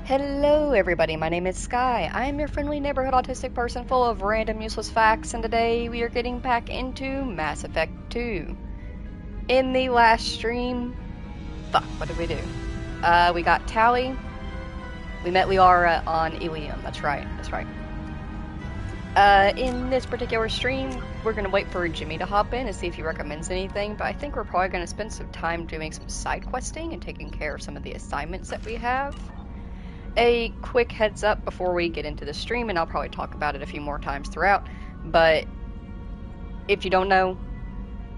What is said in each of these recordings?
Hello everybody, my name is Sky. I am your friendly neighborhood autistic person full of random useless facts, and today we are getting back into Mass Effect 2. In the last stream, what did we do? We got Tally, we met Liara on Ilium, that's right. In this particular stream, we're going to wait for Jimmy to hop in and see if he recommends anything, but I think we're probably going to spend some time doing some side questing and taking care of some of the assignments that we have. A quick heads up before we get into the stream, and I'll probably talk about it a few more times throughout, but if you don't know,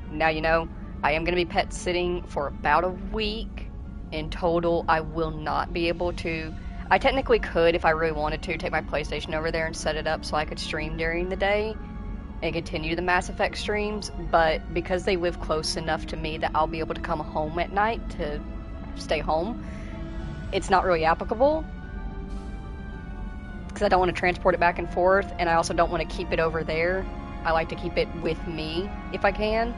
now you know, I am going to be pet sitting for about a week. In total, I will not be able to. I technically could, if I really wanted to, take my PlayStation over there and set it up so I could stream during the day and continue the Mass Effect streams, but because they live close enough to me that I'll be able to come home at night to stay home, it's not really applicable. Because I don't want to transport it back and forth, and I also don't want to keep it over there. I like to keep it with me, if I can.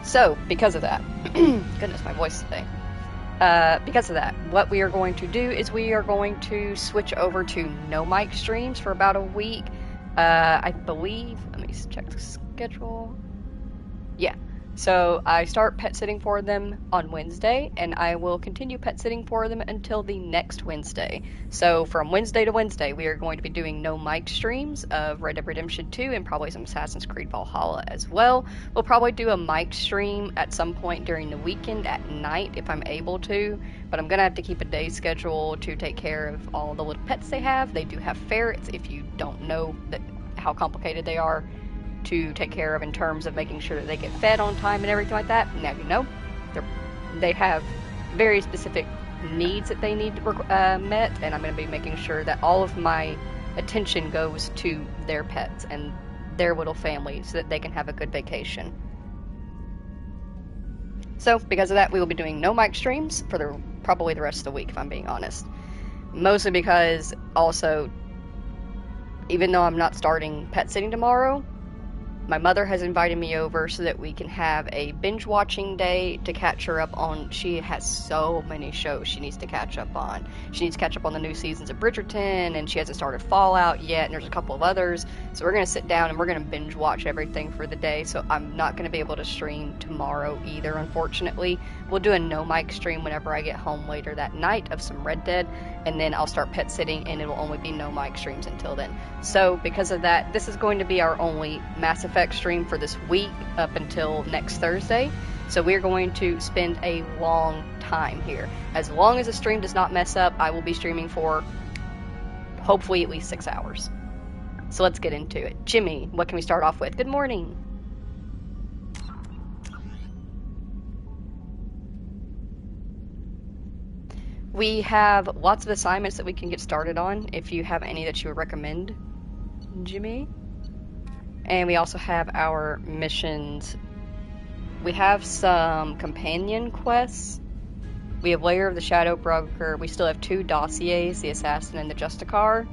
So, because of that, goodness, my voice today. Because of that, what we are going to do is we are going to switch over to no mic streams for about a week. I believe, let me check the schedule. Yeah. So I start pet sitting for them on Wednesday, and I will continue pet sitting for them until the next Wednesday. So from Wednesday to Wednesday, we are going to be doing no mic streams of Red Dead Redemption 2 and probably some Assassin's Creed Valhalla as well. We'll probably do a mic stream at some point during the weekend at night if I'm able to, but I'm going to have to keep a day schedule to take care of all the little pets they have. They do have ferrets, if you don't know how complicated they are to take care of in terms of making sure that they get fed on time and everything like that. Now you know, they have very specific needs that they need met, and I'm going to be making sure that all of my attention goes to their pets and their little family so that they can have a good vacation. So because of that, we will be doing no mic streams for probably the rest of the week, if I'm being honest. Mostly because also, even though I'm not starting pet sitting tomorrow, my mother has invited me over so that we can have a binge watching day to catch her up on. She has so many shows she needs to catch up on. She needs to catch up on the new seasons of Bridgerton, and she hasn't started Fallout yet, and there's a couple of others. So we're going to sit down and we're going to binge watch everything for the day. So I'm not going to be able to stream tomorrow either, unfortunately. We'll do a no mic stream whenever I get home later that night of some Red Dead, and then I'll start pet sitting, and it will only be no mic streams until then. So because of that, this is going to be our only Mass Effect stream for this week up until next Thursday. So we're going to spend a long time here. As long as the stream does not mess up, I will be streaming for hopefully at least 6 hours. So let's get into it. Jimmy, what can we start off with? Good morning. We have lots of assignments that we can get started on if you have any that you would recommend, Jimmy. And we also have our missions. We have some companion quests. We have Lair of the Shadow Broker. We still have 2 dossiers, the Assassin and the Justicar.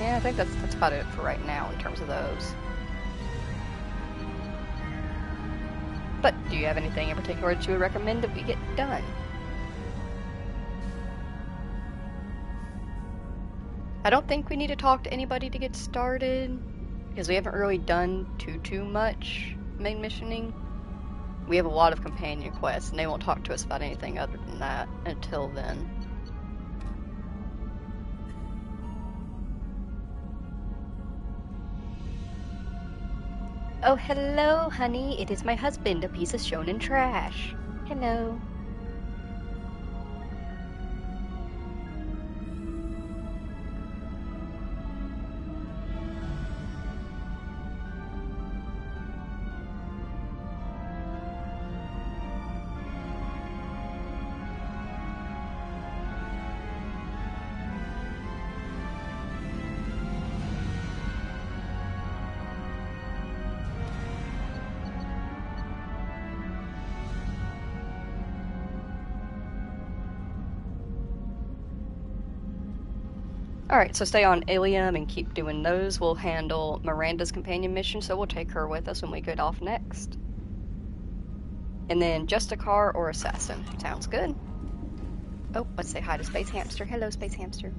Yeah, I think that's about it for right now in terms of those. But do you have anything in particular that you would recommend that we get done? I don't think we need to talk to anybody to get started, because we haven't really done too much main missioning. We have a lot of companion quests, and they won't talk to us about anything other than that until then. Oh, hello, honey. It is my husband, a piece of shonen trash. Hello. Alright, so stay on Ilium and keep doing those. We'll handle Miranda's companion mission, so we'll take her with us when we get off next. And then just a car or assassin. Sounds good. Oh, let's say hi to Space Hamster. Hello, Space Hamster.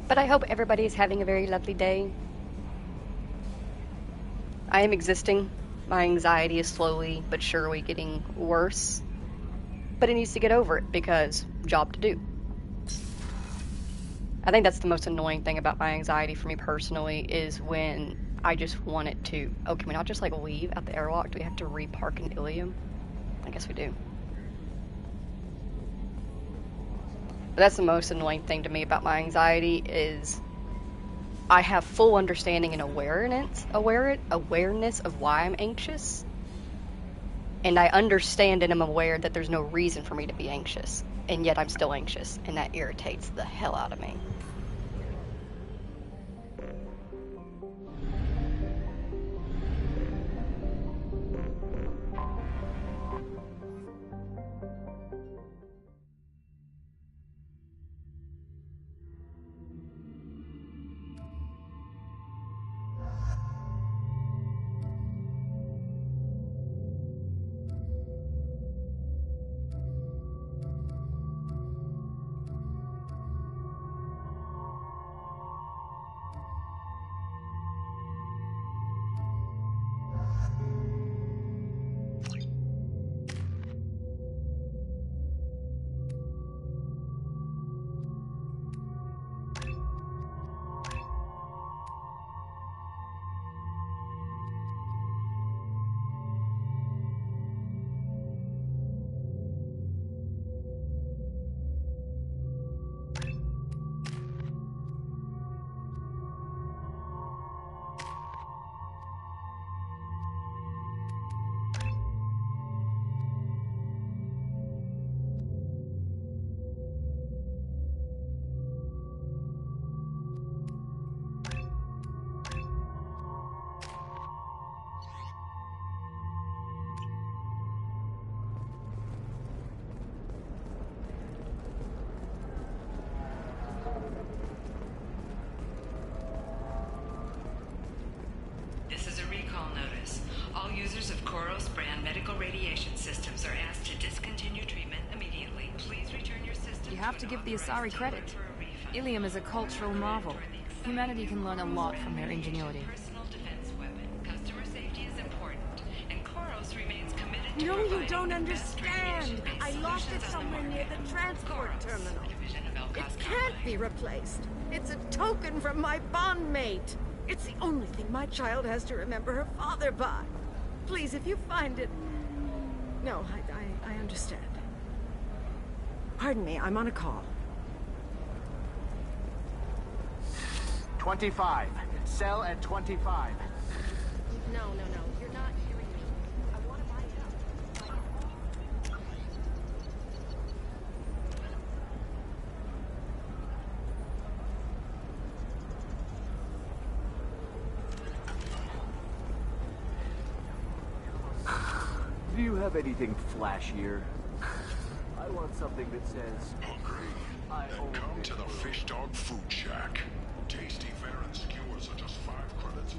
But I hope everybody is having a very lovely day. I am existing. My anxiety is slowly but surely getting worse. But it needs to get over it because job to do. I think that's the most annoying thing about my anxiety for me personally is when I just want it to. Oh, can we not just like leave out the airlock? Do we have to repark in Ilium? I guess we do. But that's the most annoying thing to me about my anxiety is I have full understanding and awareness of why I'm anxious. And I understand and am aware that there's no reason for me to be anxious. And yet I'm still anxious. And that irritates the hell out of me. Users of Koros brand medical radiation systems are asked to discontinue treatment immediately. Please return your system. You have to give the Asari credit. Ilium is a cultural marvel. Humanity can learn a lot from their ingenuity. Personal defense weapon. Customer safety is important, and Koros remains committed to No, you providing don't the best understand. radiation-based I lost it solutions on the somewhere near market. the transport Koros, terminal. a division of It Elcos can't Company. be replaced. It's a token from my bondmate. It's the only thing my child has to remember her father by. Please, if you find it... No, I understand. Pardon me, I'm on a call. 25. Sell at 25. No, you're not hearing me. I want to buy it up. Do you have anything flashier? I want something that says... Hungry? I own Come this to the world. Fish Dog Food Shack. Tasty fare and skewers are just 5 credits.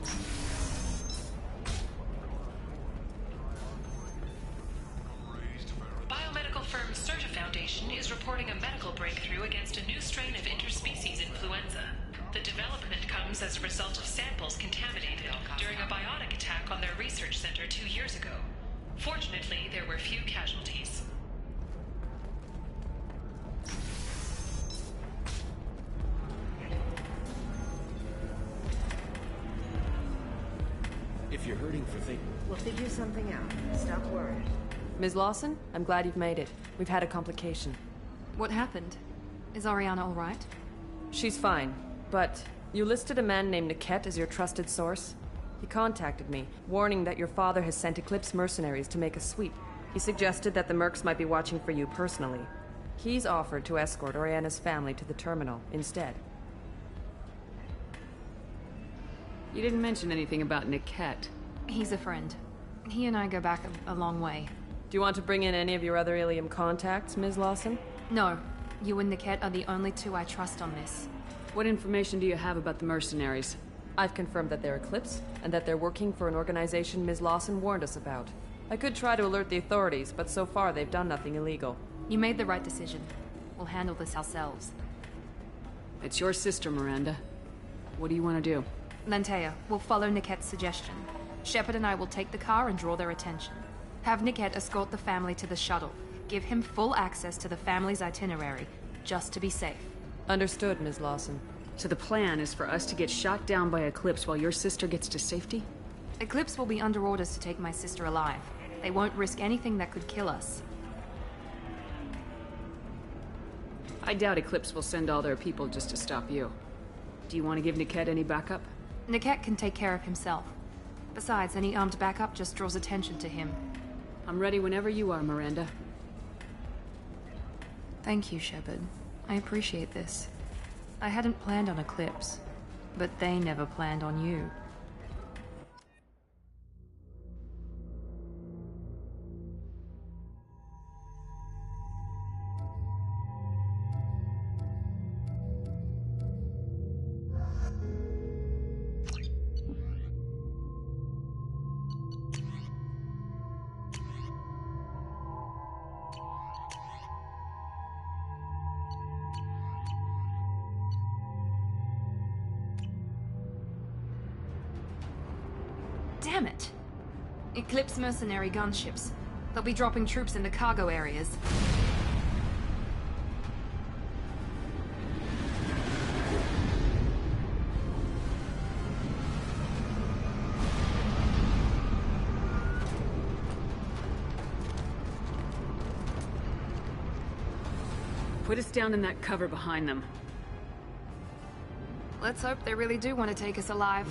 Biomedical firm Certa Foundation is reporting a medical breakthrough against a new strain of interspecies influenza. The development comes as a result of samples contaminated during a biotic attack on their research center 2 years ago. Fortunately, there were few casualties. If you're hurting for things... We'll figure something out. Stop worrying. Ms. Lawson, I'm glad you've made it. We've had a complication. What happened? Is Ariana all right? She's fine, but you listed a man named Niket as your trusted source. He contacted me, warning that your father has sent Eclipse mercenaries to make a sweep. He suggested that the Mercs might be watching for you personally. He's offered to escort Oriana's family to the terminal instead. You didn't mention anything about Niket. He's a friend. He and I go back a long way. Do you want to bring in any of your other Ilium contacts, Ms. Lawson? No. You and Niket are the only two I trust on this. What information do you have about the mercenaries? I've confirmed that they're Eclipse, and that they're working for an organization Ms. Lawson warned us about. I could try to alert the authorities, but so far they've done nothing illegal. You made the right decision. We'll handle this ourselves. It's your sister, Miranda. What do you want to do? Lantea, we'll follow Niket's suggestion. Shepard and I will take the car and draw their attention. Have Niket escort the family to the shuttle. Give him full access to the family's itinerary, just to be safe. Understood, Ms. Lawson. So the plan is for us to get shot down by Eclipse while your sister gets to safety? Eclipse will be under orders to take my sister alive. They won't risk anything that could kill us. I doubt Eclipse will send all their people just to stop you. Do you want to give Niket any backup? Niket can take care of himself. Besides, any armed backup just draws attention to him. I'm ready whenever you are, Miranda. Thank you, Shepard. I appreciate this. I hadn't planned on Eclipse, but they never planned on you. Damn it! Eclipse mercenary gunships. They'll be dropping troops in the cargo areas. Put us down in that cover behind them. Let's hope they really do want to take us alive.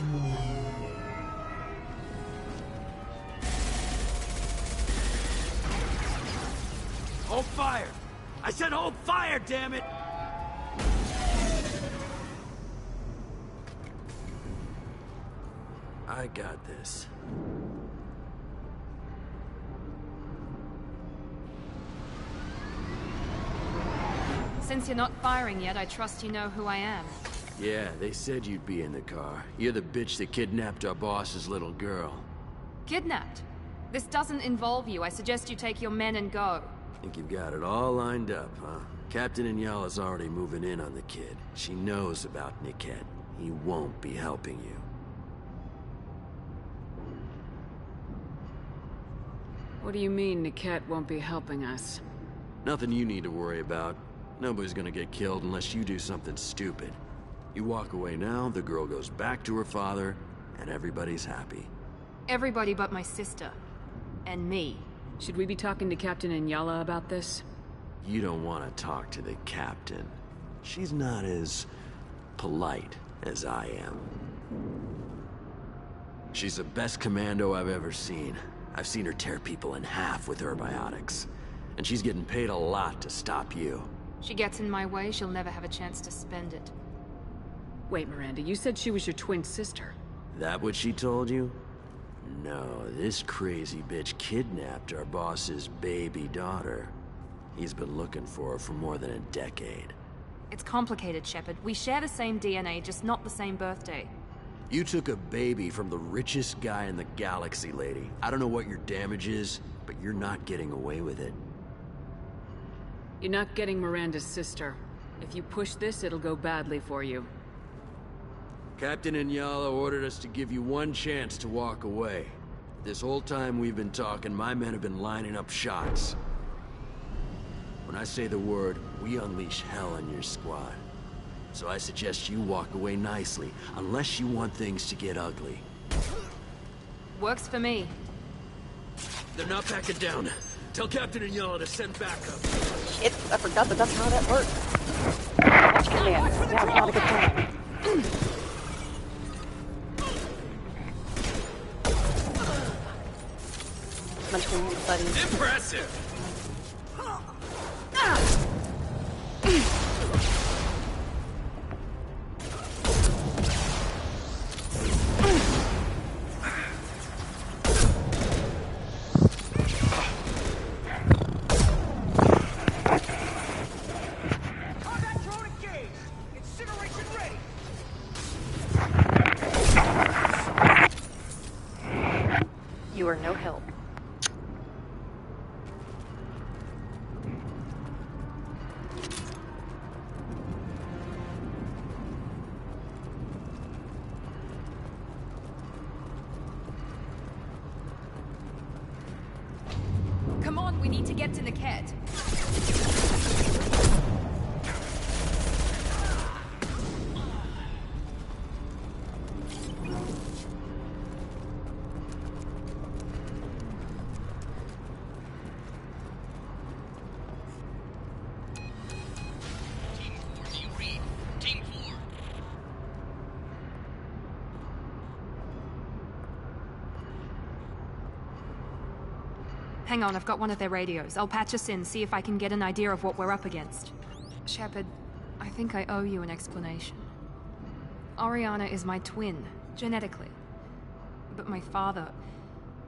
Hold fire! I said hold fire, damn it! I got this. Since you're not firing yet, I trust you know who I am. Yeah, they said you'd be in the car. You're the bitch that kidnapped our boss's little girl. Kidnapped? This doesn't involve you. I suggest you take your men and go. Think you've got it all lined up, huh? Captain Inyala's already moving in on the kid. She knows about Niket. He won't be helping you. What do you mean Niket won't be helping us? Nothing you need to worry about. Nobody's gonna get killed unless you do something stupid. You walk away now, the girl goes back to her father, and everybody's happy. Everybody but my sister. And me. Should we be talking to Captain Inyala about this? You don't want to talk to the captain. She's not as polite as I am. She's the best commando I've ever seen. I've seen her tear people in half with her biotics. And she's getting paid a lot to stop you. She gets in my way, she'll never have a chance to spend it. Wait, Miranda, you said she was your twin sister. That what she told you? No, this crazy bitch kidnapped our boss's baby daughter. He's been looking for her for more than a decade. It's complicated, Shepard. We share the same DNA, just not the same birthday. You took a baby from the richest guy in the galaxy, lady. I don't know what your damage is, but you're not getting away with it. You're not getting Miranda's sister. If you push this, it'll go badly for you. Captain Inyala ordered us to give you one chance to walk away. This whole time we've been talking, my men have been lining up shots. When I say the word, we unleash hell on your squad. So I suggest you walk away nicely, unless you want things to get ugly. Works for me. They're not backing down. Tell Captain Inyala to send backup. Shit, I forgot that that's how that works. Watch me, man. Now, not a good time. Much more, buddy. Impressive! You are no help. Come on, we need to get to Niket. Hang on, I've got one of their radios. I'll patch us in, see if I can get an idea of what we're up against. Shepard, I think I owe you an explanation. Oriana is my twin, genetically. But my father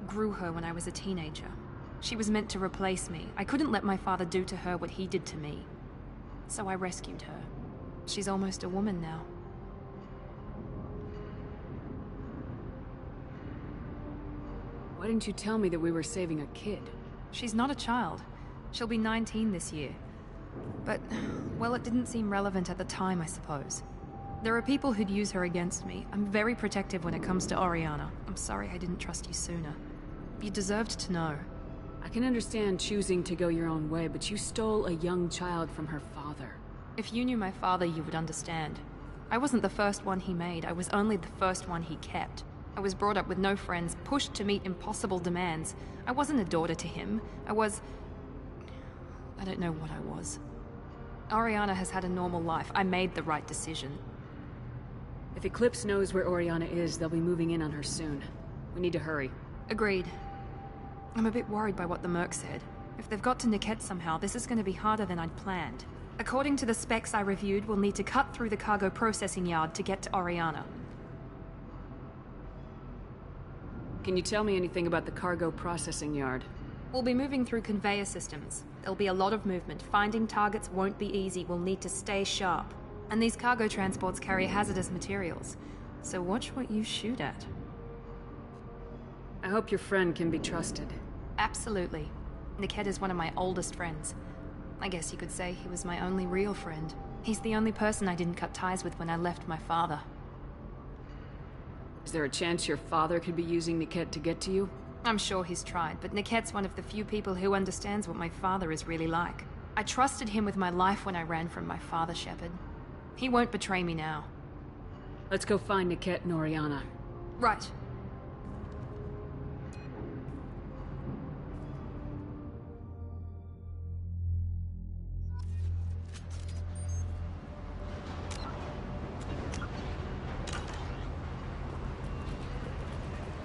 grew her when I was a teenager. She was meant to replace me. I couldn't let my father do to her what he did to me. So I rescued her. She's almost a woman now. Why didn't you tell me that we were saving a kid? She's not a child. She'll be 19 this year. But, well, it didn't seem relevant at the time, I suppose. There are people who'd use her against me. I'm very protective when it comes to Oriana. I'm sorry I didn't trust you sooner. You deserved to know. I can understand choosing to go your own way, but you stole a young child from her father. If you knew my father, you would understand. I wasn't the first one he made. I was only the first one he kept. I was brought up with no friends, pushed to meet impossible demands. I wasn't a daughter to him. I don't know what I was. Oriana has had a normal life. I made the right decision. If Eclipse knows where Oriana is, they'll be moving in on her soon. We need to hurry. Agreed. I'm a bit worried by what the Merc said. If they've got to Niket somehow, this is going to be harder than I'd planned. According to the specs I reviewed, we'll need to cut through the cargo processing yard to get to Oriana. Can you tell me anything about the cargo processing yard? We'll be moving through conveyor systems. There'll be a lot of movement. Finding targets won't be easy. We'll need to stay sharp. And these cargo transports carry hazardous materials. So watch what you shoot at. I hope your friend can be trusted. Absolutely. Niket is one of my oldest friends. I guess you could say he was my only real friend. He's the only person I didn't cut ties with when I left my father. Is there a chance your father could be using Niket to get to you? I'm sure he's tried, but Niket's one of the few people who understands what my father is really like. I trusted him with my life when I ran from my father, Shepard. He won't betray me now. Let's go find Niket and Oriana. Right.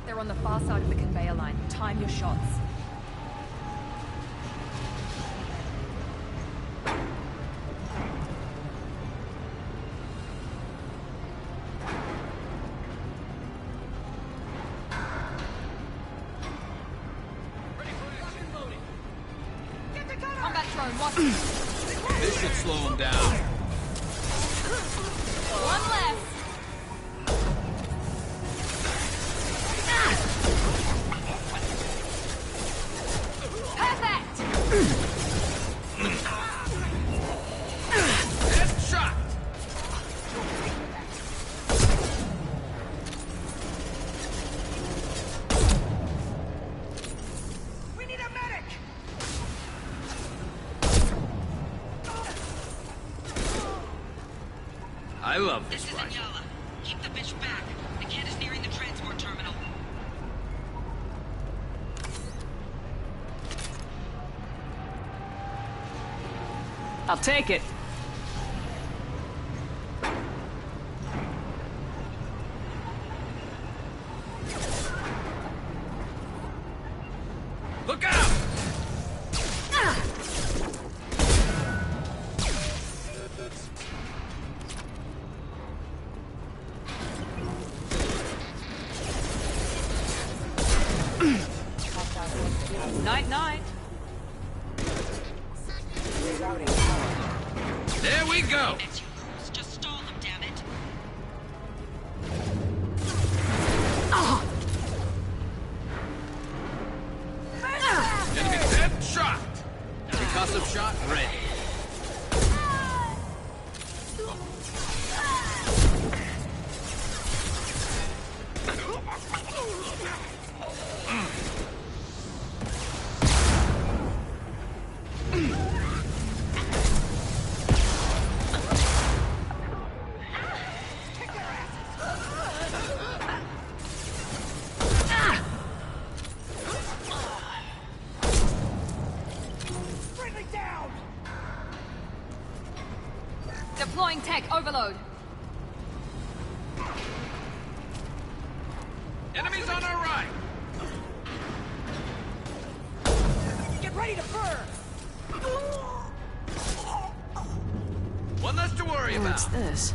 They're on the far side of the conveyor line. Time your shots. Combat drone, watch it. This should slow him down. One less. Headshot! We need a medic! I love This this is rifle. Inyala. Keep the bitch back. The kid is nearing the transport terminal. I'll take it. Look out! Night, night. There we go! It's you fools. Just stall them, damn it. reload. Enemies on our right! Get ready to burn! One less to worry about. What's this?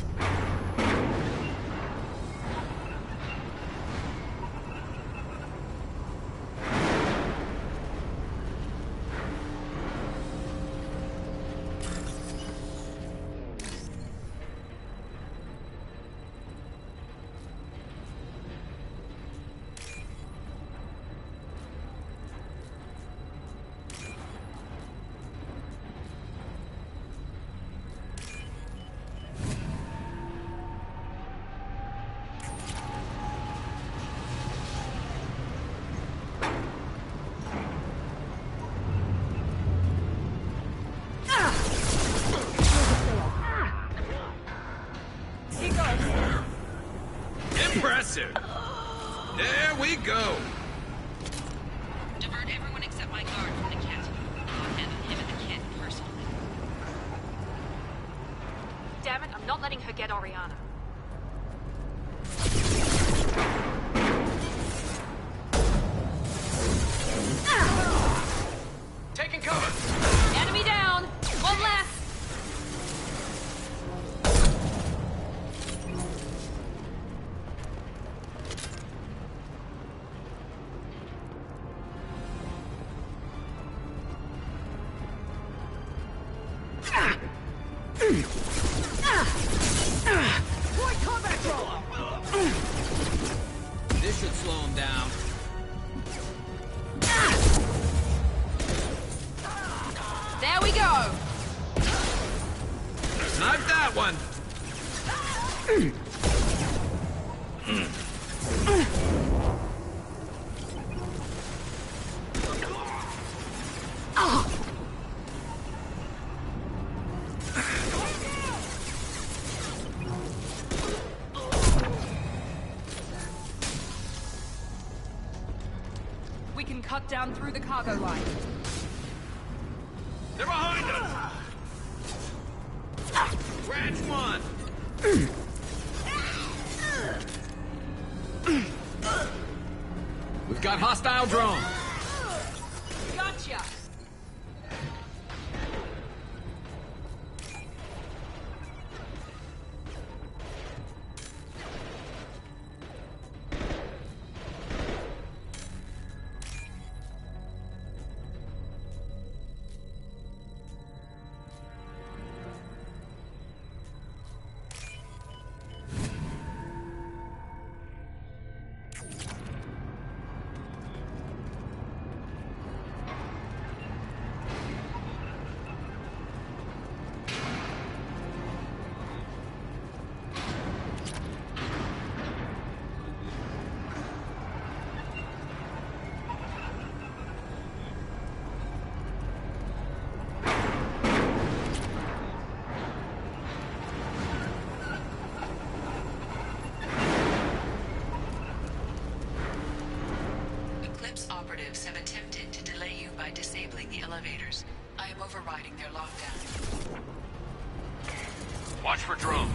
Impressive! There we go! Divert everyone except my guard from the cat. I'll handle him and the kid personally. Damn it, I'm not letting her get Oriana. Taking cover! Enemy down! One left! This should slow him down. There we go! Not that one! We can cut down through the cargo line. They're behind us! Branch one! We've got hostile drone! Gotcha! Operatives have attempted to delay you by disabling the elevators. I am overriding their lockdown. Watch for drones.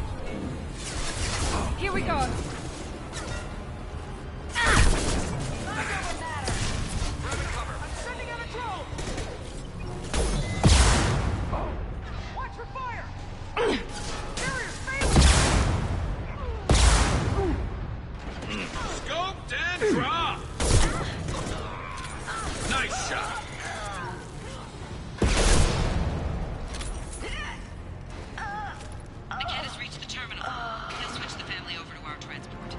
Here we go! Scoped and dropped! Nice shot! The cat has reached the terminal. He'll switch the family over to our transport.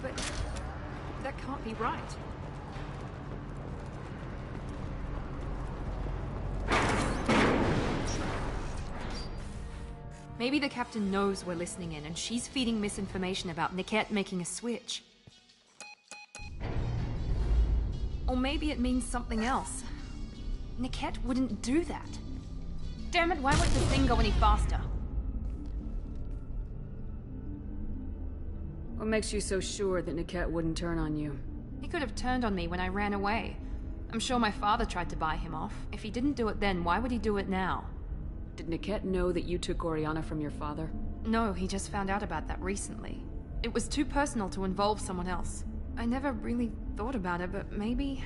But that can't be right. Maybe the captain knows we're listening in and she's feeding misinformation about Niket making a switch. Or maybe it means something else. Niket wouldn't do that. Damn it, why won't the thing go any faster? What makes you so sure that Niket wouldn't turn on you? He could have turned on me when I ran away. I'm sure my father tried to buy him off. If he didn't do it then, why would he do it now? Did Niket know that you took Oriana from your father? No, he just found out about that recently. It was too personal to involve someone else. I never really thought about it, but maybe...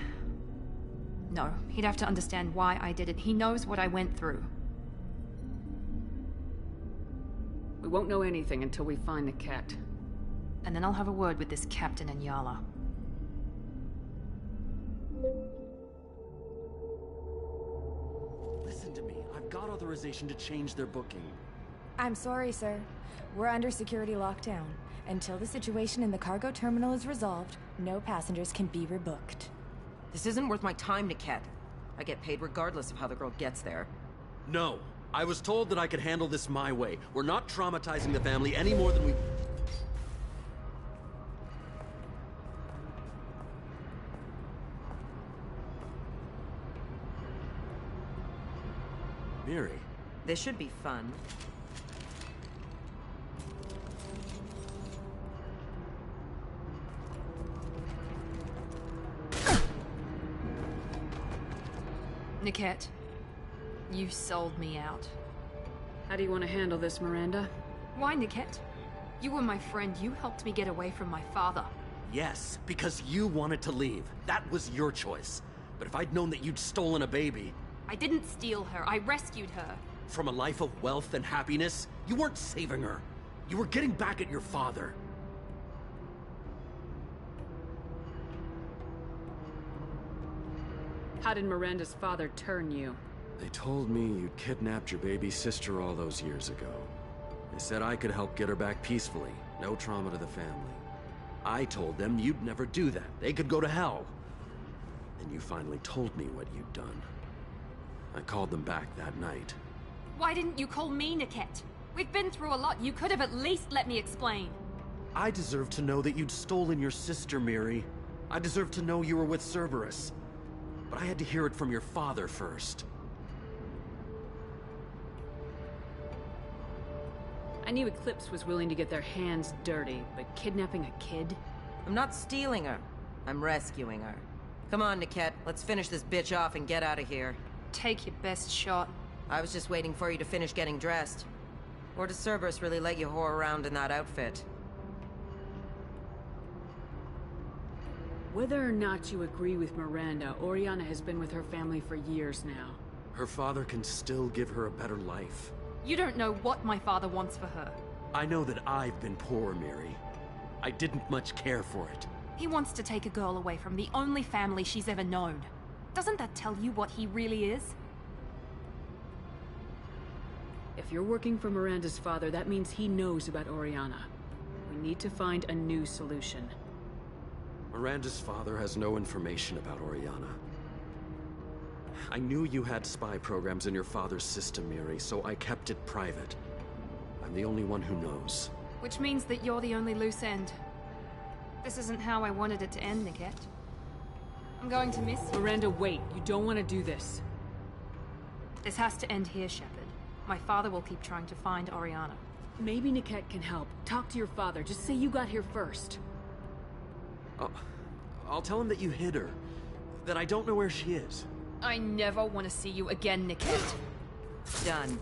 No, he'd have to understand why I did it. He knows what I went through. We won't know anything until we find Niket. And then I'll have a word with this captain in Yala. Listen to me. I've got authorization to change their booking. I'm sorry, sir. We're under security lockdown. Until the situation in the cargo terminal is resolved, no passengers can be rebooked. This isn't worth my time, Niket. I get paid regardless of how the girl gets there. No. I was told that I could handle this my way. We're not traumatizing the family any more than we... Miri. This should be fun. Niket, you sold me out. How do you want to handle this, Miranda? Why, Niket? You were my friend. You helped me get away from my father. Yes, because you wanted to leave. That was your choice. But if I'd known that you'd stolen a baby... I didn't steal her. I rescued her. From a life of wealth and happiness, you weren't saving her. You were getting back at your father. How did Miranda's father turn you? They told me you'd kidnapped your baby sister all those years ago. They said I could help get her back peacefully. No trauma to the family. I told them you'd never do that. They could go to hell. Then you finally told me what you'd done. I called them back that night. Why didn't you call me, Niket? We've been through a lot. You could have at least let me explain. I deserve to know that you'd stolen your sister, Miri. I deserve to know you were with Cerberus. But I had to hear it from your father first. I knew Eclipse was willing to get their hands dirty, but kidnapping a kid? I'm not stealing her. I'm rescuing her. Come on, Niket. Let's finish this bitch off and get out of here. Take your best shot. I was just waiting for you to finish getting dressed. Or does Cerberus really let you whore around in that outfit? Whether or not you agree with Miranda, Oriana has been with her family for years now. Her father can still give her a better life. You don't know what my father wants for her. I know that I've been poor, Miri. I didn't much care for it. He wants to take a girl away from the only family she's ever known. Doesn't that tell you what he really is? If you're working for Miranda's father, that means he knows about Oriana. We need to find a new solution. Miranda's father has no information about Oriana. I knew you had spy programs in your father's system, Miri, so I kept it private. I'm the only one who knows. Which means that you're the only loose end. This isn't how I wanted it to end, Niket. I'm going to miss you. Miranda, wait. You don't want to do this. This has to end here, Shepard. My father will keep trying to find Oriana. Maybe Niket can help. Talk to your father. Just say you got here first. I'll tell him that you hid her. That I don't know where she is. I never want to see you again, Niket. Done.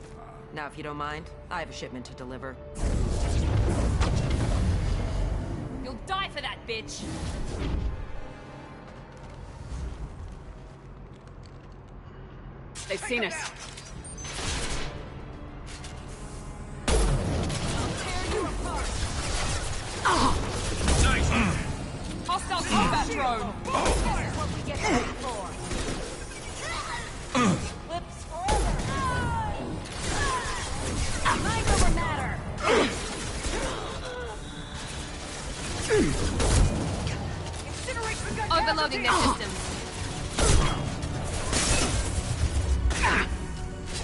Now, if you don't mind, I have a shipment to deliver. You'll die for that, bitch! They've seen us. I'll tear you apart! Nice! Hostile combat drone! This is what we get paid for. Flips forever. Mind over matter. Overloading their systems.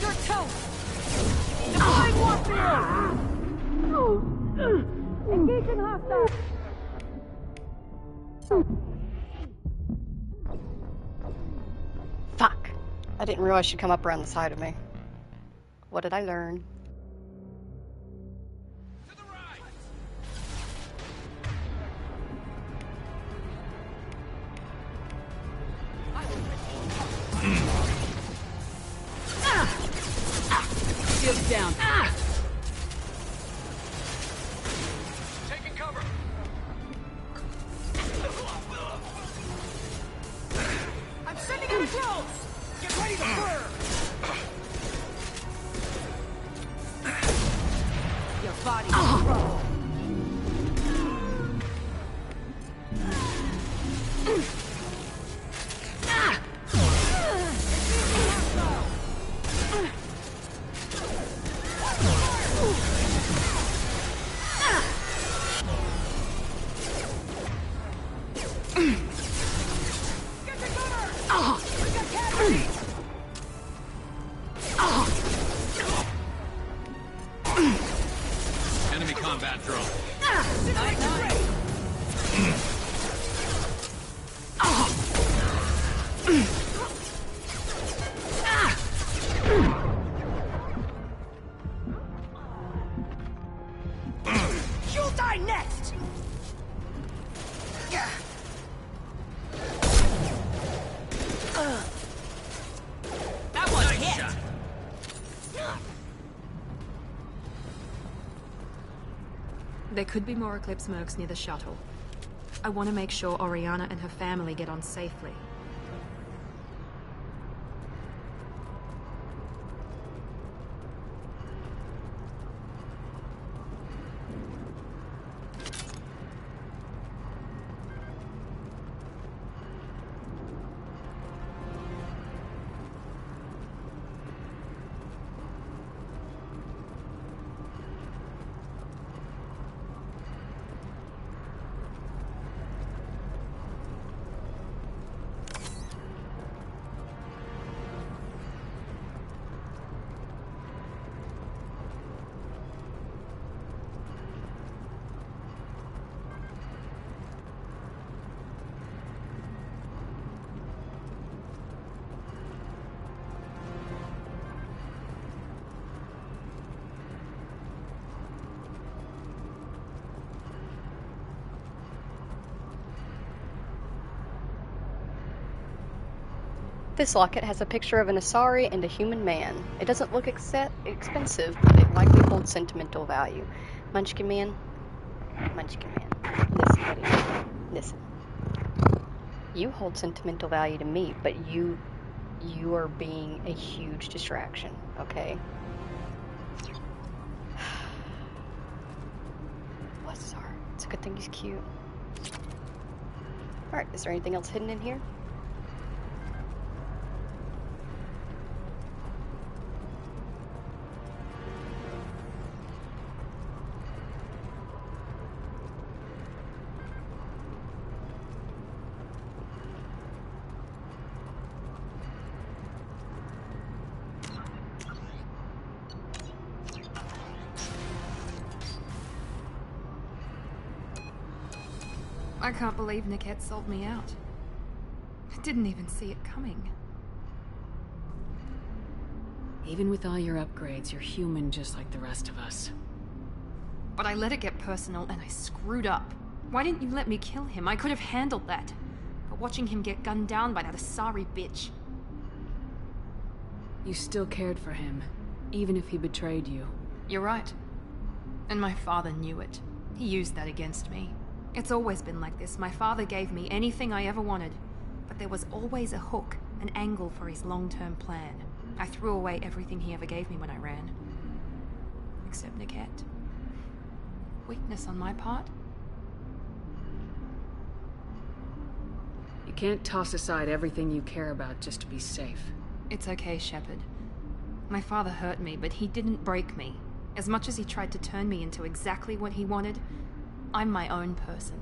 You're toast. Deploying warfare. Engaging hostile. Fuck. I didn't realize she'd come up around the side of me. What did I learn? To the right! I will Get ready to burn! Your body's in trouble. Enemy combat drone. You'll die next! That one hit! There could be more Eclipse mercs near the shuttle. I want to make sure Oriana and her family get on safely. This locket has a picture of an Asari and a human man. It doesn't look expensive, but it likely holds sentimental value. Munchkin man. Munchkin man. Listen, buddy. Listen. You hold sentimental value to me, but you are being a huge distraction, okay? Bless his heart. It's a good thing he's cute. Alright, is there anything else hidden in here? I can't believe Niket sold me out. I didn't even see it coming. Even with all your upgrades, you're human just like the rest of us. But I let it get personal and I screwed up. Why didn't you let me kill him? I could have handled that. But watching him get gunned down by that Asari bitch. You still cared for him, even if he betrayed you. You're right. And my father knew it. He used that against me. It's always been like this. My father gave me anything I ever wanted. But there was always a hook, an angle for his long-term plan. I threw away everything he ever gave me when I ran. Except Niket. Weakness on my part? You can't toss aside everything you care about just to be safe. It's okay, Shepard. My father hurt me, but he didn't break me. As much as he tried to turn me into exactly what he wanted, I'm my own person.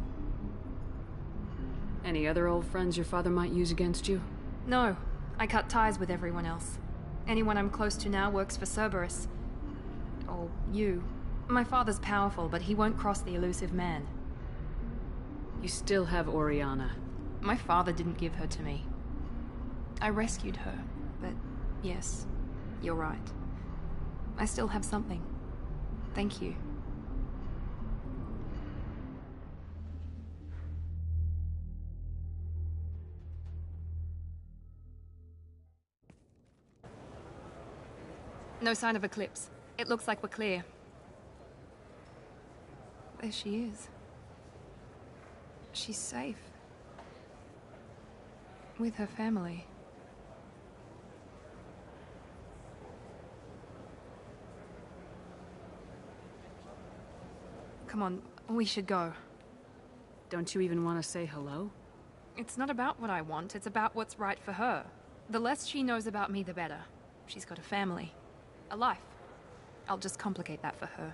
Any other old friends your father might use against you? No. I cut ties with everyone else. Anyone I'm close to now works for Cerberus. Or you. My father's powerful, but he won't cross the elusive man. You still have Oriana. My father didn't give her to me. I rescued her, but yes, you're right. I still have something. Thank you. No sign of Eclipse. It looks like we're clear. There she is. She's safe. With her family. Come on, we should go. Don't you even want to say hello? It's not about what I want, it's about what's right for her. The less she knows about me, the better. She's got a family. A life. I'll just complicate that for her.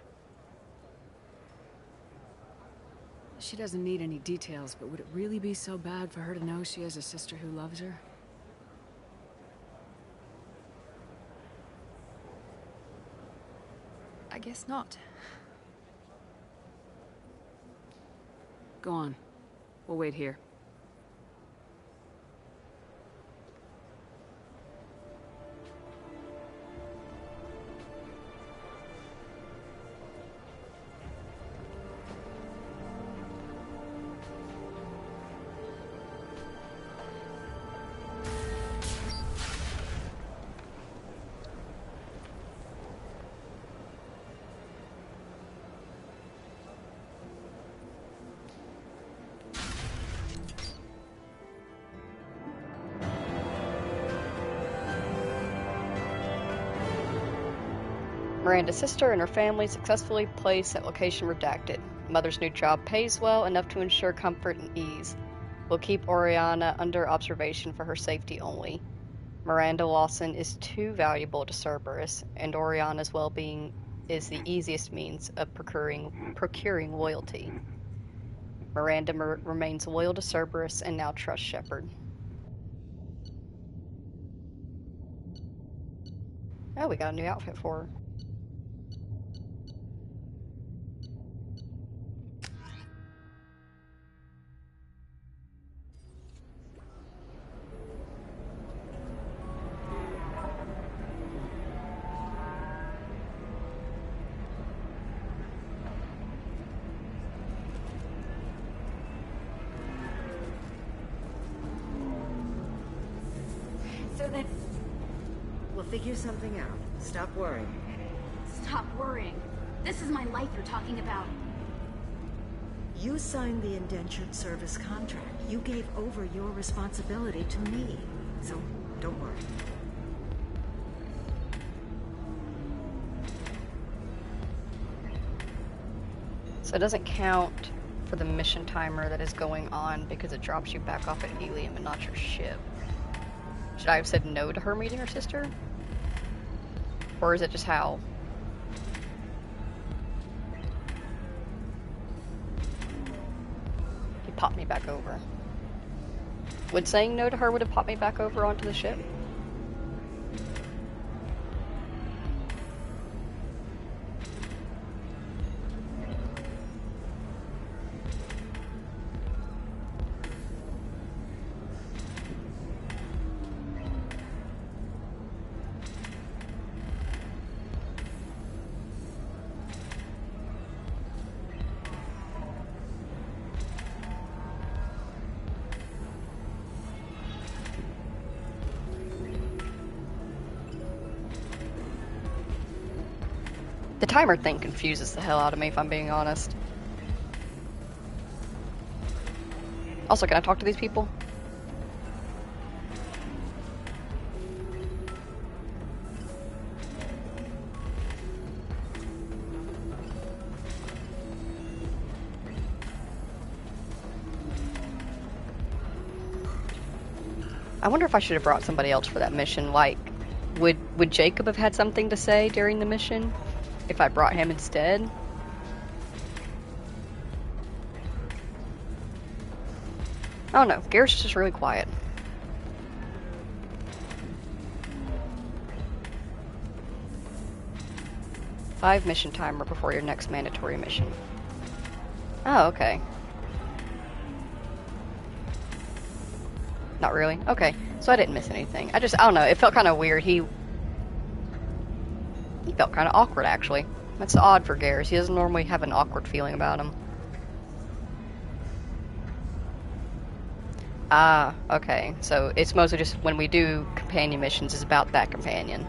She doesn't need any details, but would it really be so bad for her to know she has a sister who loves her? I guess not. Go on. We'll wait here. Miranda's sister and her family successfully placed at location redacted. Mother's new job pays well, enough to ensure comfort and ease. We'll keep Oriana under observation for her safety only. Miranda Lawson is too valuable to Cerberus, and Oriana's well-being is the easiest means of procuring loyalty. Miranda remains loyal to Cerberus and now trusts Shepard. Oh, we got a new outfit for her. So then, we'll figure something out. Stop worrying. Stop worrying. This is my life you're talking about. You signed the indentured service contract. You gave over your responsibility to me. So, don't worry. So it doesn't count for the mission timer that is going on because it drops you back off at Helium and not your ship. Should I have said no to her meeting her sister? Or is it just how? He popped me back over. Would saying no to her would have popped me back over onto the ship? The timer thing confuses the hell out of me, if I'm being honest. Also, can I talk to these people? I wonder if I should have brought somebody else for that mission. Like, would Jacob have had something to say during the mission if I brought him instead? I don't know. Garrett's just really quiet. Five mission timer before your next mandatory mission. Oh, okay. Not really? Okay. So I didn't miss anything. I don't know. It felt kind of weird. He felt kind of awkward, actually. That's odd for Garrus. He doesn't normally have an awkward feeling about him. Ah, okay. So it's mostly just when we do companion missions, it's about that companion.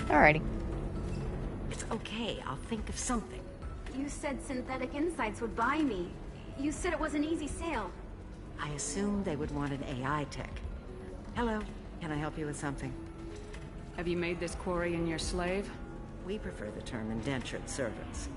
Alrighty. It's okay. I'll think of something. You said synthetic insights would buy me. You said it was an easy sale. I assumed they would want an AI tech. Hello. Can I help you with something? Have you made this Quarian your slave? We prefer the term indentured servants.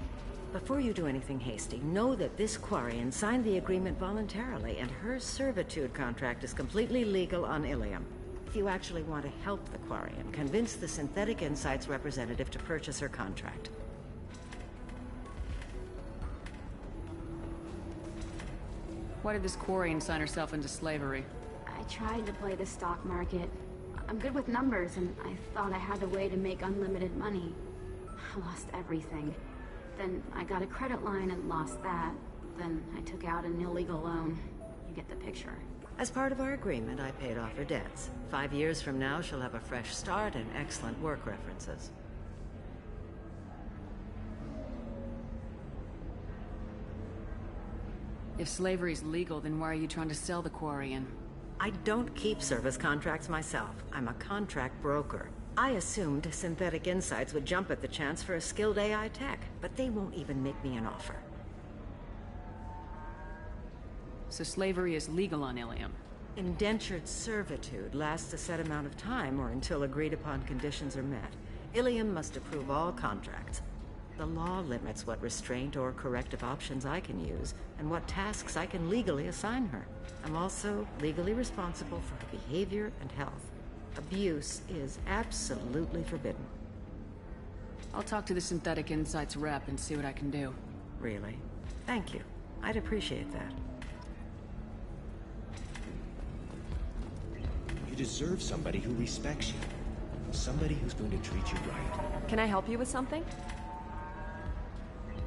Before you do anything hasty, know that this Quarian signed the agreement voluntarily, and her servitude contract is completely legal on Ilium. If you actually want to help the Quarian, convince the Synthetic Insights representative to purchase her contract. Why did this Quarian sign herself into slavery? I tried to play the stock market. I'm good with numbers, and I thought I had a way to make unlimited money. I lost everything. Then I got a credit line and lost that. Then I took out an illegal loan. You get the picture. As part of our agreement, I paid off her debts. 5 years from now, she'll have a fresh start and excellent work references. If slavery's legal, then why are you trying to sell the Quarian? I don't keep service contracts myself. I'm a contract broker. I assumed Synthetic Insights would jump at the chance for a skilled AI tech, but they won't even make me an offer. So slavery is legal on Ilium? Indentured servitude lasts a set amount of time or until agreed-upon conditions are met. Ilium must approve all contracts. The law limits what restraint or corrective options I can use, and what tasks I can legally assign her. I'm also legally responsible for her behavior and health. Abuse is absolutely forbidden. I'll talk to the Synthetic Insights rep and see what I can do. Really? Thank you. I'd appreciate that. You deserve somebody who respects you. Somebody who's going to treat you right. Can I help you with something?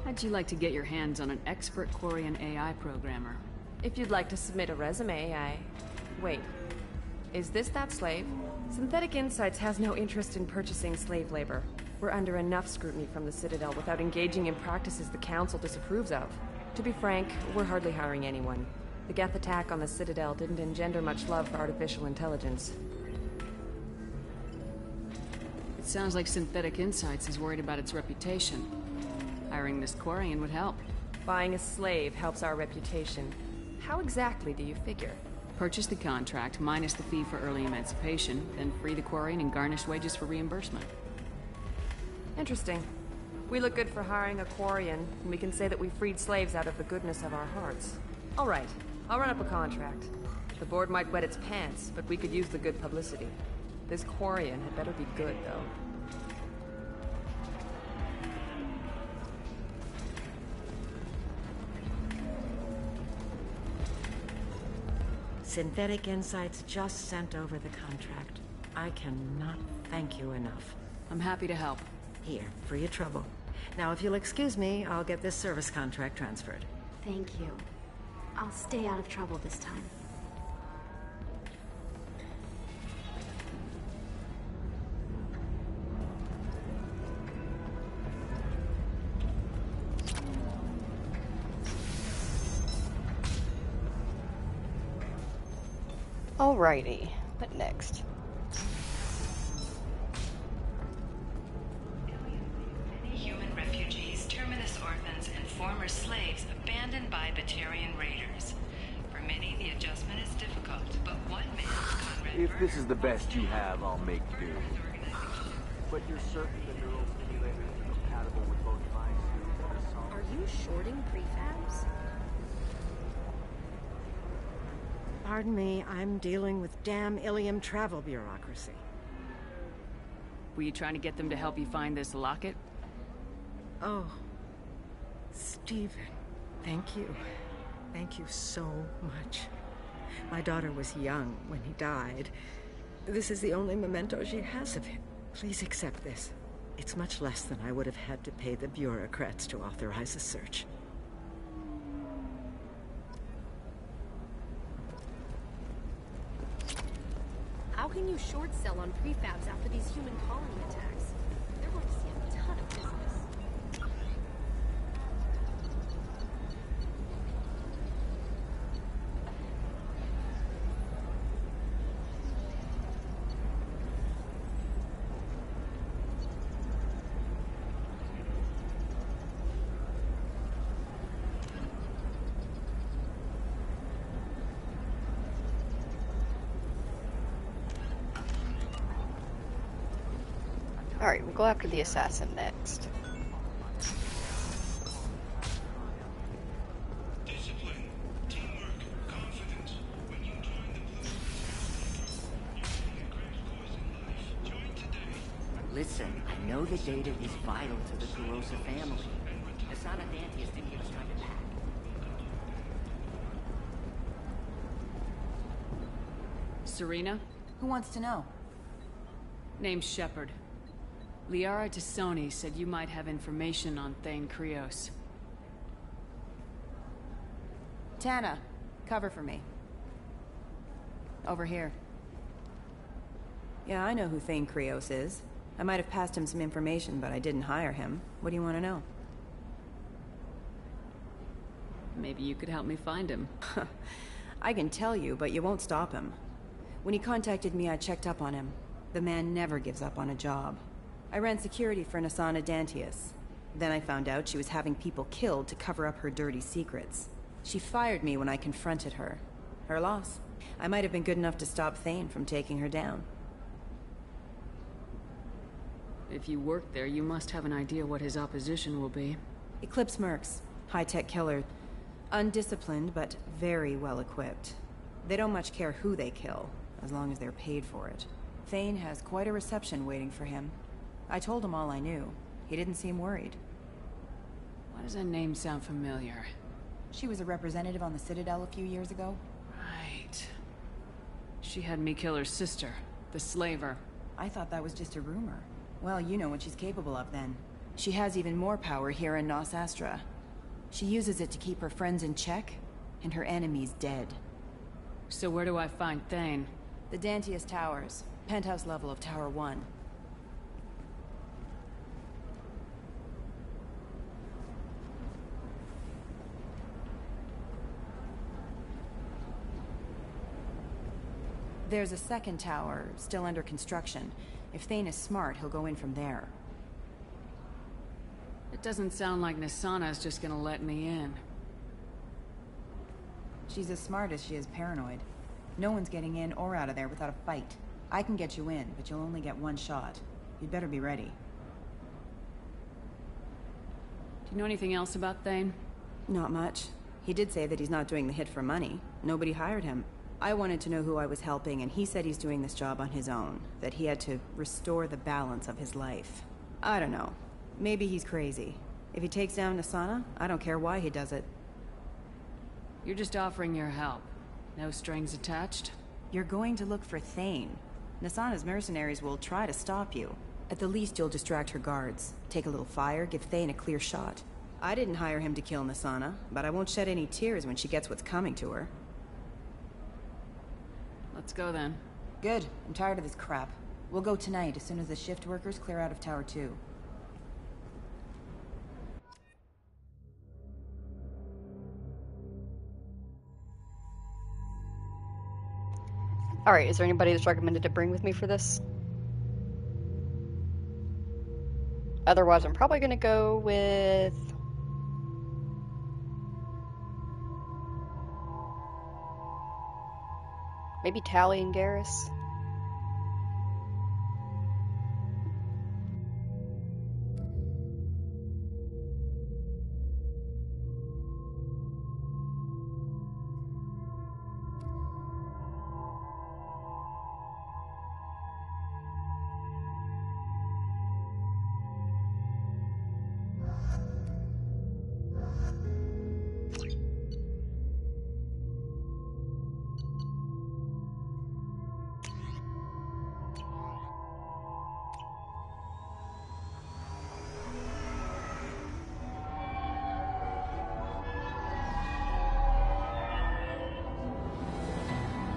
How'd you like to get your hands on an expert Quarian AI programmer? If you'd like to submit a resume, Wait. Is this that slave? Synthetic Insights has no interest in purchasing slave labor. We're under enough scrutiny from the Citadel without engaging in practices the Council disapproves of. To be frank, we're hardly hiring anyone. The Geth attack on the Citadel didn't engender much love for artificial intelligence. It sounds like Synthetic Insights is worried about its reputation. Hiring this Quarian would help. Buying a slave helps our reputation. How exactly do you figure? Purchase the contract, minus the fee for early emancipation, then free the Quarian and garnish wages for reimbursement. Interesting. We look good for hiring a Quarian, and we can say that we freed slaves out of the goodness of our hearts. All right, I'll run up a contract. The board might wet its pants, but we could use the good publicity. This Quarian had better be good, though. Synthetic Insights just sent over the contract. I cannot thank you enough. I'm happy to help. Here, for your trouble. Now, if you'll excuse me, I'll get this service contract transferred. Thank you. I'll stay out of trouble this time. Alrighty, what next? Many human refugees, terminus orphans, and former slaves abandoned by Batarian raiders. For many, the adjustment is difficult, but one man, Conrad If this Berger, is the best you have, I'll make do. But you're certain the neural stimulators are compatible with both my suits and the song? Are you shorting prefabs? Pardon me, I'm dealing with damn Ilium travel bureaucracy. Were you trying to get them to help you find this locket? Oh, Stephen, thank you. Thank you so much. My daughter was young when he died. This is the only memento she has of him. Please accept this. It's much less than I would have had to pay the bureaucrats to authorize a search. How can you short sell on prefabs after these human colony attacks? They're going to see a ton of business. Alright, we'll go after the assassin next. Listen, I know the data is vital to the Kurosa family. Asana Dantius didn't give us time to pack. Serena? Who wants to know? Name's Shepard. Liara Tassoni said you might have information on Thane Krios. Tana, cover for me. Over here. Yeah, I know who Thane Krios is. I might have passed him some information, but I didn't hire him. What do you want to know? Maybe you could help me find him. I can tell you, but you won't stop him. When he contacted me, I checked up on him. The man never gives up on a job. I ran security for Asana Dantius. Then I found out she was having people killed to cover up her dirty secrets. She fired me when I confronted her. Her loss. I might have been good enough to stop Thane from taking her down. If you work there, you must have an idea what his opposition will be. Eclipse mercs. High-tech killer. Undisciplined, but very well-equipped. They don't much care who they kill, as long as they're paid for it. Thane has quite a reception waiting for him. I told him all I knew. He didn't seem worried. Why does that name sound familiar? She was a representative on the Citadel a few years ago. Right. She had me kill her sister, the slaver. I thought that was just a rumor. Well, you know what she's capable of then. She has even more power here in Nos Astra. She uses it to keep her friends in check, and her enemies dead. So where do I find Thane? The Dantius Towers. Penthouse level of Tower 1. There's a second tower, still under construction. If Thane is smart, he'll go in from there. It doesn't sound like Nasana's just gonna let me in. She's as smart as she is paranoid. No one's getting in or out of there without a fight. I can get you in, but you'll only get one shot. You'd better be ready. Do you know anything else about Thane? Not much. He did say that he's not doing the hit for money. Nobody hired him. I wanted to know who I was helping, and he said he's doing this job on his own. That he had to restore the balance of his life. I don't know. Maybe he's crazy. If he takes down Asana, I don't care why he does it. You're just offering your help. No strings attached? You're going to look for Thane. Nasana's mercenaries will try to stop you. At the least, you'll distract her guards. Take a little fire, give Thane a clear shot. I didn't hire him to kill Nasana, but I won't shed any tears when she gets what's coming to her. Let's go then. Good. I'm tired of this crap. We'll go tonight, as soon as the shift workers clear out of Tower 2. Alright, is there anybody that's recommended to bring with me for this? Otherwise, I'm probably gonna go with... maybe Tally and Garrus.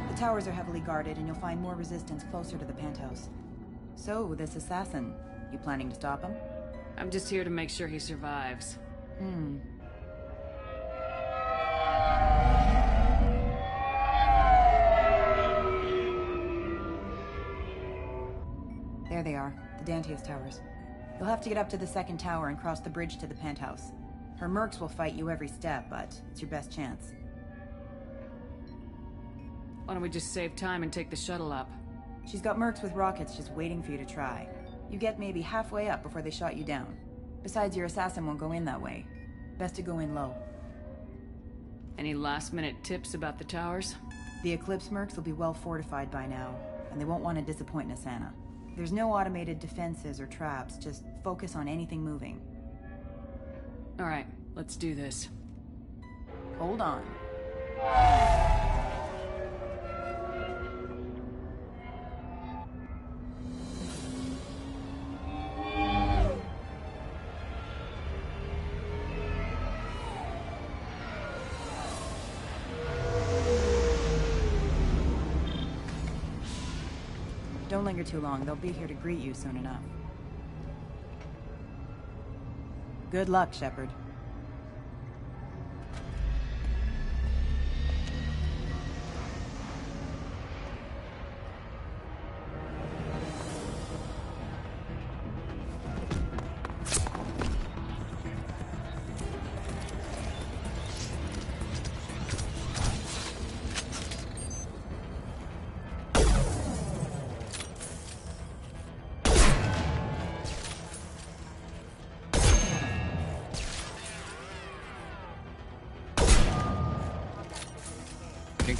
The towers are heavily guarded, and you'll find more resistance closer to the penthouse. So, this assassin, you planning to stop him? I'm just here to make sure he survives. There they are, the Dantius Towers. You'll have to get up to the second tower and cross the bridge to the penthouse. Her mercs will fight you every step, but it's your best chance. Why don't we just save time and take the shuttle up? She's got mercs with rockets just waiting for you to try. You get maybe halfway up before they shot you down. Besides, your assassin won't go in that way. Best to go in low. Any last-minute tips about the towers? The Eclipse mercs will be well fortified by now, and they won't want to disappoint Asana. There's no automated defenses or traps, just focus on anything moving. Alright, let's do this. Hold on. Don't linger too long. They'll be here to greet you soon enough. Good luck, Shepard.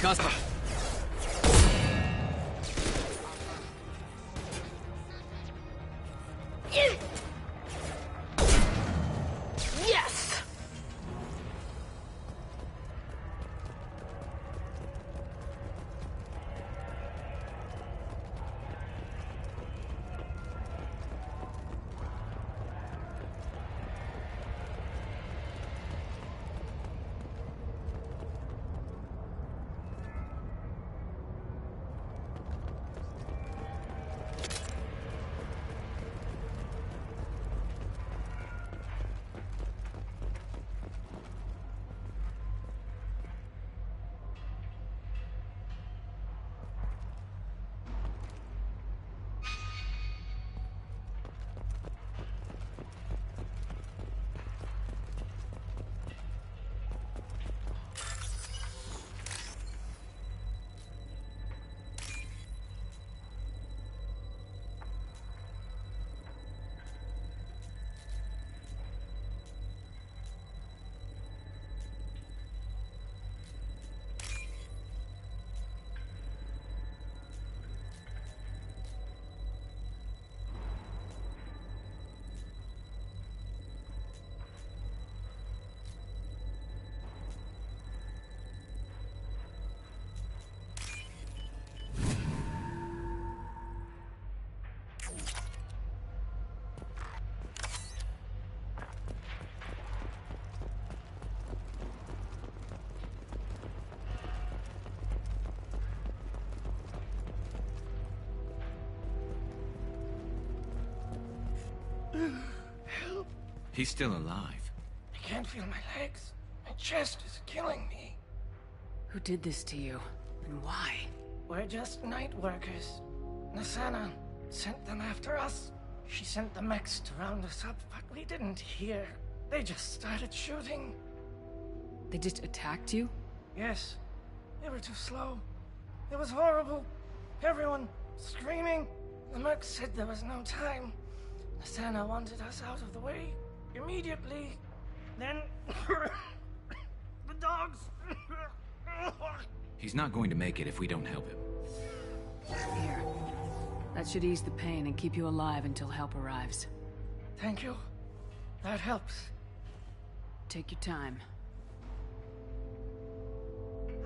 Casper. Yes! Help! He's still alive. I can't feel my legs. My chest is killing me. Who did this to you? And why? We're just night workers. Nasana sent them after us. She sent the mechs to round us up, but we didn't hear. They just started shooting. They just attacked you? Yes. They were too slow. It was horrible. Everyone screaming. The mechs said there was no time. Nasana wanted us out of the way immediately. Then the dogs. He's not going to make it if we don't help him. Here. That should ease the pain and keep you alive until help arrives. Thank you. That helps. Take your time.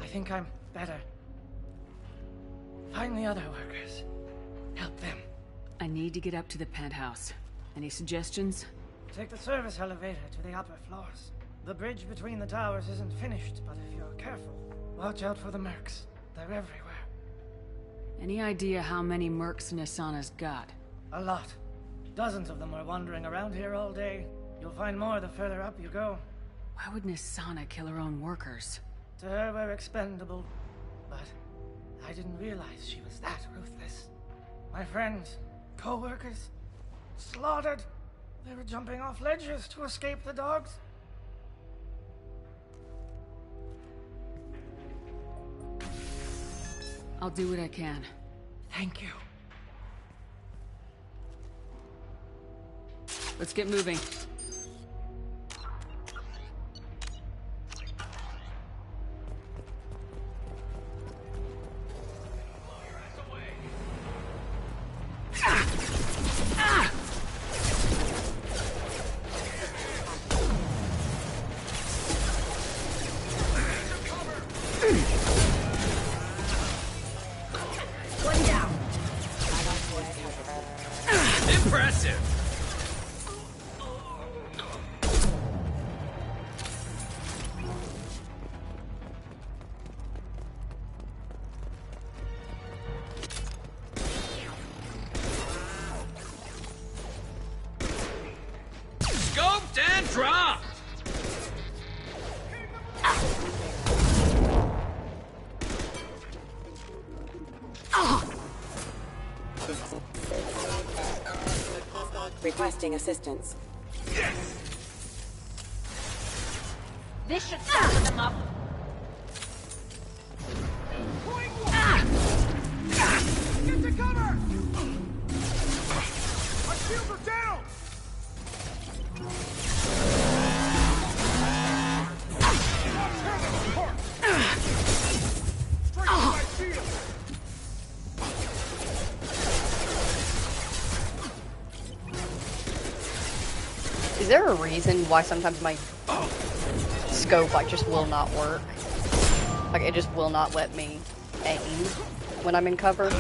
I think I'm better. Find the other workers. Help them. I need to get up to the penthouse. Any suggestions? Take the service elevator to the upper floors. The bridge between the towers isn't finished, but if you're careful, watch out for the mercs. They're everywhere. Any idea how many mercs Nasana's got? A lot. Dozens of them are wandering around here all day. You'll find more the further up you go. Why would Nasana kill her own workers? To her, we're expendable. But I didn't realize she was that ruthless. My friends, co-workers, slaughtered. They were jumping off ledges to escape the dogs. I'll do what I can. Thank you. Let's get moving. Requesting assistance. This should soften them up. Get to cover! Our shields are down! Straight to my shield! Is there a reason why sometimes my scope like just will not work? Like it just will not let me aim when I'm in cover?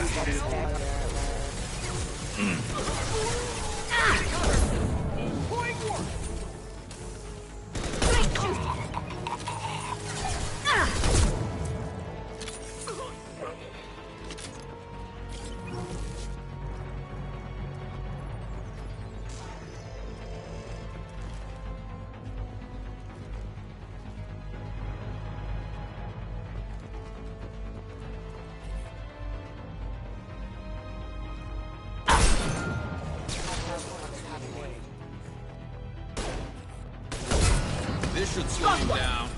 This should slow him down.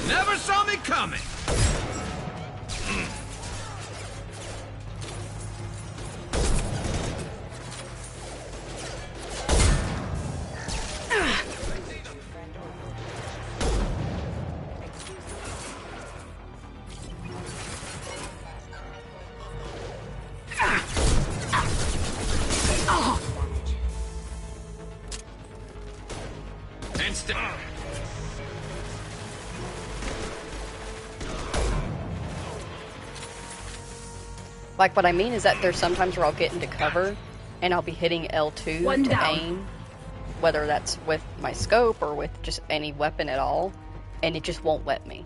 Never saw me coming! Like, what I mean is that there's sometimes where I'll get into cover, and I'll be hitting L2 to aim, whether that's with my scope or with just any weapon at all, and it just won't let me.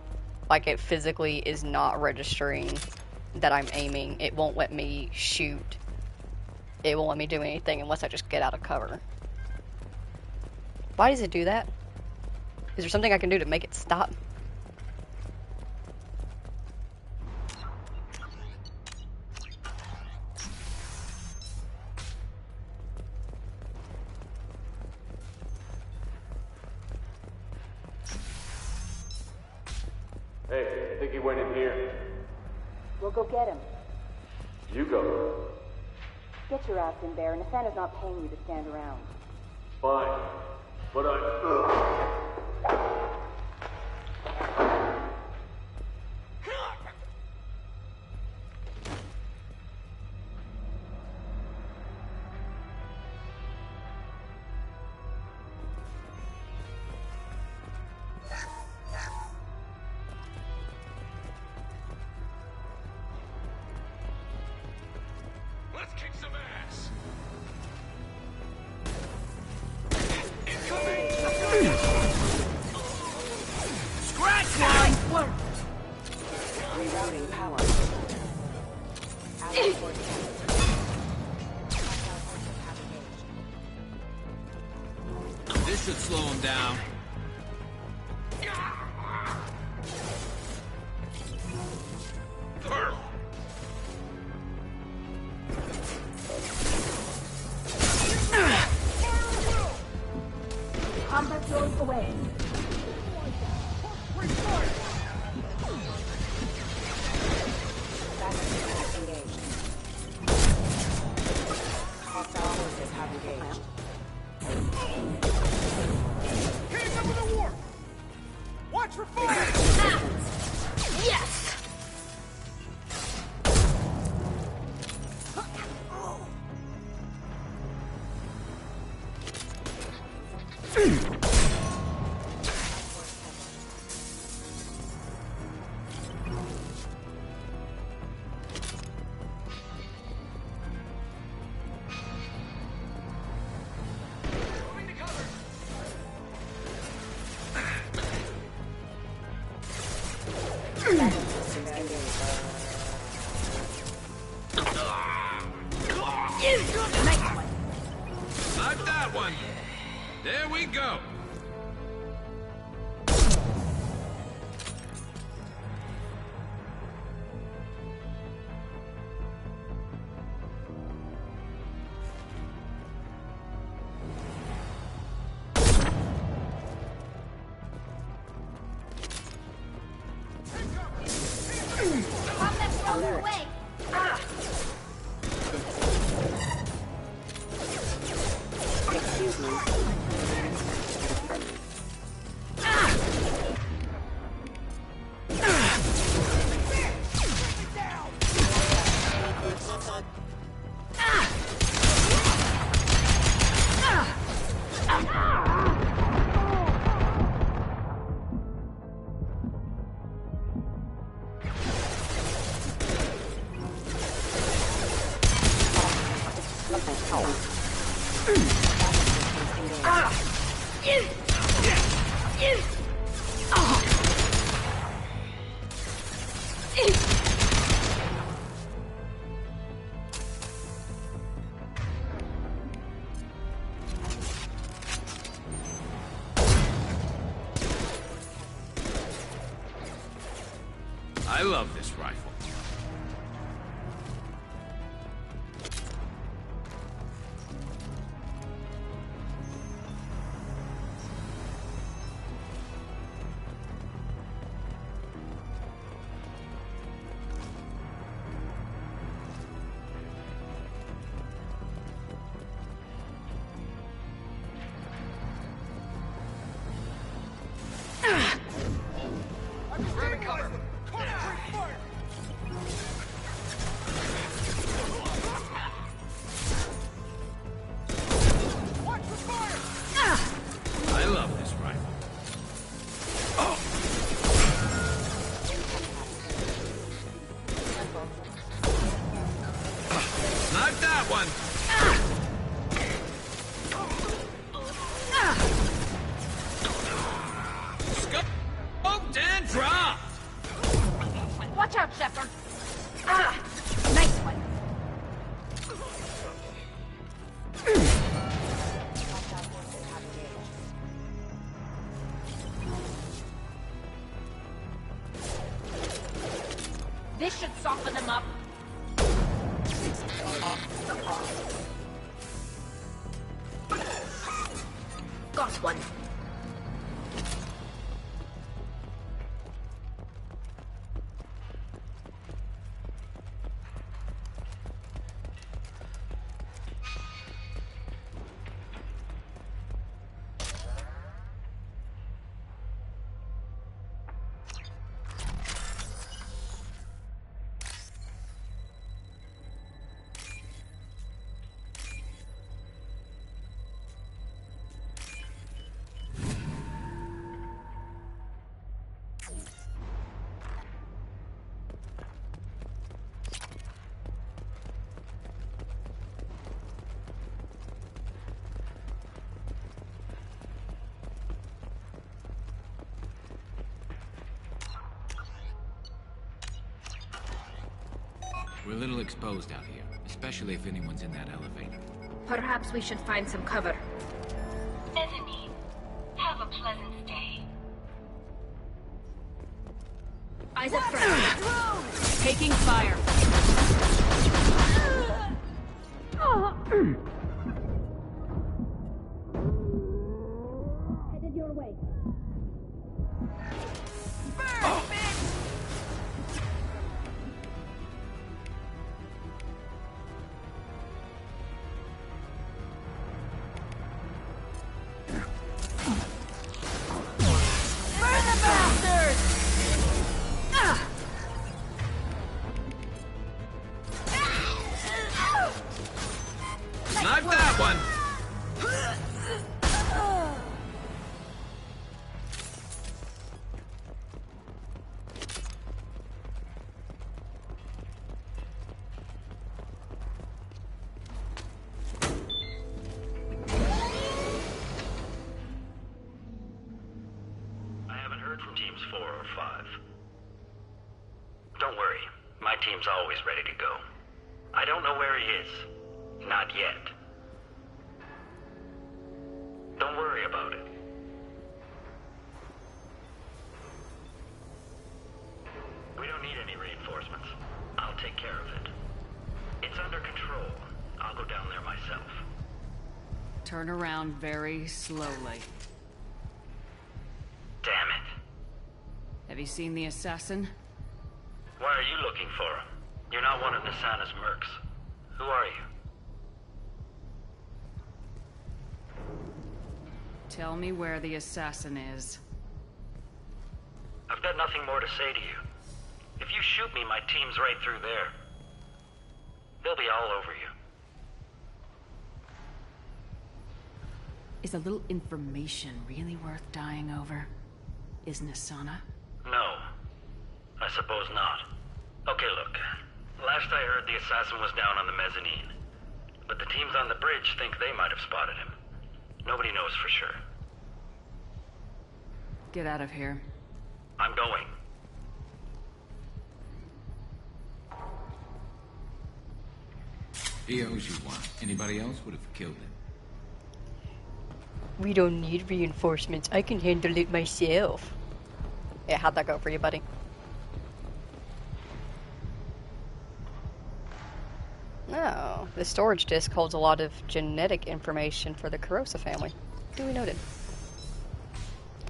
Like, it physically is not registering that I'm aiming. It won't let me shoot. It won't let me do anything unless I just get out of cover. Why does it do that? Is there something I can do to make it stop? Hey, I think he went in here. We'll go get him. You go. Get your ass in there, and Nathana's not paying you to stand around. Fine. But Let's kick some ass! Scratch one! Rerouting power. This should slow him down. Combat zones away. Hostile forces have engaged. Hitting them with a warp! Watch for fire! Yes! Like that one. There we go. I love this rifle. I love this rifle. Not that one! Scoped and dropped! Watch out, Shepard! Ah! Nice one! This should soften them up. Got one. We're a little exposed out here, especially if anyone's in that elevator. Perhaps we should find some cover. Mezzanine. Have a pleasant stay. Eyes up front. Taking fire. Headed your way. Not that one! I haven't heard from teams 4 or 5. Don't worry, my team's always ready to go. I don't know where he is. Not yet. Don't worry about it. We don't need any reinforcements. I'll take care of it. It's under control. I'll go down there myself. Turn around very slowly. Damn it. Have you seen the assassin? Why are you looking for him? You're not one of Nisana's mercs. Who are you? Tell me where the assassin is. I've got nothing more to say to you. If you shoot me, my team's right through there. They'll be all over you. Is a little information really worth dying over? Is Nisana? No. I suppose not. Okay, look. Last I heard, the assassin was down on the mezzanine. But the teams on the bridge think they might have spotted him. Nobody knows for sure. Get out of here. I'm going. He owes you one. Anybody else would have killed him. We don't need reinforcements. I can handle it myself. Yeah, how'd that go for you, buddy? No, the storage disk holds a lot of genetic information for the Kurosa family. Duly noted.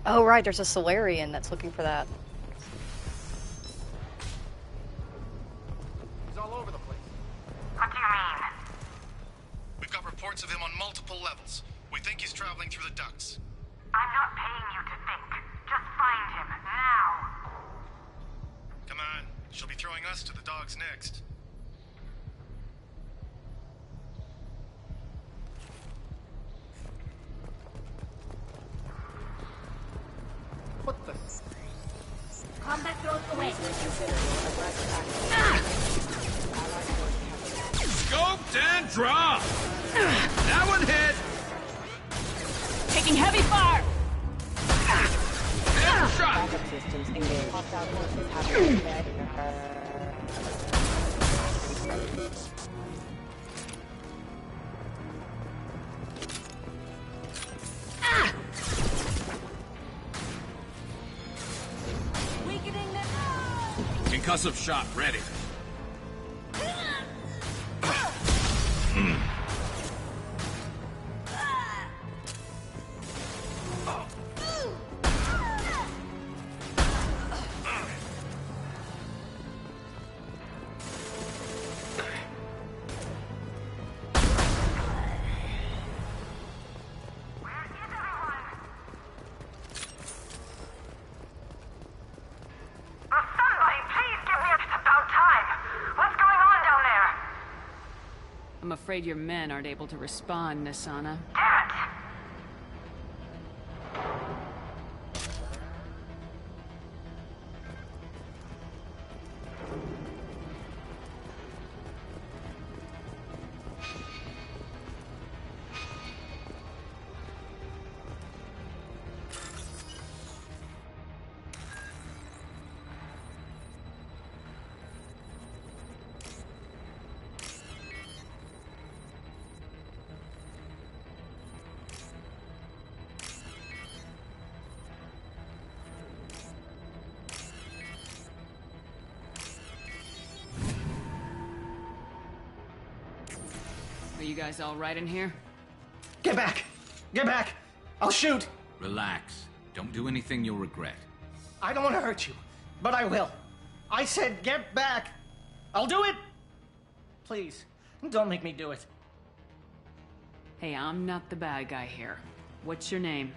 Oh, right, there's a Solarian that's looking for that. He's all over the place. What do you mean? We've got reports of him on multiple levels. We think he's traveling through the ducts. I'm not paying you to think. Just find him, now! Come on. She'll be throwing us to the dogs next. What the? Combat throws away. Scoped and drop! That one hit! Taking heavy fire! Shot! Systems engaged. Hostile forces have Concussive shot ready. I'm afraid your men aren't able to respond, Nasana. Are you guys all right in here? Get back! Get back! I'll shoot! Relax. Don't do anything you'll regret. I don't want to hurt you, but I will. I said get back! I'll do it! Please, don't make me do it. Hey, I'm not the bad guy here. What's your name?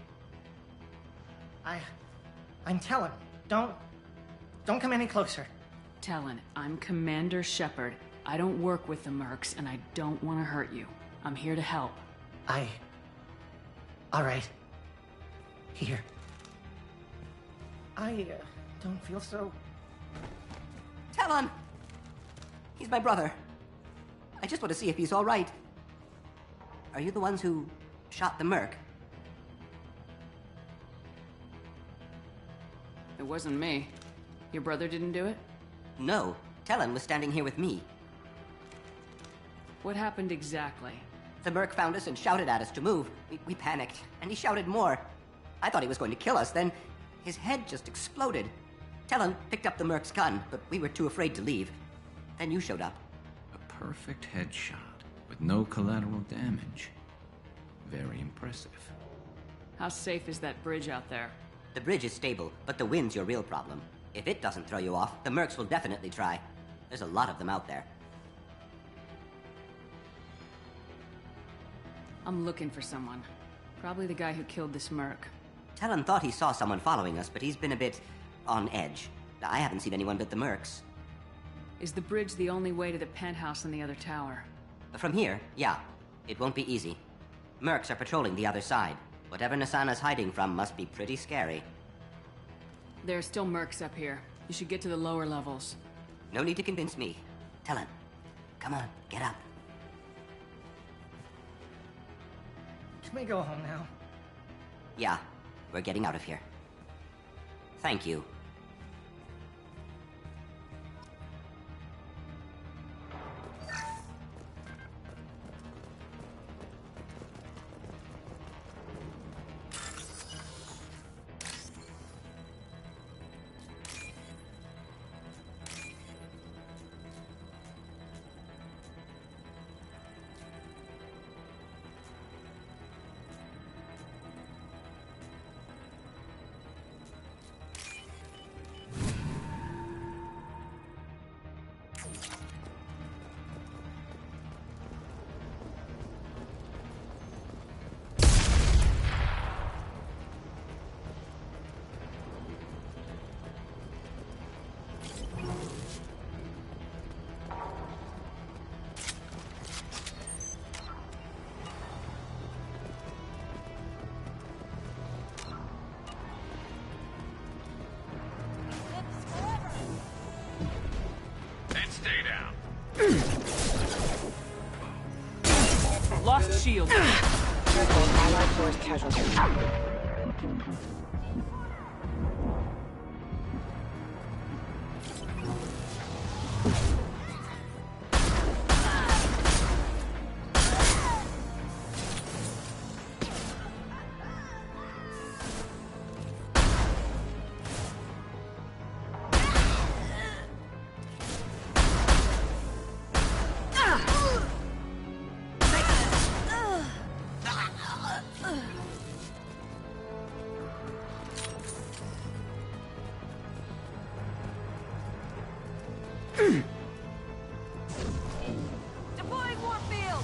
I'm Talon. Don't come any closer. Talon, I'm Commander Shepard. I don't work with the Mercs, and I don't want to hurt you. I'm here to help. All right. Here. I don't feel so... Talon! He's my brother. I just want to see if he's all right. Are you the ones who shot the Merc? It wasn't me. Your brother didn't do it? No. Talon was standing here with me. What happened exactly? The Merc found us and shouted at us to move. We panicked, and he shouted more. I thought he was going to kill us, then his head just exploded. Talon picked up the Merc's gun, but we were too afraid to leave. Then you showed up. A perfect headshot, with no collateral damage. Very impressive. How safe is that bridge out there? The bridge is stable, but the wind's your real problem. If it doesn't throw you off, the Mercs will definitely try. There's a lot of them out there. I'm looking for someone. Probably the guy who killed this Merc. Talon thought he saw someone following us, but he's been a bit on edge. I haven't seen anyone but the Mercs. Is the bridge the only way to the penthouse in the other tower? From here, yeah. It won't be easy. Mercs are patrolling the other side. Whatever Nasana's hiding from must be pretty scary. There are still Mercs up here. You should get to the lower levels. No need to convince me. Talon, come on, get up. Can we go home now? Yeah, we're getting out of here. Thank you. Lost shield. Careful, Allied force casualty. Deploying warfield!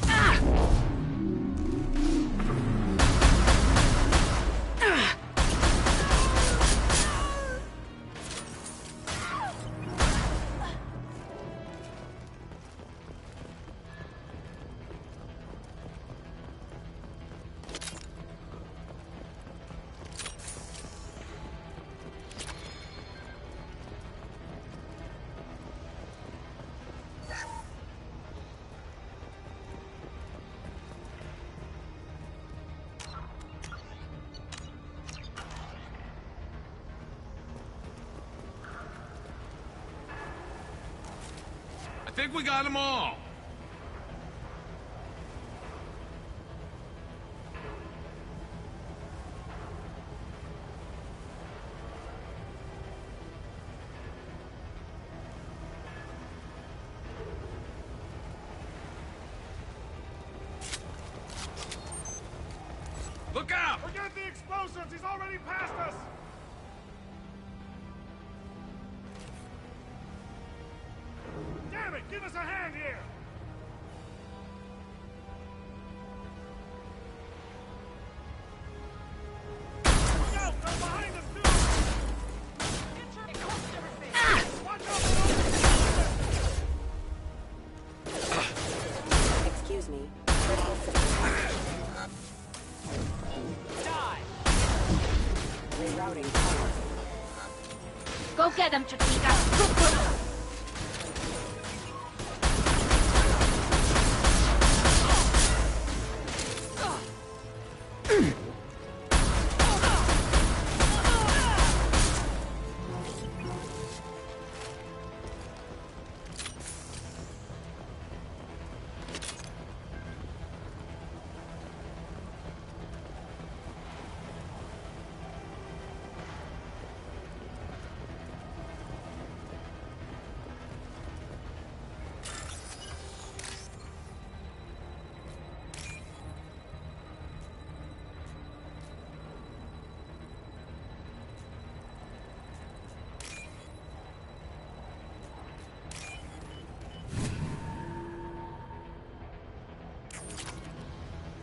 I think we got them all. Look out! Forget the explosives! He's already past us! Damn it! Give us a hand here! Look out! They're behind us, too! Get your close to everything! Watch out! Excuse me. Critical system. Die! Rerouting power. Go get him, Chiquita!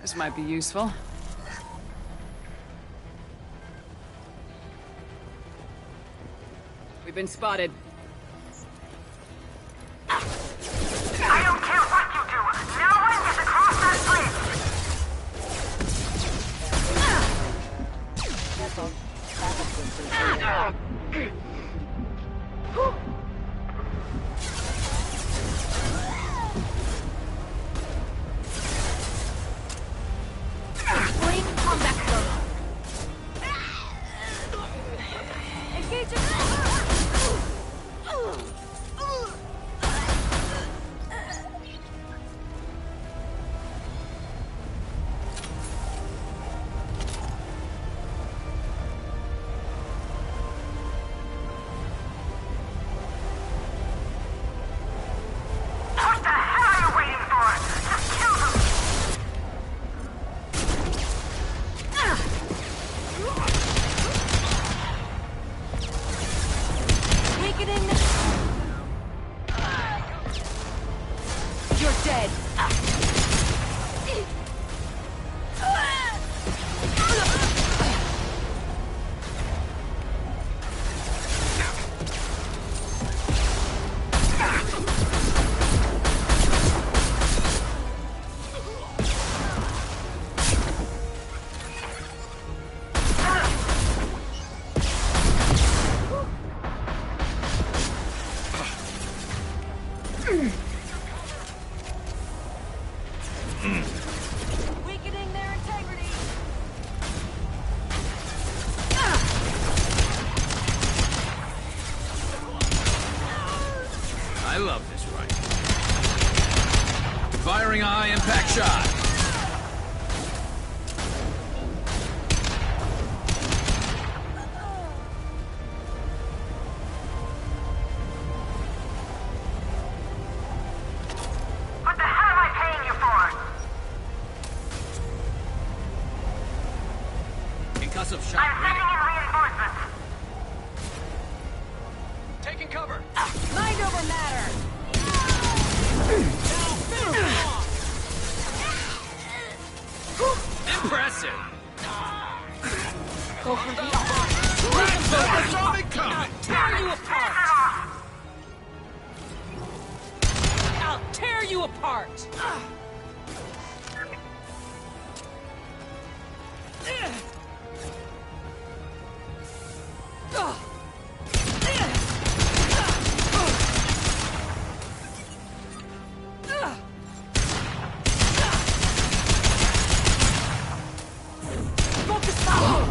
This might be useful. We've been spotted. I don't care what you do. No one gets across that bridge. Careful. Backup system. Engage I love this rifle. Firing a high-impact shot. What the hell am I paying you for? Concussive shot I'm ready. sending in reinforcements. Taking cover. Mind over matter! Impressive. Go for the Zombie coming. tear you apart! I'll tear you apart! Focus power!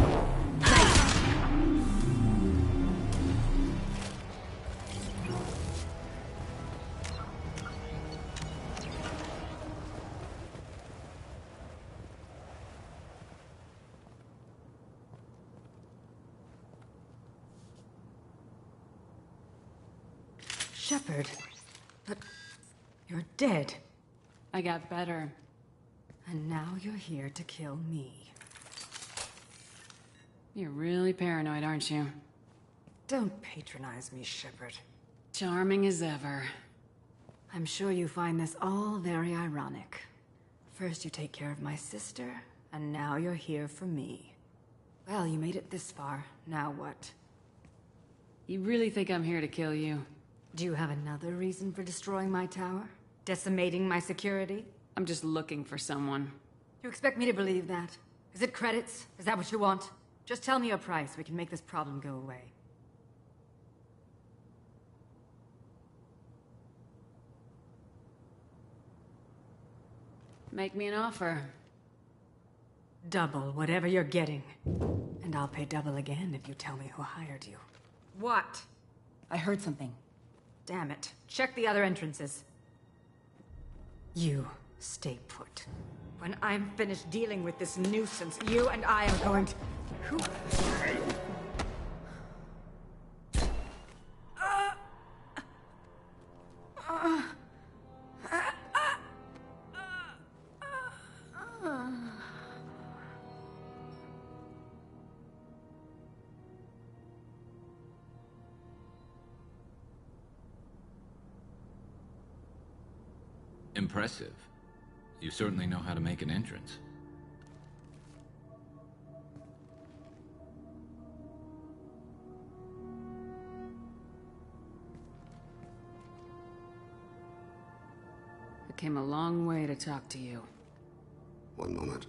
Shepard. But you're dead. I got better. And now you're here to kill me. You're really paranoid, aren't you? Don't patronize me, Shepard. Charming as ever. I'm sure you find this all very ironic. First you take care of my sister, and now you're here for me. Well, you made it this far. Now what? You really think I'm here to kill you? Do you have another reason for destroying my tower? Decimating my security? I'm just looking for someone. You expect me to believe that? Is it credits? Is that what you want? Just tell me your price. We can make this problem go away. Make me an offer. Double whatever you're getting. And I'll pay double again if you tell me who hired you. What? I heard something. Damn it. Check the other entrances. You stay put. When I'm finished dealing with this nuisance, you and I are going to... Who? Impressive. You certainly know how to make an entrance. I came a long way to talk to you. One moment.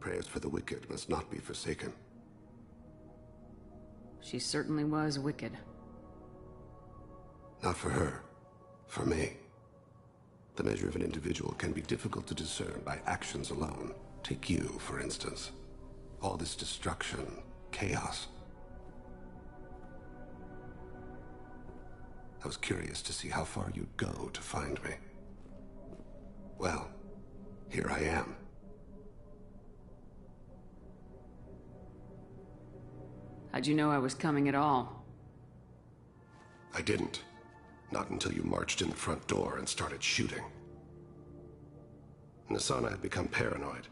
Prayers for the wicked must not be forsaken. She certainly was wicked. Not for her. For me. The measure of an individual can be difficult to discern by actions alone. Take you, for instance. All this destruction, chaos. I was curious to see how far you'd go to find me. Well, here I am. How'd you know I was coming at all? I didn't. Not until you marched in the front door and started shooting. Nasana had become paranoid.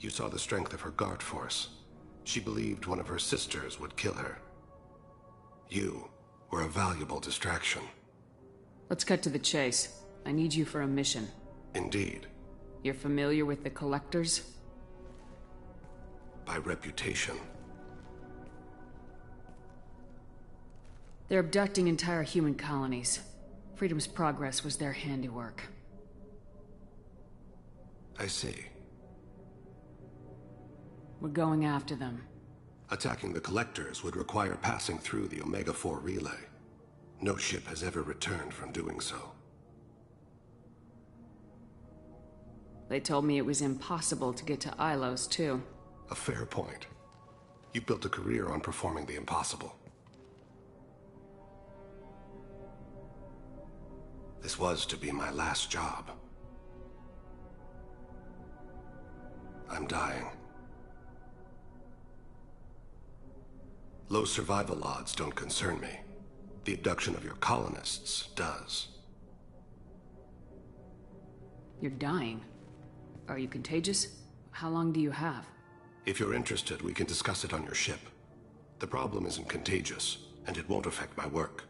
You saw the strength of her guard force. She believed one of her sisters would kill her. You were a valuable distraction. Let's cut to the chase. I need you for a mission. Indeed. You're familiar with the Collectors? By reputation. They're abducting entire human colonies. Freedom's Progress was their handiwork. I see. We're going after them. Attacking the Collectors would require passing through the Omega-4 relay. No ship has ever returned from doing so. They told me it was impossible to get to Ilos, too. A fair point. You built a career on performing the impossible. This was to be my last job. I'm dying. Low survival odds don't concern me. The abduction of your colonists does. You're dying. Are you contagious? How long do you have? If you're interested, we can discuss it on your ship. The problem isn't contagious, and it won't affect my work.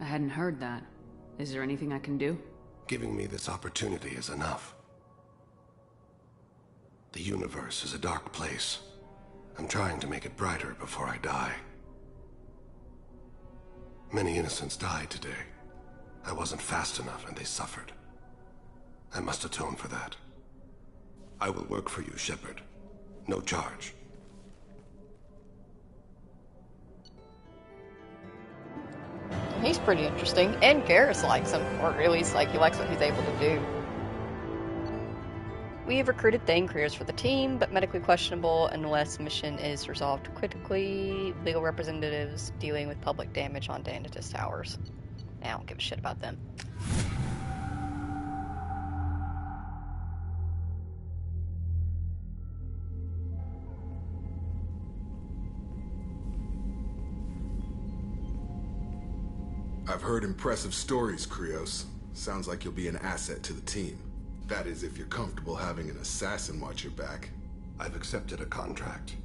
I hadn't heard that. Is there anything I can do? Giving me this opportunity is enough. The universe is a dark place. I'm trying to make it brighter before I die. Many innocents died today. I wasn't fast enough and they suffered. I must atone for that. I will work for you, Shepard. No charge. He's pretty interesting, and Garrus likes him, or at least like he likes what he's able to do. We have recruited Thane careers for the team, but medically questionable unless mission is resolved quickly. Legal representatives dealing with public damage on Dandatus Towers. I don't give a shit about them. I've heard impressive stories, Krios. Sounds like you'll be an asset to the team. That is, if you're comfortable having an assassin watch your back. I've accepted a contract.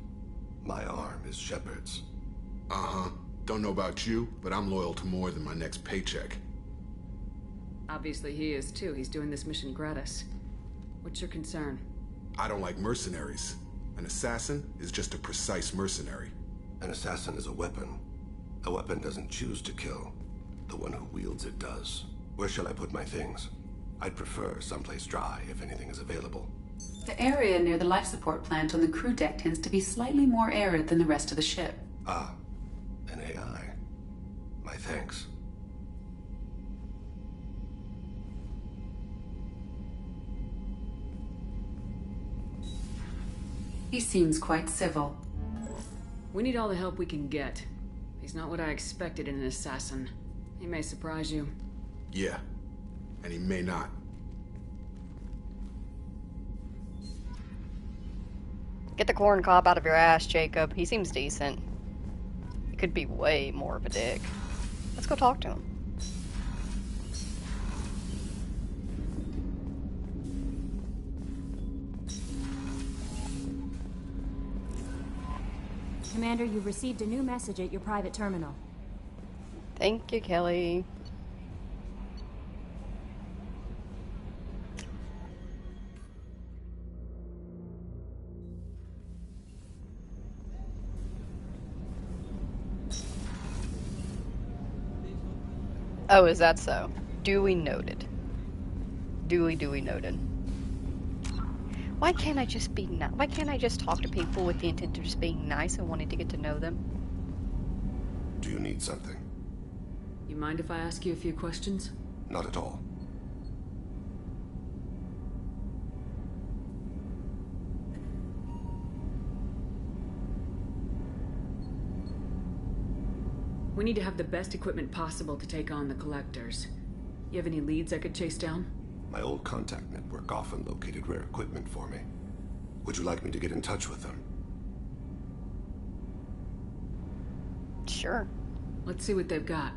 My arm is Shepard's. Uh-huh. Don't know about you, but I'm loyal to more than my next paycheck. Obviously he is too. He's doing this mission gratis. What's your concern? I don't like mercenaries. An assassin is just a precise mercenary. An assassin is a weapon. A weapon doesn't choose to kill. The one who wields it does. Where shall I put my things? I'd prefer someplace dry if anything is available. The area near the life support plant on the crew deck tends to be slightly more arid than the rest of the ship. Ah, an AI. My thanks. He seems quite civil. We need all the help we can get. He's not what I expected in an assassin. He may surprise you. Yeah, and he may not. Get the corn cob out of your ass, Jacob. He seems decent. He could be way more of a dick. Let's go talk to him. Commander, you've received a new message at your private terminal. Thank you, Kelly. Oh, is that so? Duly noted. Duly noted. Why can't I just be nice? Why can't I just talk to people with the intent of just being nice and wanting to get to know them? Do you need something? You mind if I ask you a few questions? Not at all. We need to have the best equipment possible to take on the collectors. You have any leads I could chase down? My old contact network often located rare equipment for me. Would you like me to get in touch with them? Sure. Let's see what they've got.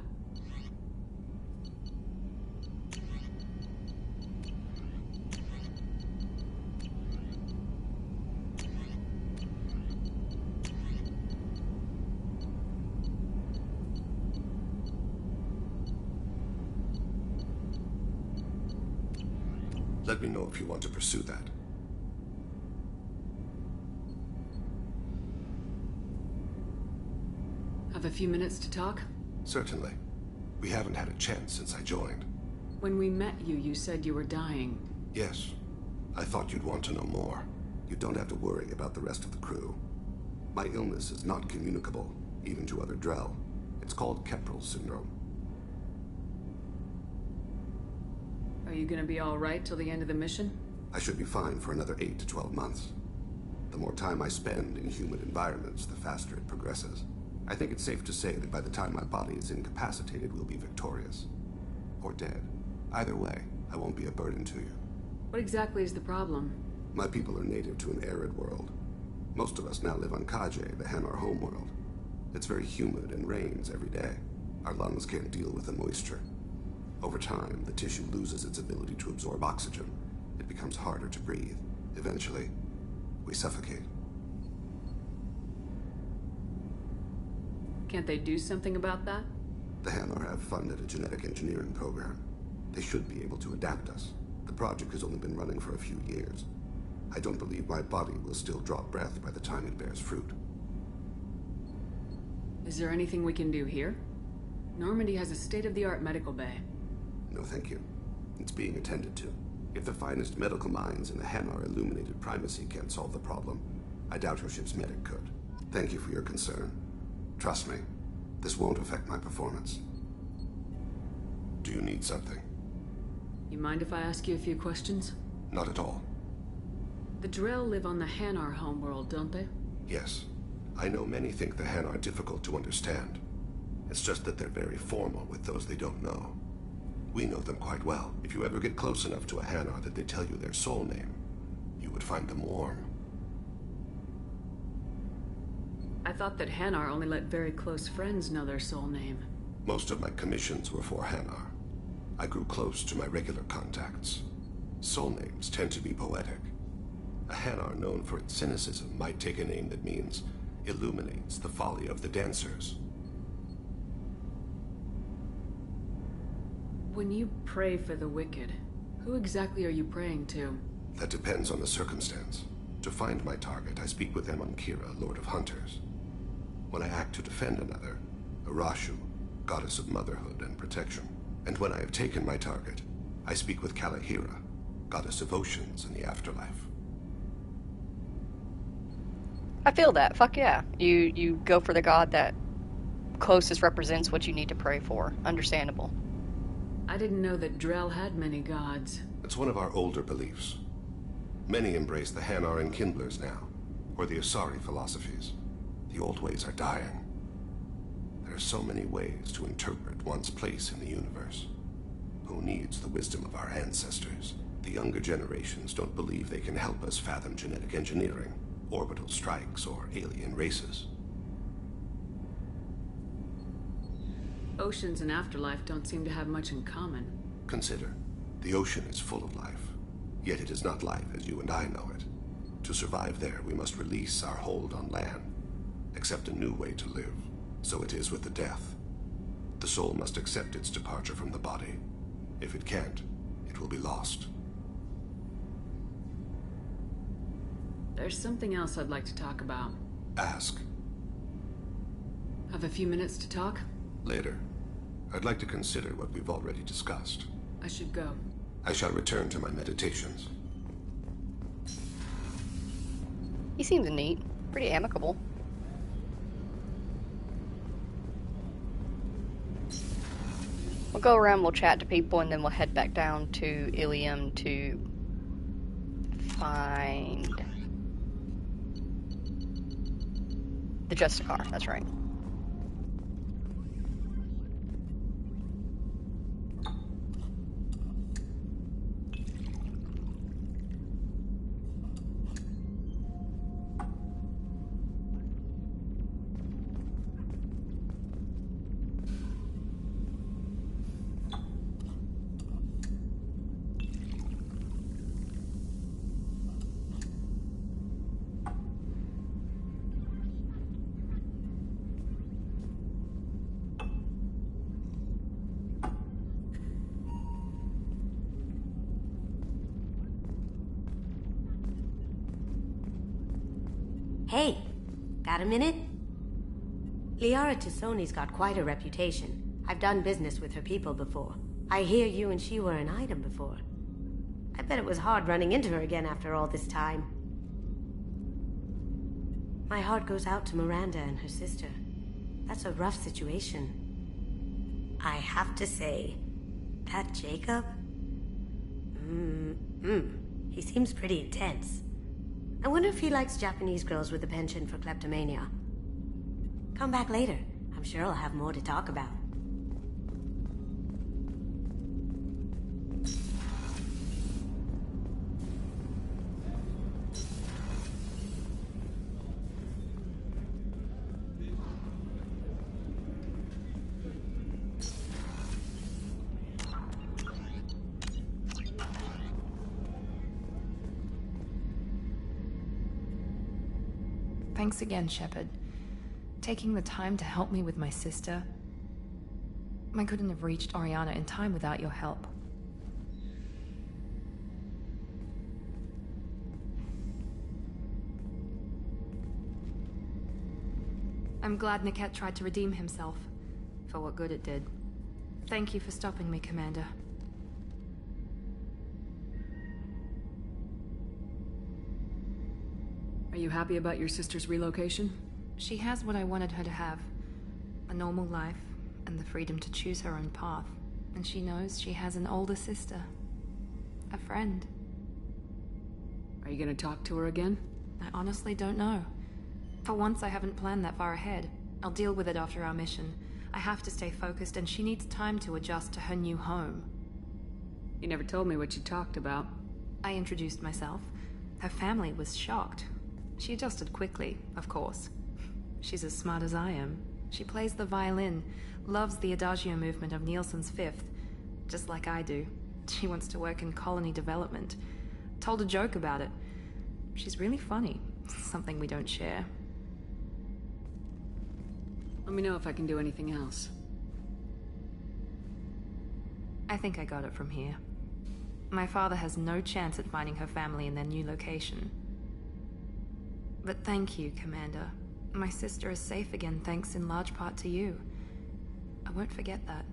Let me know if you want to pursue that. Have a few minutes to talk? Certainly. We haven't had a chance since I joined. When we met you, you said you were dying. Yes. I thought you'd want to know more. You don't have to worry about the rest of the crew. My illness is not communicable, even to other Drell. It's called Keprel syndrome. Are you gonna be alright till the end of the mission? I should be fine for another 8 to 12 months. The more time I spend in human environments, the faster it progresses. I think it's safe to say that by the time my body is incapacitated, we'll be victorious. Or dead. Either way, I won't be a burden to you. What exactly is the problem? My people are native to an arid world. Most of us now live on Kaje, the Hanar homeworld. It's very humid and rains every day. Our lungs can't deal with the moisture. Over time, the tissue loses its ability to absorb oxygen. It becomes harder to breathe. Eventually, we suffocate. Can't they do something about that? The Hanar have funded a genetic engineering program. They should be able to adapt us. The project has only been running for a few years. I don't believe my body will still draw breath by the time it bears fruit. Is there anything we can do here? Normandy has a state-of-the-art medical bay. No, thank you. It's being attended to. If the finest medical minds in the Hanar illuminated primacy can't solve the problem, I doubt your ship's medic could. Thank you for your concern. Trust me, this won't affect my performance. Do you need something? You mind if I ask you a few questions? Not at all. The Drell live on the Hanar homeworld, don't they? Yes. I know many think the Hanar are difficult to understand. It's just that they're very formal with those they don't know. We know them quite well. If you ever get close enough to a Hanar that they tell you their soul name, you would find them warm. I thought that Hanar only let very close friends know their soul name. Most of my commissions were for Hanar. I grew close to my regular contacts. Soul names tend to be poetic. A Hanar known for its cynicism might take a name that means illuminates the folly of the dancers. When you pray for the wicked, who exactly are you praying to? That depends on the circumstance. To find my target, I speak with Kira, Lord of Hunters. When I act to defend another, Arashu, Goddess of Motherhood and Protection. And when I have taken my target, I speak with Kalahira, Goddess of Oceans and the Afterlife. I feel that. Fuck yeah. You go for the god that closest represents what you need to pray for. Understandable. I didn't know that Drell had many gods. It's one of our older beliefs. Many embrace the Hanar and Kindlers now, or the Asari philosophies. The old ways are dying. There are so many ways to interpret one's place in the universe. Who needs the wisdom of our ancestors? The younger generations don't believe they can help us fathom genetic engineering, orbital strikes, or alien races. Oceans and Afterlife don't seem to have much in common. Consider, the ocean is full of life, yet it is not life as you and I know it. To survive there, we must release our hold on land, accept a new way to live. So it is with the death. The soul must accept its departure from the body. If it can't, it will be lost. There's something else I'd like to talk about. Ask. Have a few minutes to talk? Later. I'd like to consider what we've already discussed. I should go. I shall return to my meditations. He seems neat. Pretty amicable. We'll go around, we'll chat to people, and then we'll head back down to Ilium to find the Justicar. That's right. Hey, got a minute? Liara Tassoni's got quite a reputation. I've done business with her people before. I hear you and she were an item before. I bet it was hard running into her again after all this time. My heart goes out to Miranda and her sister. That's a rough situation. I have to say, that Jacob? He seems pretty intense. I wonder if he likes Japanese girls with a penchant for kleptomania. Come back later. I'm sure I'll have more to talk about. Thanks again, Shepard. Taking the time to help me with my sister. I couldn't have reached Oriana in time without your help. I'm glad Niket tried to redeem himself, for what good it did. Thank you for stopping me, Commander. Are you happy about your sister's relocation? She has what I wanted her to have. A normal life, and the freedom to choose her own path. And she knows she has an older sister. A friend. Are you gonna talk to her again? I honestly don't know. For once, I haven't planned that far ahead. I'll deal with it after our mission. I have to stay focused, and she needs time to adjust to her new home. You never told me what you talked about. I introduced myself. Her family was shocked. She adjusted quickly, of course. She's as smart as I am. She plays the violin, loves the adagio movement of Nielsen's Fifth, just like I do. She wants to work in colony development. Told a joke about it. She's really funny, something we don't share. Let me know if I can do anything else. I think I got it from here. My father has no chance at finding her family in their new location. But thank you, Commander. My sister is safe again thanks in large part to you. I won't forget that.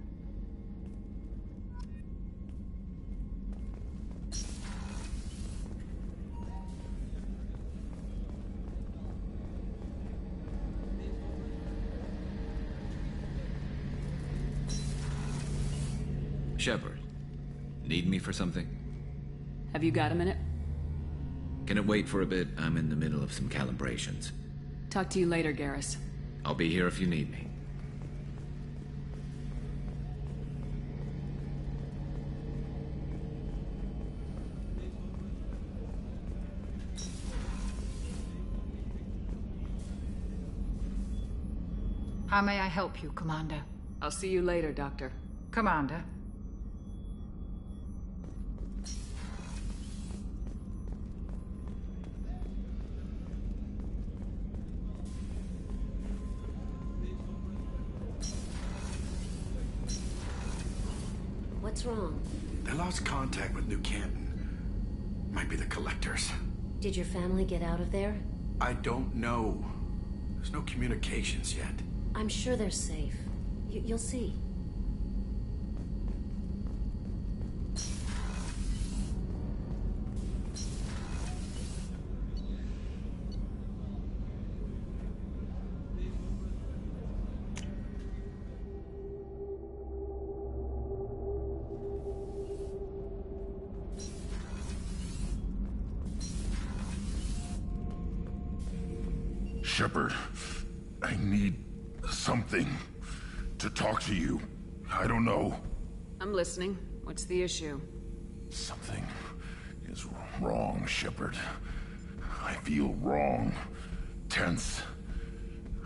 Shepard, need me for something? Have you got a minute? Can it wait for a bit? I'm in the middle of some calibrations. Talk to you later, Garrus. I'll be here if you need me. How may I help you, Commander? I'll see you later, Doctor. Commander. What's wrong? They lost contact with New Canton. Might be the collectors. Did your family get out of there? I don't know. There's no communications yet. I'm sure they're safe. You'll see. Shepard, I need something to talk to you. I don't know. I'm listening. What's the issue? Something is wrong, Shepard. I feel wrong. Tense.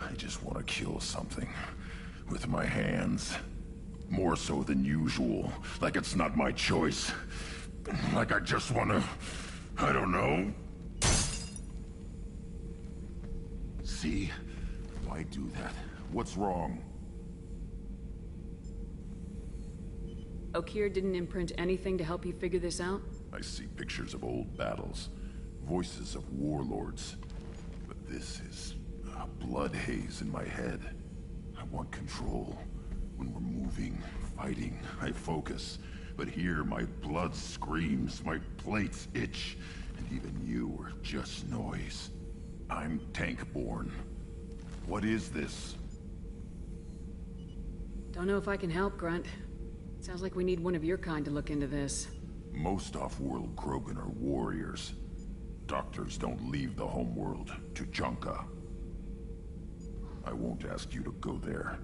I just want to kill something. With my hands. More so than usual. Like it's not my choice. Like I just want to... I don't know. See? Why do that? What's wrong? Okeer didn't imprint anything to help you figure this out? I see pictures of old battles. Voices of warlords. But this is a blood haze in my head. I want control. When we're moving, fighting, I focus. But here my blood screams, my plates itch, and even you are just noise. I'm tank-born. What is this? Don't know if I can help, Grunt. Sounds like we need one of your kind to look into this. Most off-world Krogan are warriors. Doctors don't leave the homeworld to Junka. I won't ask you to go there.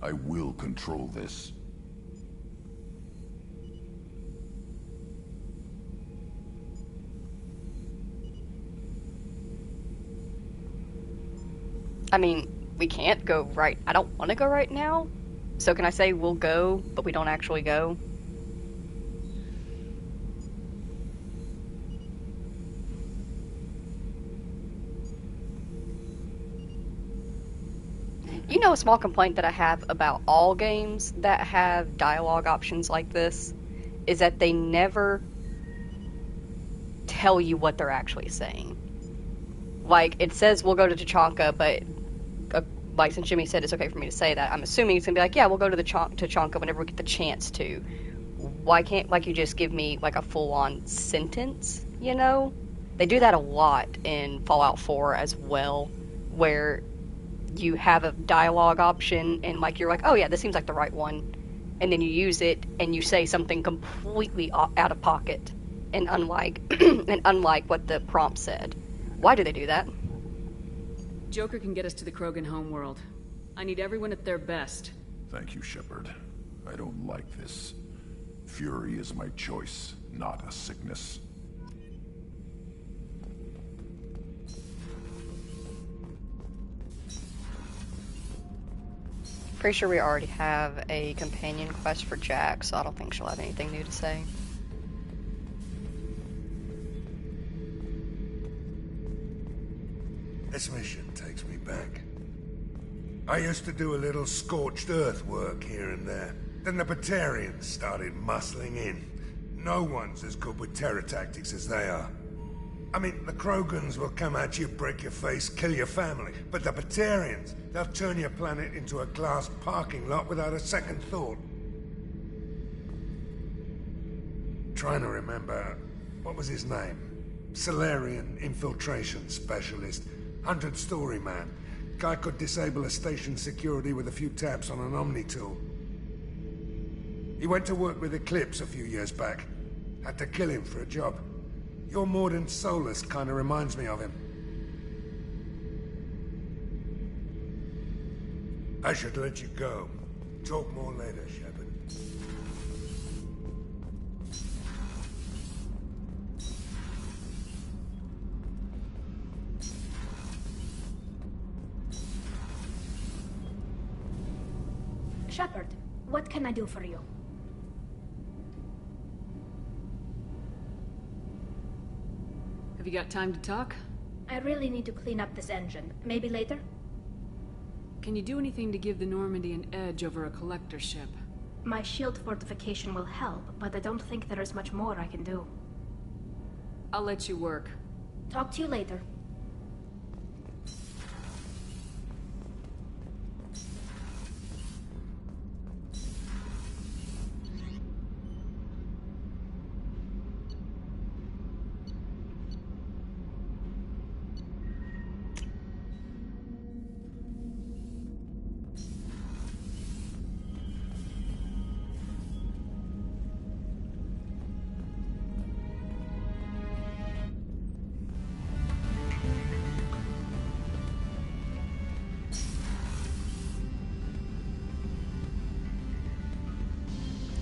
I will control this. I mean, we can't go right. I don't want to go right now. So can I say we'll go, but we don't actually go? You know, a small complaint that I have about all games that have dialogue options like this is that they never tell you what they're actually saying. Like, it says we'll go to Tachanka, but like, since Jimmy said it's okay for me to say that, I'm assuming it's gonna be like, yeah, we'll go to the Tachanka whenever we get the chance to. Why can't, like, you just give me, like, a full-on sentence, you know? They do that a lot in Fallout 4 as well, where you have a dialogue option, and, like, you're like, oh, yeah, this seems like the right one. And then you use it, and you say something completely out of pocket, and unlike what the prompt said. Why do they do that? Joker can get us to the Krogan homeworld. I need everyone at their best. Thank you, Shepard. I don't like this. Fury is my choice, not a sickness. Pretty sure we already have a companion quest for Jack, so I don't think she'll have anything new to say. This mission takes me back. I used to do a little scorched earth work here and there. Then the Batarians started muscling in. No one's as good with terror tactics as they are. I mean, the Krogans will come at you, break your face, kill your family. But the Batarians, they'll turn your planet into a glass parking lot without a second thought. Trying to remember, what was his name? Solarian infiltration specialist. 100-story man. Guy could disable a station security with a few taps on an Omni tool. He went to work with Eclipse a few years back. Had to kill him for a job. Your Mordant Solus kind of reminds me of him. I should let you go. Talk more later, Shepard. Shepard, what can I do for you? Have you got time to talk? I really need to clean up this engine. Maybe later? Can you do anything to give the Normandy an edge over a collector ship? My shield fortification will help, but I don't think there is much more I can do. I'll let you work. Talk to you later.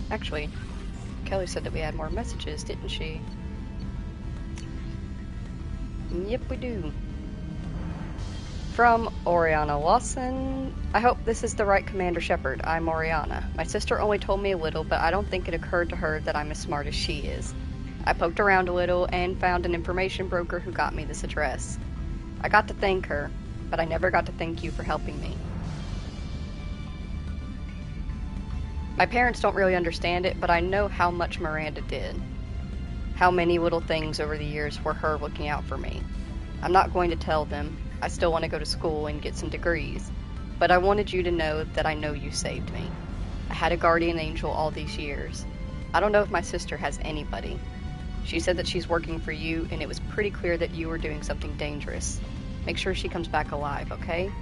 Actually, Kelly said that we had more messages, didn't she? Yep, we do. From Oriana Lawson. I hope this is the right Commander Shepard. I'm Oriana. My sister only told me a little, but I don't think it occurred to her that I'm as smart as she is. I poked around a little and found an information broker who got me this address. I got to thank her, but I never got to thank you for helping me. My parents don't really understand it, but I know how much Miranda did. How many little things over the years were her looking out for me. I'm not going to tell them. I still want to go to school and get some degrees. But I wanted you to know that I know you saved me. I had a guardian angel all these years. I don't know if my sister has anybody. She said that she's working for you, and it was pretty clear that you were doing something dangerous. Make sure she comes back alive, okay?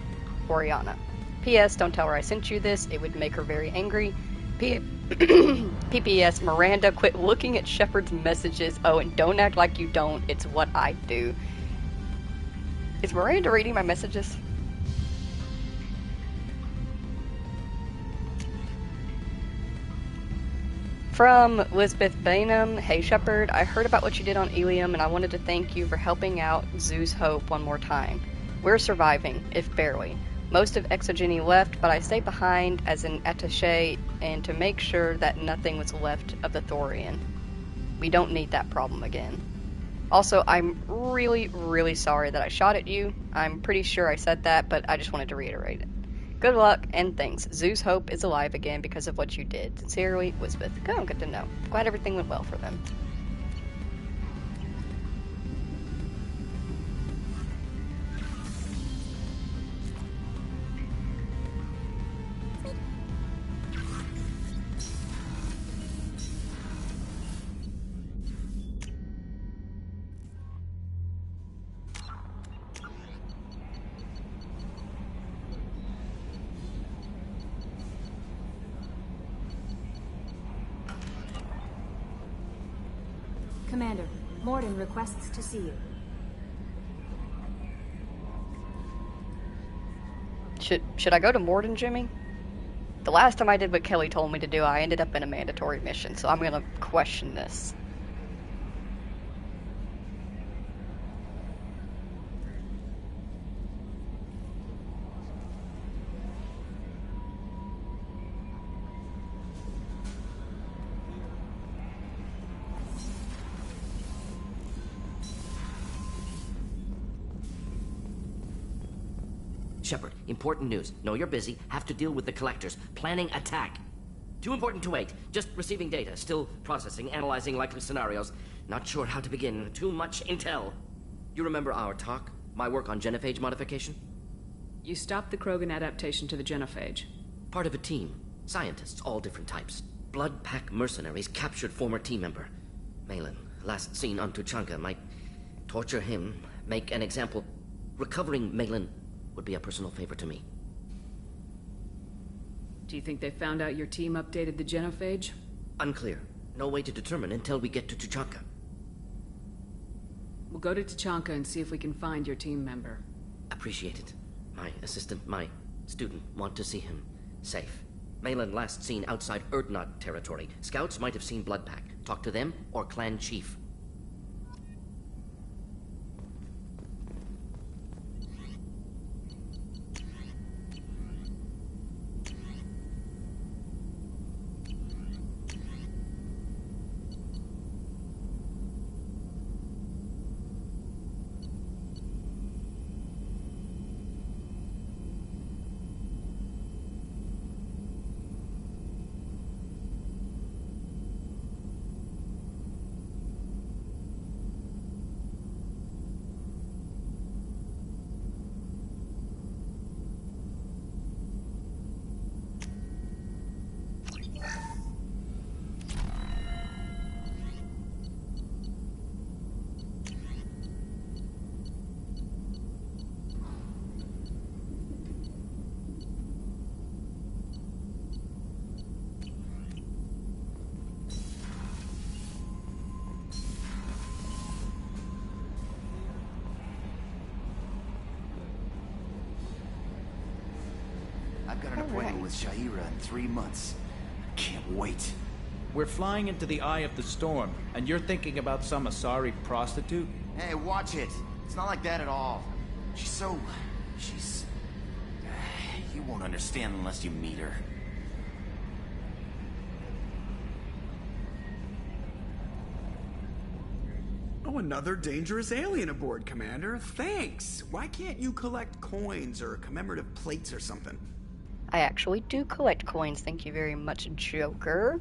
Oriana. P.S. Don't tell her I sent you this. It would make her very angry. P.P.S. Miranda, quit looking at Shepard's messages. Oh, and don't act like you don't. It's what I do. Is Miranda reading my messages? From Lisbeth Bainham, hey Shepard, I heard about what you did on Ilium and I wanted to thank you for helping out Zoo's Hope one more time. We're surviving, if barely. Most of Exogeny left, but I stayed behind as an attaché and to make sure that nothing was left of the Thorian. We don't need that problem again. Also, I'm really, really sorry that I shot at you. I'm pretty sure I said that, but I just wanted to reiterate it. Good luck, and thanks. Zoo's Hope is alive again because of what you did. Sincerely, Elizabeth. Oh, good to know. Glad everything went well for them. Commander, Morden requests to see you. Should I go to Morden, Jimmy? The last time I did what Kelly told me to do, I ended up in a mandatory mission, so I'm gonna question this. Shepard, important news. Know you're busy. Have to deal with the collectors. Planning attack. Too important to wait. Just receiving data. Still processing, analyzing likely scenarios. Not sure how to begin. Too much intel. You remember our talk? My work on genophage modification? You stopped the Krogan adaptation to the genophage. Part of a team. Scientists, all different types. Blood Pack mercenaries captured former team member. Malin, last seen on Tuchanka, might torture him, make an example. Recovering Malin would be a personal favor to me. Do you think they found out your team updated the genophage? Unclear. No way to determine until we get to Tuchanka. We'll go to Tuchanka and see if we can find your team member. Appreciate it. My assistant, my student, want to see him safe. Malin last seen outside Erdnot territory. Scouts might have seen Bloodpack. Talk to them or clan chief. I've got an appointment with Shaira in 3 months. Can't wait. We're flying into the eye of the storm, and you're thinking about some Asari prostitute? Hey, watch it. It's not like that at all. She's... You won't understand unless you meet her. Oh, another dangerous alien aboard, Commander. Thanks. Why can't you collect coins or commemorative plates or something? I actually do collect coins, thank you very much, Joker.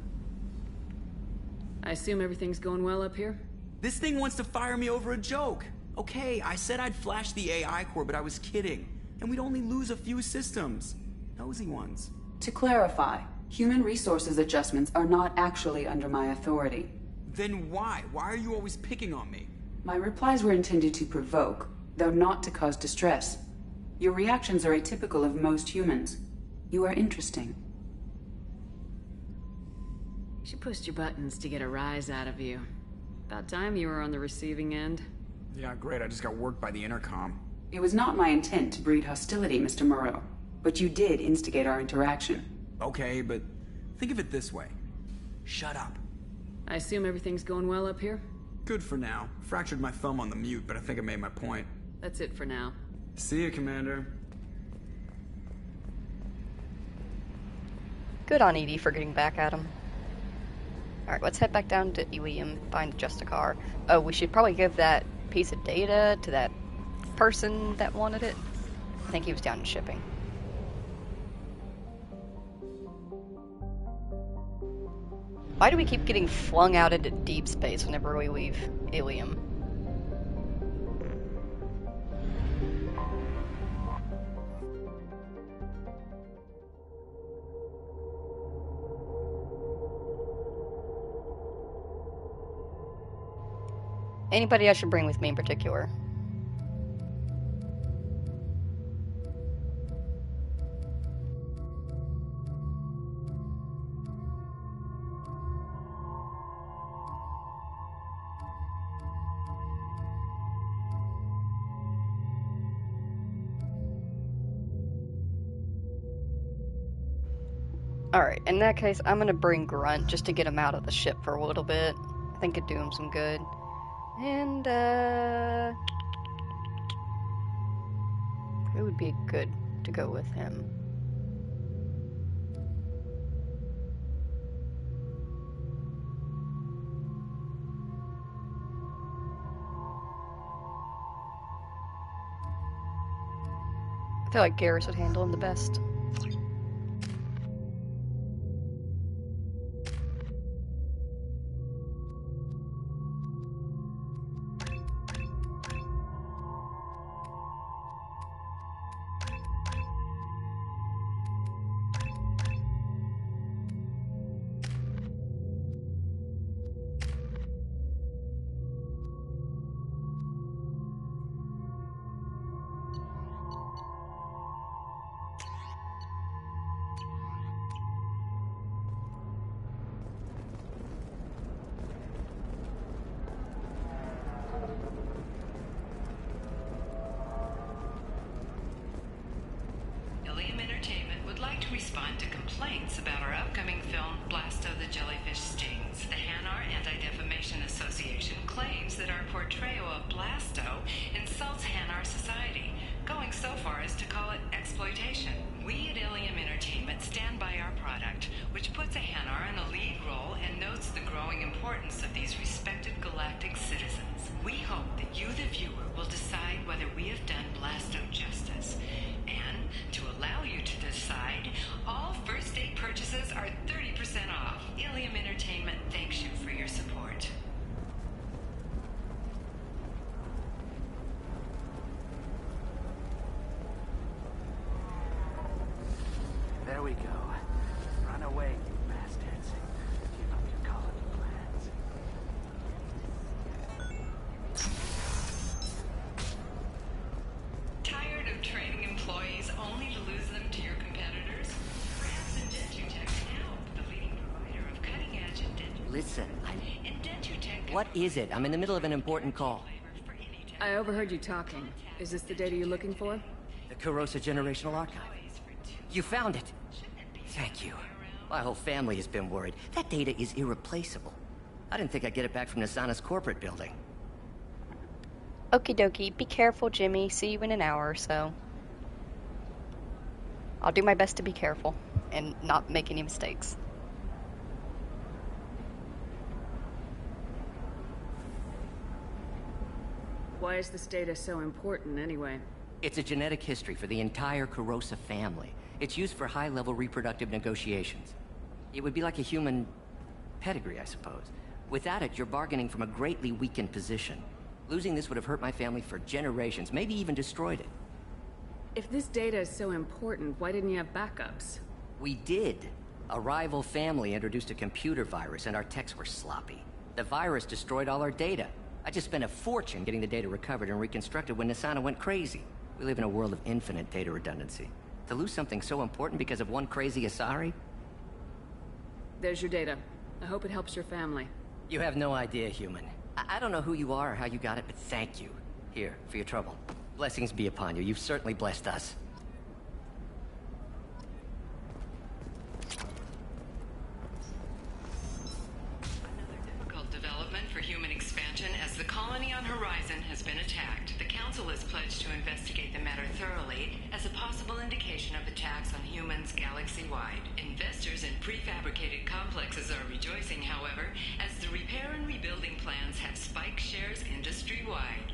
I assume everything's going well up here? This thing wants to fire me over a joke. Okay, I said I'd flash the AI core, but I was kidding. And we'd only lose a few systems. Nosy ones. To clarify, human resources adjustments are not actually under my authority. Then why? Why are you always picking on me? My replies were intended to provoke, though not to cause distress. Your reactions are atypical of most humans. You are interesting. She pushed your buttons to get a rise out of you. About time you were on the receiving end. Yeah, great. I just got worked by the intercom. It was not my intent to breed hostility, Mr. Moreau, but you did instigate our interaction. Okay, but think of it this way. Shut up. I assume everything's going well up here? Good for now. Fractured my thumb on the mute, but I think I made my point. That's it for now. See you, Commander. Good on Edie for getting back at him. Alright, let's head back down to Ilium, find Justicar. Oh, we should probably give that piece of data to that person that wanted it. I think he was down in shipping. Why do we keep getting flung out into deep space whenever we leave Ilium? Anybody I should bring with me in particular? Alright, in that case, I'm gonna bring Grunt just to get him out of the ship for a little bit. I think it'd do him some good. And, who would be good to go with him? I feel like Garrus would handle him the best. Respond to complaints about our upcoming film, Blasto the Jellyfish Stings. The Hanar Anti-Defamation Association claims that our portrayal of Blasto insults Hanar society, going so far as to call it exploitation. We at Ilium Entertainment stand by our product, which puts a Hanar in a lead role and notes the growing importance of these respected galactic citizens. We hope that you, the viewer, will decide whether we have done Blasto justice. And to allow you to decide, all first date purchases are 30% off. Ilium Entertainment thanks you for your support. There we go. Run away, you bastards. Give up your colony plans. Tired of training employees only to lose them to your competitors? Perhaps Indentutech can help, the leading provider of cutting-edge indenture. Listen, Indentutech. what is it? I'm in the middle of an important call. I overheard you talking. Is this the data you're looking for? The Kurosa Generational Archive. You found it. Thank you. My whole family has been worried. That data is irreplaceable. I didn't think I'd get it back from Nasana's corporate building. Okie dokie. Be careful, Jimmy. See you in an hour or so. I'll do my best to be careful and not make any mistakes. Why is this data so important, anyway? It's a genetic history for the entire Kurosa family. It's used for high-level reproductive negotiations. It would be like a human pedigree, I suppose. Without it, you're bargaining from a greatly weakened position. Losing this would have hurt my family for generations, maybe even destroyed it. If this data is so important, why didn't you have backups? We did. A rival family introduced a computer virus, and our techs were sloppy. The virus destroyed all our data. I just spent a fortune getting the data recovered and reconstructed when Nasana went crazy. We live in a world of infinite data redundancy. To lose something so important because of one crazy Asari? There's your data. I hope it helps your family. You have no idea, human. I don't know who you are or how you got it, but thank you. Here, for your trouble. Blessings be upon you. You've certainly blessed us. pledged to investigate the matter thoroughly as a possible indication of attacks on humans galaxy-wide. Investors in prefabricated complexes are rejoicing, however, as the repair and rebuilding plans have spiked shares industry-wide.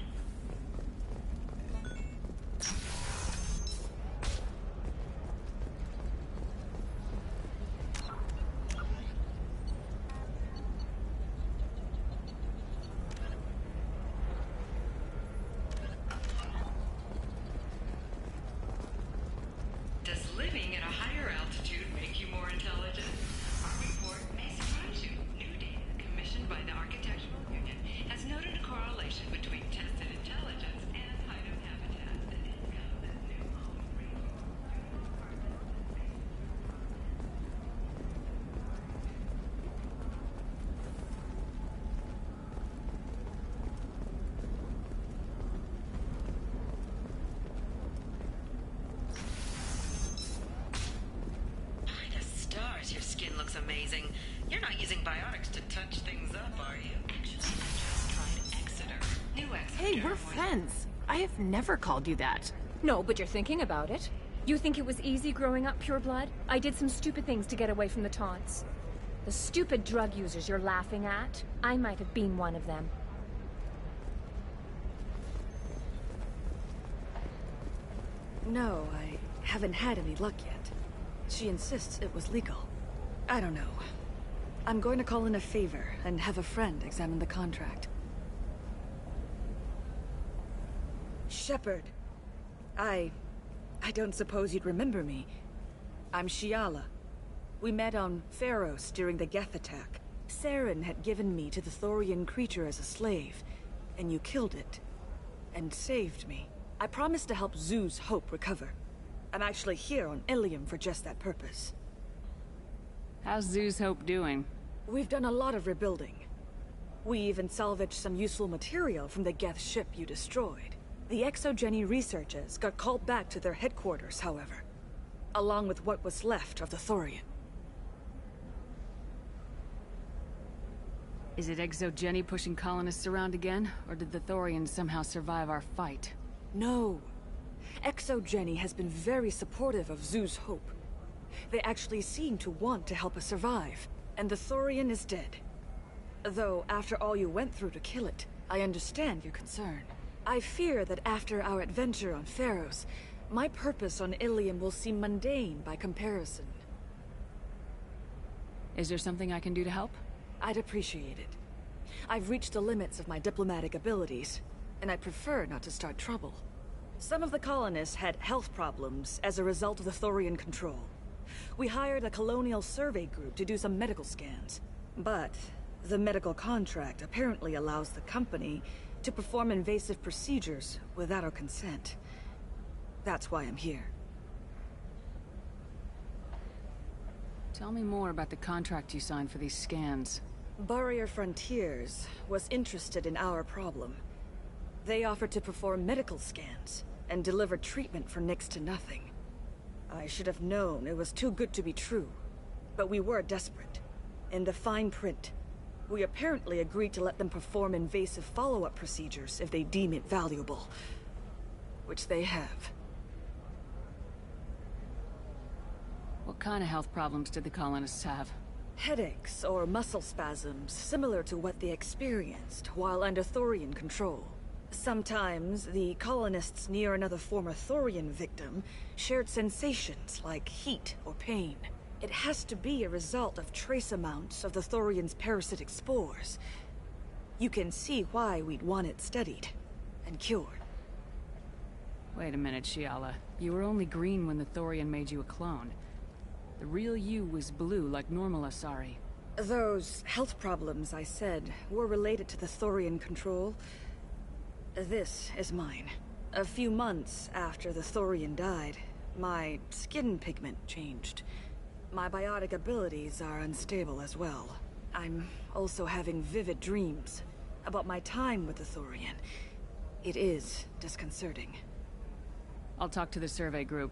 Your skin looks amazing. You're not using biotics to touch things up, are you? Actually, I just tried Exeter. New Exeter. Hey, we're friends. I have never called you that. No, but you're thinking about it. You think it was easy growing up pure blood? I did some stupid things to get away from the taunts. The stupid drug users you're laughing at, I might have been one of them. No, I haven't had any luck yet. She insists it was legal. I don't know. I'm going to call in a favor and have a friend examine the contract. Shepard. I don't suppose you'd remember me. I'm Shiala. We met on Pharos during the Geth attack. Saren had given me to the Thorian creature as a slave, and you killed it. And saved me. I promised to help Zoo's Hope recover. I'm actually here on Ilium for just that purpose. How's Zoo's Hope doing? We've done a lot of rebuilding. We even salvaged some useful material from the Geth ship you destroyed. The Exogeny researchers got called back to their headquarters, however, along with what was left of the Thorian. Is it Exogeny pushing colonists around again, or did the Thorians somehow survive our fight? No. Exogeny has been very supportive of Zoo's Hope. They actually seem to want to help us survive, and the Thorian is dead. Though, after all you went through to kill it, I understand your concern. I fear that after our adventure on Pharos, my purpose on Ilium will seem mundane by comparison. Is there something I can do to help? I'd appreciate it. I've reached the limits of my diplomatic abilities, and I prefer not to start trouble. Some of the colonists had health problems as a result of the Thorian control. We hired a colonial survey group to do some medical scans. But the medical contract apparently allows the company to perform invasive procedures without our consent. That's why I'm here. Tell me more about the contract you signed for these scans. Barrier Frontiers was interested in our problem. They offered to perform medical scans and deliver treatment for next to nothing. I should have known it was too good to be true, but we were desperate. In the fine print, we apparently agreed to let them perform invasive follow-up procedures if they deem it valuable, which they have. What kind of health problems did the colonists have? Headaches or muscle spasms similar to what they experienced while under Thorian control. Sometimes, the colonists near another former Thorian victim shared sensations like heat or pain. It has to be a result of trace amounts of the Thorian's parasitic spores. You can see why we'd want it studied and cured. Wait a minute, Shiala. You were only green when the Thorian made you a clone. The real you was blue like normal Asari. Those health problems I said were related to the Thorian control. This is mine. A few months after the Thorian died, my skin pigment changed. My biotic abilities are unstable as well. I'm also having vivid dreams about my time with the Thorian. It is disconcerting. I'll talk to the survey group.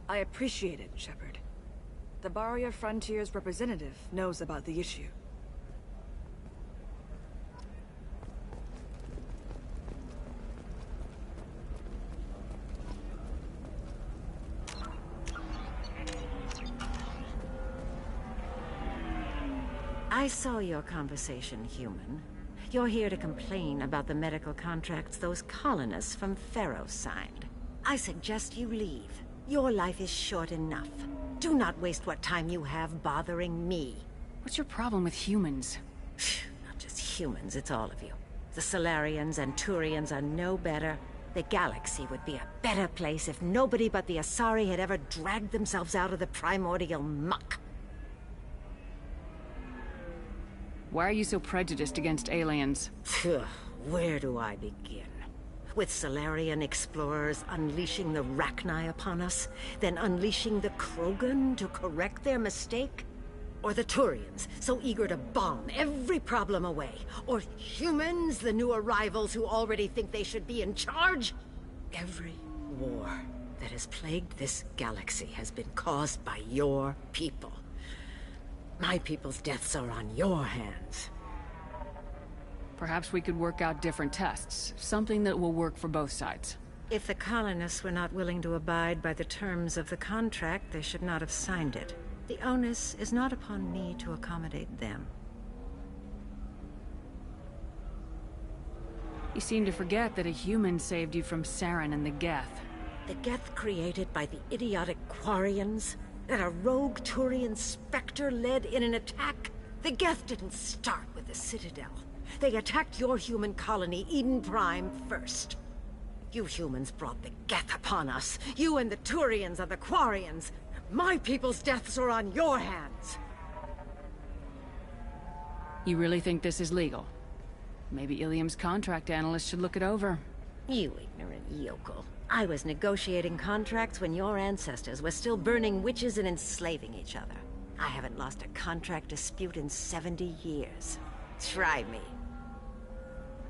I appreciate it, Shepard. The Barrier Frontiers representative knows about the issue. I saw your conversation, human. You're here to complain about the medical contracts those colonists from Pharaoh signed. I suggest you leave. Your life is short enough. Do not waste what time you have bothering me. What's your problem with humans? Not just humans, it's all of you. The Solarians and Turians are no better. The galaxy would be a better place if nobody but the Asari had ever dragged themselves out of the primordial muck. Why are you so prejudiced against aliens? Where do I begin? With Solarian explorers unleashing the Rachni upon us, then unleashing the Krogan to correct their mistake? Or the Turians, so eager to bomb every problem away? Or humans, the new arrivals who already think they should be in charge? Every war that has plagued this galaxy has been caused by your people. My people's deaths are on your hands. Perhaps we could work out different tests. Something that will work for both sides. If the colonists were not willing to abide by the terms of the contract, they should not have signed it. The onus is not upon me to accommodate them. You seem to forget that a human saved you from Saren and the Geth. The Geth created by the idiotic Quarians? That a rogue Turian Spectre led in an attack? The Geth didn't start with the Citadel. They attacked your human colony, Eden Prime, first. You humans brought the Geth upon us. You and the Turians are the Quarians. My people's deaths are on your hands. You really think this is legal? Maybe Ilium's contract analyst should look it over. You ignorant yokel. I was negotiating contracts when your ancestors were still burning witches and enslaving each other. I haven't lost a contract dispute in 70 years. Try me.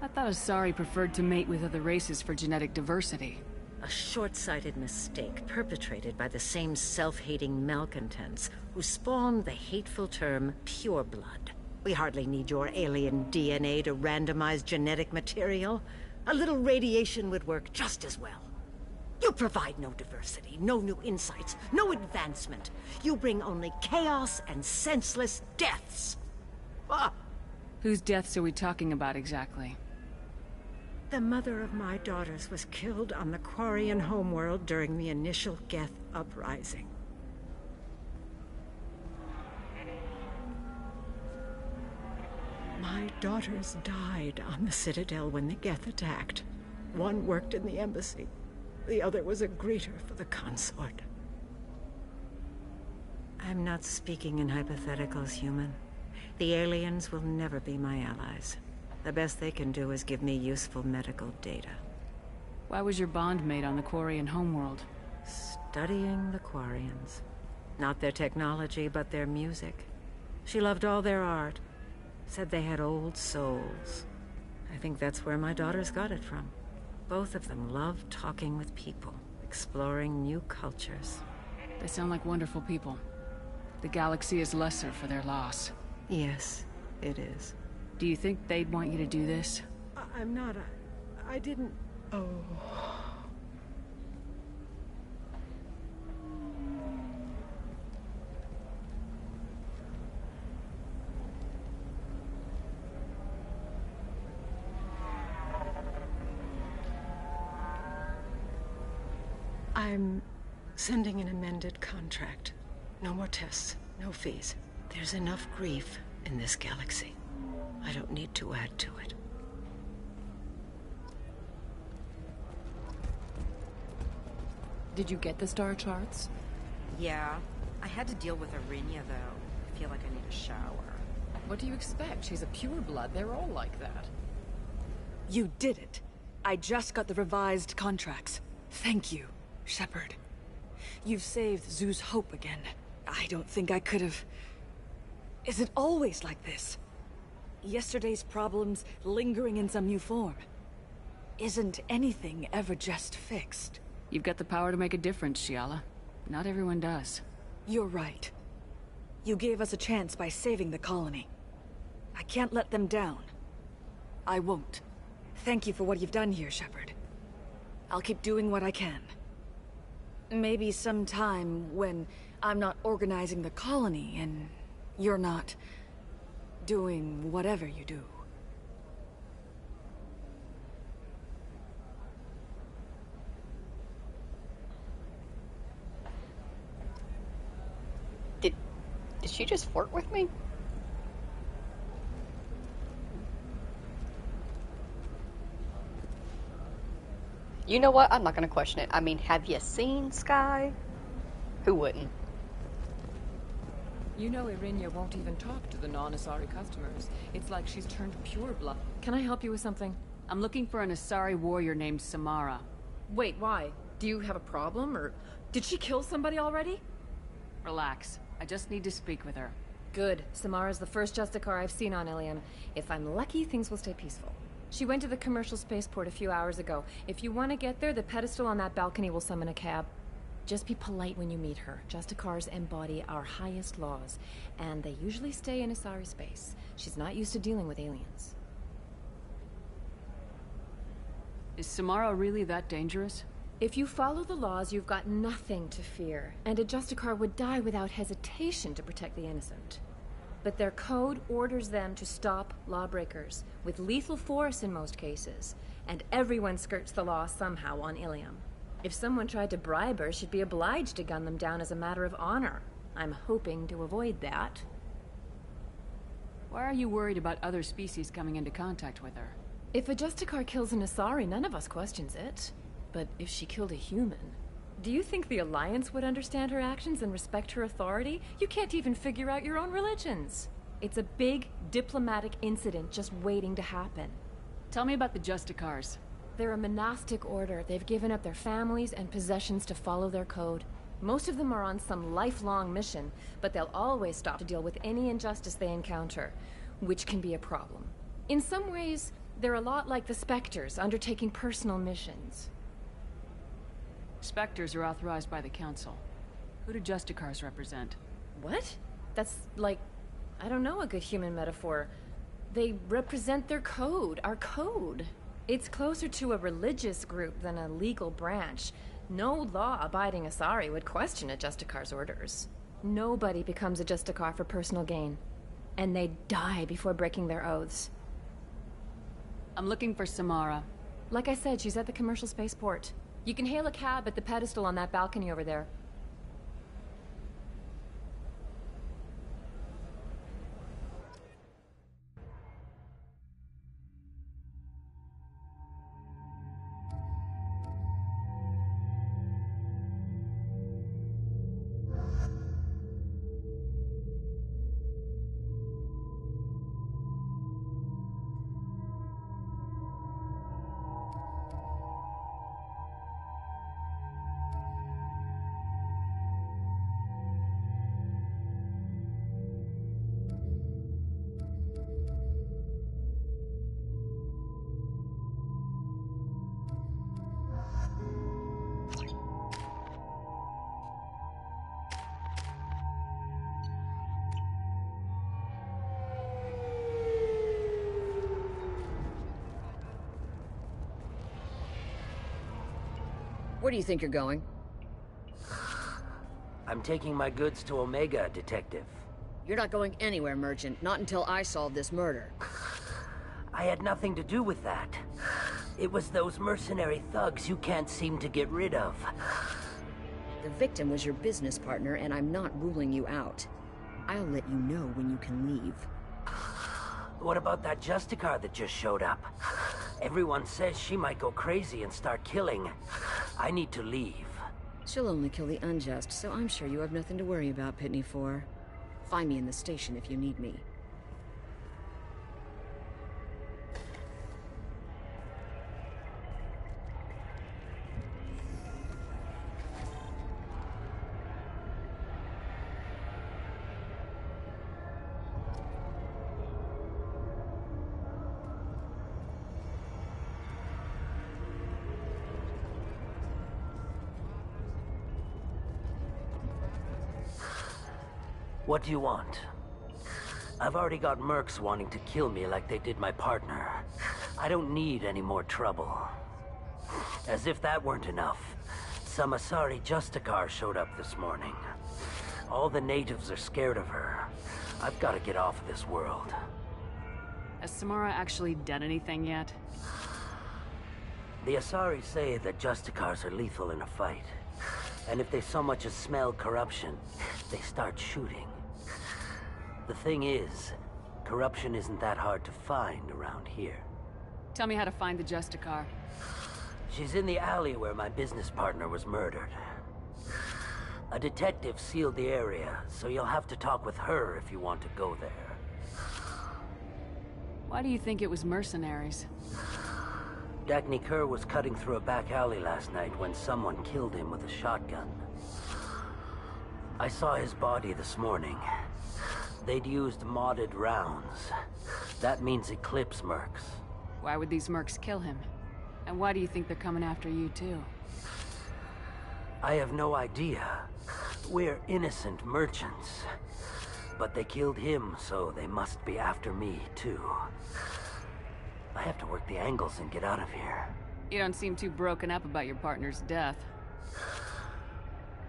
I thought Asari preferred to mate with other races for genetic diversity. A short-sighted mistake perpetrated by the same self-hating malcontents who spawned the hateful term pureblood. We hardly need your alien DNA to randomize genetic material. A little radiation would work just as well. You provide no diversity, no new insights, no advancement. You bring only chaos and senseless deaths. Ah! Whose deaths are we talking about exactly? The mother of my daughters was killed on the Quarian homeworld during the initial Geth uprising. My daughters died on the Citadel when the Geth attacked. One worked in the embassy. The other was a greeter for the consort. I'm not speaking in hypotheticals, human. The aliens will never be my allies. The best they can do is give me useful medical data. Why was your bondmate on the Quarian homeworld? Studying the Quarians. Not their technology, but their music. She loved all their art. Said they had old souls. I think that's where my daughters got it from. Both of them love talking with people, exploring new cultures. They sound like wonderful people. The galaxy is lesser for their loss. Yes, it is. Do you think they'd want you to do this? I'm not. I didn't. Oh. I'm sending an amended contract. No more tests, no fees. There's enough grief in this galaxy. I don't need to add to it. Did you get the star charts? Yeah. I had to deal with Arinia, though. I feel like I need a shower. What do you expect? She's a pureblood. They're all like that. You did it. I just got the revised contracts. Thank you, Shepard. You've saved Zoo's hope again. I don't think I could have... Is it always like this? Yesterday's problems lingering in some new form. Isn't anything ever just fixed? You've got the power to make a difference, Shiala. Not everyone does. You're right. You gave us a chance by saving the colony. I can't let them down. I won't. Thank you for what you've done here, Shepard. I'll keep doing what I can. Maybe sometime when I'm not organizing the colony and you're not doing whatever you do. Did she just flirt with me? You know what? I'm not going to question it. I mean, have you seen Sky? Who wouldn't? You know Irinia won't even talk to the non-Asari customers. It's like she's turned pure blood. Can I help you with something? I'm looking for an Asari warrior named Samara. Wait, why? Do you have a problem, or did she kill somebody already? Relax. I just need to speak with her. Good. Samara's the first Justicar I've seen on Ilium. If I'm lucky, things will stay peaceful. She went to the commercial spaceport a few hours ago. If you want to get there, the pedestal on that balcony will summon a cab. Just be polite when you meet her. Justicars embody our highest laws, and they usually stay in Asari space. She's not used to dealing with aliens. Is Samara really that dangerous? If you follow the laws, you've got nothing to fear, and a Justicar would die without hesitation to protect the innocent. But their code orders them to stop lawbreakers, with lethal force in most cases, and everyone skirts the law somehow on Ilium. If someone tried to bribe her, she'd be obliged to gun them down as a matter of honor. I'm hoping to avoid that. Why are you worried about other species coming into contact with her? If a Justicar kills an Asari, none of us questions it. But if she killed a human... Do you think the Alliance would understand her actions and respect her authority? You can't even figure out your own religions. It's a big diplomatic incident just waiting to happen. Tell me about the Justicars. They're a monastic order. They've given up their families and possessions to follow their code. Most of them are on some lifelong mission, but they'll always stop to deal with any injustice they encounter, which can be a problem. In some ways, they're a lot like the Spectres, undertaking personal missions. Spectres are authorized by the Council. Who do Justicars represent? What? That's like, I don't know a good human metaphor. They represent their code, our code. It's closer to a religious group than a legal branch. No law-abiding Asari would question a Justicar's orders. Nobody becomes a Justicar for personal gain. And they die before breaking their oaths. I'm looking for Samara. Like I said, she's at the commercial spaceport. You can hail a cab at the pedestal on that balcony over there. Where do you think you're going? I'm taking my goods to Omega, Detective. You're not going anywhere, Merchant. Not until I solve this murder. I had nothing to do with that. It was those mercenary thugs you can't seem to get rid of. The victim was your business partner, and I'm not ruling you out. I'll let you know when you can leave. What about that Justicar that just showed up? Everyone says she might go crazy and start killing. I need to leave. She'll only kill the unjust, so I'm sure you have nothing to worry about, Pitney 4. Find me in the station if you need me. What do you want? I've already got mercs wanting to kill me like they did my partner. I don't need any more trouble. As if that weren't enough, some Asari Justicar showed up this morning. All the natives are scared of her. I've got to get off of this world. Has Samara actually done anything yet? The Asari say that Justicars are lethal in a fight. And if they so much as smell corruption, they start shooting. The thing is, corruption isn't that hard to find around here. Tell me how to find the Justicar. She's in the alley where my business partner was murdered. A detective sealed the area, so you'll have to talk with her if you want to go there. Why do you think it was mercenaries? Dagny Kerr was cutting through a back alley last night when someone killed him with a shotgun. I saw his body this morning. They'd used modded rounds. That means Eclipse mercs. Why would these mercs kill him? And why do you think they're coming after you, too? I have no idea. We're innocent merchants. But they killed him, so they must be after me, too. I have to work the angles and get out of here. You don't seem too broken up about your partner's death.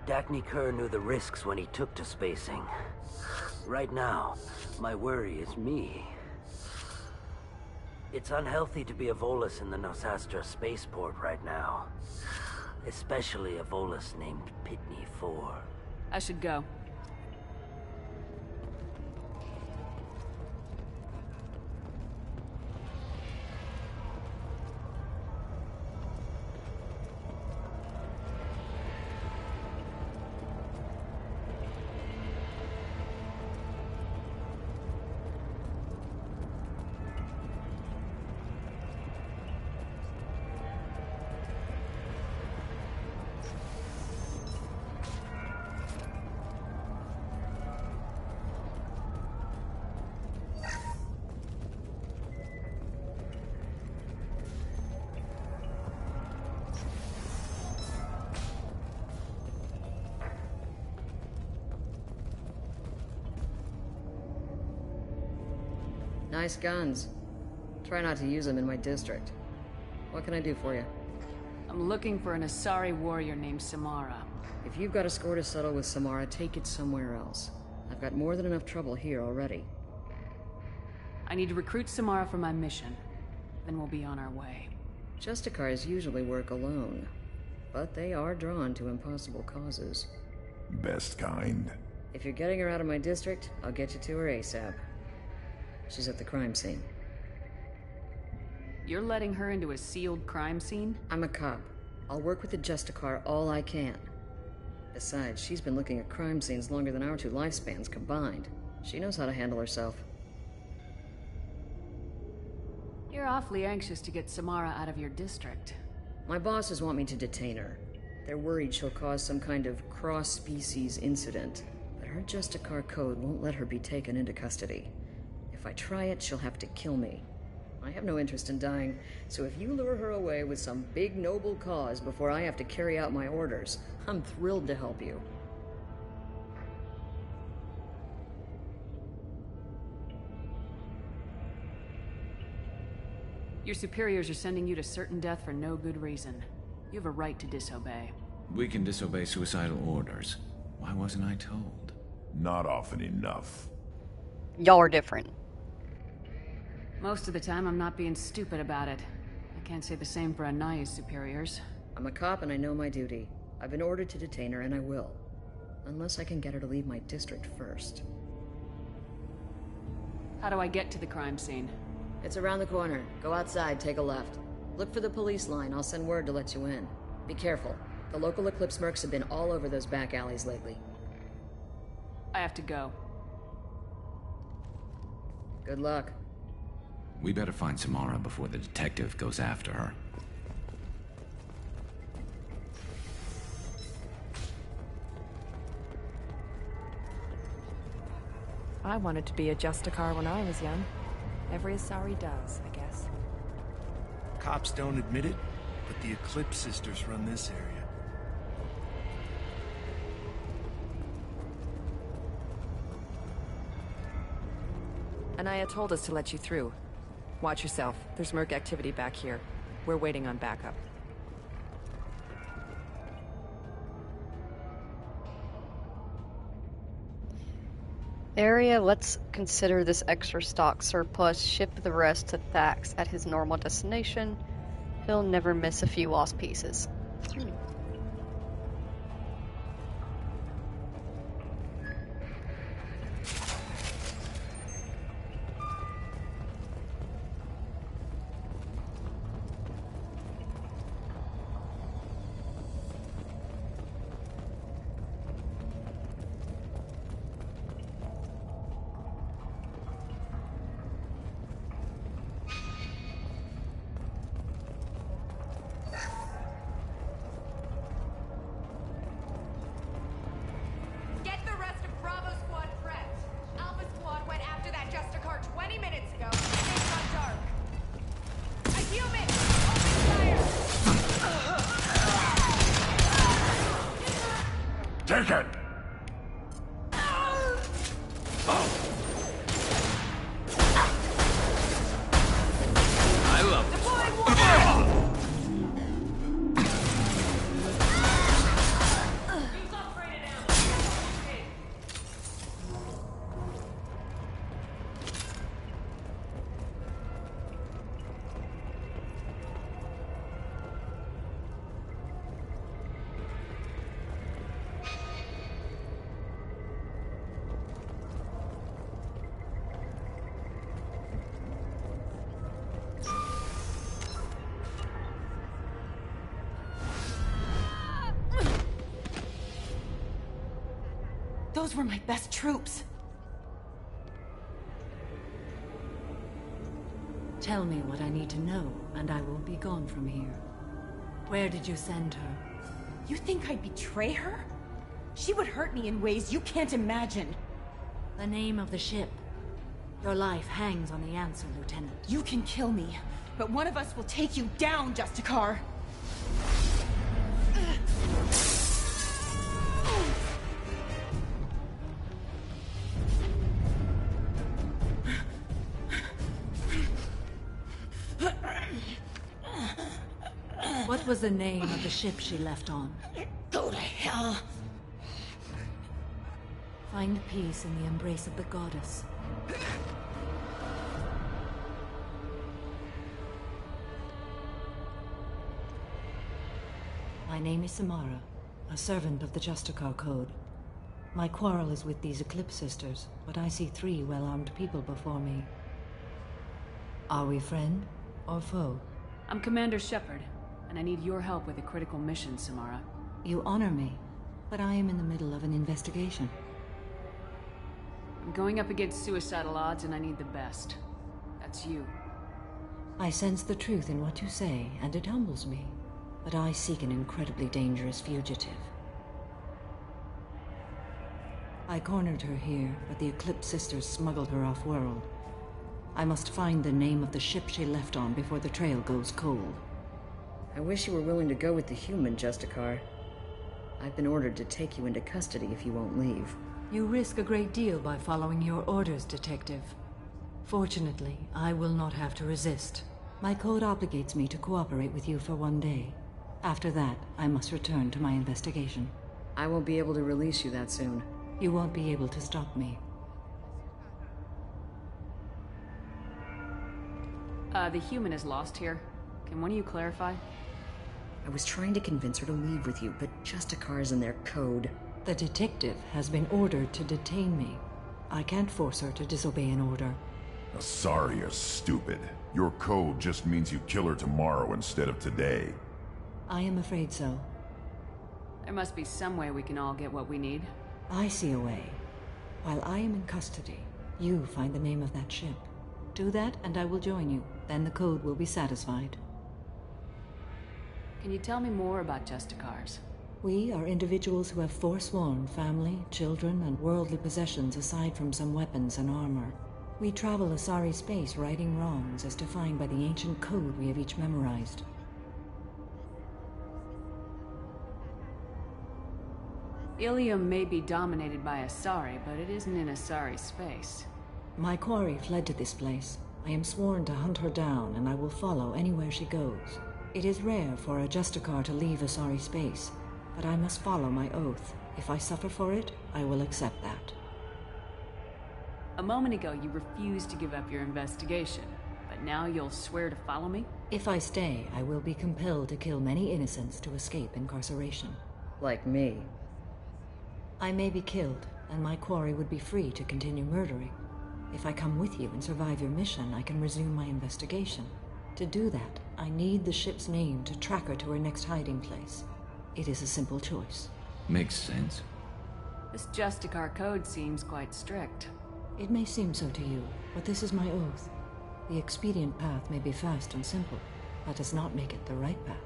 Dagny Kerr knew the risks when he took to spacing. Right now, my worry is me. It's unhealthy to be a Volus in the Nosastra spaceport right now. Especially a Volus named Pitney 4. I should go. Nice guns. Try not to use them in my district. What can I do for you? I'm looking for an Asari warrior named Samara. If you've got a score to settle with Samara, take it somewhere else. I've got more than enough trouble here already. I need to recruit Samara for my mission. Then we'll be on our way. Justicars usually work alone, but they are drawn to impossible causes. Best kind. If you're getting her out of my district, I'll get you to her ASAP. She's at the crime scene. You're letting her into a sealed crime scene? I'm a cop. I'll work with the Justicar all I can. Besides, she's been looking at crime scenes longer than our two lifespans combined. She knows how to handle herself. You're awfully anxious to get Samara out of your district. My bosses want me to detain her. They're worried she'll cause some kind of cross-species incident, but her Justicar code won't let her be taken into custody. If I try it, she'll have to kill me. I have no interest in dying, so if you lure her away with some big noble cause before I have to carry out my orders, I'm thrilled to help you. Your superiors are sending you to certain death for no good reason. You have a right to disobey. We can disobey suicidal orders. Why wasn't I told? Not often enough. Y'all are different. Most of the time, I'm not being stupid about it. I can't say the same for Anaya's superiors. I'm a cop and I know my duty. I've been ordered to detain her and I will. Unless I can get her to leave my district first. How do I get to the crime scene? It's around the corner. Go outside, take a left. Look for the police line. I'll send word to let you in. Be careful. The local Eclipse mercs have been all over those back alleys lately. I have to go. Good luck. We better find Samara before the detective goes after her. I wanted to be a Justicar when I was young. Every Asari does, I guess. Cops don't admit it, but the Eclipse sisters run this area. Anaya told us to let you through. Watch yourself. There's merc activity back here. We're waiting on backup. Area, let's consider this extra stock surplus, ship the rest to Thax at his normal destination. He'll never miss a few lost pieces. Get the rest of Bravo Squad prepped. Alpha Squad went after that Justicar 20 minutes ago. It's gone dark. A human! Open fire! Take it! I love this. Those were my best troops. Tell me what I need to know, and I will be gone from here. Where did you send her? You think I'd betray her? She would hurt me in ways you can't imagine. The name of the ship. Your life hangs on the answer, Lieutenant. You can kill me, but one of us will take you down, Justicar. What was the name of the ship she left on? Go to hell. Find peace in the embrace of the goddess. My name is Samara, a servant of the Justicar Code. My quarrel is with these Eclipse Sisters, but I see 3 well-armed people before me. Are we friend or foe? I'm Commander Shepard, and I need your help with a critical mission, Samara. You honor me, but I am in the middle of an investigation. I'm going up against suicidal odds, and I need the best. That's you. I sense the truth in what you say, and it humbles me. But I seek an incredibly dangerous fugitive. I cornered her here, but the Eclipse Sisters smuggled her off-world. I must find the name of the ship she left on before the trail goes cold. I wish you were willing to go with the human, Justicar. I've been ordered to take you into custody if you won't leave. You risk a great deal by following your orders, Detective. Fortunately, I will not have to resist. My code obligates me to cooperate with you for 1 day. After that, I must return to my investigation. I won't be able to release you that soon. You won't be able to stop me. The human is lost here. Can one of you clarify? I was trying to convince her to leave with you, but Justicar's in their code. The detective has been ordered to detain me. I can't force her to disobey an order. Sorry, you're stupid. Your code just means you kill her tomorrow instead of today. I am afraid so. There must be some way we can all get what we need. I see a way. While I am in custody, you find the name of that ship. Do that, and I will join you. Then the code will be satisfied. Can you tell me more about Justicars? We are individuals who have forsworn family, children, and worldly possessions aside from some weapons and armor. We travel Asari space righting wrongs as defined by the ancient code we have each memorized. Ilium may be dominated by Asari, but it isn't in Asari space. My quarry fled to this place. I am sworn to hunt her down, and I will follow anywhere she goes. It is rare for a Justicar to leave Asari space, but I must follow my oath. If I suffer for it, I will accept that. A moment ago, you refused to give up your investigation, but now you'll swear to follow me? If I stay, I will be compelled to kill many innocents to escape incarceration. Like me. I may be killed, and my quarry would be free to continue murdering. If I come with you and survive your mission, I can resume my investigation. To do that, I need the ship's name to track her to her next hiding place. It is a simple choice. Makes sense. This Justicar code seems quite strict. It may seem so to you, but this is my oath. The expedient path may be fast and simple. That does not make it the right path.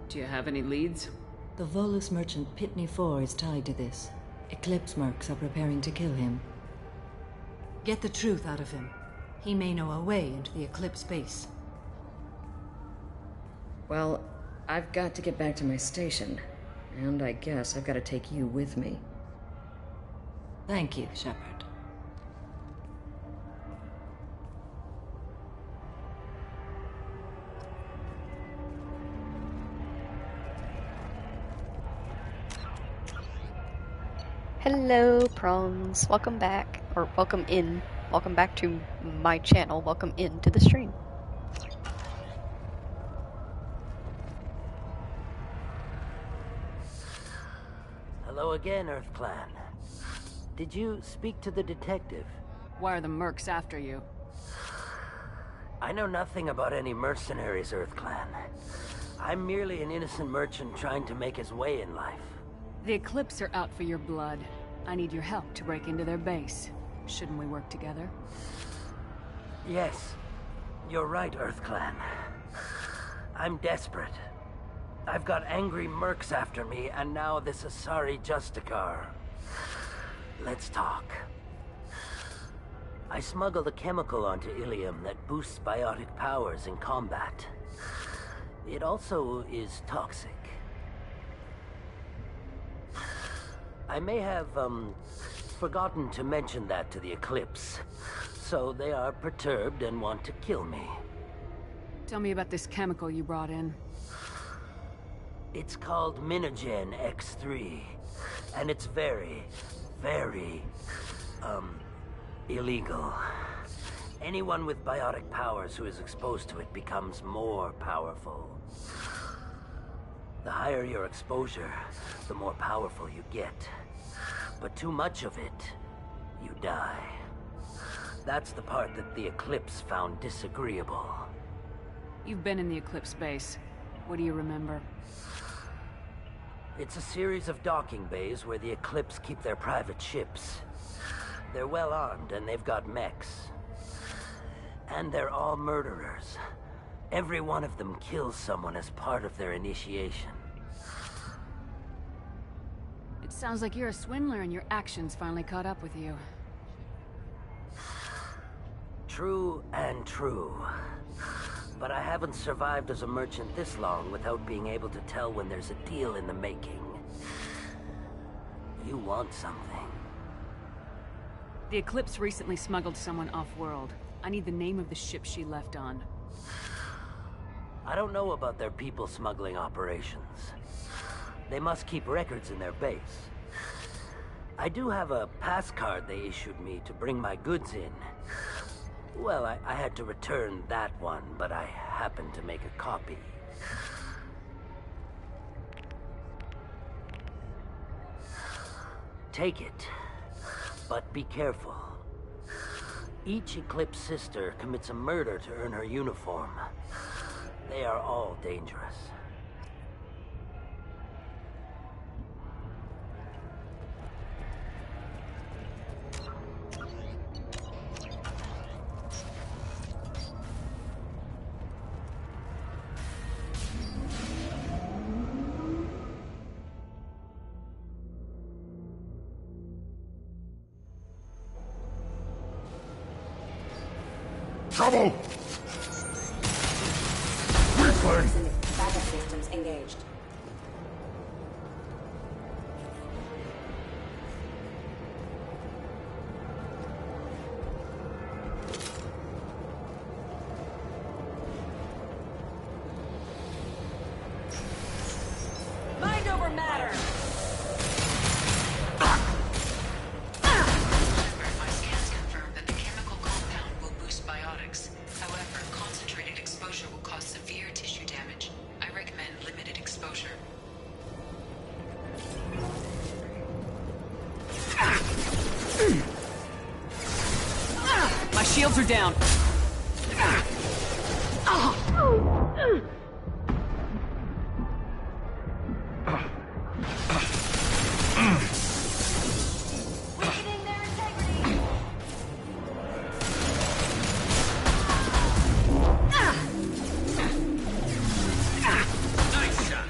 Do you have any leads? The Volus merchant Pitney 4 is tied to this. Eclipse mercs are preparing to kill him. Get the truth out of him. He may know a way into the Eclipse base. Well, I've got to get back to my station. And I guess I've got to take you with me. Thank you, Shepard. Hello, prawns. Welcome back. Or welcome in. Welcome back to my channel. Welcome into the stream. Hello again, Earth Clan. Did you speak to the detective? Why are the mercs after you? I know nothing about any mercenaries, Earth Clan. I'm merely an innocent merchant trying to make his way in life. The Eclipse are out for your blood. I need your help to break into their base. Shouldn't we work together? Yes, you're right, Earth Clan. I'm desperate. I've got angry mercs after me, and now this Asari Justicar. Let's talk. I smuggled a chemical onto Ilium that boosts biotic powers in combat. It also is toxic. I may have, forgotten to mention that to the Eclipse, so they are perturbed and want to kill me. Tell me about this chemical you brought in. It's called Minogen X3, and it's very, very, illegal. Anyone with biotic powers who is exposed to it becomes more powerful. The higher your exposure, the more powerful you get. But too much of it, you die. That's the part that the Eclipse found disagreeable. You've been in the Eclipse base. What do you remember? It's a series of docking bays where the Eclipse keep their private ships. They're well armed and they've got mechs. And they're all murderers. Every one of them kills someone as part of their initiation. It sounds like you're a swindler and your actions finally caught up with you. True and true. But I haven't survived as a merchant this long without being able to tell when there's a deal in the making. You want something. The Eclipse recently smuggled someone off-world. I need the name of the ship she left on. I don't know about their people smuggling operations. They must keep records in their base. I do have a pass card they issued me to bring my goods in. Well, I had to return that one, but I happened to make a copy. Take it, but be careful. Each Eclipse sister commits a murder to earn her uniform. They are all dangerous. Trouble! Weakling! Backup systems engaged. Mind over matter! Shields are down. Nice shot.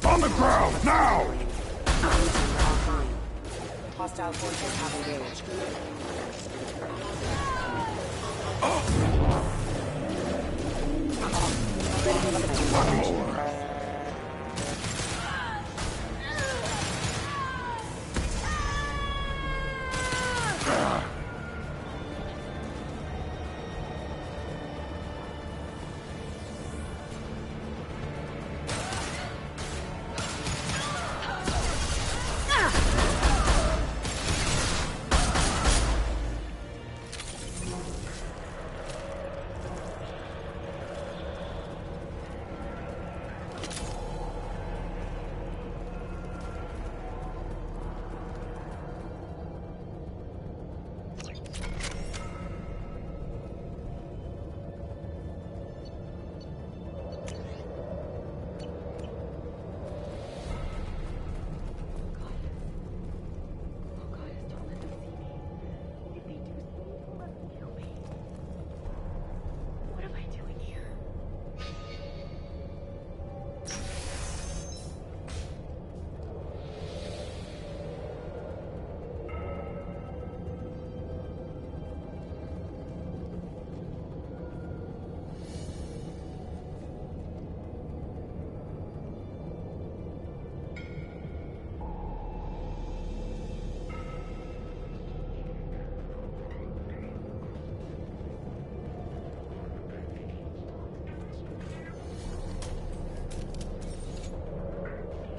On the ground, now! Offline. Hostile forces have engaged.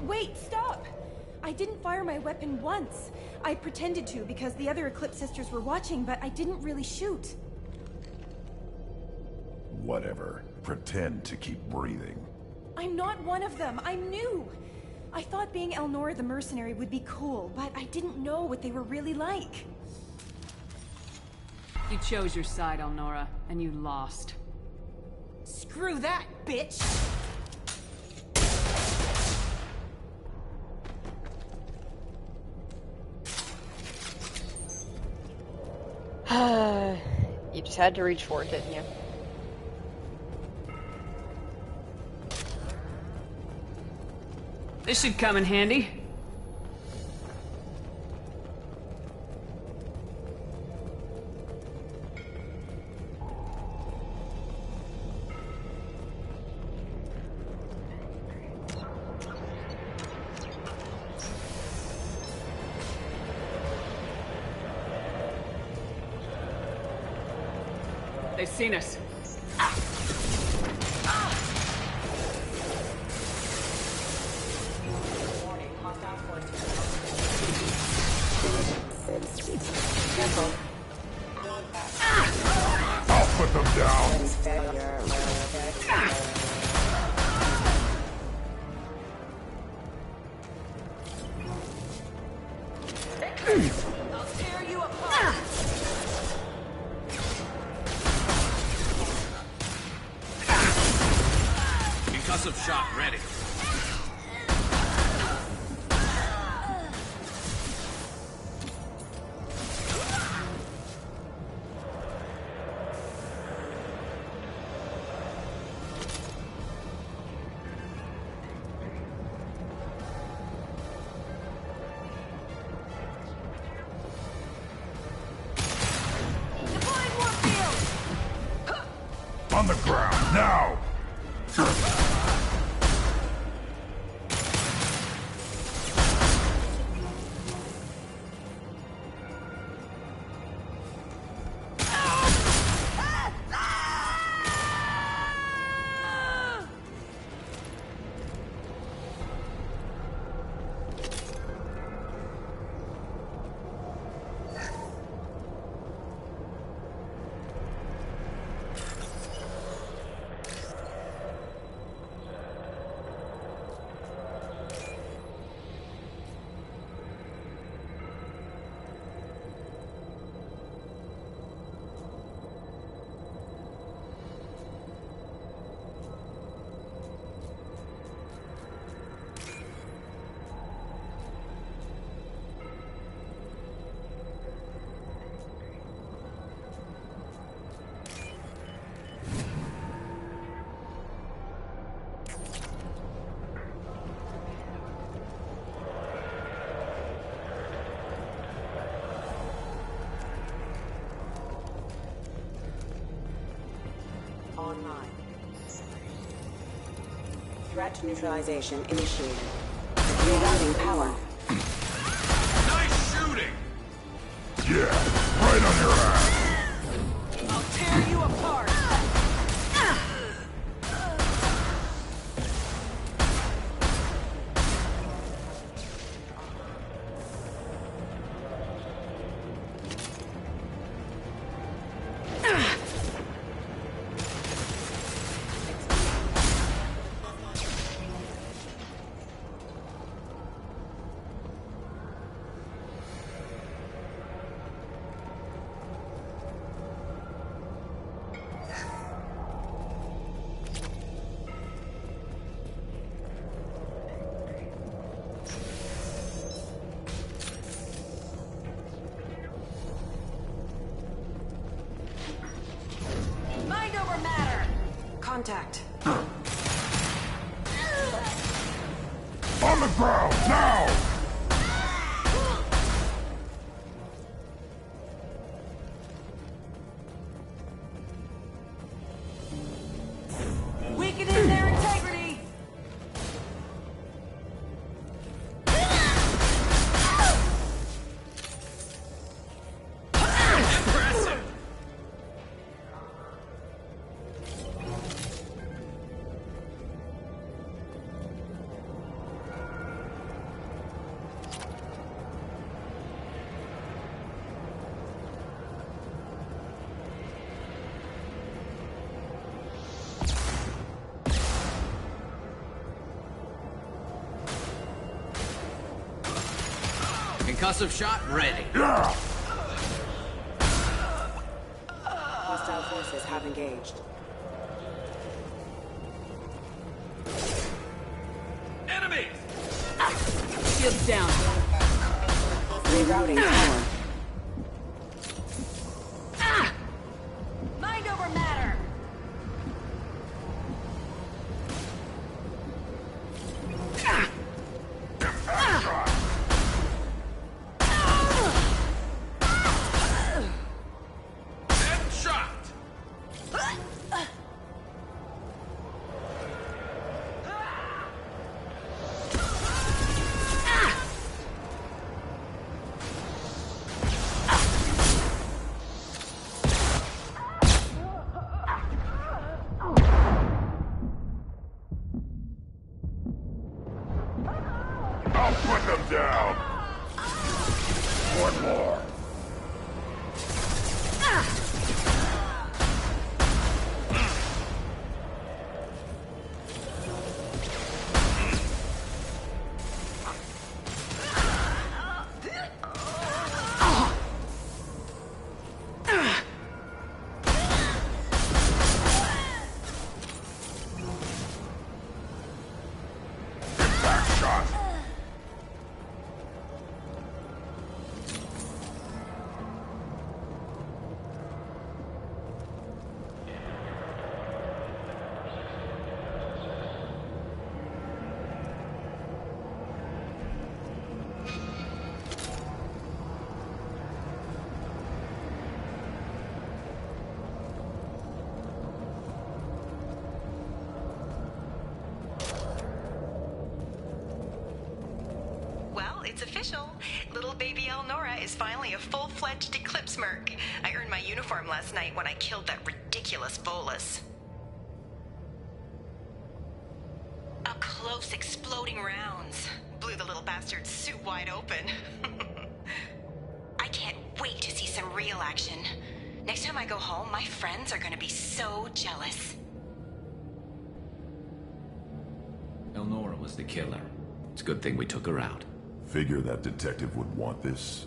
Wait, stop! I didn't fire my weapon once. I pretended to because the other Eclipse sisters were watching, but I didn't really shoot. Whatever. Pretend to keep breathing. I'm not one of them. I'm new. I thought being Elnora the mercenary would be cool, but I didn't know what they were really like. You chose your side, Elnora, and you lost. Screw that, bitch! You just had to reach for it, didn't you? This should come in handy. They've seen us. I'll put them down. I'll tear you apart! Concussive shot ready. On the ground, now! online. Threat neutralization initiated. Rerouting power. Nice shooting! Yeah, right on your ass! I'll tear you apart! Contact. On the ground, now! Weakening their integrity! Impressive! Concussive shot ready. Yeah! Hostile forces have engaged. Enemy! Shields down. Rerouting power. Mind over matter! I'll put them down! One more! Impact shot! Well, it's official. Little baby Elnora is finally a full-fledged Eclipse merc. I earned my uniform last night when I killed that ridiculous bolus. Up close, exploding rounds. Blew the little bastard's suit wide open. I can't wait to see some real action. Next time I go home, my friends are gonna be so jealous. Elnora was the killer. It's a good thing we took her out. Figure that detective would want this.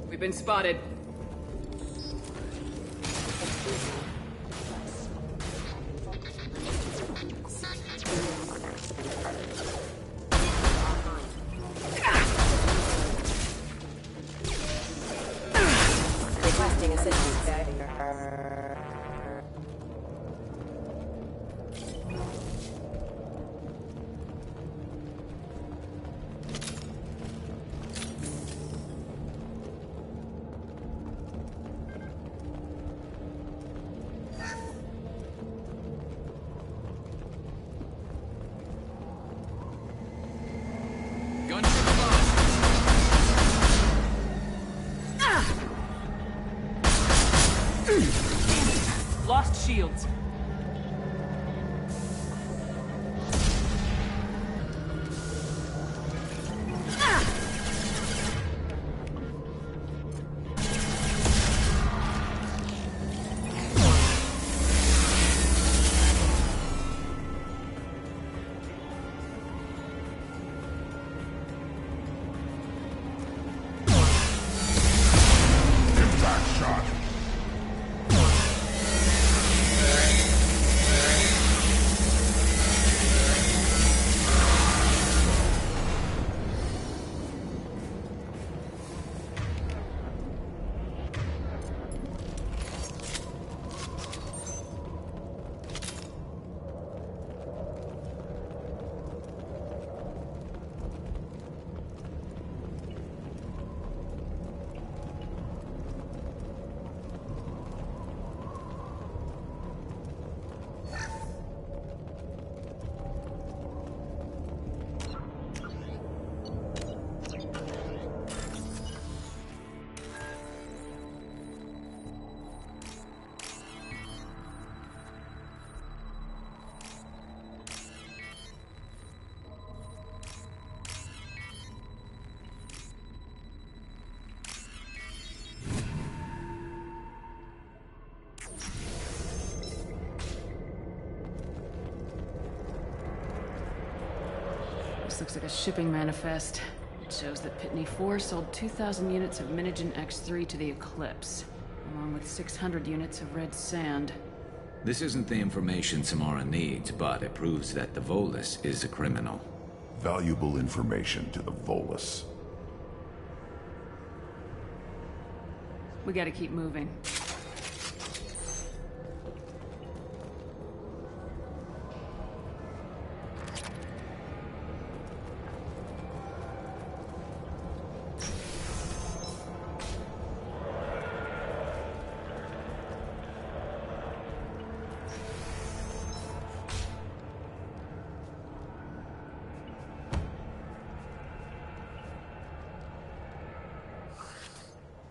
We've been spotted. shields. This looks like a shipping manifest. It shows that Pitney 4 sold 2,000 units of Minigen X3 to the Eclipse, along with 600 units of red sand. This isn't the information Samara needs, but it proves that the Volus is a criminal. Valuable information to the Volus. We gotta keep moving.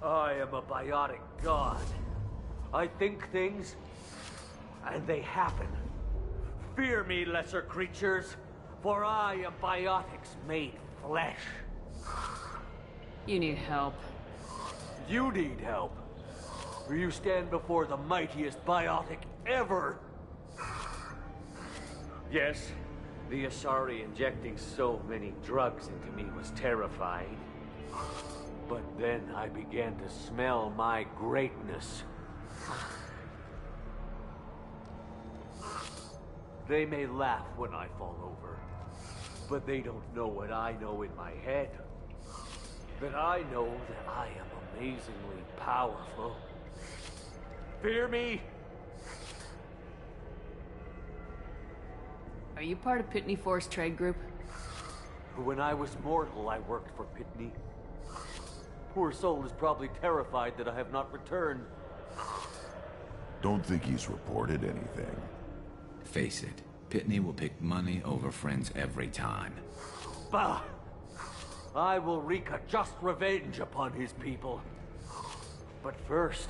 I am a biotic god. I think things, and they happen. Fear me, lesser creatures, for I am biotics made flesh. You need help. You need help, for you stand before the mightiest biotic ever. Yes, the Asari injecting so many drugs into me was terrifying. But then I began to smell my greatness. They may laugh when I fall over, but they don't know what I know in my head. That I know that I am amazingly powerful. Fear me? Are you part of Pitney 4's trade group? When I was mortal, I worked for Pitney. Poor soul is probably terrified that I have not returned. Don't think he's reported anything. Face it, Pitney will pick money over friends every time. Bah! I will wreak a just revenge upon his people. But first,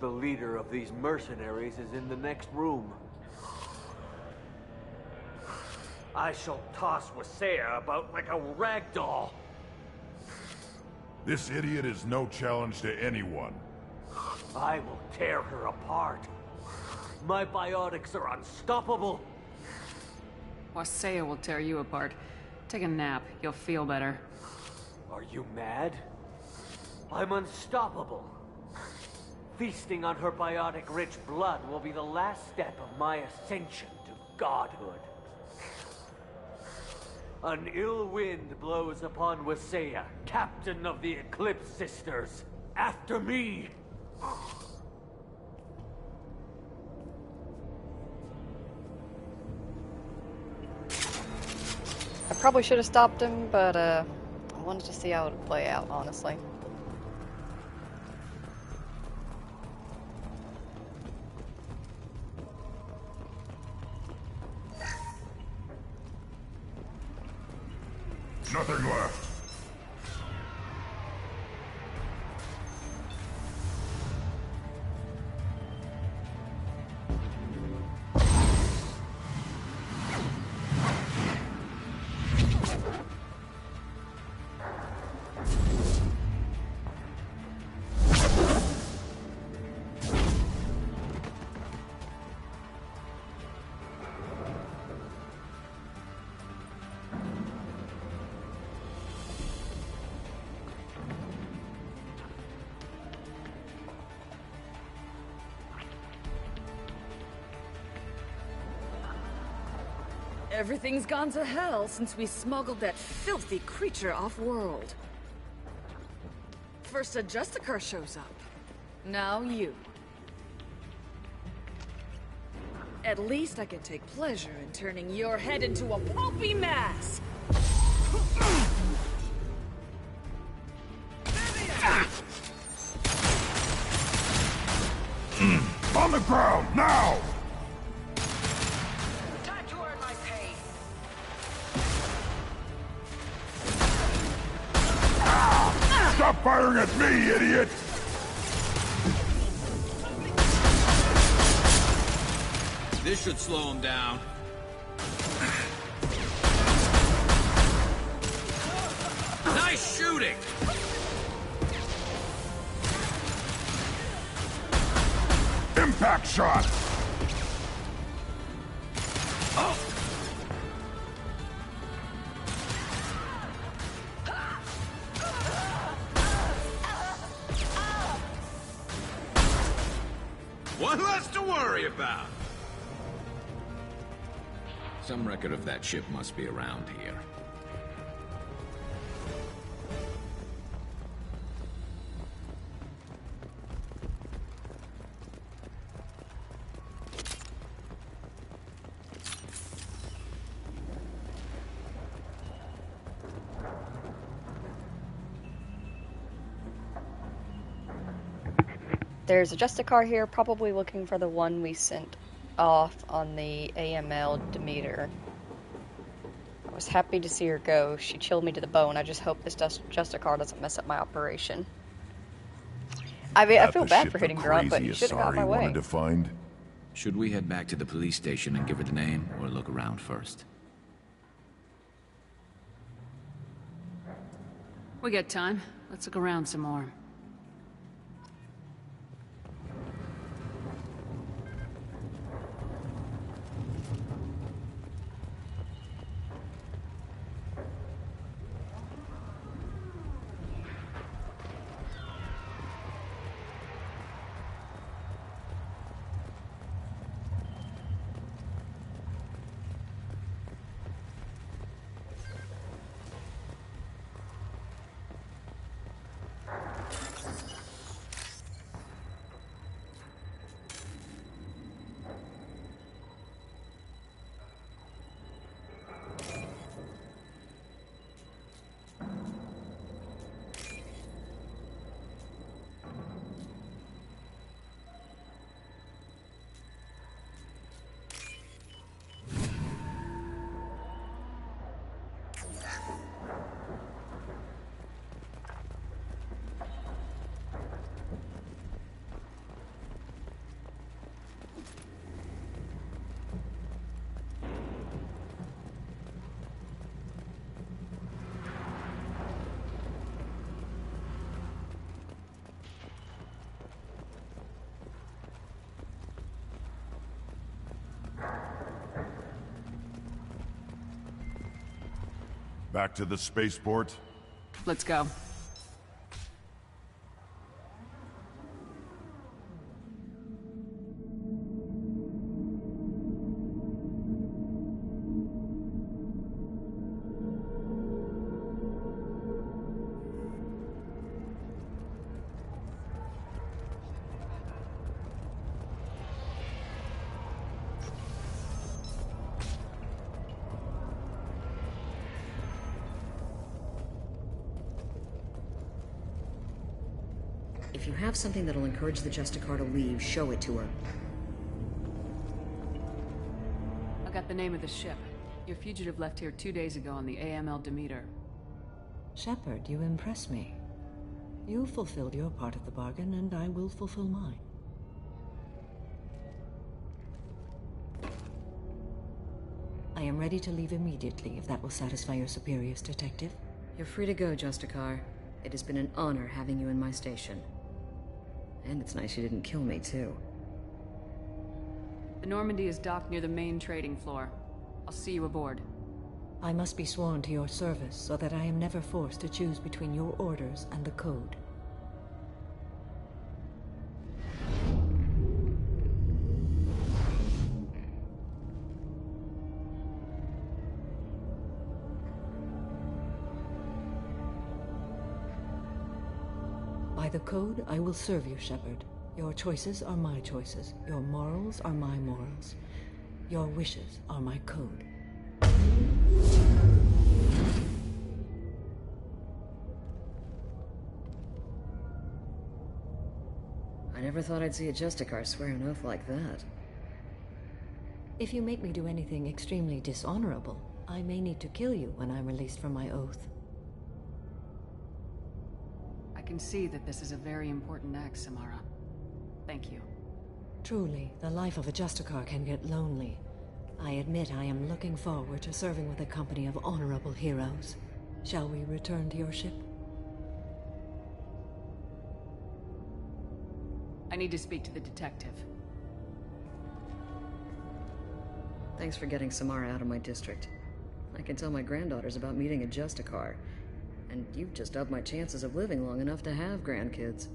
the leader of these mercenaries is in the next room. I shall toss Wasea about like a rag doll. This idiot is no challenge to anyone. I will tear her apart. My biotics are unstoppable. Wasea will tear you apart. Take a nap. You'll feel better. Are you mad? I'm unstoppable. Feasting on her biotic-rich blood will be the last step of my ascension to godhood. An ill wind blows upon Wasea, captain of the Eclipse Sisters. After me! I probably should have stopped him, but I wanted to see how it would play out, honestly. Nothing left. Everything's gone to hell since we smuggled that filthy creature off-world. First a Justicar shows up. Now you. At least I can take pleasure in turning your head into a pulpy mass! On the ground, now! Time to earn my pay. Stop firing at me, idiot! This should slow him down. Nice shooting! Impact shot! Oh! One less to worry about. Some record of that ship must be around here. There's a Justicar here, probably looking for the one we sent off on the AML Demeter. I was happy to see her go. She chilled me to the bone. I just hope this Justicar doesn't mess up my operation. I mean, I feel bad for hitting her up, but you should have got my way. To find? Should we head back to the police station and give her the name, or look around first? We got time. Let's look around some more. Back to the spaceport? Let's go. If you have something that'll encourage the Justicar to leave, show it to her. I got the name of the ship. Your fugitive left here 2 days ago on the AML Demeter. Shepard, you impress me. You fulfilled your part of the bargain, and I will fulfill mine. I am ready to leave immediately, if that will satisfy your superiors, Detective. You're free to go, Justicar. It has been an honor having you in my station. And it's nice you didn't kill me, too. The Normandy is docked near the main trading floor. I'll see you aboard. I must be sworn to your service, so that I am never forced to choose between your orders and the Code. By the code, I will serve you, Shepard. Your choices are my choices. Your morals are my morals. Your wishes are my code. I never thought I'd see a Justicar swear an oath like that. If you make me do anything extremely dishonorable, I may need to kill you when I'm released from my oath. I can see that this is a very important act, Samara. Thank you. Truly, the life of a Justicar can get lonely. I admit I am looking forward to serving with a company of honorable heroes. Shall we return to your ship? I need to speak to the detective. Thanks for getting Samara out of my district. I can tell my granddaughters about meeting a Justicar. And you've just upped my chances of living long enough to have grandkids.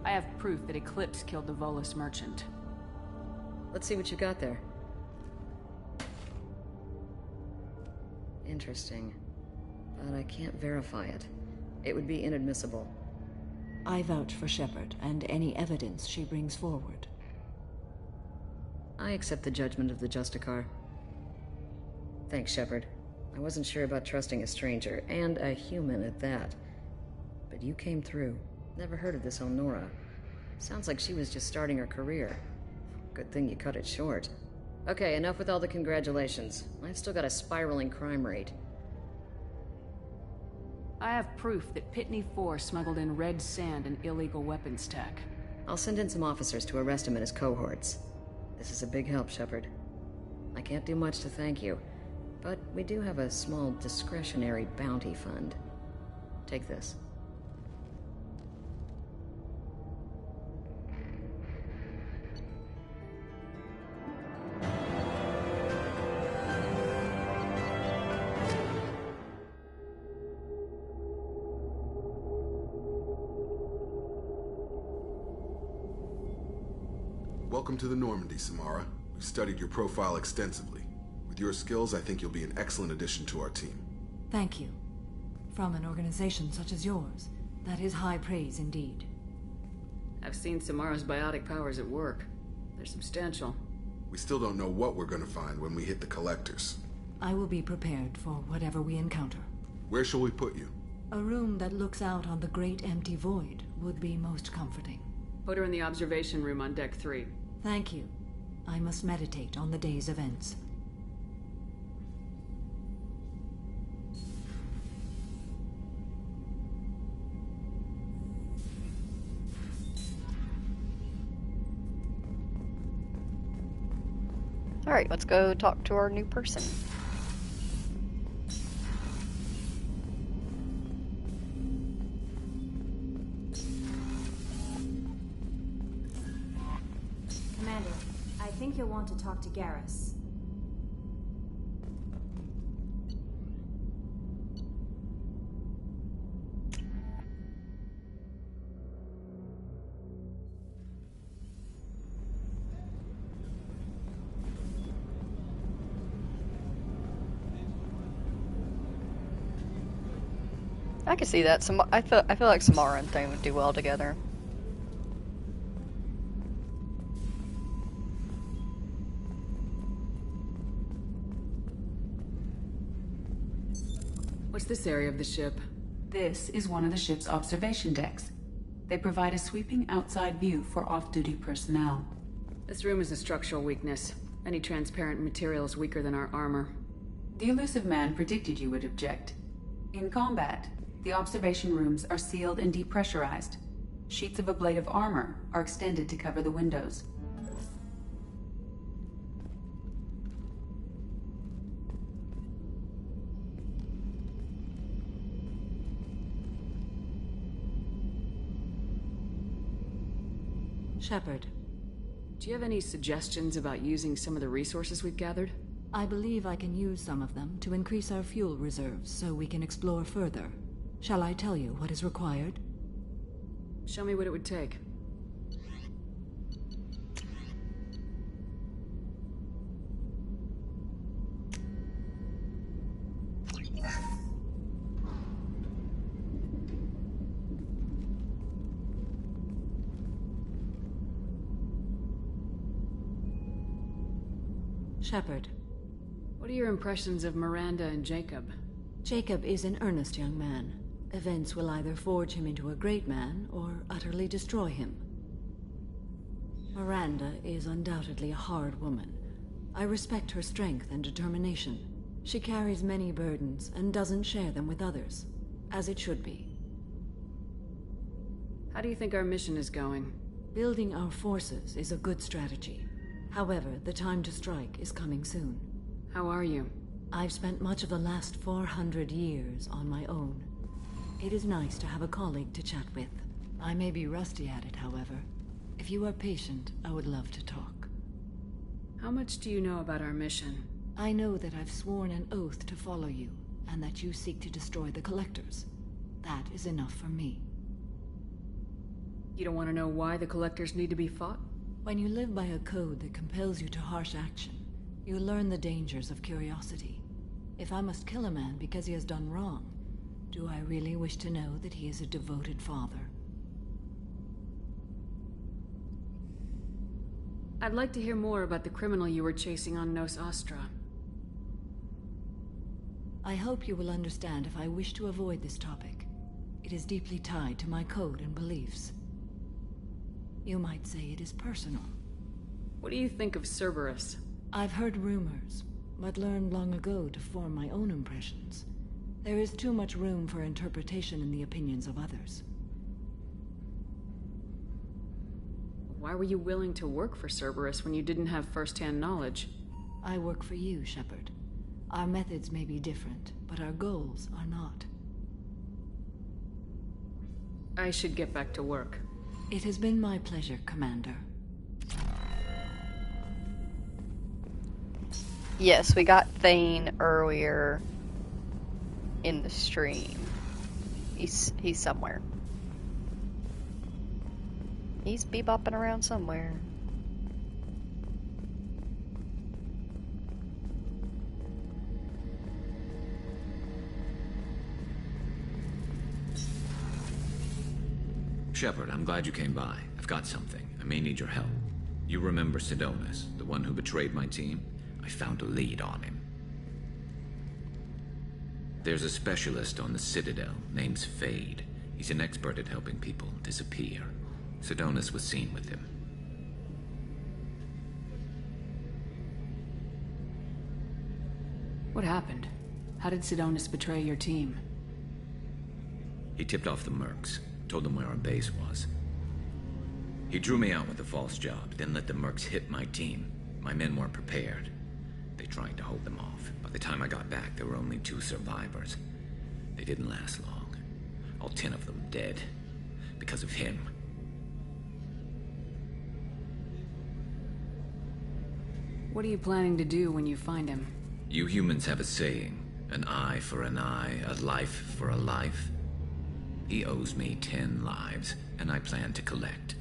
I have proof that Eclipse killed the Volus merchant. Let's see what you got there. Interesting. But I can't verify it. It would be inadmissible. I vouch for Shepard and any evidence she brings forward. I accept the judgment of the Justicar. Thanks, Shepard. I wasn't sure about trusting a stranger, and a human at that. But you came through. Never heard of this Elnora. Sounds like she was just starting her career. Good thing you cut it short. Okay, enough with all the congratulations. I've still got a spiraling crime rate. I have proof that Pitney 4 smuggled in red sand and illegal weapons tech. I'll send in some officers to arrest him and his cohorts. This is a big help, Shepard. I can't do much to thank you, but we do have a small discretionary bounty fund. Take this. Welcome to the Normandy, Samara. We've studied your profile extensively. With your skills, I think you'll be an excellent addition to our team. Thank you. From an organization such as yours, that is high praise indeed. I've seen Samara's biotic powers at work. They're substantial. We still don't know what we're gonna find when we hit the collectors. I will be prepared for whatever we encounter. Where shall we put you? A room that looks out on the great empty void would be most comforting. Put her in the observation room on deck 3. Thank you. I must meditate on the day's events. All right, let's go talk to our new person. Commander, I think you'll want to talk to Garrus. I can see that. I feel like Samara and Thane would do well together. What's this area of the ship? This is one of the ship's observation decks. They provide a sweeping outside view for off-duty personnel. This room is a structural weakness. Any transparent material is weaker than our armor. The elusive man predicted you would object. In combat, the observation rooms are sealed and depressurized. Sheets of ablative armor are extended to cover the windows. Shepard. Do you have any suggestions about using some of the resources we've gathered? I believe I can use some of them to increase our fuel reserves so we can explore further. Shall I tell you what is required? Show me what it would take. Shepard. What are your impressions of Miranda and Jacob? Jacob is an earnest young man. Events will either forge him into a great man, or utterly destroy him. Miranda is undoubtedly a hard woman. I respect her strength and determination. She carries many burdens and doesn't share them with others, as it should be. How do you think our mission is going? Building our forces is a good strategy. However, the time to strike is coming soon. How are you? I've spent much of the last 400 years on my own. It is nice to have a colleague to chat with. I may be rusty at it, however. If you are patient, I would love to talk. How much do you know about our mission? I know that I've sworn an oath to follow you, and that you seek to destroy the Collectors. That is enough for me. You don't want to know why the Collectors need to be fought? When you live by a code that compels you to harsh action, you learn the dangers of curiosity. If I must kill a man because he has done wrong, do I really wish to know that he is a devoted father? I'd like to hear more about the criminal you were chasing on Nos Astra. I hope you will understand if I wish to avoid this topic. It is deeply tied to my code and beliefs. You might say it is personal. What do you think of Cerberus? I've heard rumors, but learned long ago to form my own impressions. There is too much room for interpretation in the opinions of others. Why were you willing to work for Cerberus when you didn't have first-hand knowledge? I work for you, Shepard. Our methods may be different, but our goals are not. I should get back to work. It has been my pleasure, Commander. Yes, we got Thane earlier in the stream. He's somewhere. He's bebopping around somewhere. Shepard, I'm glad you came by. I've got something. I may need your help. You remember Sidonis, the one who betrayed my team? I found a lead on him. There's a specialist on the Citadel, name's Fade. He's an expert at helping people disappear. Sidonis was seen with him. What happened? How did Sidonis betray your team? He tipped off the mercs, told them where our base was. He drew me out with a false job, then let the mercs hit my team. My men weren't prepared. They tried to hold them off. By the time I got back, there were only 2 survivors. They didn't last long. All 10 of them dead. Because of him. What are you planning to do when you find him? You humans have a saying. An eye for an eye, a life for a life. He owes me 10 lives, and I plan to collect.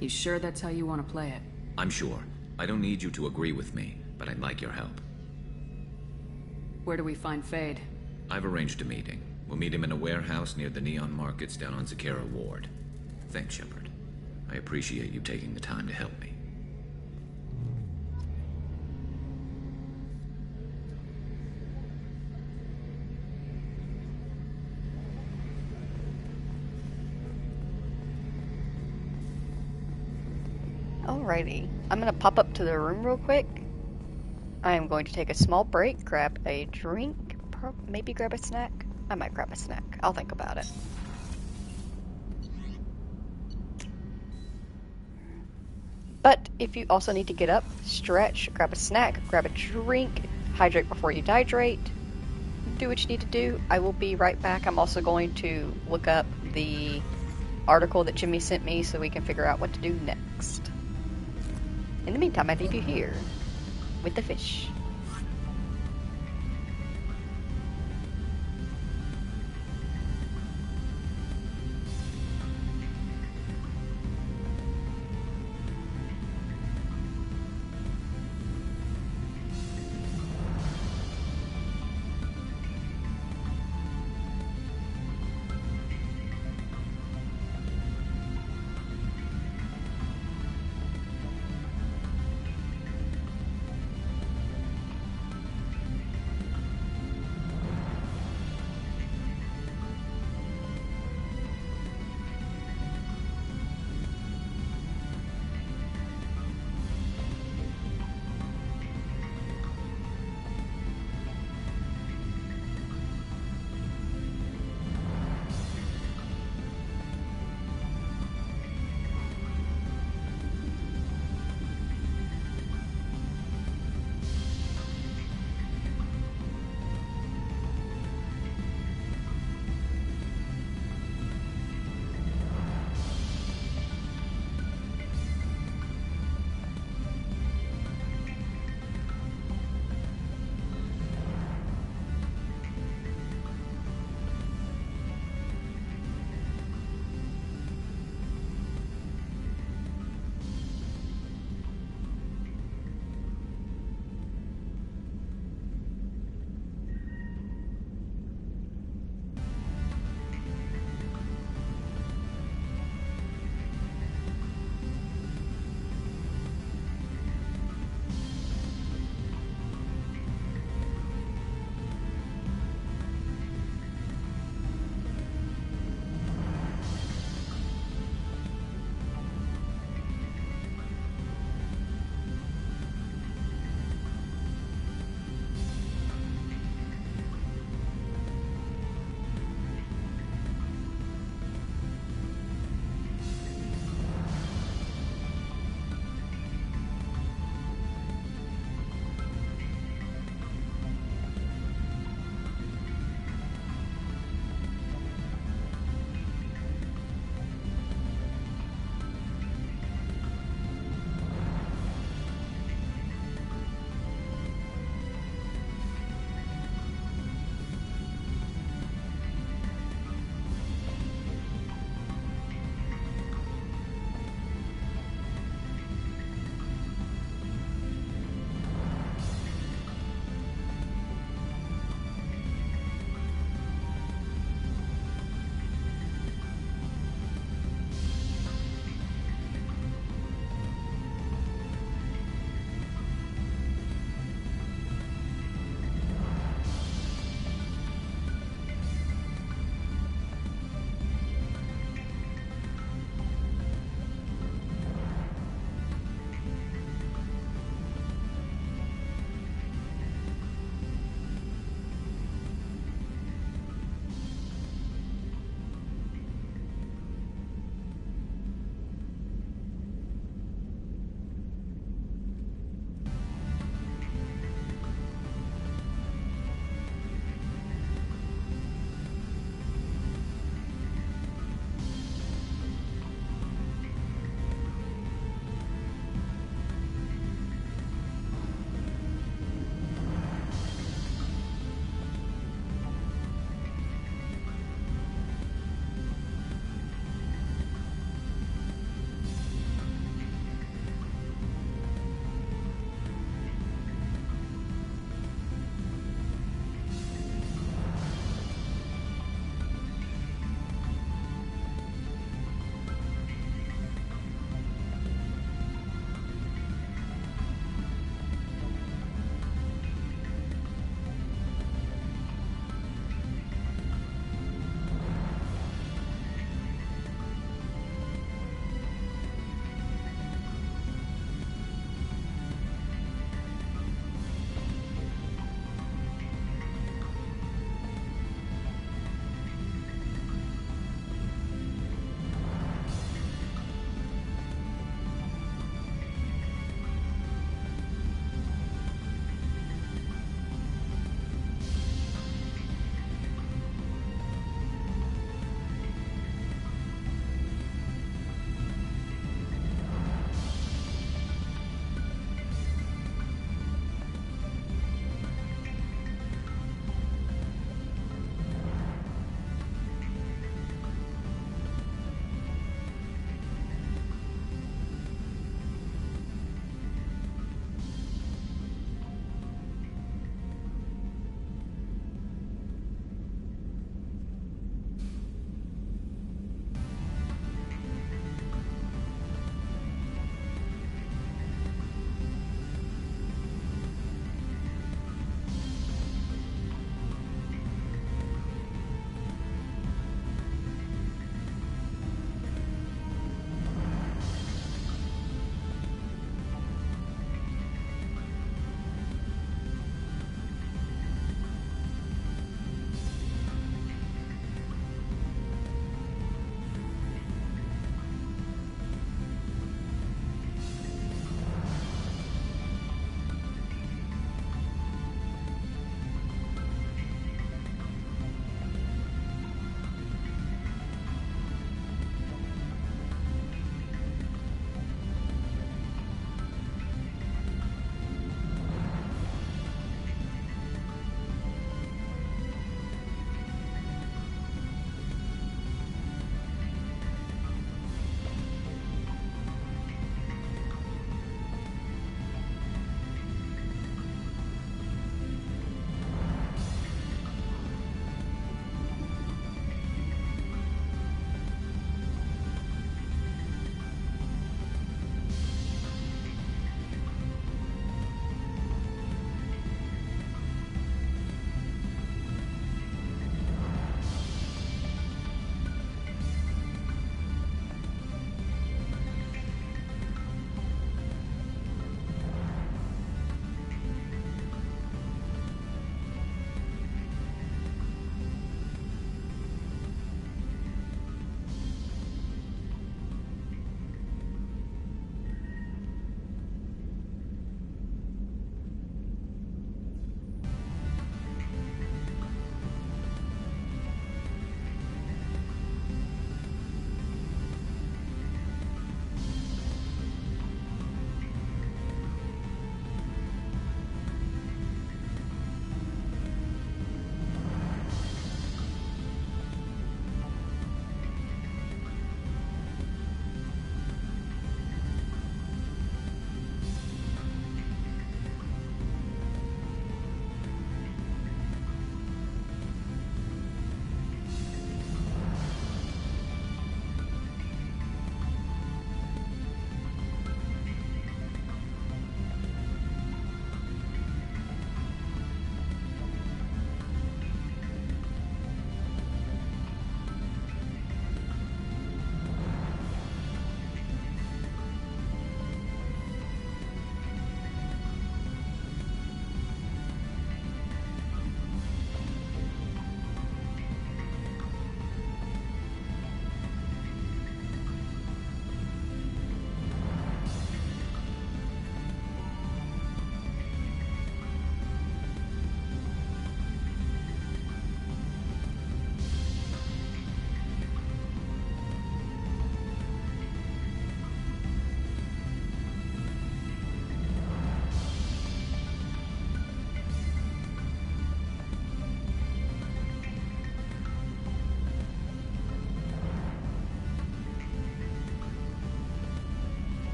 You sure that's how you want to play it? I'm sure. I don't need you to agree with me, but I'd like your help. Where do we find Fade? I've arranged a meeting. We'll meet him in a warehouse near the Neon Markets down on Zakera Ward. Thanks, Shepard. I appreciate you taking the time to help me. Alrighty, I'm gonna pop up to the room real quick. I am going to take a small break, grab a drink, maybe grab a snack. I might grab a snack. I'll think about it. But if you also need to get up, stretch, grab a snack, grab a drink, hydrate before you dehydrate, do what you need to do. I will be right back. I'm also going to look up the article that Jimmy sent me so we can figure out what to do next. In the meantime, I leave you here with the fish.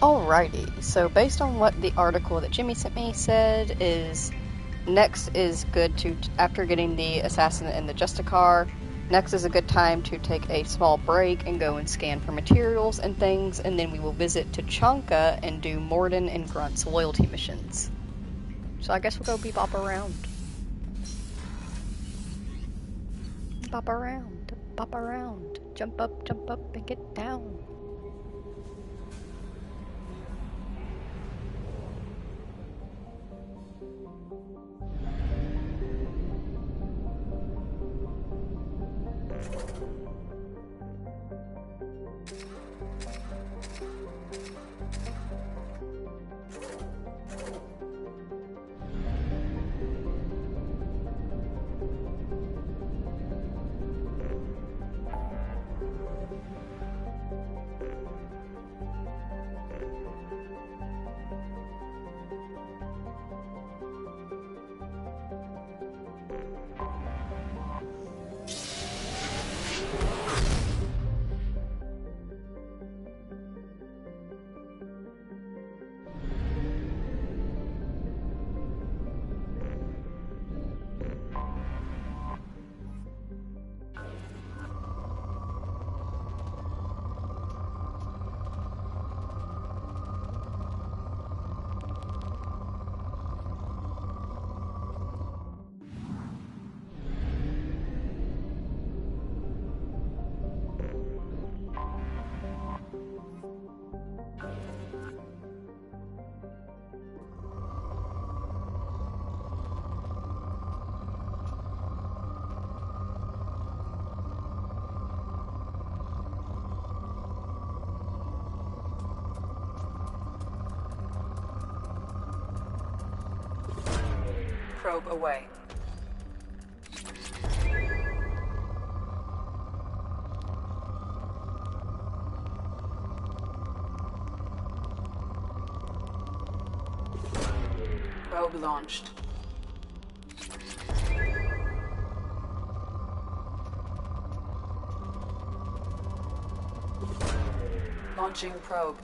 Alrighty, so based on what the article that Jimmy sent me said is, next is good to, after getting the assassin in the Justicar, next is a good time to take a small break and go and scan for materials and things, and then we will visit Tachanka and do Morden and Grunt's loyalty missions. So I guess we'll go bebop around. Bop around, jump up and get down. Probe away. Probe launched. Launching probe.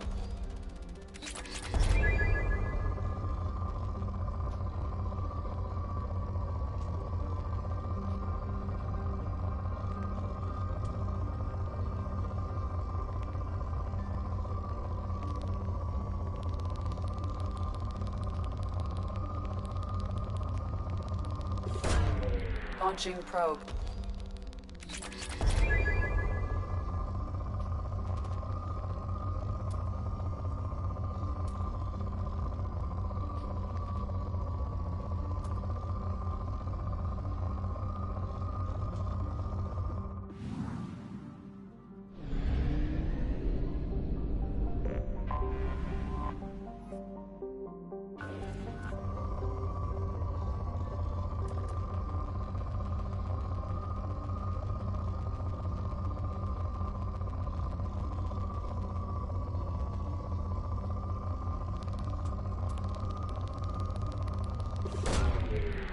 Launching probe.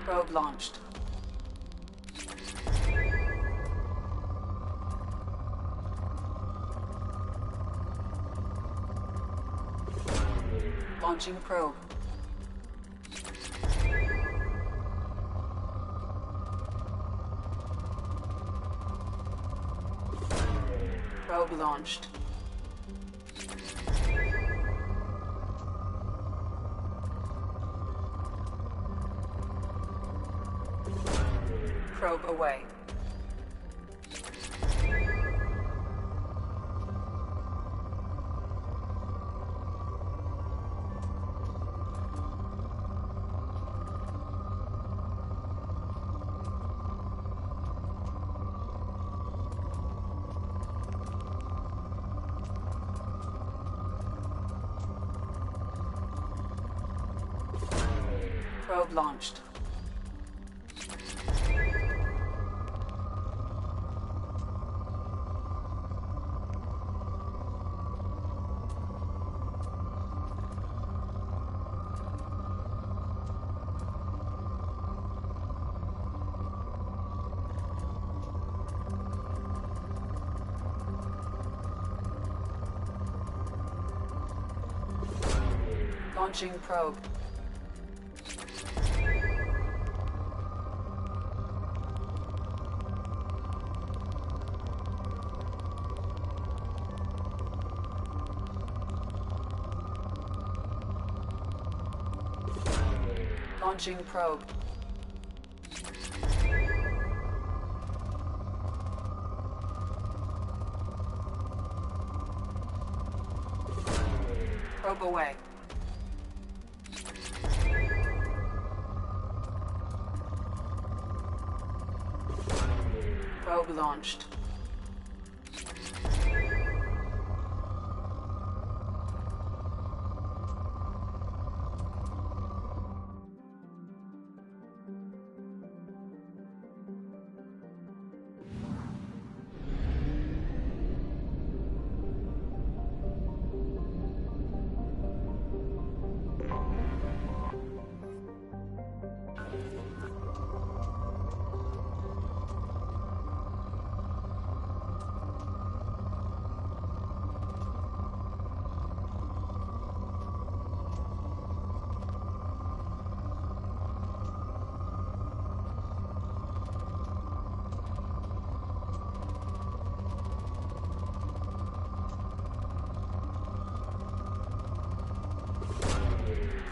Probe launched. Launching probe. Probe launched. Probe away. Probe launched. Launching probe. Launching probe. Probe away. Probe launched.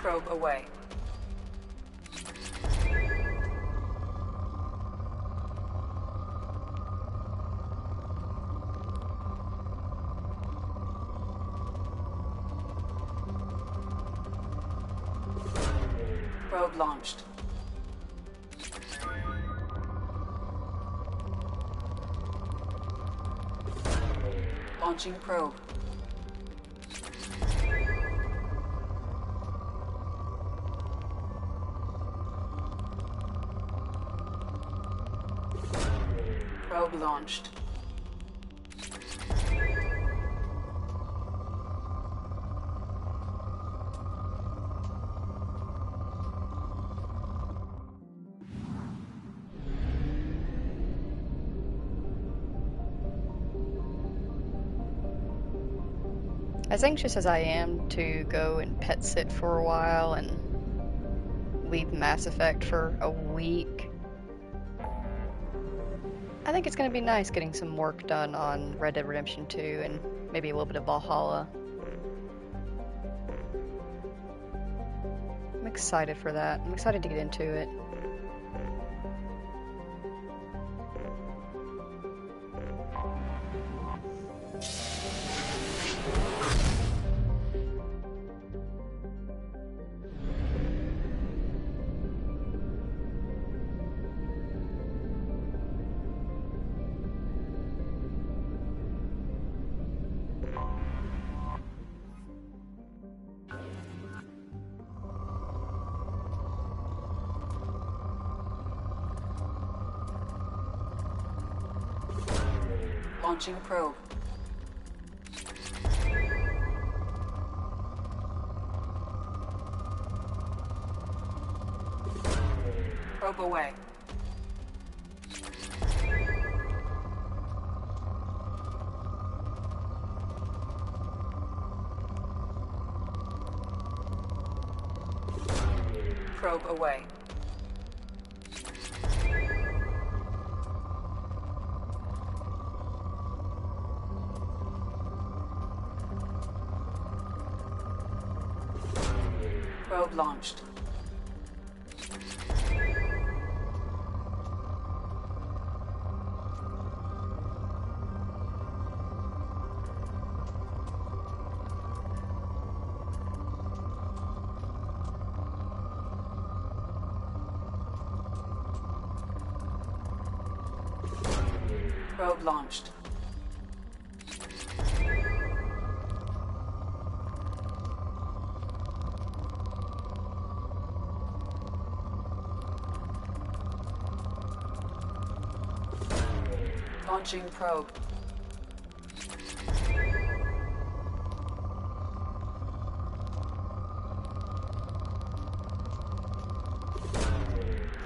Probe away. Probe launched. Launching probe. Probe launched. As anxious as I am to go and pet sit for a while and leave Mass Effect for a week, I think it's going to be nice getting some work done on Red Dead Redemption 2 and maybe a little bit of Valhalla. I'm excited for that. I'm excited to get into it. Launching probe. Probe away. Probe away. Probe launched. Probe launched. Launching probe.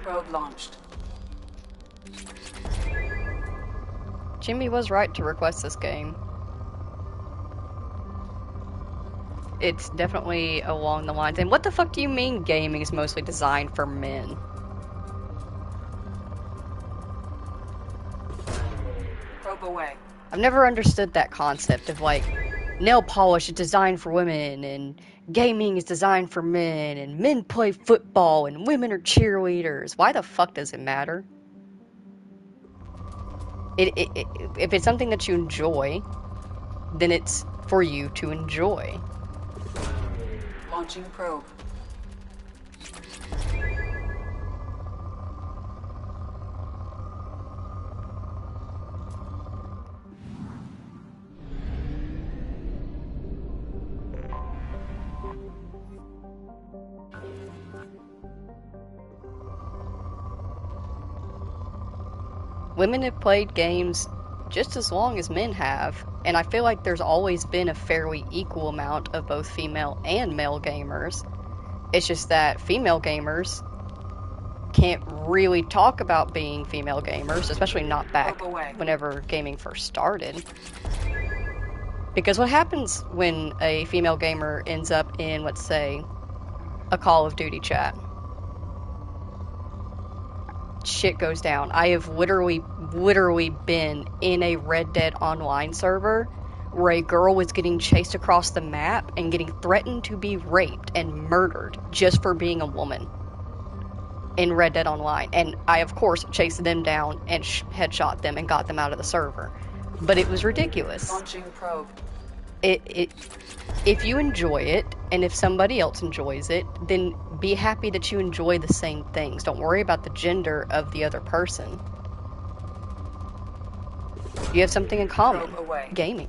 Probe launched. Jimmy was right to request this game. it's definitely along the lines. And what the fuck do you mean gaming is mostly designed for men? Probe away. I've never understood that concept of like nail polish is designed for women and gaming is designed for men and men play football and women are cheerleaders. Why the fuck does it matter? If it's something that you enjoy, then it's for you to enjoy. Launching probe. Women have played games just as long as men have, and I feel like there's always been a fairly equal amount of both female and male gamers. It's just that female gamers can't really talk about being female gamers, especially not back whenever gaming first started. Because what happens when a female gamer ends up in, let's say, a Call of Duty chat? Shit goes down. I have literally been in a Red Dead Online server where a girl was getting chased across the map and getting threatened to be raped and murdered just for being a woman in Red Dead Online. And I, of course, chased them down and headshot them and got them out of the server. But it was ridiculous. Launching probe. If you enjoy it, and if somebody else enjoys it, then be happy that you enjoy the same things. Don't worry about the gender of the other person. You have something in common. Gaming.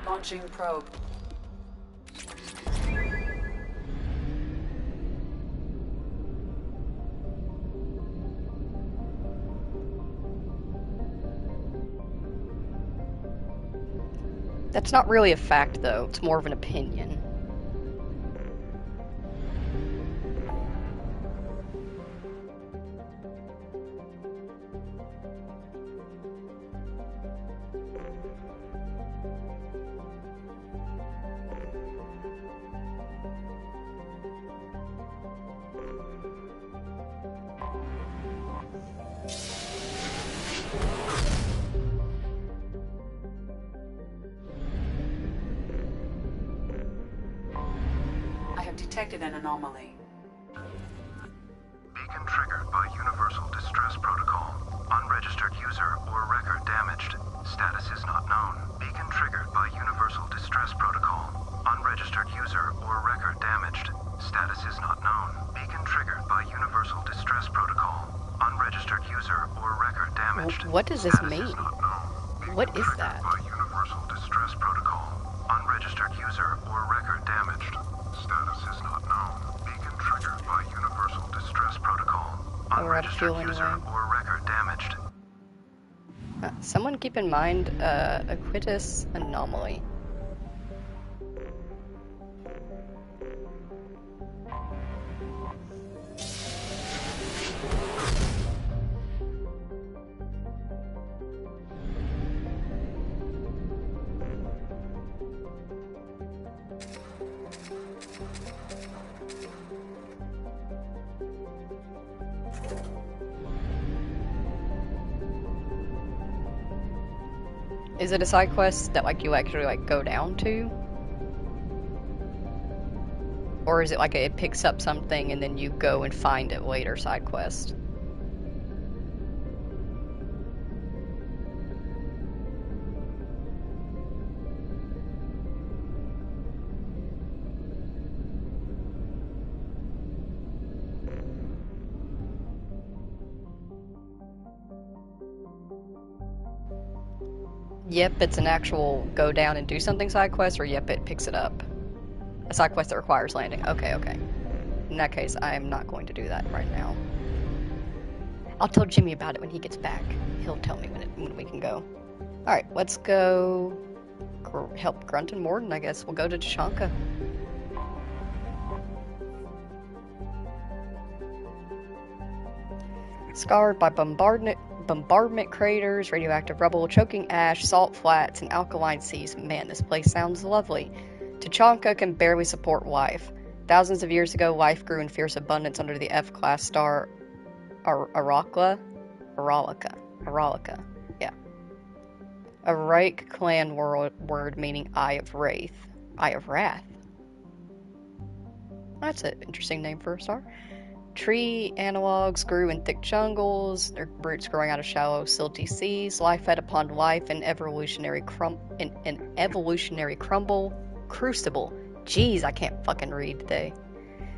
Launching probe. That's not really a fact, though. It's more of an opinion. Detected an anomaly. Beacon triggered by Universal Distress Protocol. Unregistered user or record damaged. Status is not known. Beacon triggered by Universal Distress Protocol. Unregistered user or record damaged. Status is not known. Beacon triggered by Universal Distress Protocol. Unregistered user or record damaged. What does this mean? What is that? By Universal Distress Protocol. Unregistered user or record damaged. Status is not known. Beacon triggered by Universal Distress Protocol. Unregistered user or record damaged. Someone keep in mind Aquitus anomaly. Is it a side quest that like you actually like go down to? Or is it like it picks up something and then you go and find it later side quest? Yep, it's an actual go down and do something side quest, or yep, it picks it up. A side quest that requires landing. Okay, okay. In that case, I am not going to do that right now. I'll tell Jimmy about it when he gets back. He'll tell me when we can go. Alright, let's go help Grunt and Morden, I guess. We'll go to Tashanka. Scarred by bombardment craters, radioactive rubble, choking ash, salt flats, and alkaline seas. Man, this place sounds lovely. Tachanka can barely support life. Thousands of years ago, life grew in fierce abundance under the F-class star Aralika. Yeah. A Reich clan word meaning Eye of Wrath. Eye of Wrath. That's an interesting name for a star. Tree analogs grew in thick jungles, their roots growing out of shallow, silty seas. Life fed upon life in evolutionary crucible. Jeez, I can't fucking read today.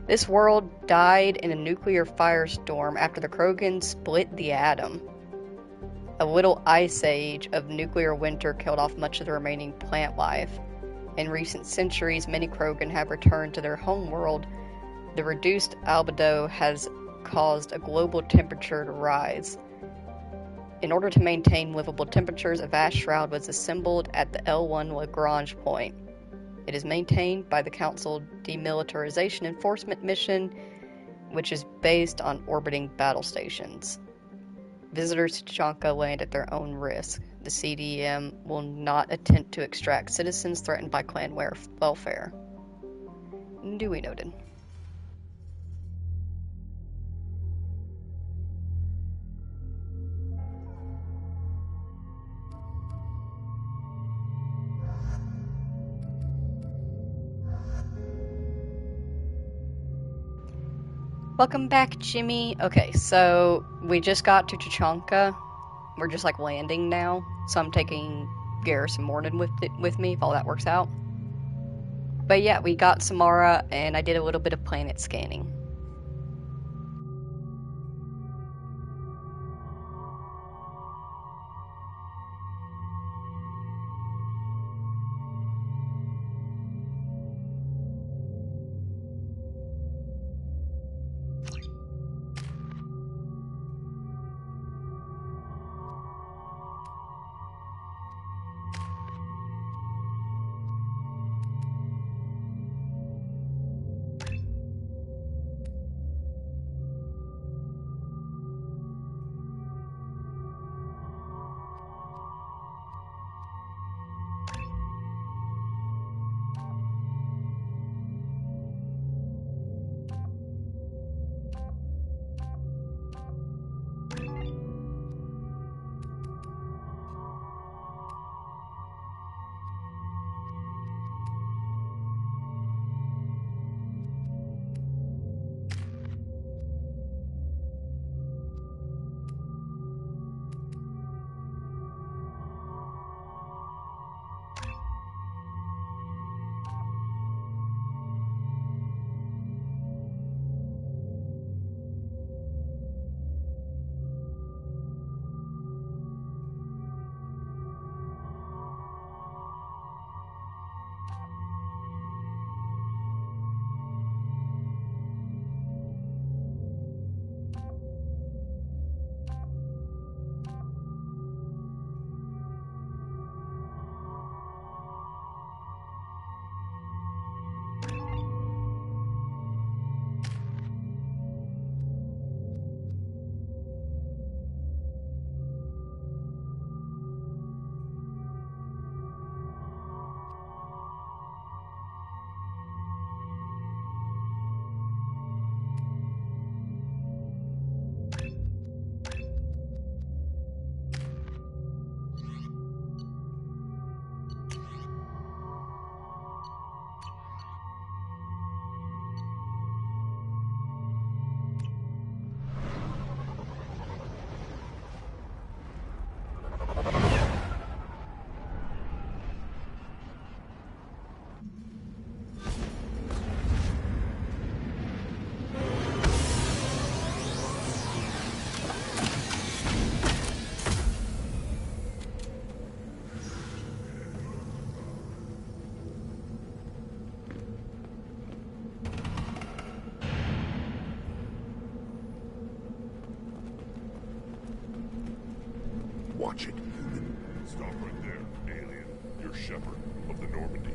This world died in a nuclear firestorm after the Krogan split the atom. A little ice age of nuclear winter killed off much of the remaining plant life. In recent centuries, many Krogan have returned to their home world. The reduced albedo has caused a global temperature to rise. In order to maintain livable temperatures, a vast shroud was assembled at the L1 Lagrange point. It is maintained by the Council Demilitarization Enforcement Mission, which is based on orbiting battle stations. Visitors to Tachanka land at their own risk. The CDM will not attempt to extract citizens threatened by clan welfare. Duly noted. Welcome back, Jimmy. Okay, so we just got to Tachanka. We're just like landing now, so I'm taking Garrison Morden with me if all that works out. But yeah, we got Samara, and I did a little bit of planet scanning. Watch it, human. Stop right there, alien. You're Shepard of the Normandy.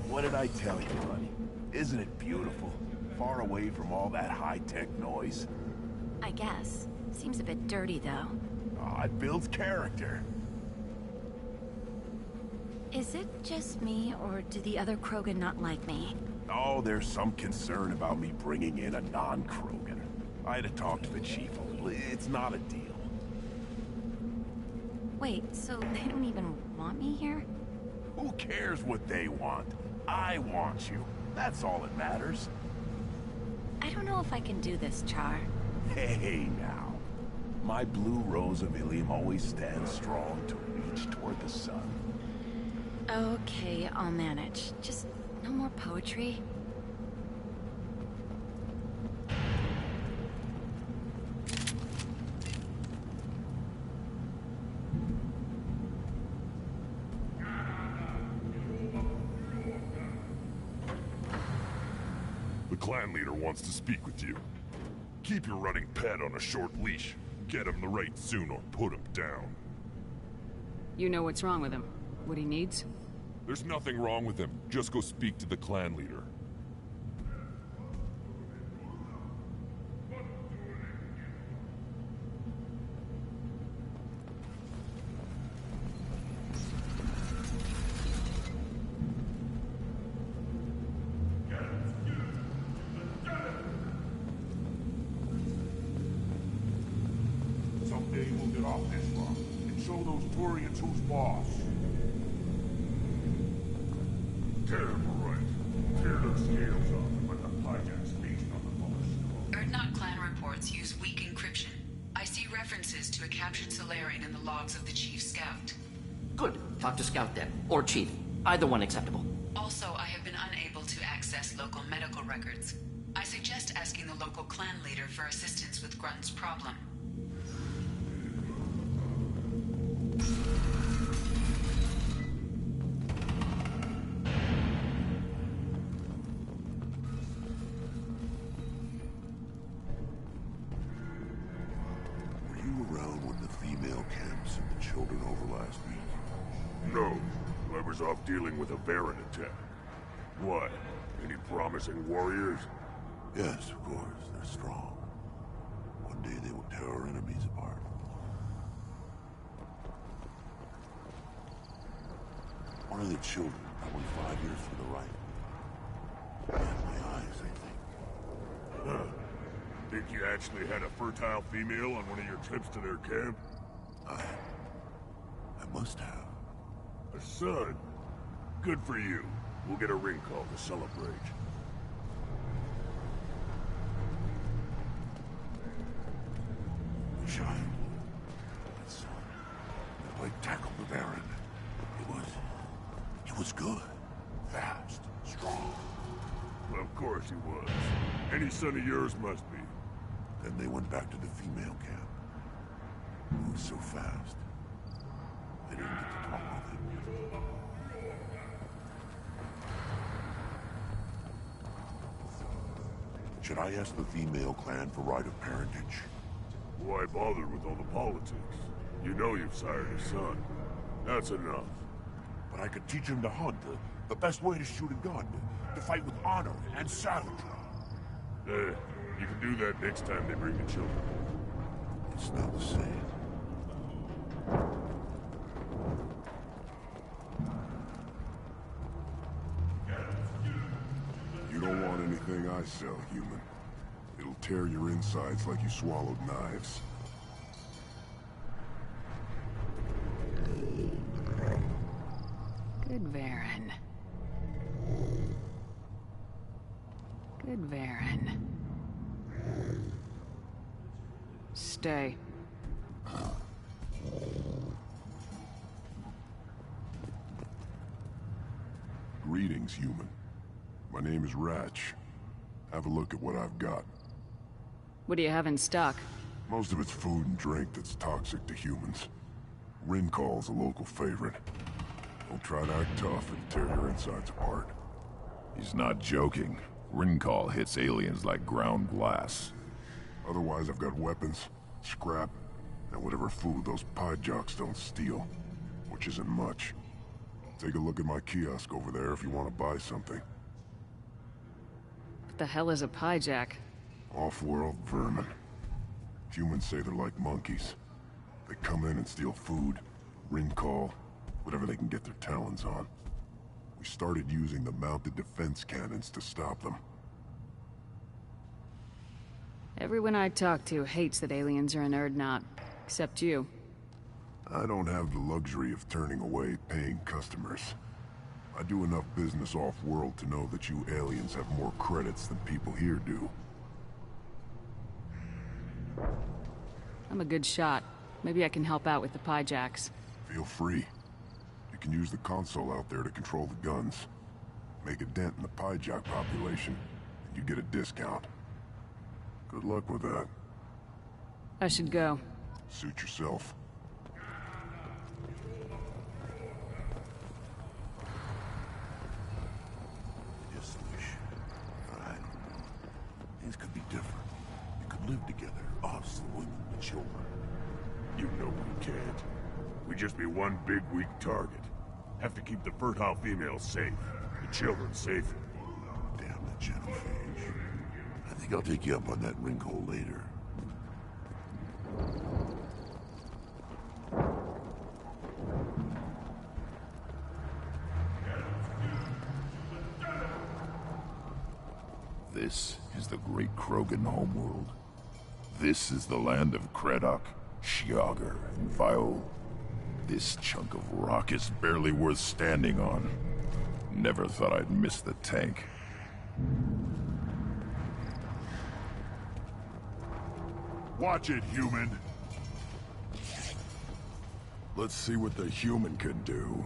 What did I tell you, buddy? Isn't it beautiful? Far away from all that high-tech noise. I guess. Seems a bit dirty, though. Oh, it builds character. Is it just me, or do the other Krogan not like me? Oh, there's some concern about me bringing in a non-Krogan. I had to talk to the chief. It's not a deal. Wait, so they don't even want me here? Who cares what they want? I want you. That's all that matters. I don't know if I can do this, Char. Hey, now. My blue rose of Ilium always stands strong to reach toward the sun. Okay, I'll manage. Just no more poetry. The clan leader wants to speak with you. Keep your running pet on a short leash. Get him the right soon or put him down. You know what's wrong with him? What he needs? There's nothing wrong with him. Just go speak to the clan leader. Someday we'll get off this rock and show those Turians who's boss. Tear them right. Tear those scales off and let the hijacks feast on the force. Erdnot clan reports use weak encryption. I see references to a captured Solarian in the logs of the Chief Scout. Good. Talk to Scout then. Or Chief. Either one acceptable. Also, I have been unable to access local medical records. I suggest asking the local clan leader for assistance with Grunt's problem. Were you around when the female camp sent the children over last week? No. I was off dealing with a Baron attack. What? Any promising warriors? Yes, of course. They're strong. One day they will tear our enemies apart. One of the children, probably 5 years from the right. And my eyes, I think. Huh. Think you actually had a fertile female on one of your trips to their camp? I must have. A son? Good for you. We'll get a ring call to celebrate. The child. My son. I tackled the Baron. He was good. Fast. Strong. Well, of course he was. Any son of yours must be. Then they went back to the female camp. He was so fast. They didn't get to talk with him. Should I ask the female clan for right of parentage? Why bother with all the politics? You know you've sired a son. That's enough. But I could teach him to hunt, the best way to shoot a gun, to fight with honor and savagery. You can do that next time they bring the children. It's not the same. You don't want anything I sell, human. It'll tear your insides like you swallowed knives. Good Varen. Good Varen. Stay. Greetings, human. My name is Ratch. Have a look at what I've got. What do you have in stock? Most of it's food and drink that's toxic to humans. Rincall's a local favorite. Don't try to act tough and tear your insides apart. He's not joking. Rincall hits aliens like ground glass. Otherwise, I've got weapons, scrap, and whatever food those pie jocks don't steal. Which isn't much. Take a look at my kiosk over there if you want to buy something. What the hell is a pyjak? Off-world vermin. Humans say they're like monkeys. They come in and steal food, ring call, whatever they can get their talons on. We started using the mounted defense cannons to stop them. Everyone I talk to hates that aliens are an Erdnot. Except you. I don't have the luxury of turning away paying customers. I do enough business off-world to know that you aliens have more credits than people here do. I'm a good shot. Maybe I can help out with the pyjaks. Feel free. You can use the console out there to control the guns. Make a dent in the pyjak population, and you get a discount. Good luck with that. I should go. Suit yourself. I just wish, I don't know, things could be different. We could live together, us, the women, the children. You know we can't. We'd just be one big weak target. Have to keep the fertile females safe. The children safe. Damn the genophage. I think I'll take you up on that wrinkle later. This is the great Krogan homeworld. This is the land of Kredok, Shiagar, and Viol. This chunk of rock is barely worth standing on. Never thought I'd miss the tank. Watch it, human! Let's see what the human can do.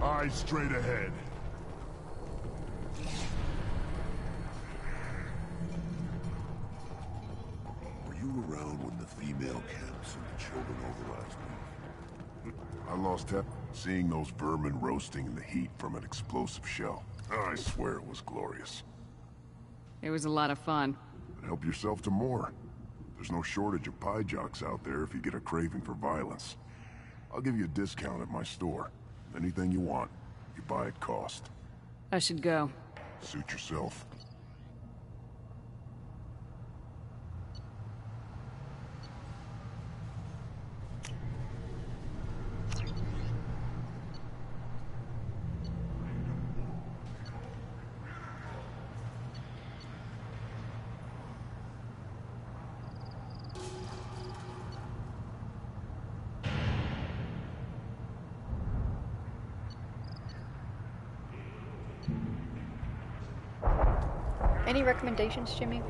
Eyes straight ahead. Were you around when the female camps and the children over last week? I lost Seeing those vermin roasting in the heat from an explosive shell, I swear it was glorious. It was a lot of fun. Help yourself to more. There's no shortage of pie jocks out there if you get a craving for violence. I'll give you a discount at my store. Anything you want, you buy at cost. I should go. Suit yourself. Any recommendations, Jimmy?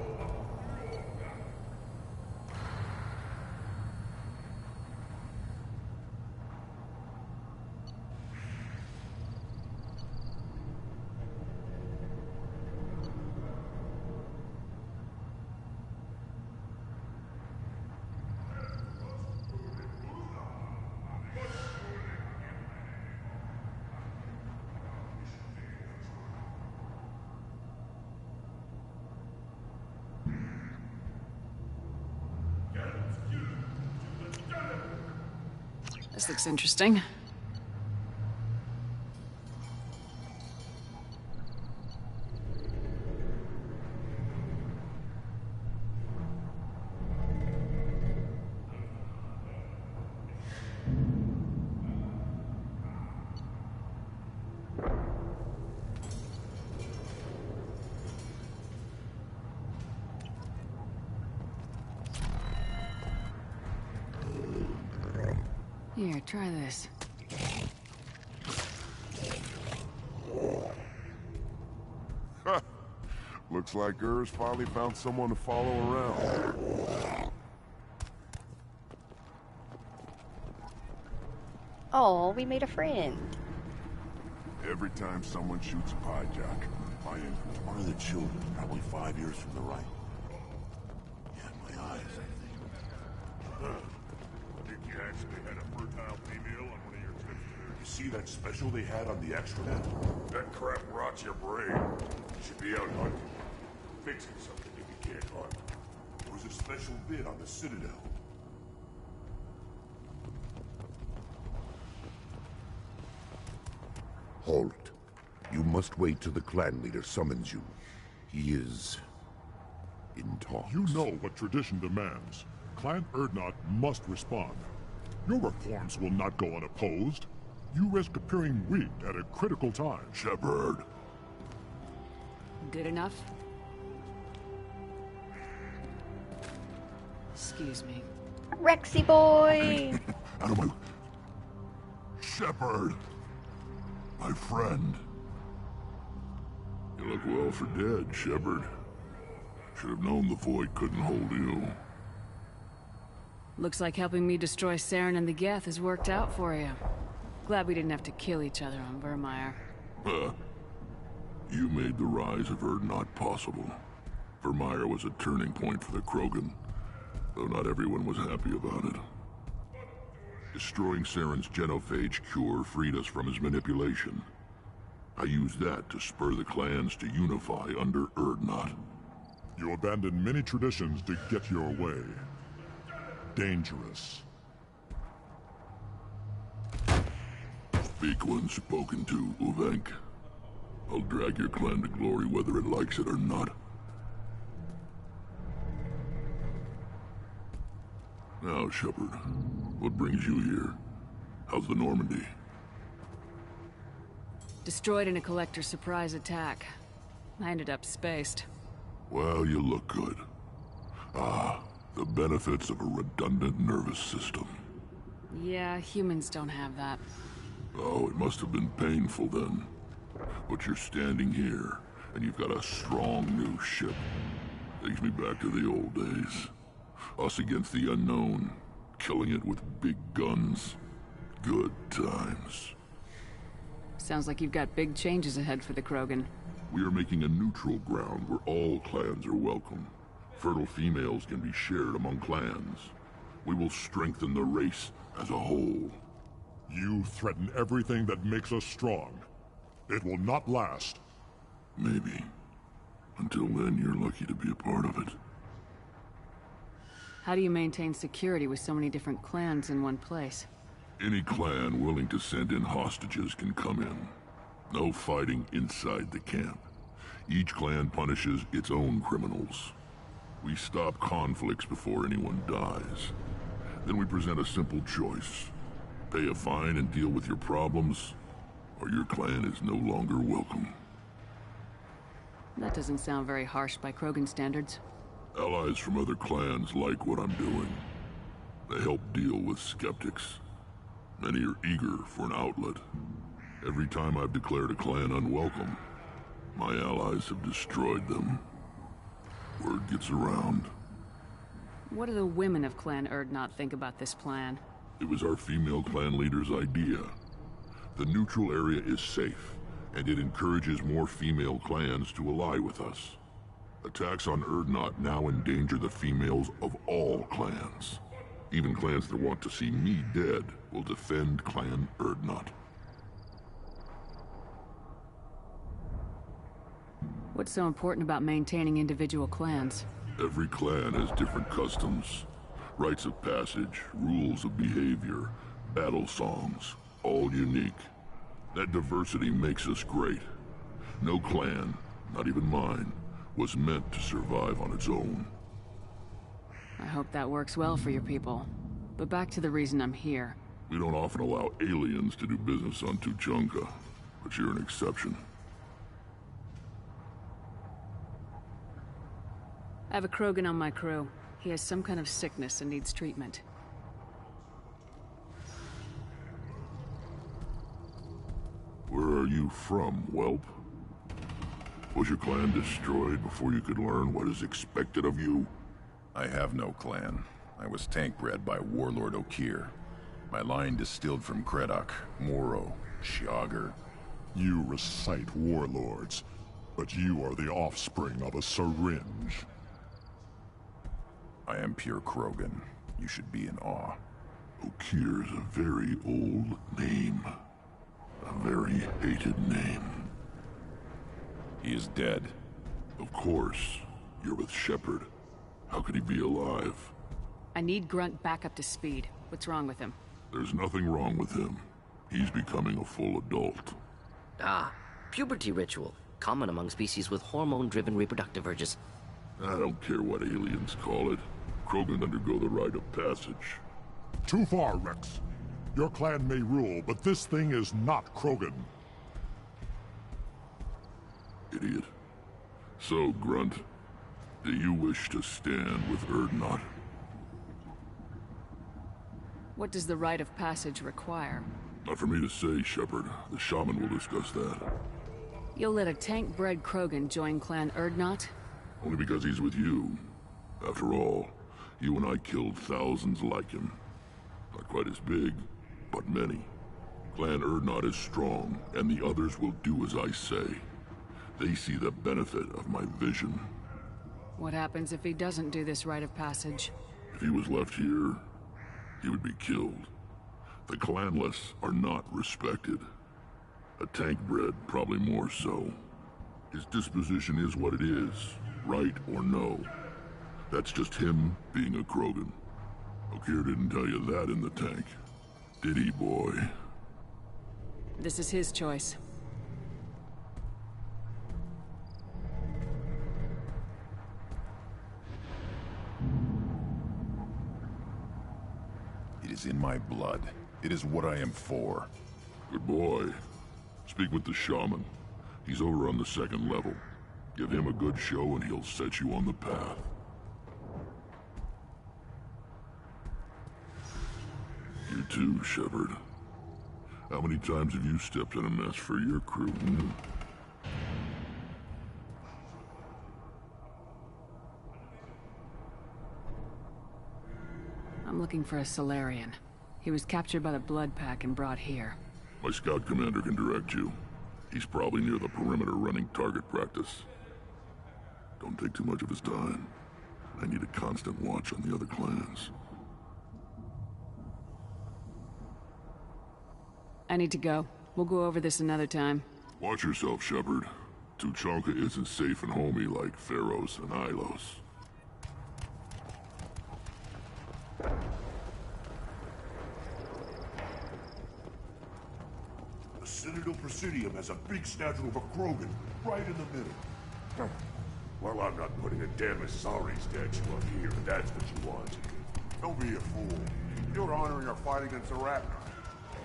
This looks interesting. Here, try this. Looks like Urs finally found someone to follow around. Oh, we made a friend. Every time someone shoots a pie jock, my infantry. One of the children, probably 5 years from the right. Yeah, my eyes, I think. Think you actually had a fertile female on one of your trips today? You see that special they had on the extranet? That crap rots your brain. You should be out hunting. Fixing something if you can't hunt. There was a special bid on the Citadel. Halt. You must wait till the clan leader summons you. He is in talks. You know what tradition demands. Clan Urdnot must respond. Your reforms will not go unopposed. You risk appearing weak at a critical time. Shepard. Good enough? Excuse me. Rexy boy! Out of my... Shepard. My friend. You look well for dead, Shepard. Should have known the Void couldn't hold you. Looks like helping me destroy Saren and the Geth has worked out for you. Glad we didn't have to kill each other on Vermeer. You made the rise of Urdnot possible. Vermeer was a turning point for the Krogan, though not everyone was happy about it. Destroying Saren's genophage cure freed us from his manipulation. I used that to spur the clans to unify under Urdnot. You abandoned many traditions to get your way. Dangerous. Weak one spoken to, Uvenk. I'll drag your clan to glory whether it likes it or not. Now, Shepard, what brings you here? How's the Normandy? Destroyed in a Collector surprise attack. I ended up spaced. Well, you look good. Ah, the benefits of a redundant nervous system. Yeah, humans don't have that. Oh, it must have been painful then. But you're standing here, and you've got a strong new ship. Takes me back to the old days. Us against the unknown, killing it with big guns. Good times. Sounds like you've got big changes ahead for the Krogan. We are making a neutral ground where all clans are welcome. Fertile females can be shared among clans. We will strengthen the race as a whole. You threaten everything that makes us strong. It will not last. Maybe. Until then, you're lucky to be a part of it. How do you maintain security with so many different clans in one place? Any clan willing to send in hostages can come in. No fighting inside the camp. Each clan punishes its own criminals. We stop conflicts before anyone dies. Then we present a simple choice. Pay a fine and deal with your problems, or your clan is no longer welcome. That doesn't sound very harsh by Krogan standards. Allies from other clans like what I'm doing. They help deal with skeptics. Many are eager for an outlet. Every time I've declared a clan unwelcome, my allies have destroyed them. Word gets around. What do the women of Clan Urdnot think about this plan? It was our female clan leader's idea. The neutral area is safe, and it encourages more female clans to ally with us. Attacks on Urdnot now endanger the females of all clans. Even clans that want to see me dead will defend Clan Urdnot. What's so important about maintaining individual clans? Every clan has different customs, rites of passage, rules of behavior, battle songs, all unique. That diversity makes us great. No clan, not even mine, was meant to survive on its own. I hope that works well for your people. But back to the reason I'm here. We don't often allow aliens to do business on Tuchanka, but you're an exception. I have a Krogan on my crew. He has some kind of sickness and needs treatment. Where are you from, whelp? Was your clan destroyed before you could learn what is expected of you? I have no clan. I was tank bred by Warlord Okir. My line distilled from Kredok, Moro, Shiagar. You recite warlords, but you are the offspring of a syringe. I am pure Krogan. You should be in awe. Okir's a very old name. A very hated name. He is dead. Of course. You're with Shepard. How could he be alive? I need Grunt back up to speed. What's wrong with him? There's nothing wrong with him. He's becoming a full adult. Ah, puberty ritual. Common among species with hormone-driven reproductive urges. I don't care what aliens call it. Krogan undergo the rite of passage. Too far, Rex. Your clan may rule, but this thing is not Krogan. Idiot. So, Grunt, do you wish to stand with Urdnot? What does the rite of passage require? Not for me to say, Shepard. The shaman will discuss that. You'll let a tank-bred Krogan join Clan Urdnot? Only because he's with you. After all, you and I killed thousands like him. Not quite as big, but many. Clan Urdnot is strong, and the others will do as I say. They see the benefit of my vision. What happens if he doesn't do this rite of passage? If he was left here, he would be killed. The clanless are not respected. A tank-bred, probably more so. His disposition is what it is, right or no. That's just him being a Krogan. Okir didn't tell you that in the tank. Did he, boy? This is his choice. It is in my blood. It is what I am for. Good boy. Speak with the shaman. He's over on the second level. Give him a good show and he'll set you on the path. You too, Shepard. How many times have you stepped in a mess for your crew? I'm looking for a Solarian. He was captured by the Blood Pack and brought here. My scout commander can direct you. He's probably near the perimeter running target practice. Don't take too much of his time. I need a constant watch on the other clans. I need to go. We'll go over this another time. Watch yourself, Shepard. Tuchanka isn't safe and homey like Pharos and Ilos. The Citadel Presidium has a big statue of a Krogan right in the middle. Well, I'm not putting a damn Asari statue up here, if that's what you want. Don't be a fool. You're honoring our fight against the Arachnoid.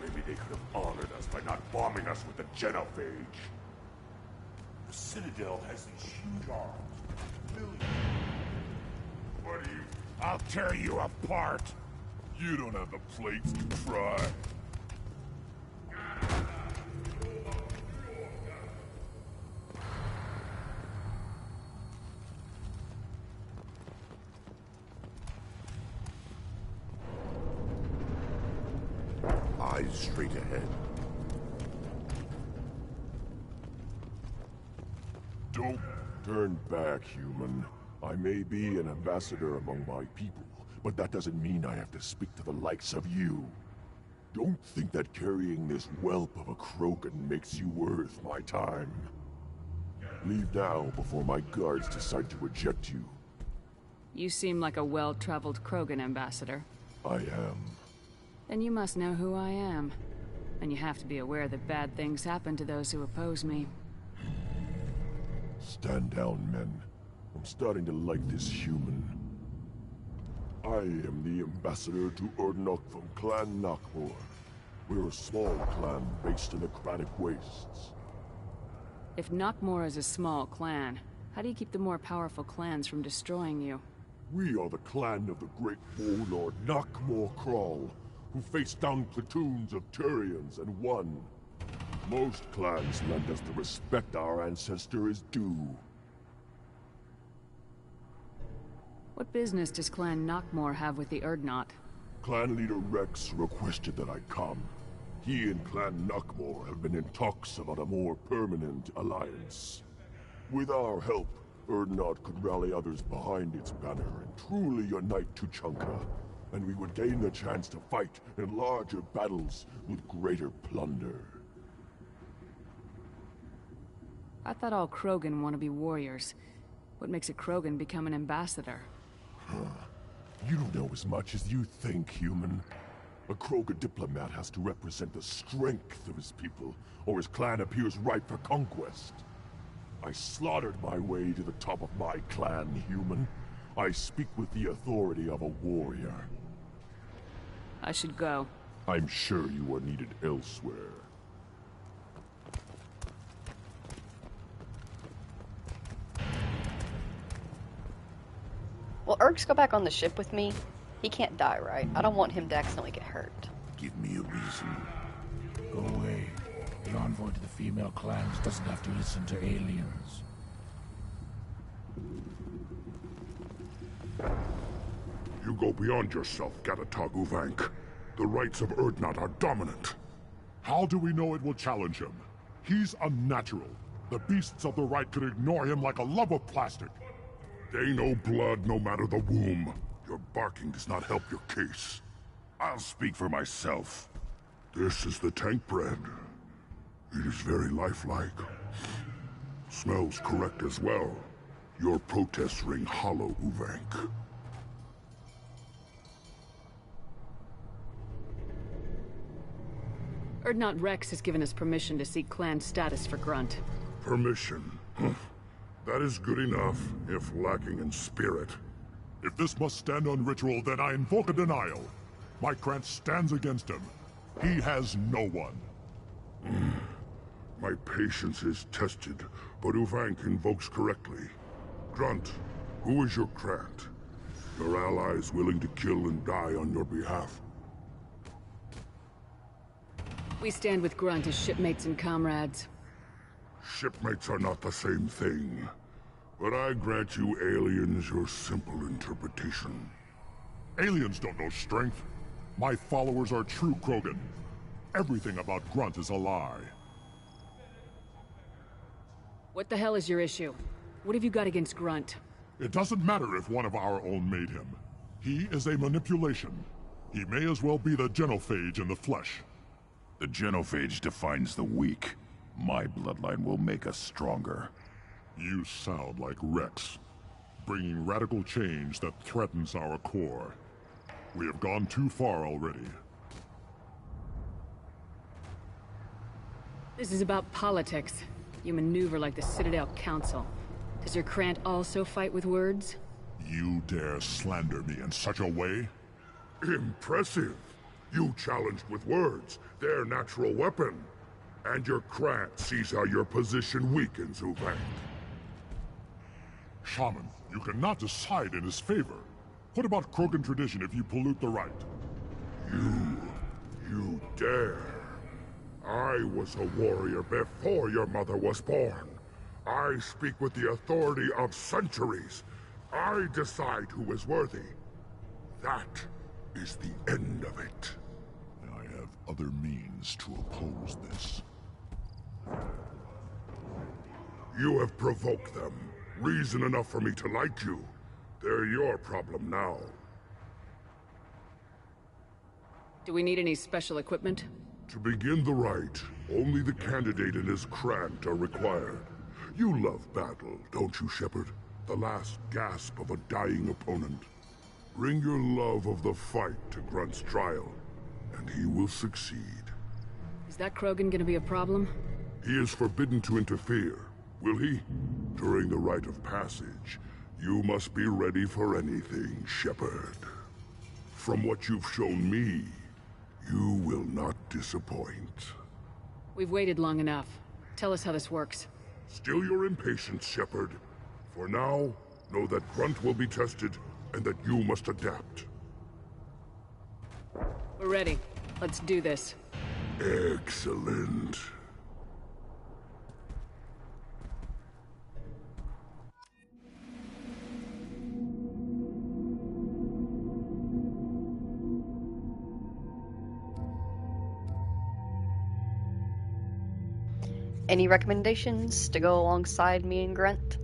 Maybe they could have honored us by not bombing us with the genophage. The Citadel has these huge arms. Millions. What do you... I'll tear you apart. You don't have the plates to try. Eyes straight ahead. Don't turn back, human. I may be an ambassador among my people, but that doesn't mean I have to speak to the likes of you. Don't think that carrying this whelp of a Krogan makes you worth my time. Leave now before my guards decide to eject you. You seem like a well-traveled Krogan ambassador. I am. Then you must know who I am. And you have to be aware that bad things happen to those who oppose me. Stand down, men. I'm starting to like this human. I am the ambassador to Urdnot from Clan Nakmor. We're a small clan based in the Kratic Wastes. If Nakmor is a small clan, how do you keep the more powerful clans from destroying you? We are the clan of the great warlord Nakmor Krall, who faced down platoons of Turians and won. Most clans lend us the respect our ancestor is due. What business does Clan Nakmor have with the Urdnot? Clan leader Rex requested that I come. He and Clan Nakmor have been in talks about a more permanent alliance. With our help, Urdnot could rally others behind its banner and truly unite Tuchanka, and we would gain the chance to fight in larger battles with greater plunder. I thought all Krogan want to be warriors. What makes a Krogan become an ambassador? You don't know as much as you think, human. A Krogan diplomat has to represent the strength of his people, or his clan appears ripe for conquest. I slaughtered my way to the top of my clan, human. I speak with the authority of a warrior. I should go. I'm sure you are needed elsewhere. Will Erks go back on the ship with me? He can't die, right? I don't want him to accidentally get hurt. Give me a reason. Go away. The envoy to the female clans doesn't have to listen to aliens. You go beyond yourself, Gatatog Uvank. The rights of Urdnot are dominant. How do we know it will challenge him? He's unnatural. The beasts of the right could ignore him like a lump of plastic. They know blood no matter the womb. Your barking does not help your case. I'll speak for myself. This is the tank bread. It is very lifelike. Smells correct as well. Your protests ring hollow, Uvank. Urdnot Rex has given us permission to seek clan status for Grunt. Permission? That is good enough, if lacking in spirit. If this must stand on ritual, then I invoke a denial. My Krant stands against him. He has no one. My patience is tested, but Uvank invokes correctly. Grunt, who is your Krant? Your allies willing to kill and die on your behalf? We stand with Grunt as shipmates and comrades. Shipmates are not the same thing. But I grant you aliens your simple interpretation. Aliens don't know strength. My followers are true Krogan. Everything about Grunt is a lie. What the hell is your issue? What have you got against Grunt? It doesn't matter if one of our own made him. He is a manipulation. He may as well be the genophage in the flesh. The genophage defines the weak. My bloodline will make us stronger. You sound like Rex, bringing radical change that threatens our core. We have gone too far already. This is about politics. You maneuver like the Citadel Council. Does your Krant also fight with words? You dare slander me in such a way? Impressive. You challenged with words, their natural weapon. And your Krant sees how your position weakens, Uvang. Shaman, you cannot decide in his favor. What about Krogan tradition if you pollute the rite? You dare. I was a warrior before your mother was born. I speak with the authority of centuries. I decide who is worthy. That is the end of it. I have other means to oppose this. You have provoked them. Reason enough for me to like you. They're your problem now. Do we need any special equipment? To begin the rite, only the candidate and his Krant are required. You love battle, don't you, Shepard? The last gasp of a dying opponent. Bring your love of the fight to Grunt's trial, and he will succeed. Is that Krogan gonna be a problem? He is forbidden to interfere, will he? During the rite of passage, you must be ready for anything, Shepard. From what you've shown me, you will not disappoint. We've waited long enough. Tell us how this works. Still your impatience, Shepard. For now, know that Grunt will be tested, and that you must adapt. We're ready. Let's do this. Excellent. Any recommendations to go alongside me and Grunt?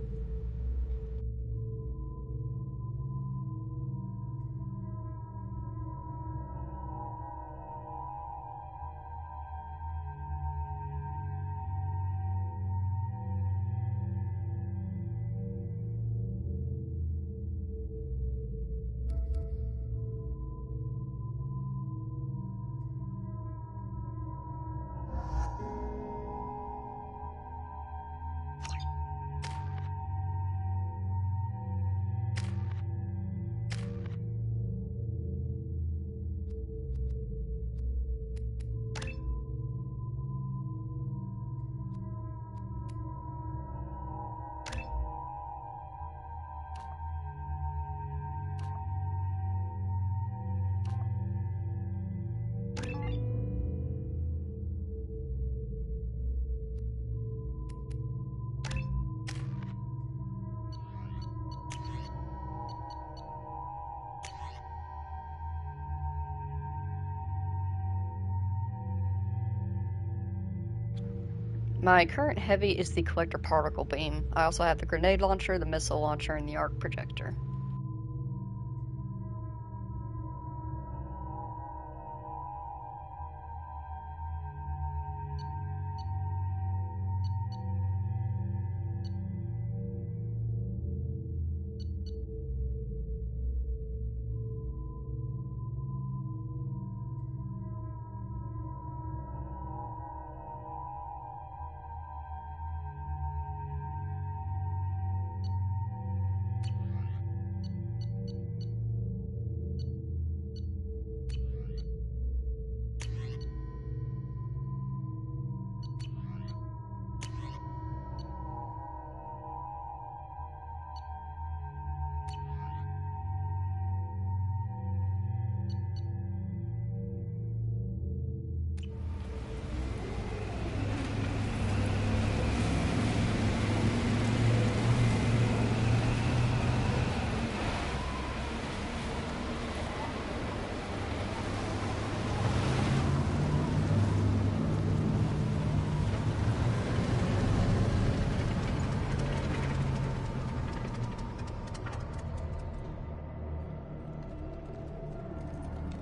My current heavy is the collector particle beam. I also have the grenade launcher, the missile launcher, and the arc projector.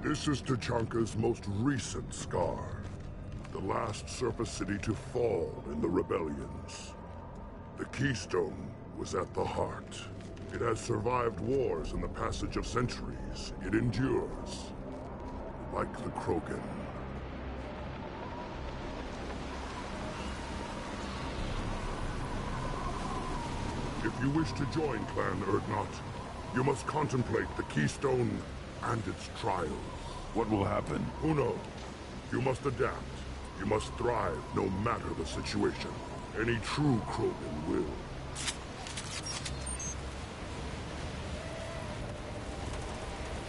This is Tachanka's most recent scar. The last surface city to fall in the rebellions. The Keystone was at the heart. It has survived wars and the passage of centuries. It endures. Like the Krogan. If you wish to join Clan Urdnot, you must contemplate the Keystone and its trials. What will happen? Who knows? You must adapt. You must thrive no matter the situation. Any true Krogan will.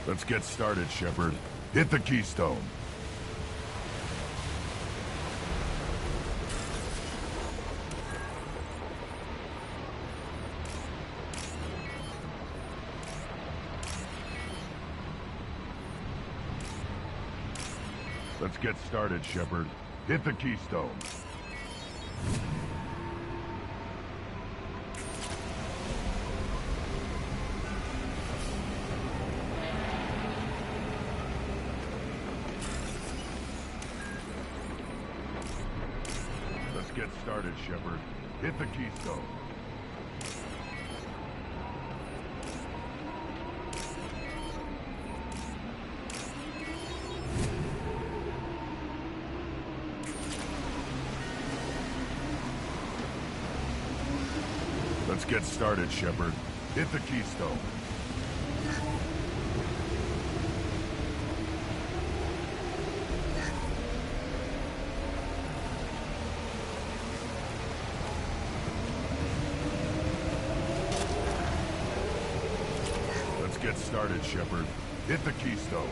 Let's get started, Shepard. Hit the Keystone. Let's get started, Shepard. Hit the Keystone. Let's get started, Shepard. Hit the Keystone. Let's get started, Shepard. Hit the Keystone. Let's get started, Shepard. Hit the Keystone.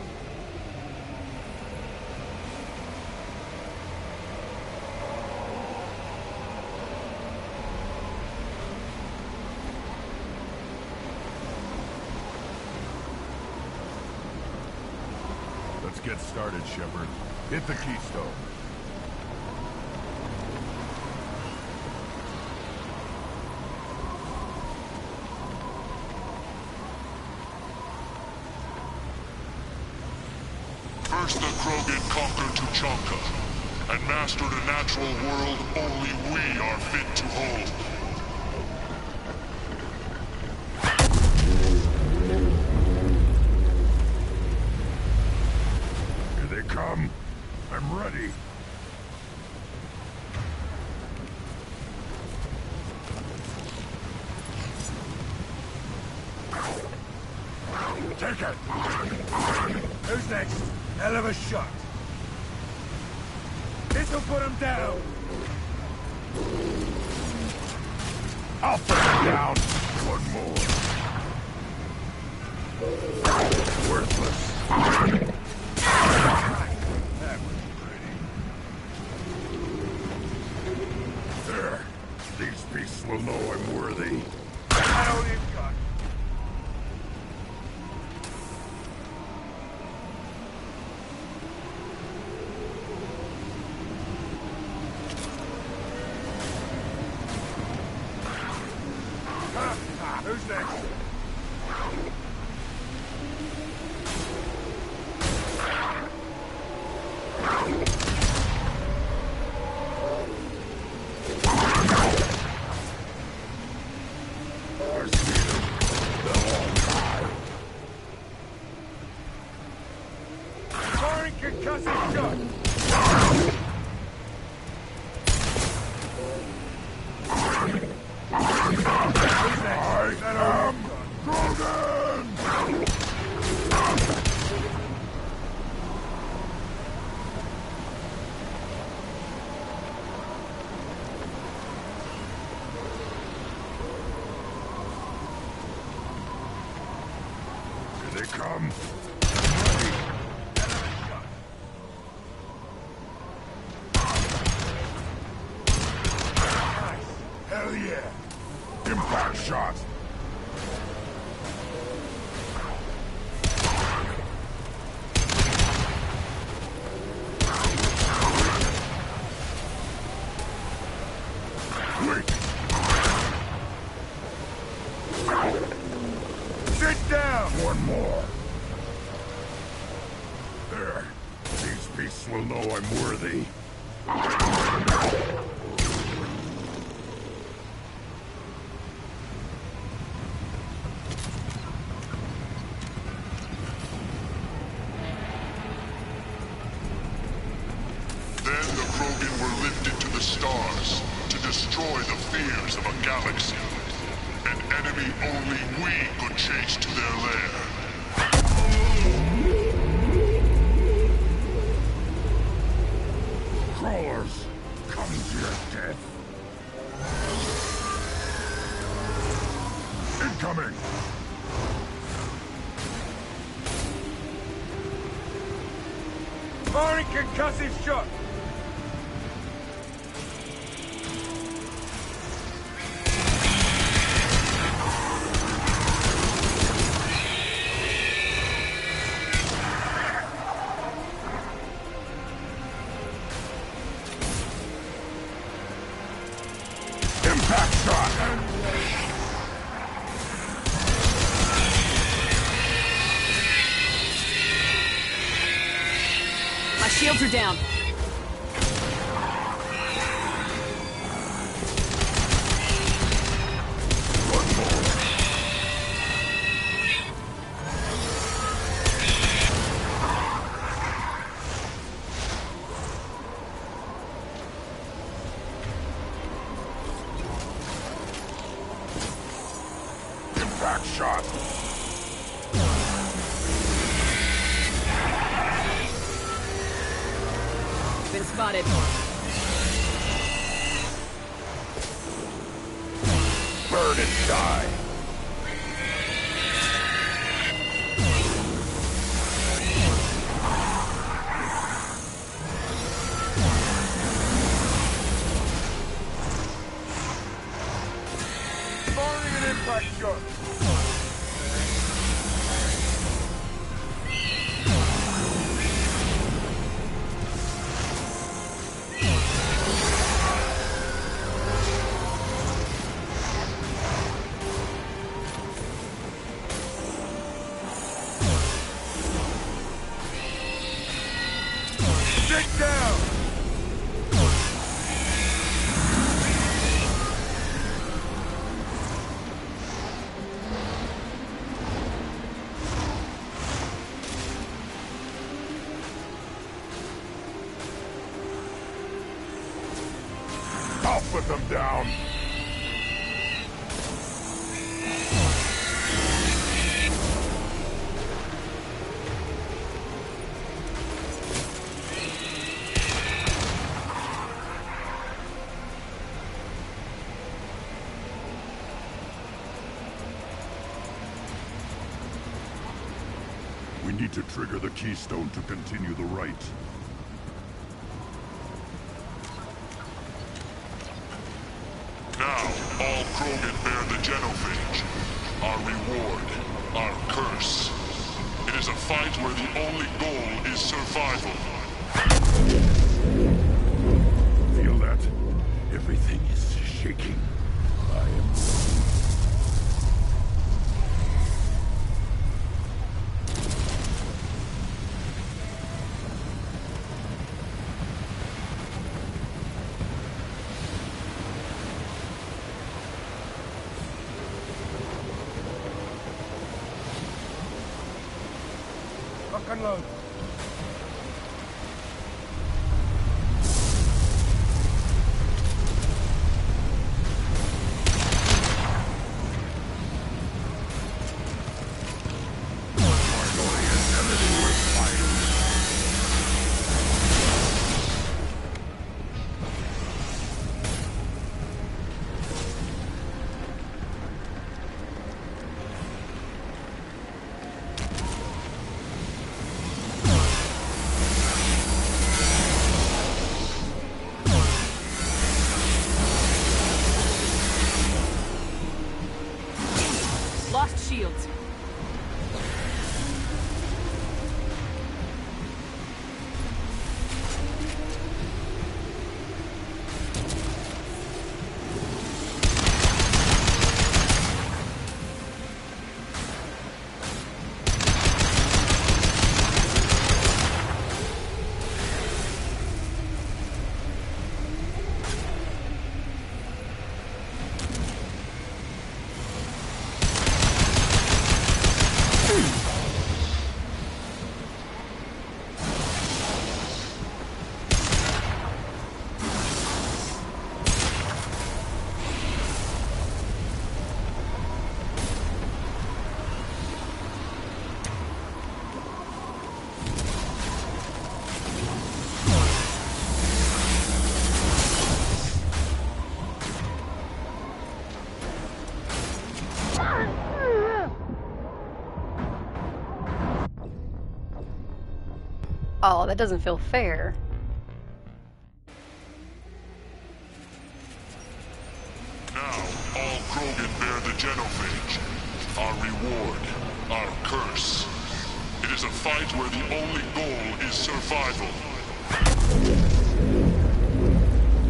Let's get started, Shepard. Hit the Keystone. First the Krogan conquered Tuchanka, and mastered a natural world only we are fit to hold. Here they come. I'm ready. Take it! Who's next? Hell of a shot. This'll put him down. I'll put him down. One more. Worthless. That was pretty. There. These beasts will know I'm worthy. That all you've got. Who's next? Firing concussive shot. I am Krogan! Here they come. Hell yeah! Impact shot! Wait! Sit down! One more. There. These beasts will know I'm worthy. stars to destroy the fears of a galaxy. An enemy only we could chase to their lair. Crawlers, come to your death. Incoming! Firing concussive shot! Impact shot! My shields are down. Impact shot! Been spotted. Burn and die! Firing an impact shot! Get down! I'll put them down! We need to trigger the keystone to continue the rite. Now, all Krogan bear the genophage. Our reward, our curse. It is a fight where the only goal is survival. Feel that? Everything is shaking. I am... Lock and load. Lost shields. Oh, that doesn't feel fair. Now, all Krogan bear the genophage. Our reward, our curse. It is a fight where the only goal is survival.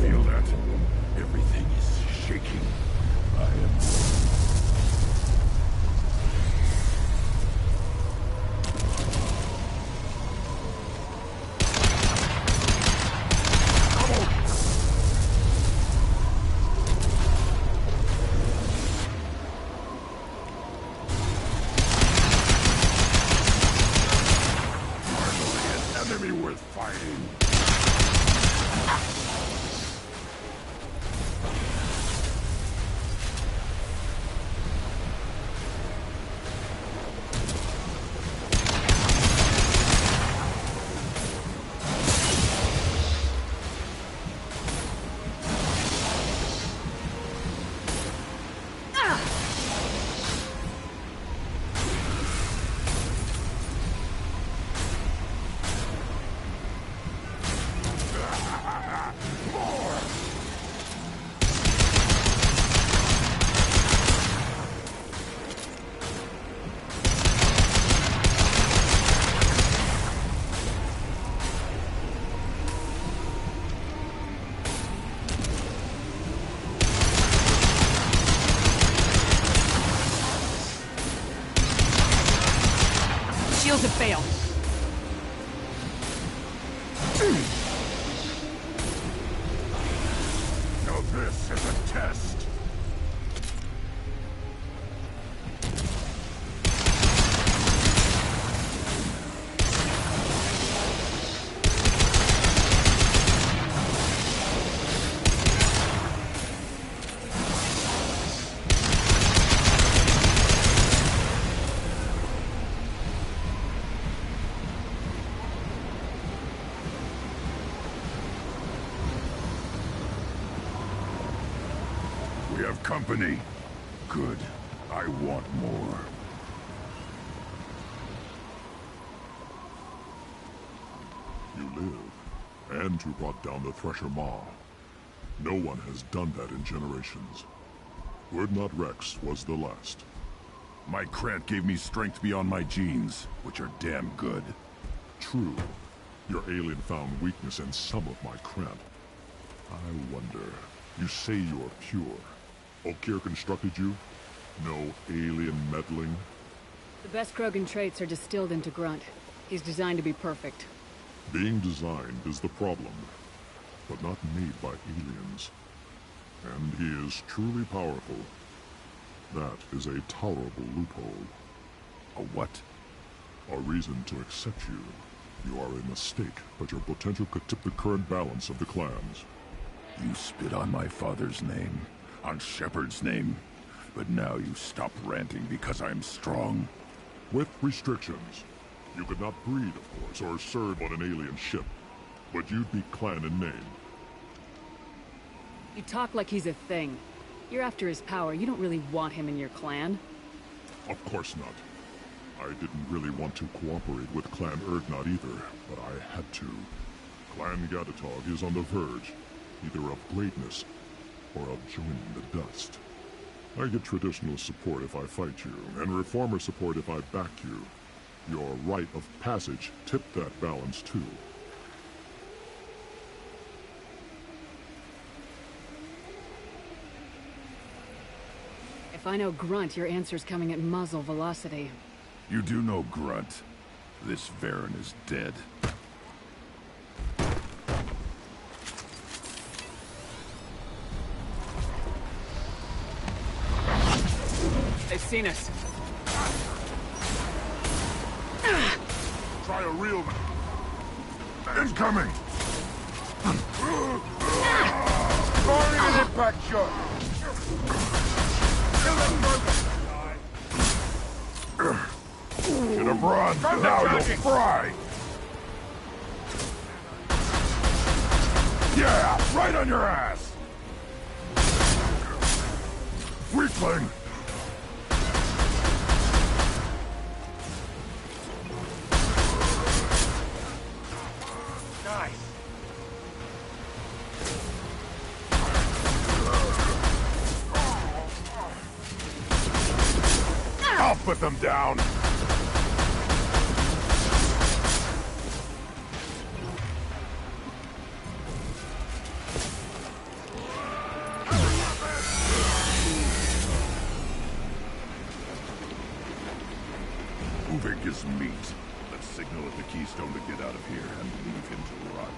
Feel that? Everything is shaking. I am... Enemy worth fighting. Shields have failed. Now this is a test. We have company. Good. I want more. You live, and you brought down the Thresher Maw. No one has done that in generations. Urdnot Rex was the last. My Krant gave me strength beyond my genes, which are damn good. True. Your alien found weakness in some of my Krant. I wonder, you say you're pure. Okeer constructed you? No alien meddling? The best Krogan traits are distilled into Grunt. He's designed to be perfect. Being designed is the problem, but not made by aliens. And he is truly powerful. That is a tolerable loophole. A what? A reason to accept you. You are a mistake, but your potential could tip the current balance of the clans. You spit on my father's name, on Shepard's name, but now you stop ranting because I'm strong. With restrictions. You could not breed, of course, or serve on an alien ship, but you'd be clan in name. You talk like he's a thing. You're after his power. You don't really want him in your clan. Of course not. I didn't really want to cooperate with Clan Urdnot either, but I had to. Clan Gatatog is on the verge, either of greatness or of joining the dust. I get traditional support if I fight you, and reformer support if I back you. Your rite of passage tipped that balance too. If I know Grunt, your answer's coming at muzzle velocity. You do know Grunt. This Varen is dead. They've seen us. Try a real... Incoming! Firing an impact shot! Should have run! Now you'll fry! Yeah! Right on your ass! Weakling! put them down. Uvik is meat. Let's signal at the Keystone to get out of here and leave him to rot.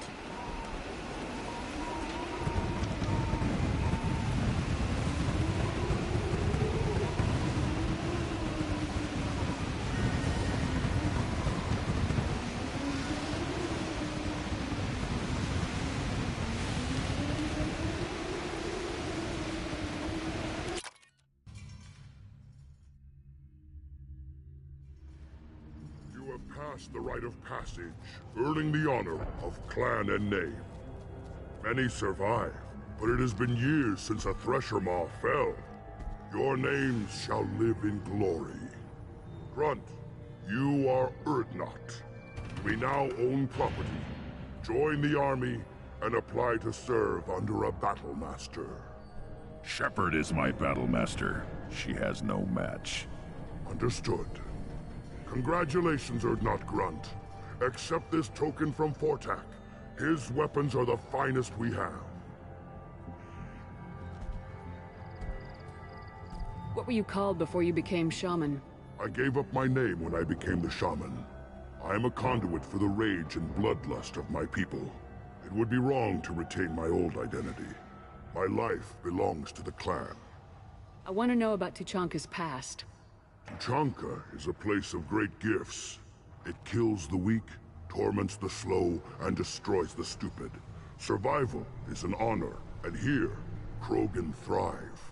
Past the rite of passage, earning the honor of clan and name. Many survive, but it has been years since a Thresher Maw fell. Your names shall live in glory. Grunt, you are Urdnot. You may now own property, join the army, and apply to serve under a battle master. Shepard is my battle master. She has no match. Understood. Congratulations, Urdnot Grunt. Accept this token from Fortak. His weapons are the finest we have. What were you called before you became shaman? I gave up my name when I became the shaman. I am a conduit for the rage and bloodlust of my people. It would be wrong to retain my old identity. My life belongs to the clan. I want to know about Tuchanka's past. Tuchanka is a place of great gifts. It kills the weak, torments the slow, and destroys the stupid. Survival is an honor, and here, Krogan thrive.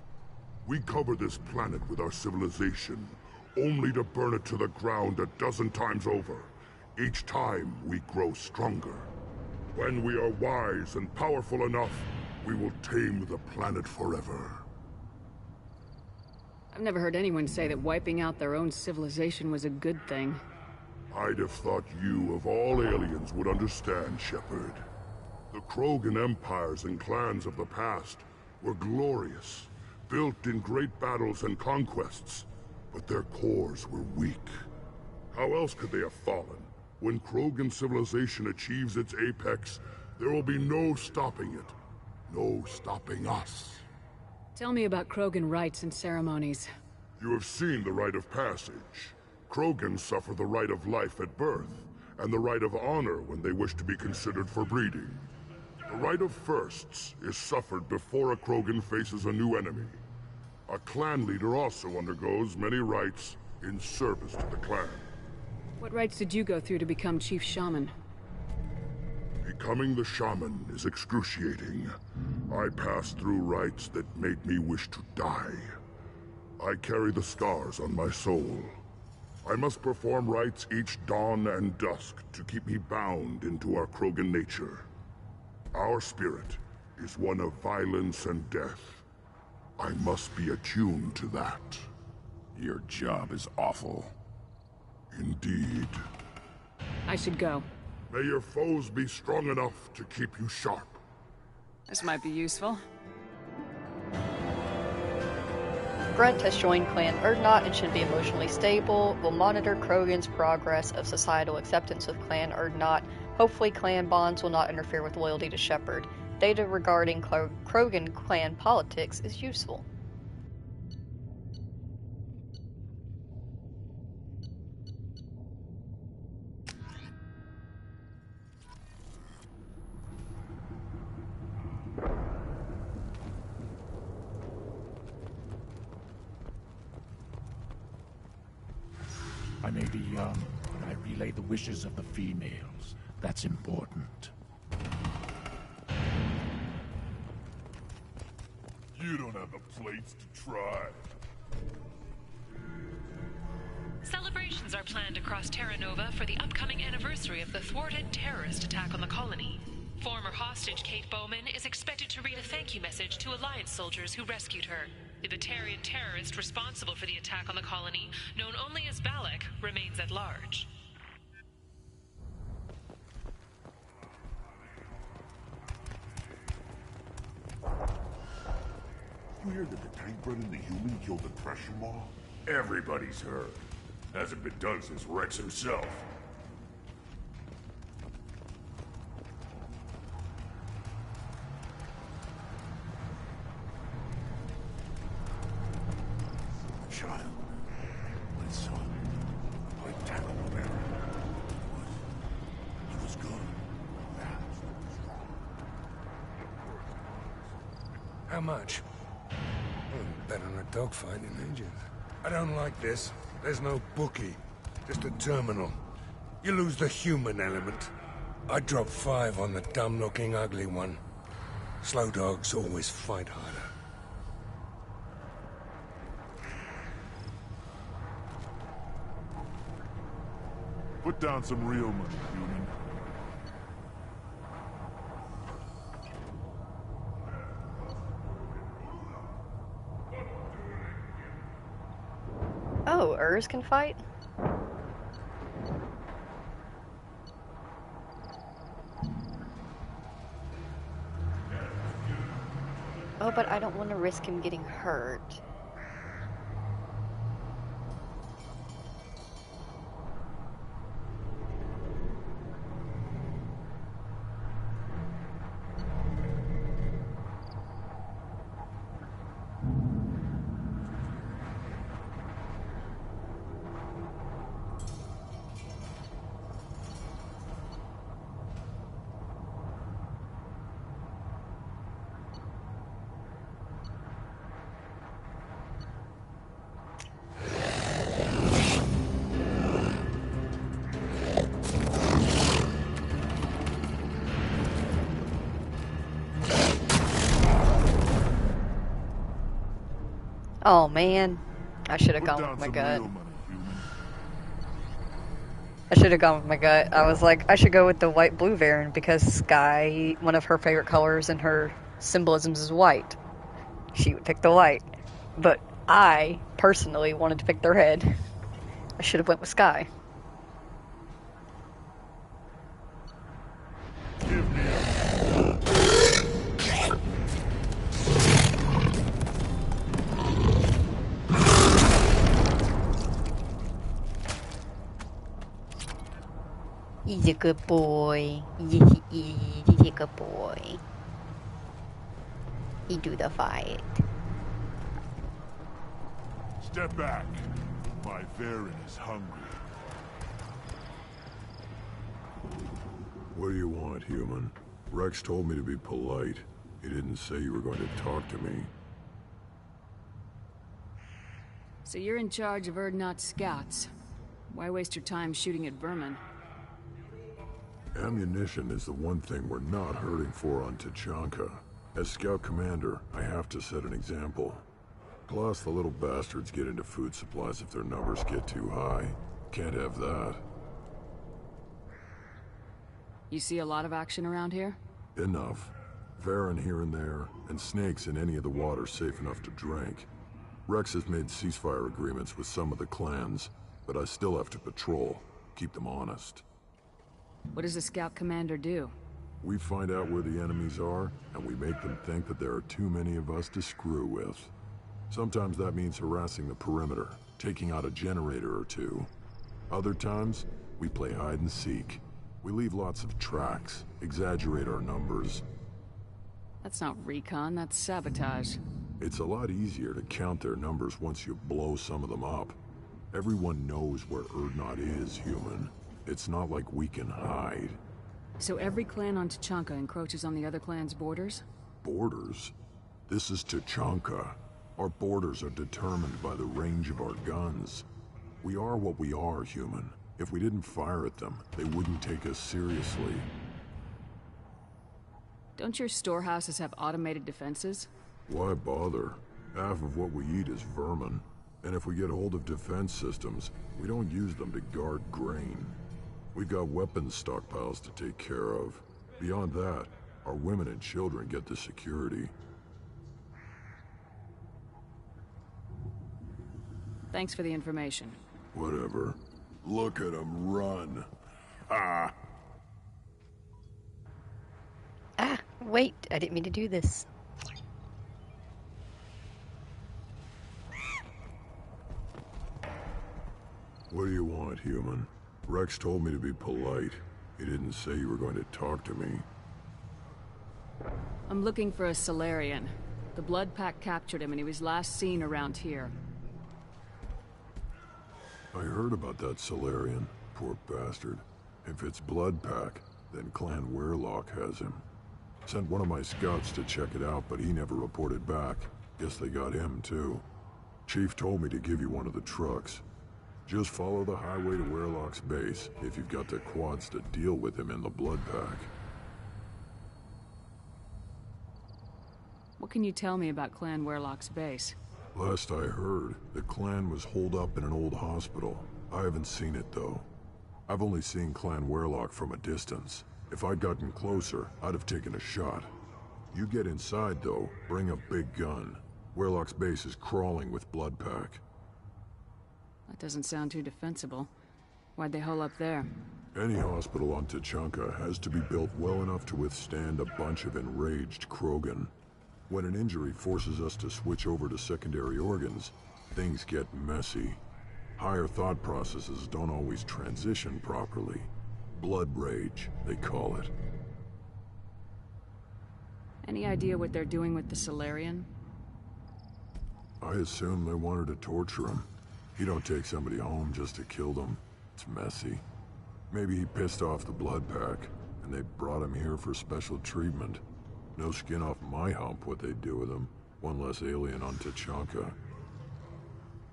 We cover this planet with our civilization, only to burn it to the ground 12 times over. Each time, we grow stronger. When we are wise and powerful enough, we will tame the planet forever. I've never heard anyone say that wiping out their own civilization was a good thing. I'd have thought you, of all aliens, would understand, Shepard. The Krogan empires and clans of the past were glorious, built in great battles and conquests, but their cores were weak. How else could they have fallen? When Krogan civilization achieves its apex, there will be no stopping it. No stopping us. Tell me about Krogan rites and ceremonies. You have seen the rite of passage. Krogans suffer the rite of life at birth, and the rite of honor when they wish to be considered for breeding. The rite of firsts is suffered before a Krogan faces a new enemy. A clan leader also undergoes many rites in service to the clan. What rites did you go through to become Chief Shaman? Becoming the shaman is excruciating. I passed through rites that made me wish to die. I carry the scars on my soul. I must perform rites each dawn and dusk to keep me bound into our Krogan nature. Our spirit is one of violence and death. I must be attuned to that. Your job is awful. Indeed. I should go. May your foes be strong enough to keep you sharp. This might be useful. Grunt has joined Clan Urdnot and should be emotionally stable. Will monitor Krogan's progress of societal acceptance with Clan Urdnot. Hopefully clan bonds will not interfere with loyalty to Shepard. Data regarding Krogan clan politics is useful. I may be young, but I relay the wishes of the females. That's important. You don't have the plates to try. Celebrations are planned across Terra Nova for the upcoming anniversary of the thwarted terrorist attack on the colony. Former hostage Kate Bowman is expected to read a thank you message to Alliance soldiers who rescued her. The Batarian terrorist responsible for the attack on the colony, known only as Balak, remains at large. You hear that the tank bred and the human killed the Thresher Maw? Everybody's heard. Hasn't been done since Rex himself. Child. My son. My terrible man. He was good. How much? Better than a dogfight in ages. I don't like this. There's no bookie. Just a terminal. You lose the human element. I drop 5 on the dumb-looking ugly one. Slow dogs always fight harder. Put down some real money, human. Oh, Urs can fight? Oh, but I don't want to risk him getting hurt. Oh man, I should have gone with my gut. I should have gone with my gut. I was like, I should go with the white-blue variant because Sky, one of her favorite colors and her symbolisms is white. She would pick the white. But I, personally, wanted to pick the red. I should have went with Sky. He's a good boy. He's a good boy. He do the fight. Step back. My Varen is hungry. What do you want, human? Rex told me to be polite. He didn't say you were going to talk to me. So you're in charge of Urdnot's scouts. Why waste your time shooting at vermin? Ammunition is the one thing we're not hurting for on Tachanka. As Scout Commander, I have to set an example. Plus, the little bastards get into food supplies if their numbers get too high. Can't have that. You see a lot of action around here? Enough. Varen here and there, and snakes in any of the water safe enough to drink. Rex has made ceasefire agreements with some of the clans, but I still have to patrol, keep them honest. What does a scout commander do? We find out where the enemies are, and we make them think that there are too many of us to screw with. Sometimes that means harassing the perimeter, taking out a generator or two. Other times, we play hide and seek. We leave lots of tracks, exaggerate our numbers. That's not recon, that's sabotage. It's a lot easier to count their numbers once you blow some of them up. Everyone knows where Urdnot is, human. It's not like we can hide. So every clan on Tachanka encroaches on the other clan's borders? Borders? This is Tachanka. Our borders are determined by the range of our guns. We are what we are, human. If we didn't fire at them, they wouldn't take us seriously. Don't your storehouses have automated defenses? Why bother? Half of what we eat is vermin. And if we get hold of defense systems, we don't use them to guard grain. We've got weapons stockpiles to take care of. Beyond that, our women and children get the security. Thanks for the information. Whatever. Look at them run. Ah! Ah, wait, I didn't mean to do this. What do you want, human? Rex told me to be polite. He didn't say you were going to talk to me. I'm looking for a Solarian. The Blood Pack captured him and he was last seen around here. I heard about that Solarian. Poor bastard. If it's Blood Pack, then Clan Werelock has him. Sent one of my scouts to check it out, but he never reported back. Guess they got him, too. Chief told me to give you one of the trucks. Just follow the highway to Werelock's base, if you've got the quads to deal with him in the Blood Pack. What can you tell me about Clan Werelock's base? Last I heard, the clan was holed up in an old hospital. I haven't seen it, though. I've only seen Clan Werelock from a distance. If I'd gotten closer, I'd have taken a shot. You get inside, though, bring a big gun. Werelock's base is crawling with Blood Pack. That doesn't sound too defensible. Why'd they hole up there? Any hospital on Tachanka has to be built well enough to withstand a bunch of enraged Krogan. When an injury forces us to switch over to secondary organs, things get messy. Higher thought processes don't always transition properly. Blood rage, they call it. Any idea what they're doing with the Solarian? I assume they wanted to torture him. You don't take somebody home just to kill them. It's messy. Maybe he pissed off the Blood Pack, and they brought him here for special treatment. No skin off my hump what they'd do with him. One less alien on Tachanka.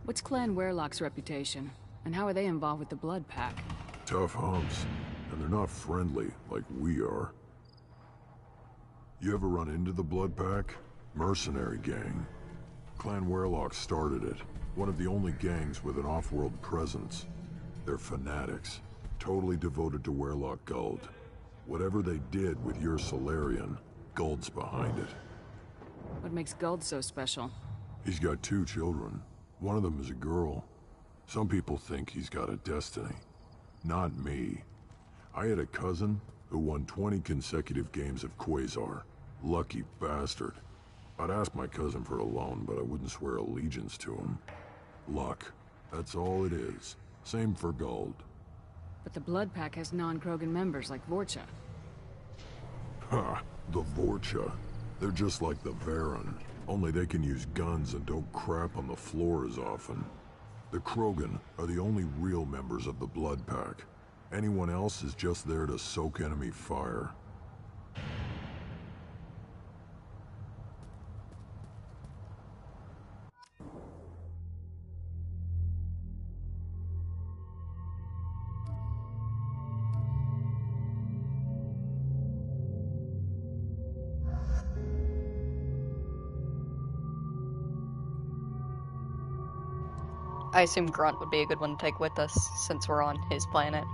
What's Clan Werelock's reputation? And how are they involved with the Blood Pack? Tough humps, and they're not friendly like we are. You ever run into the Blood Pack? Mercenary gang. Clan Werelock started it. One of the only gangs with an off-world presence. They're fanatics, totally devoted to Werelock Guld. Whatever they did with your Solarian, Guld's behind it. What makes Guld so special? He's got 2 children. One of them is a girl. Some people think he's got a destiny. Not me. I had a cousin who won 20 consecutive games of Quasar. Lucky bastard. I'd ask my cousin for a loan, but I wouldn't swear allegiance to him. Luck. That's all it is. Same for Guld. But the Blood Pack has non-Krogan members like Vorcha. Ha! The Vorcha. They're just like the Varen. Only they can use guns and don't crap on the floor as often. The Krogan are the only real members of the Blood Pack. Anyone else is just there to soak enemy fire. I assume Grunt would be a good one to take with us, since we're on his planet.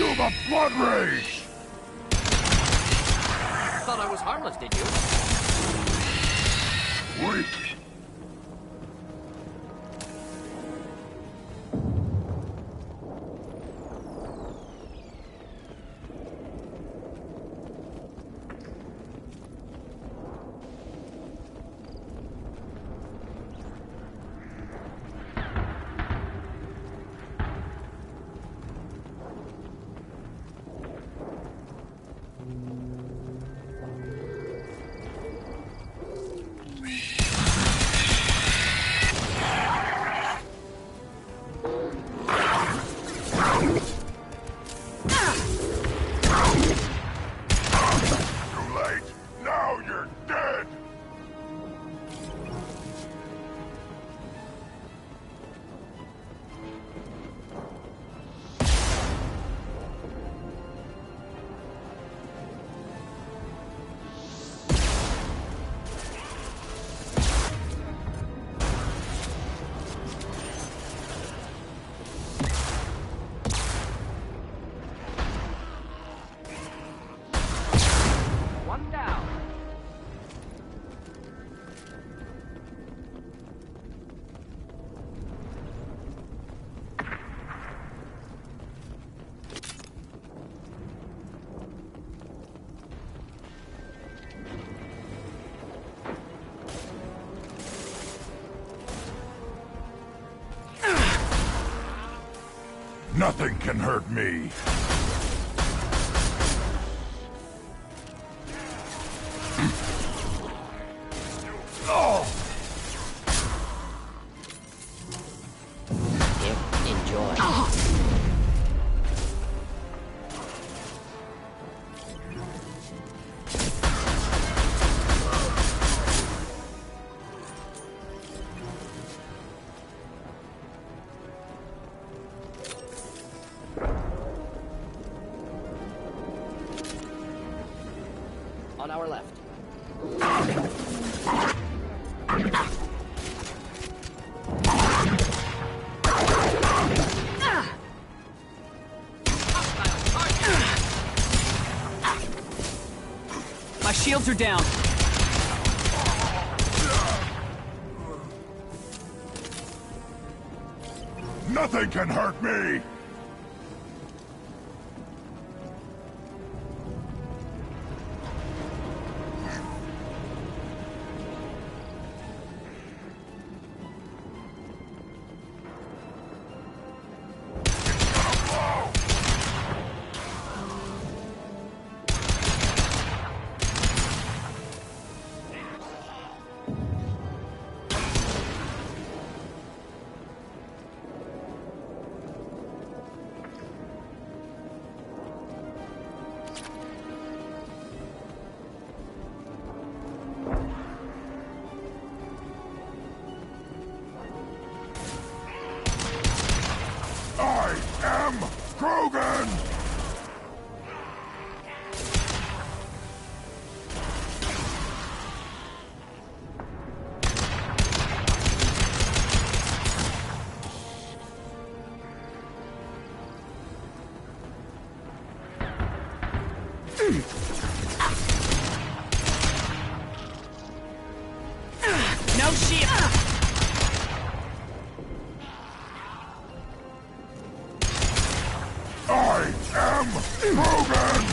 Feel the blood rage! Thought I was harmless, did you? Wait! Nothing can hurt me. On our left. My shields are down. Nothing can hurt me! No shield. I am Krogan!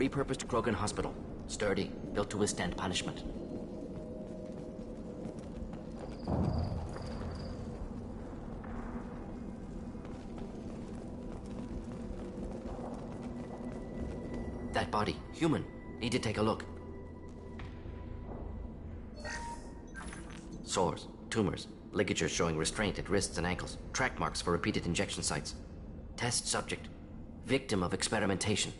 repurposed Krogan hospital. Sturdy, built to withstand punishment. That body, human. Need to take a look. Sores, tumors, ligatures showing restraint at wrists and ankles, track marks for repeated injection sites. Test subject. Victim of experimentation.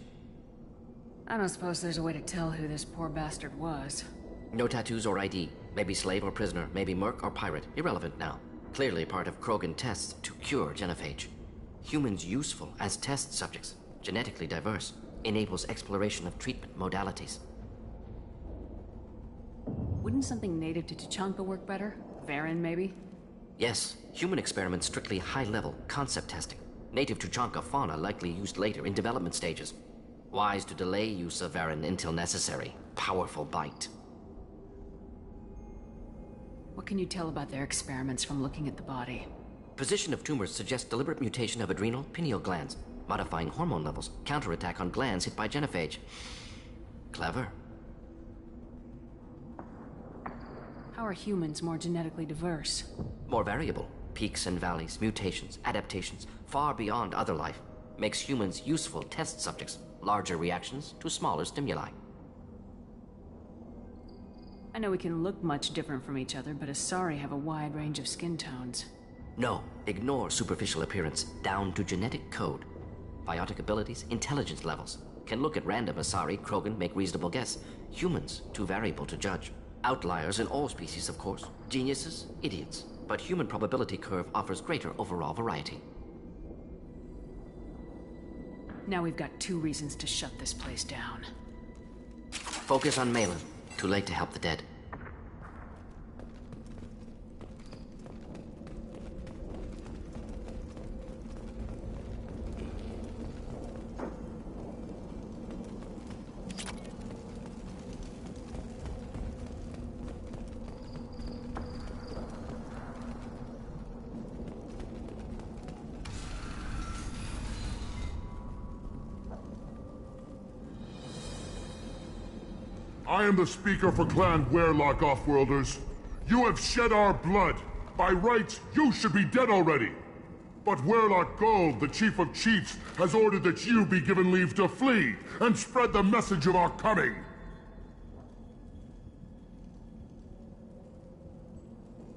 I don't suppose there's a way to tell who this poor bastard was. No tattoos or ID. Maybe slave or prisoner, maybe merc or pirate. Irrelevant now. Clearly part of Krogan tests to cure genophage. Humans useful as test subjects. Genetically diverse. Enables exploration of treatment modalities. Wouldn't something native to Tuchanka work better? Varen, maybe? Yes, human experiments strictly high-level concept testing. Native Tuchanka fauna likely used later in development stages. Wise to delay use of Varen until necessary. Powerful bite. What can you tell about their experiments from looking at the body? Position of tumors suggests deliberate mutation of adrenal, pineal glands, modifying hormone levels, counterattack on glands hit by genophage. Clever. How are humans more genetically diverse? More variable. Peaks and valleys, mutations, adaptations, far beyond other life. Makes humans useful test subjects. Larger reactions to smaller stimuli. I know we can look much different from each other, but Asari have a wide range of skin tones. No, ignore superficial appearance, down to genetic code. Biotic abilities, intelligence levels. Can look at random Asari, Krogan, make reasonable guess. Humans, too variable to judge. Outliers in all species, of course. Geniuses, idiots. But human probability curve offers greater overall variety. Now we've got 2 reasons to shut this place down. Focus on Malin. Too late to help the dead. I am the speaker for Clan Werlock, Offworlders. You have shed our blood. By rights, you should be dead already. But Werlock Gold, the Chief of Chiefs, has ordered that you be given leave to flee and spread the message of our coming.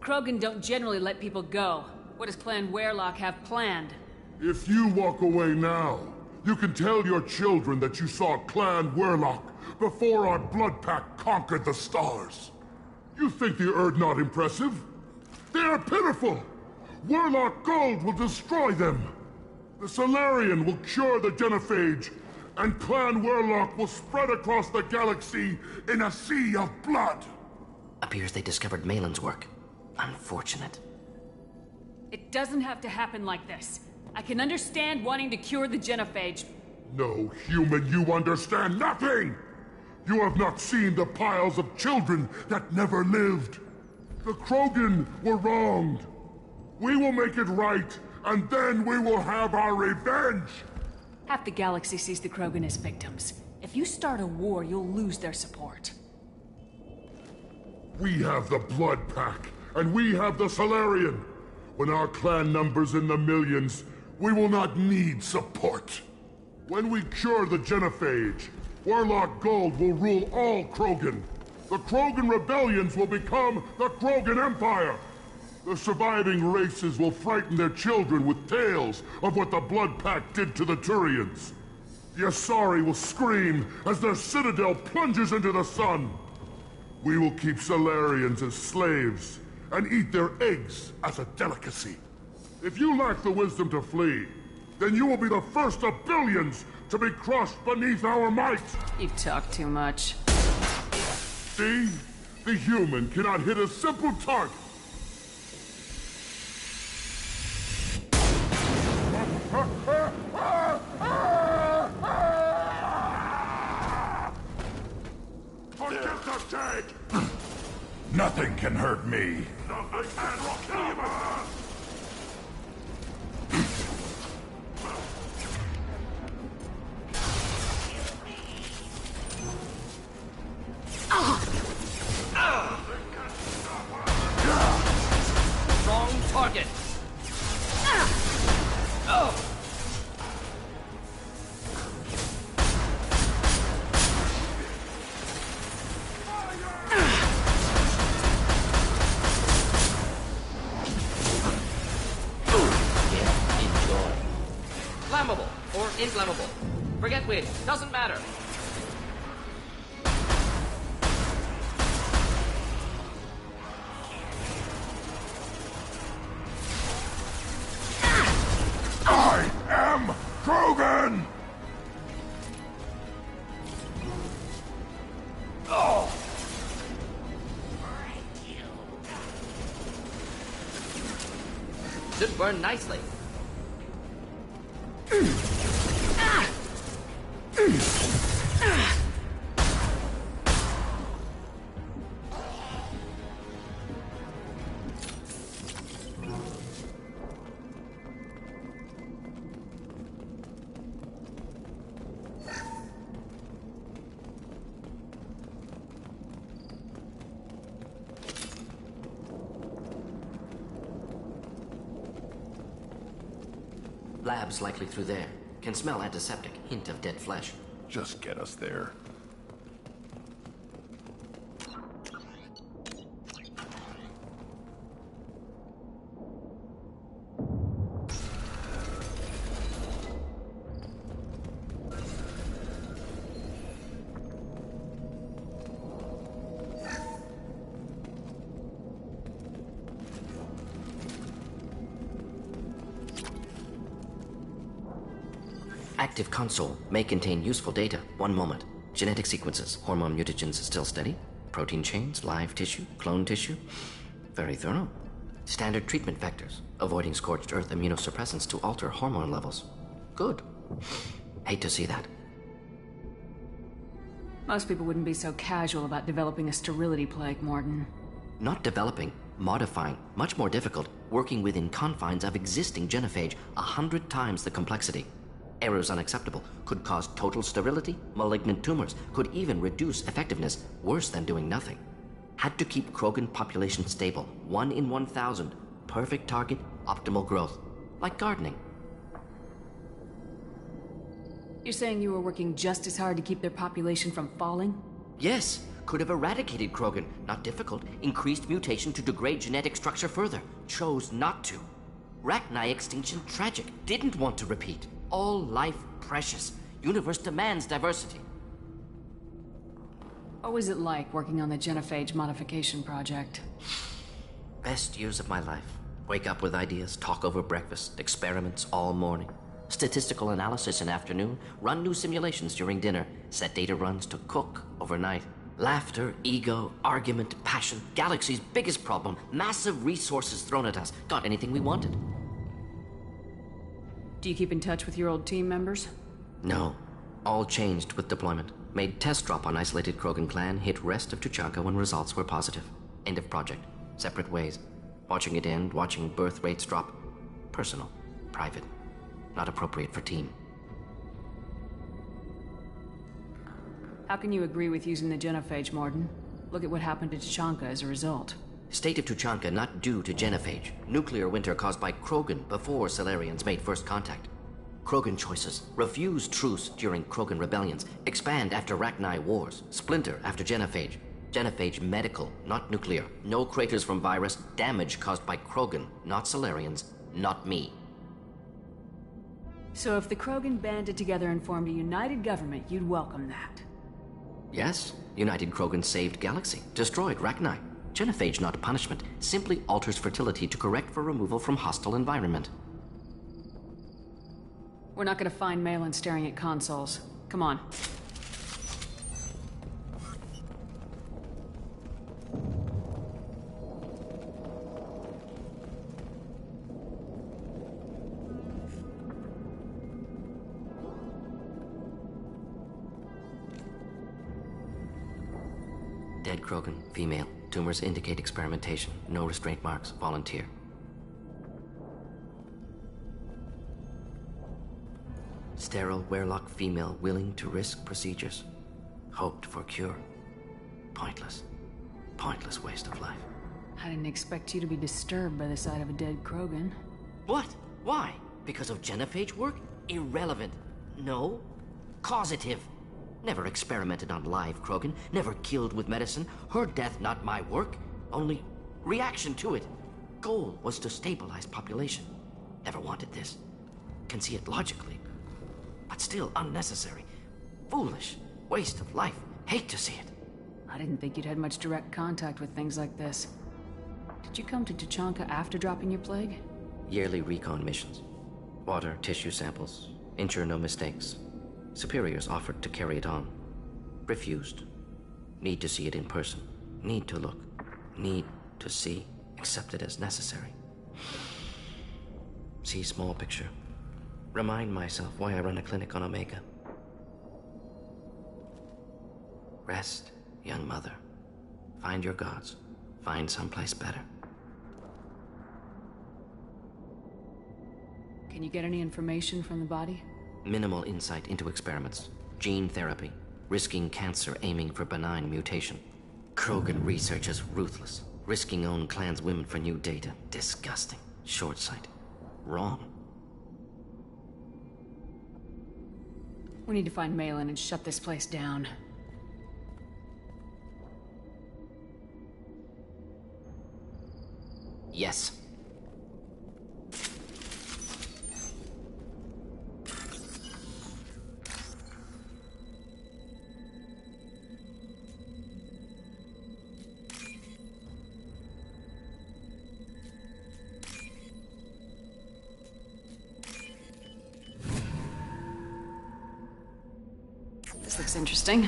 Krogan don't generally let people go. What does Clan Werlock have planned? If you walk away now, you can tell your children that you saw Clan Werlock before our blood pact conquered the stars. You think the Erd not impressive? They are pitiful! Werlock Gold will destroy them! The Solarian will cure the genophage, and Clan Werlock will spread across the galaxy in a sea of blood! Appears they discovered Malin's work. Unfortunate. It doesn't have to happen like this. I can understand wanting to cure the genophage. No, human, you understand nothing! You have not seen the piles of children that never lived. The Krogan were wronged. We will make it right, and then we will have our revenge! Half the galaxy sees the Krogan as victims. If you start a war, you'll lose their support. We have the Blood Pack, and we have the Solarian. When our clan numbers in the millions, we will not need support. When we cure the genophage, Werlock Gold will rule all Krogan. The Krogan rebellions will become the Krogan Empire. The surviving races will frighten their children with tales of what the Blood Pact did to the Turians. The Asari will scream as their citadel plunges into the sun. We will keep Solarians as slaves and eat their eggs as a delicacy. If you lack the wisdom to flee, then you will be the first of billions to be crushed beneath our might! You talk too much. See? The human cannot hit a simple target! Forget the dead! Nothing can hurt me. Nothing can kill you! it! Oh! Flammable or inflammable. Forget which, doesn't matter. I am Krogan! Oh! Should burn nicely. Labs likely through there. Can smell antiseptic, hint of dead flesh. Just get us there. Active console may contain useful data. One moment. Genetic sequences, hormone mutagens still steady. Protein chains, live tissue, clone tissue. Very thorough. Standard treatment vectors, avoiding scorched earth immunosuppressants to alter hormone levels. Good. Hate to see that. Most people wouldn't be so casual about developing a sterility plague, Morton. Not developing, modifying, much more difficult, working within confines of existing genophage, 100 times the complexity. Errors unacceptable, could cause total sterility, malignant tumors, could even reduce effectiveness, worse than doing nothing. Had to keep Krogan population stable, 1 in 1,000, perfect target, optimal growth, like gardening. You're saying you were working just as hard to keep their population from falling? Yes, could have eradicated Krogan, not difficult, increased mutation to degrade genetic structure further, chose not to. Rachni extinction tragic, didn't want to repeat. All life precious. Universe demands diversity. What was it like working on the genophage modification project? Best years of my life. Wake up with ideas, talk over breakfast, experiments all morning. Statistical analysis in afternoon, run new simulations during dinner, set data runs to cook overnight. Laughter, ego, argument, passion, galaxy's biggest problem, massive resources thrown at us. Got anything we wanted. Do you keep in touch with your old team members? No. All changed with deployment. Made test drop on isolated Krogan clan, hit rest of Tuchanka when results were positive. End of project. Separate ways. Watching it end, watching birth rates drop. Personal. Private. Not appropriate for team. How can you agree with using the genophage, Morton? Look at what happened to Tuchanka as a result. State of Tuchanka not due to genophage. Nuclear winter caused by Krogan before Salarians made first contact. Krogan choices. Refuse truce during Krogan rebellions. Expand after Rachni wars. Splinter after genophage. Genophage medical, not nuclear. No craters from virus. Damage caused by Krogan, not Salarians, not me. So if the Krogan banded together and formed a united government, you'd welcome that? Yes. United Krogan saved Galaxy. Destroyed Rachni. Genophage not punishment, simply alters fertility to correct for removal from hostile environment. We're not gonna find Malin staring at consoles. Come on. Dead Krogan, female. Tumors indicate experimentation. No restraint marks. Volunteer. Sterile Werelock female willing to risk procedures. Hoped for cure. Pointless. Pointless waste of life. I didn't expect you to be disturbed by the sight of a dead Krogan. What? Why? Because of genophage work? Irrelevant. No. Causative. Never experimented on live Krogan, never killed with medicine. Her death not my work, only reaction to it. Goal was to stabilize population. Never wanted this. Can see it logically. But still unnecessary. Foolish. Waste of life. Hate to see it. I didn't think you'd had much direct contact with things like this. Did you come to Tuchanka after dropping your plague? Yearly recon missions. Water, tissue samples. Ensure no mistakes. Superiors offered to carry it on. Refused. Need to see it in person. Need to look. Need to see. Accept it as necessary. See small picture. Remind myself why I run a clinic on Omega. Rest, young mother. Find your gods. Find someplace better. Can you get any information from the body? Minimal insight into experiments. Gene therapy. Risking cancer, aiming for benign mutation. Krogan research is ruthless. Risking own clan's women for new data. Disgusting. Short sight. Wrong. We need to find Malin and shut this place down. Yes. This looks interesting.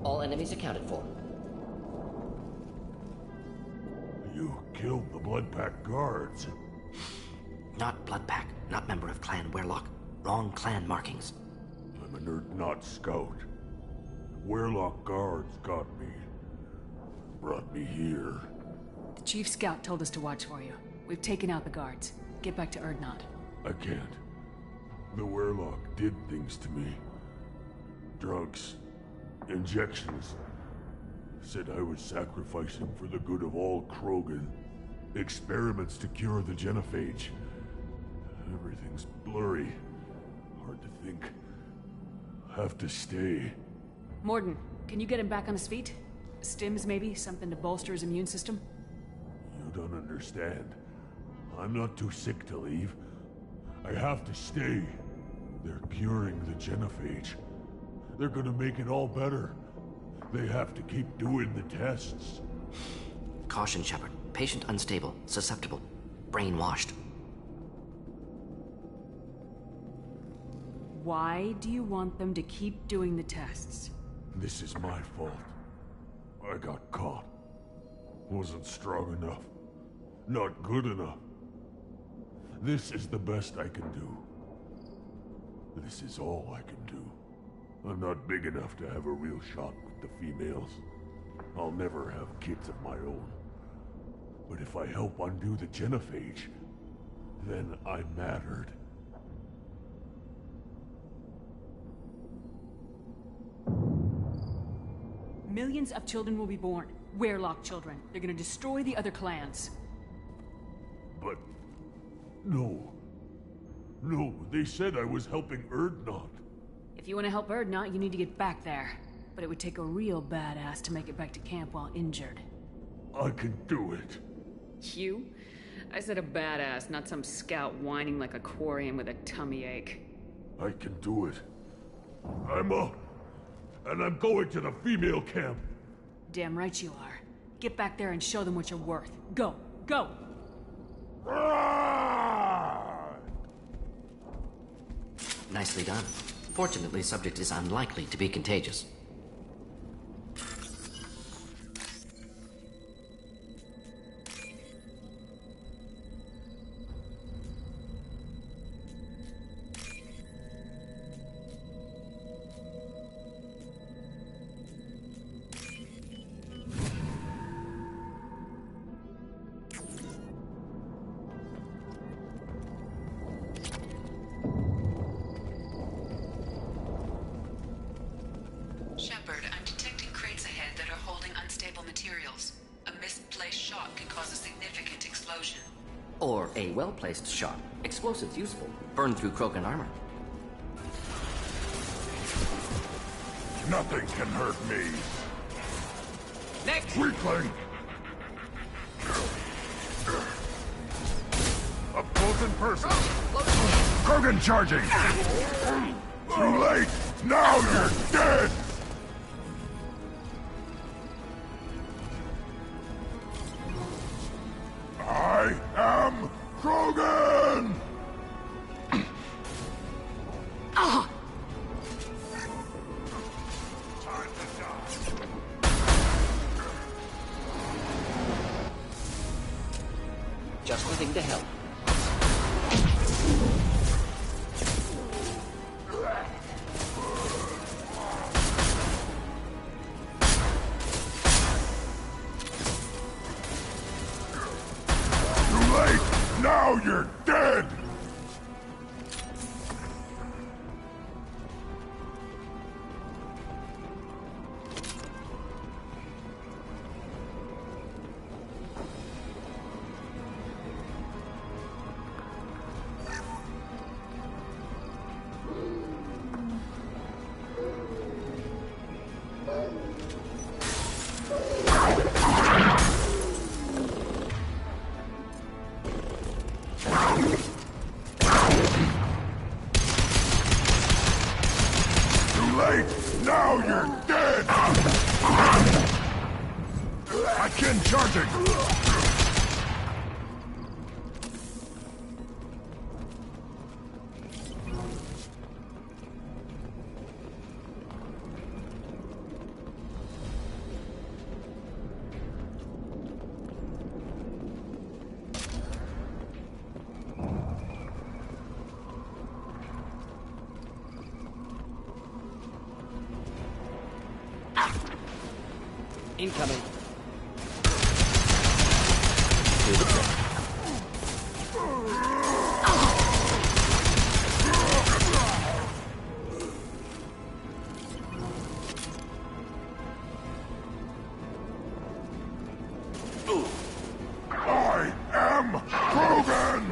All enemies accounted for. You killed the Bloodpack guards. Not Bloodpack, not member of Clan Werlock. Wrong clan markings. I'm a nerd, not scout. Werlock guards got me. Brought me here. The Chief Scout told us to watch for you. We've taken out the guards. Get back to Erdnot. I can't. The Werlock did things to me. Drugs. Injections. Said I was sacrificing for the good of all Krogan. Experiments to cure the genophage. Everything's blurry. Hard to think. Have to stay. Morden, can you get him back on his feet? Stims, maybe? Something to bolster his immune system? You don't understand. I'm not too sick to leave. I have to stay. They're curing the genophage. They're gonna make it all better. They have to keep doing the tests. Caution, Shepard. Patient unstable, susceptible, brainwashed. Why do you want them to keep doing the tests? This is my fault. I got caught. Wasn't strong enough. Not good enough. This is the best I can do. This is all I can do. I'm not big enough to have a real shot with the females. I'll never have kids of my own. But if I help undo the genophage, then I mattered. Millions of children will be born. Werlock children. They're gonna destroy the other clans. But... no. No, they said I was helping Erdnot. If you want to help Erdnot, you need to get back there. But it would take a real badass to make it back to camp while injured. I can do it. You? I said a badass, not some scout whining like a quarian with a tummy ache. I can do it. I'm up. And I'm going to the female camp. Damn right you are. Get back there and show them what you're worth. Go! Go! Nicely done. Fortunately, subject is unlikely to be contagious. second explosion. Or a well-placed shot. Explosives useful. Burn through Krogan armor. Nothing can hurt me. Next! Weakling! Up close and personal. Krogan charging! Too late! Now you're dead! I am Krogan! Just the thing to help. Too late! Now you're dead! Now you're dead! Akin charging! Incoming. I am Krogan!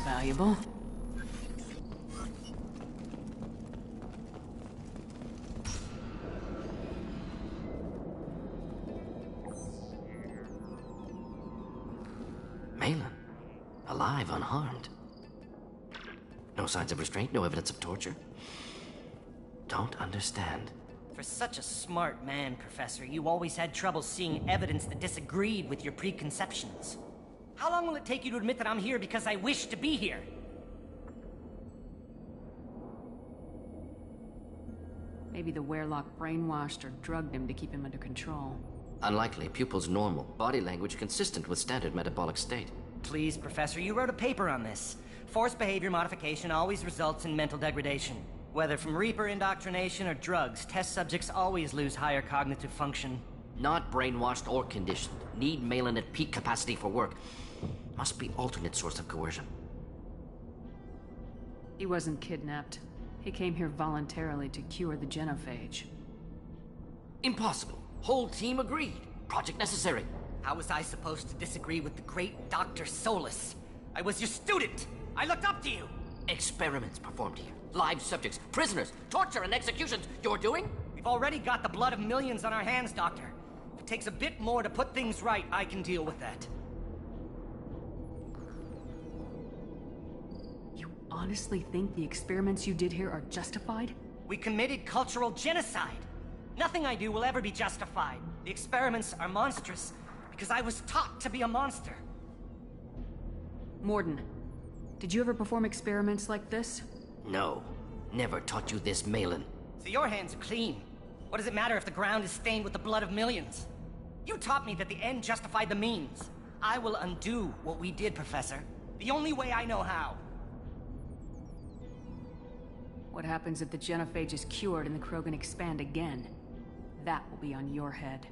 valuable. Malin, alive, unharmed. No signs of restraint, no evidence of torture. Don't understand. For such a smart man, Professor, you always had trouble seeing evidence that disagreed with your preconceptions. How long will it take you to admit that I'm here because I wish to be here? Maybe the Werelock brainwashed or drugged him to keep him under control. Unlikely. Pupil's normal. Body language consistent with standard metabolic state. Please, Professor, you wrote a paper on this. Forced behavior modification always results in mental degradation. Whether from Reaper indoctrination or drugs, test subjects always lose higher cognitive function. Not brainwashed or conditioned. Need Malin at peak capacity for work. Must be alternate source of coercion. He wasn't kidnapped. He came here voluntarily to cure the genophage. Impossible. Whole team agreed. Project necessary. How was I supposed to disagree with the great Dr. Solus? I was your student! I looked up to you! Experiments performed here. Live subjects, prisoners, torture and executions. You're doing? We've already got the blood of millions on our hands, Doctor. If it takes a bit more to put things right, I can deal with that. You honestly think the experiments you did here are justified? We committed cultural genocide. Nothing I do will ever be justified. The experiments are monstrous because I was taught to be a monster. Morden, did you ever perform experiments like this? No. Never taught you this, Malin. So your hands are clean. What does it matter if the ground is stained with the blood of millions? You taught me that the end justified the means. I will undo what we did, Professor. The only way I know how. What happens if the genophage is cured and the Krogan expand again? That will be on your head.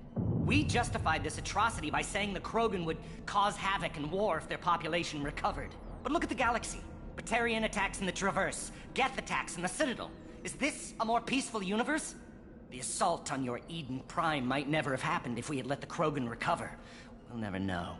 We justified this atrocity by saying the Krogan would cause havoc and war if their population recovered. But look at the galaxy. Batarian attacks in the Traverse, Geth attacks in the Citadel. Is this a more peaceful universe? The assault on your Eden Prime might never have happened if we had let the Krogan recover. We'll never know.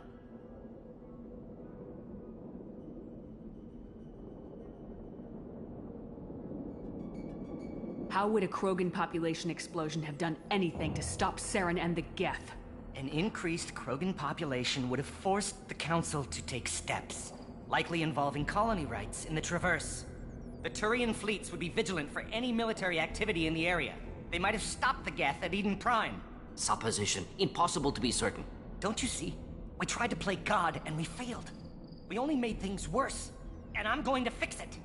How would a Krogan population explosion have done anything to stop Saren and the Geth? An increased Krogan population would have forced the Council to take steps, likely involving colony rights in the Traverse. The Turian fleets would be vigilant for any military activity in the area. They might have stopped the Geth at Eden Prime. Supposition. Impossible to be certain. Don't you see? We tried to play God and we failed. We only made things worse. And I'm going to fix it.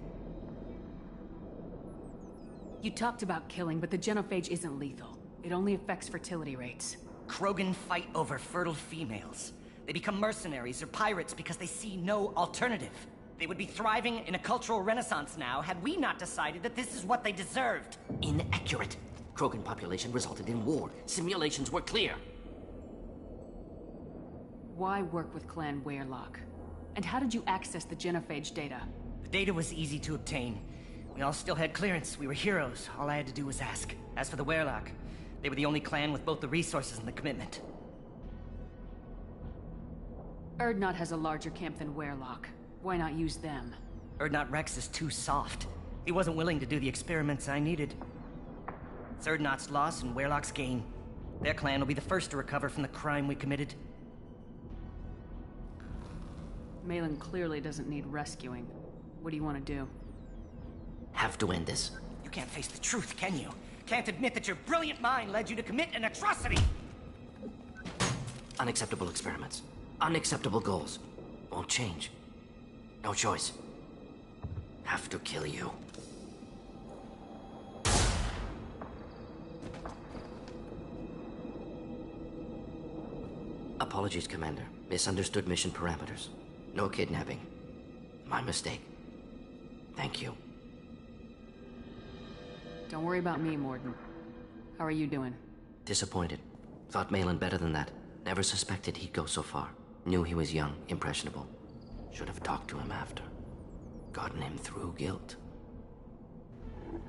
You talked about killing, but the genophage isn't lethal. It only affects fertility rates. Krogan fight over fertile females. They become mercenaries or pirates because they see no alternative. They would be thriving in a cultural renaissance now had we not decided that this is what they deserved. Inaccurate. Krogan population resulted in war. Simulations were clear. Why work with Clan Werelock? And how did you access the genophage data? The data was easy to obtain. We all still had clearance. We were heroes. All I had to do was ask. As for the Werelock, they were the only clan with both the resources and the commitment. Urdnot has a larger camp than Werelock. Why not use them? Urdnot Rex is too soft. He wasn't willing to do the experiments I needed. It's Urdnot's loss and Werelock's gain. Their clan will be the first to recover from the crime we committed. Malin clearly doesn't need rescuing. What do you want to do? Have to end this. You can't face the truth, can you? Can't admit that your brilliant mind led you to commit an atrocity! Unacceptable experiments. Unacceptable goals. Won't change. No choice. Have to kill you. Apologies, Commander. Misunderstood mission parameters. No kidnapping. My mistake. Thank you. Don't worry about me, Morden. How are you doing? Disappointed. Thought Malin better than that. Never suspected he'd go so far. Knew he was young, impressionable. Should have talked to him after. Gotten him through guilt.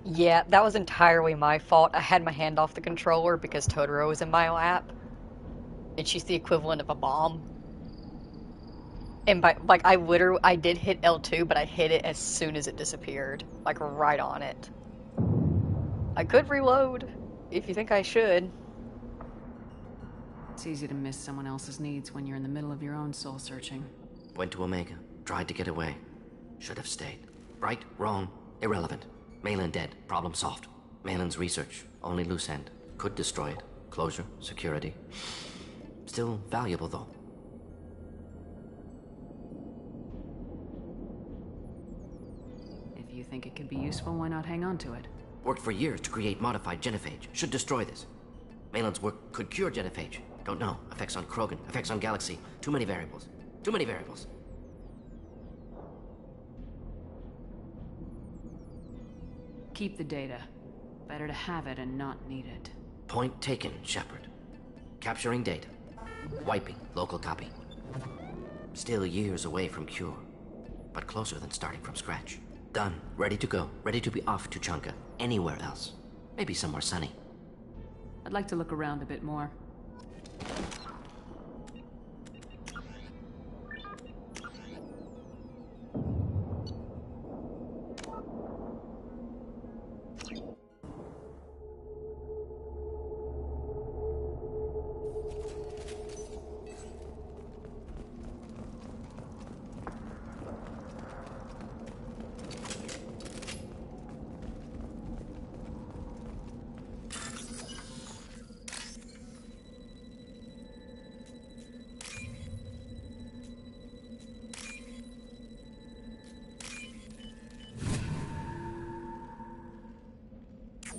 Yeah, that was entirely my fault. I had my hand off the controller because Totoro was in my lap. And she's the equivalent of a bomb. And like I did hit L2, but I hit it as soon as it disappeared, like right on it. I could reload if you think I should. It's easy to miss someone else's needs when you're in the middle of your own soul searching. Went to Omega, tried to get away. Should have stayed. Right, wrong, irrelevant. Malin dead, problem solved. Malin's research, only loose end. Could destroy it. Closure, security. Still valuable, though. If you think it could be useful, why not hang on to it? Worked for years to create modified genophage. Should destroy this. Malin's work could cure genophage. Don't know. Effects on Krogan, effects on Galaxy. Too many variables. Too many variables. Keep the data. Better to have it and not need it. Point taken, Shepard. Capturing data. Wiping local copy. Still years away from cure, but closer than starting from scratch. Done. Ready to go. Ready to be off to Chunka. Anywhere else. Maybe somewhere sunny. I'd like to look around a bit more.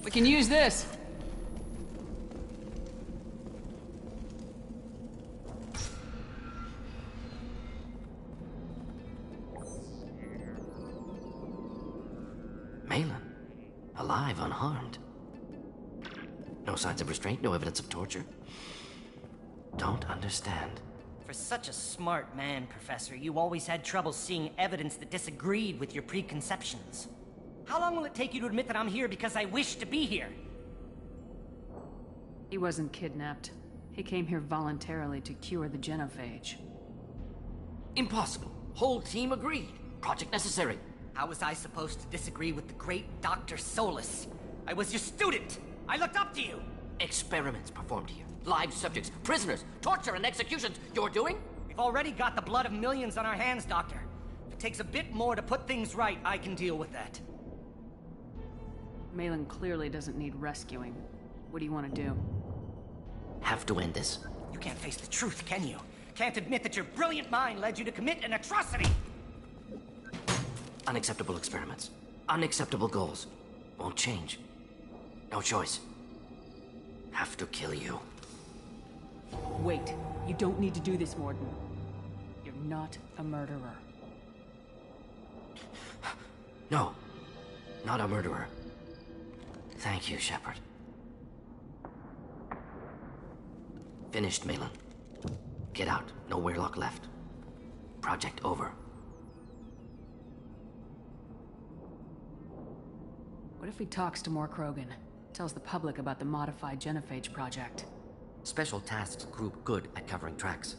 We can use this. Malin. Alive, unharmed. No signs of restraint, no evidence of torture. Don't understand. For such a smart man, Professor, you always had trouble seeing evidence that disagreed with your preconceptions. How long will it take you to admit that I'm here because I wish to be here? He wasn't kidnapped. He came here voluntarily to cure the genophage. Impossible. Whole team agreed. Project necessary. How was I supposed to disagree with the great Dr. Solus? I was your student. I looked up to you. Experiments performed here. Live subjects, prisoners, torture and executions. You're doing? We've already got the blood of millions on our hands, Doctor. If it takes a bit more to put things right, I can deal with that. Malin clearly doesn't need rescuing. What do you want to do? Have to end this. You can't face the truth, can you? Can't admit that your brilliant mind led you to commit an atrocity! Unacceptable experiments. Unacceptable goals. Won't change. No choice. Have to kill you. Wait. You don't need to do this, Morden. You're not a murderer. No. Not a murderer. Thank you, Shepard. Finished, Malin. Get out. No Weirlock left. Project over. What if he talks to more Krogan? Tells the public about the modified genophage project? Special tasks group good at covering tracks.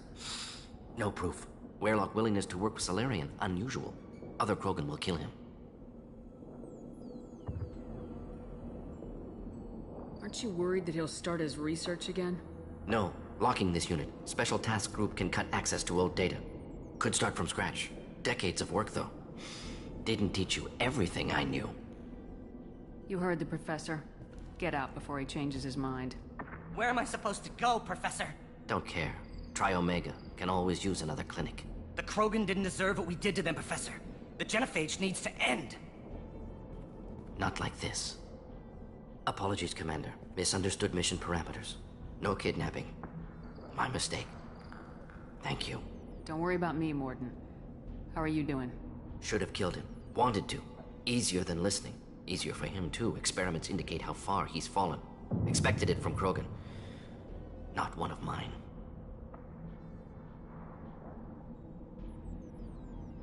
No proof. Weirlock willingness to work with Salarian, unusual. Other Krogan will kill him. Aren't you worried that he'll start his research again? No. Locking this unit. Special task group can cut access to old data. Could start from scratch. Decades of work, though. Didn't teach you everything I knew. You heard the professor. Get out before he changes his mind. Where am I supposed to go, Professor? Don't care. Try Omega. Can always use another clinic. The Krogan didn't deserve what we did to them, Professor. The genophage needs to end. Not like this. Apologies, Commander. Misunderstood mission parameters. No kidnapping. My mistake. Thank you. Don't worry about me, Morden. How are you doing? Should have killed him. Wanted to. Easier than listening. Easier for him, too. Experiments indicate how far he's fallen. Expected it from Krogan. Not one of mine.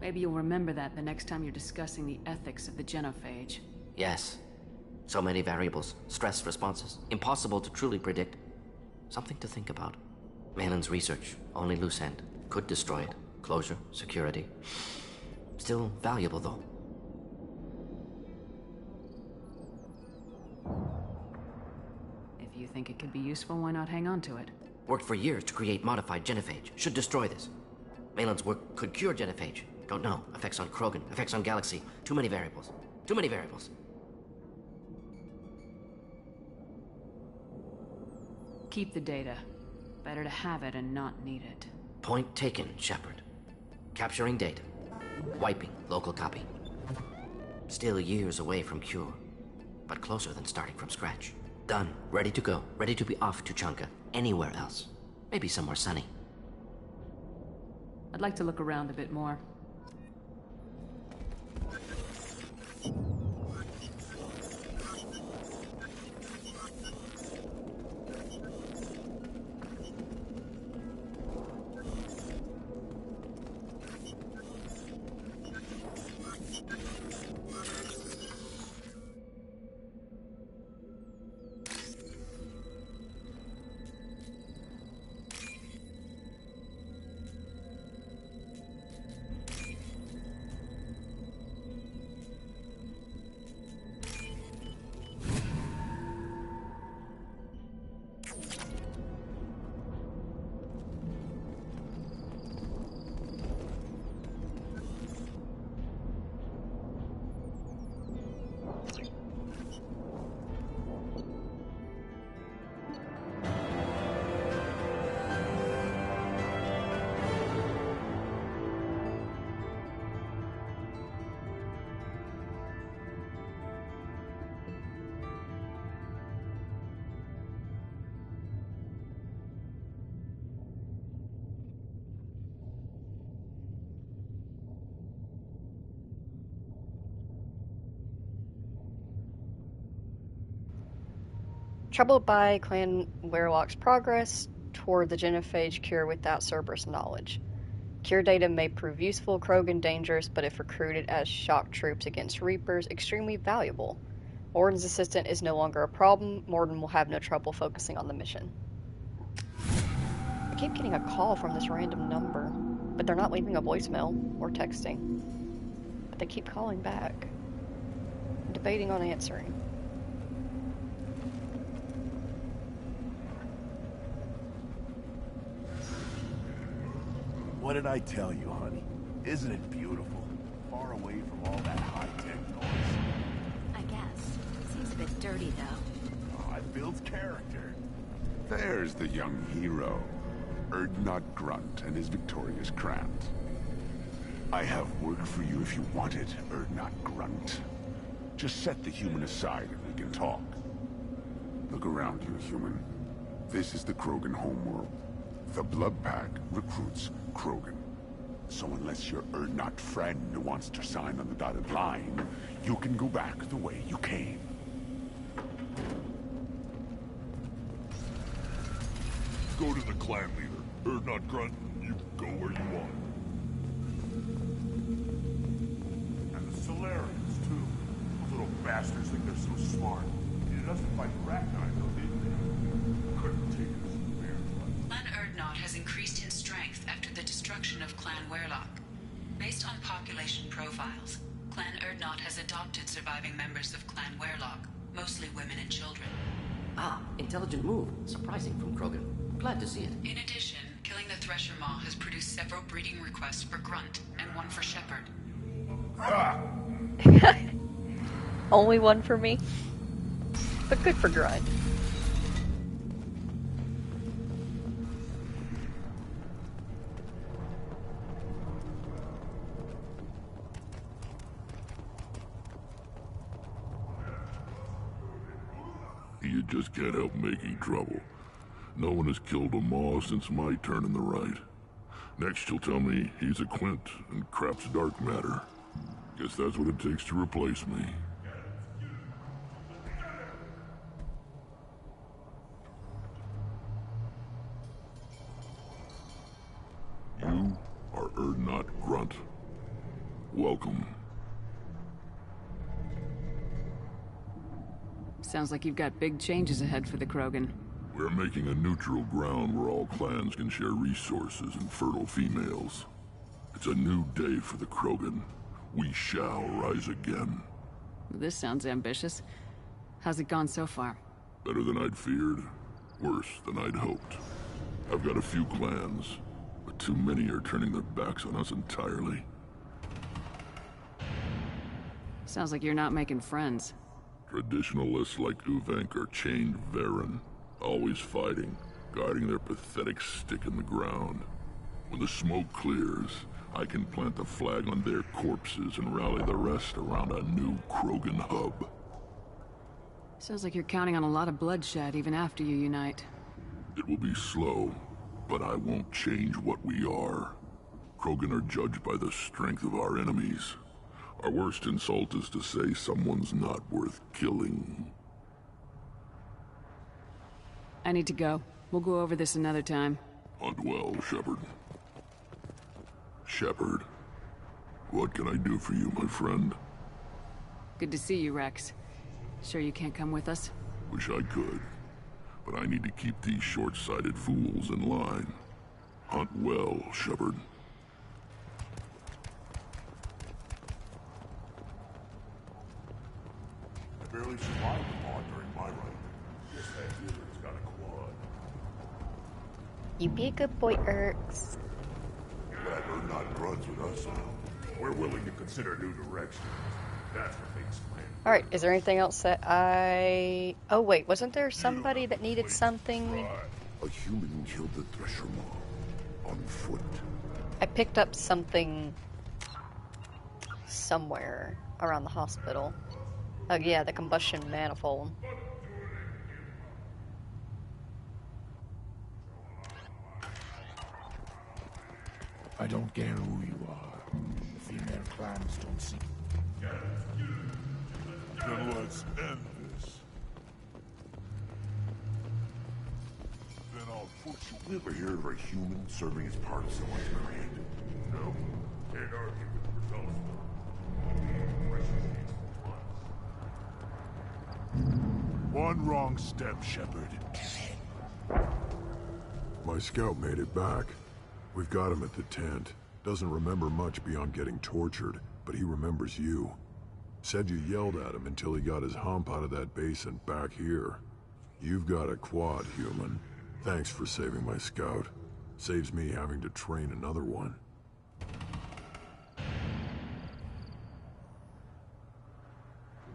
Maybe you'll remember that the next time you're discussing the ethics of the genophage. Yes. So many variables. Stress responses. Impossible to truly predict. Something to think about. Malin's research. Only loose end. Could destroy it. Closure, security. Still valuable, though. If you think it could be useful, why not hang on to it? Worked for years to create modified genophage. Should destroy this. Malin's work could cure genophage. Don't know. Effects on Krogan, effects on Galaxy. Too many variables. Too many variables. Keep the data. Better to have it and not need it. Point taken, Shepard. Capturing data. Wiping local copy. Still years away from cure, but closer than starting from scratch. Done. Ready to go. Ready to be off to Chunka. Anywhere else. Maybe somewhere sunny. I'd like to look around a bit more. Troubled by Clan Werlock's progress toward the genophage cure without Cerberus knowledge. Cure data may prove useful, Krogan dangerous, but if recruited as shock troops against Reapers, extremely valuable. Morden's assistant is no longer a problem. Morden will have no trouble focusing on the mission. I keep getting a call from this random number, but they're not leaving a voicemail or texting. But they keep calling back. I'm debating on answering. What did I tell you, honey? Isn't it beautiful? Far away from all that high-tech noise. I guess. Seems a bit dirty, though. Oh, it builds character. There's the young hero. Erdnot Grunt and his victorious Krant. I have work for you if you want it, Erdnot Grunt. Just set the human aside and we can talk. Look around you, human. This is the Krogan homeworld. The Blood Pack recruits Krogan. So unless your Erdnot friend wants to sign on the dotted line, you can go back the way you came. Go to the clan leader. Erdnot Grunt, you go where you want. And the Solarians, too. Those little bastards think they're so smart. Needed us to fight Ragnar, though, didn't they? Couldn't take us. Clan Erdnot has increased in strength after the destruction of Clan Werlock. Based on population profiles, Clan Erdnot has adopted surviving members of Clan Werlock, mostly women and children. Ah, intelligent move. Surprising from Krogan. Glad to see it. In addition, killing the Thresher Maw has produced several breeding requests for Grunt, and one for Shepard. Only one for me. But good for Grunt. You just can't help making trouble. No one has killed a Maw since my turn in the right. Next you'll tell me he's a Quint and crap's dark matter. Guess that's what it takes to replace me. You are Erdnot Grunt. Welcome. Sounds like you've got big changes ahead for the Krogan. We're making a neutral ground where all clans can share resources and fertile females. It's a new day for the Krogan. We shall rise again. This sounds ambitious. How's it gone so far? Better than I'd feared. Worse than I'd hoped. I've got a few clans, but too many are turning their backs on us entirely. Sounds like you're not making friends. Traditionalists like Uvenk are chained Varen, always fighting, guarding their pathetic stick in the ground. When the smoke clears, I can plant the flag on their corpses and rally the rest around a new Krogan hub. Sounds like you're counting on a lot of bloodshed even after you unite. It will be slow, but I won't change what we are. Krogan are judged by the strength of our enemies. Our worst insult is to say someone's not worth killing. I need to go. We'll go over this another time. Hunt well, Shepard. Shepard, what can I do for you, my friend? Good to see you, Rex. Sure you can't come with us? Wish I could, but I need to keep these short-sighted fools in line. Hunt well, Shepard. I barely survived the pod during my run. Guess that healer's got a quad. You be a good boy, Erks. Glad we're not grunts with us now. We're willing to consider new directions. That's what makes plan. Alright, is there anything else that I... Oh wait, wasn't there somebody that needed something? A human killed the Thresher Maw on foot. I picked up something somewhere around the hospital. Oh yeah, the combustion manifold. I don't care who you are. The female clans don't see. Then let's end this. Then I'll put you... Ever hear of a human serving as part of someone's creed? No. Can't argue with the results. One wrong step, Shepard. My scout made it back. We've got him at the tent. Doesn't remember much beyond getting tortured, but he remembers you. Said you yelled at him until he got his hump out of that basin back here. You've got a quad, human. Thanks for saving my scout. Saves me having to train another one.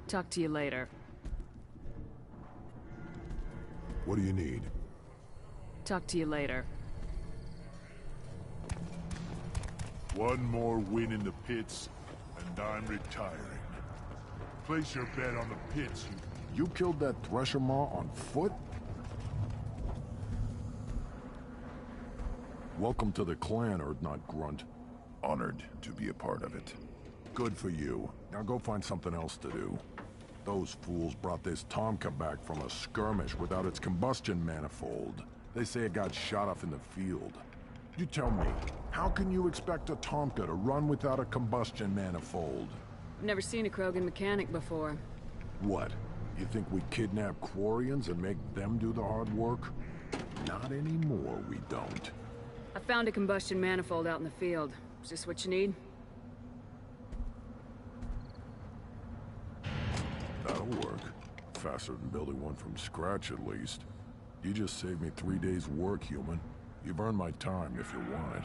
Talk to you later. What do you need? Talk to you later. One more win in the pits, and I'm retiring. Place your bet on the pits, You killed that Thresher Maw on foot? Welcome to the clan, Urdnot Grunt. Honored to be a part of it. Good for you. Now go find something else to do. Those fools brought this Tomka back from a skirmish without its combustion manifold. They say it got shot off in the field. You tell me, how can you expect a Tomka to run without a combustion manifold? I've never seen a Krogan mechanic before. What? You think we kidnap Quarians and make them do the hard work? Not anymore, we don't. I found a combustion manifold out in the field. Is this what you need? That'll work. Faster than building one from scratch, at least. You just saved me 3 days' work, human. You've earned my time if you want it.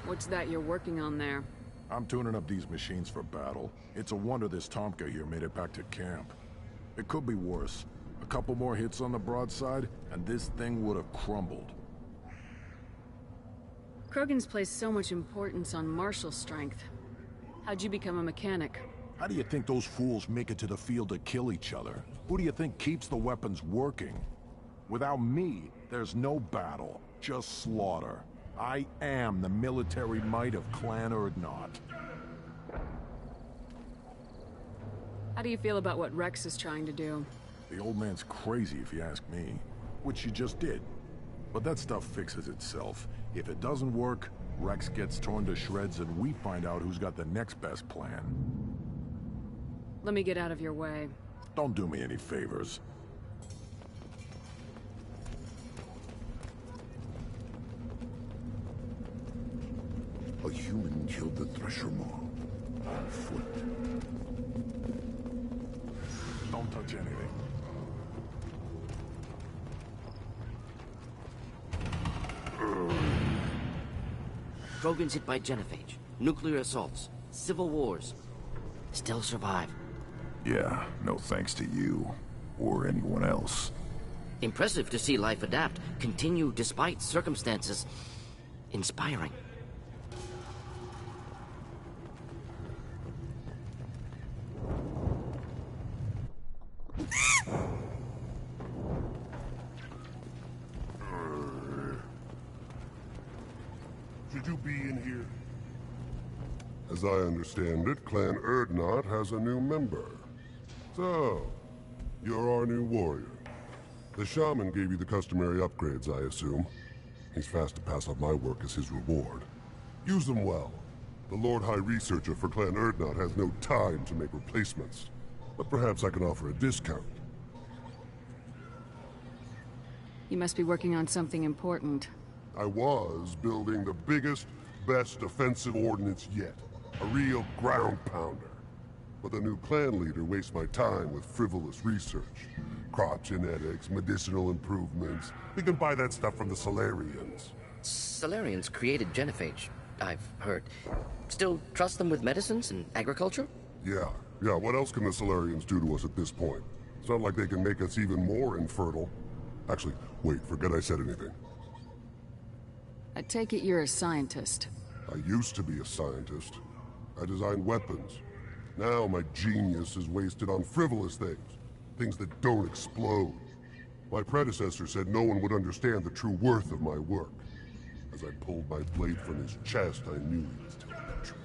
What's that you're working on there? I'm tuning up these machines for battle. It's a wonder this Tomka here made it back to camp. It could be worse. A couple more hits on the broadside, and this thing would have crumbled. Krogans place so much importance on martial strength. How'd you become a mechanic? How do you think those fools make it to the field to kill each other? Who do you think keeps the weapons working? Without me, there's no battle, just slaughter. I am the military might of Clan Urdnot. How do you feel about what Rex is trying to do? The old man's crazy if you ask me, which you just did. But that stuff fixes itself. If it doesn't work, Rex gets torn to shreds and we find out who's got the next best plan. Let me get out of your way. Don't do me any favors. the Thresher Mall. On foot. Don't touch anything. Krogan's hit by genophage, nuclear assaults, civil wars. Still survive. Yeah, no thanks to you. Or anyone else. Impressive to see life adapt, continue despite circumstances. Inspiring. Should you be in here? As I understand it, Clan Urdnot has a new member. So, you're our new warrior. The shaman gave you the customary upgrades, I assume. He's fast to pass on my work as his reward. Use them well. The Lord High Researcher for Clan Urdnot has no time to make replacements. But perhaps I can offer a discount. You must be working on something important. I was building the biggest, best offensive ordnance yet. A real ground pounder. But the new clan leader wastes my time with frivolous research. Crop genetics, medicinal improvements. We can buy that stuff from the Solarians. Solarians created genophage, I've heard. Still trust them with medicines and agriculture? Yeah. What else can the Solarians do to us at this point? It's not like they can make us even more infertile. Actually, wait, forget I said anything. I take it you're a scientist. I used to be a scientist. I designed weapons. Now my genius is wasted on frivolous things. Things that don't explode. My predecessor said no one would understand the true worth of my work. As I pulled my blade from his chest, I knew he was telling the truth.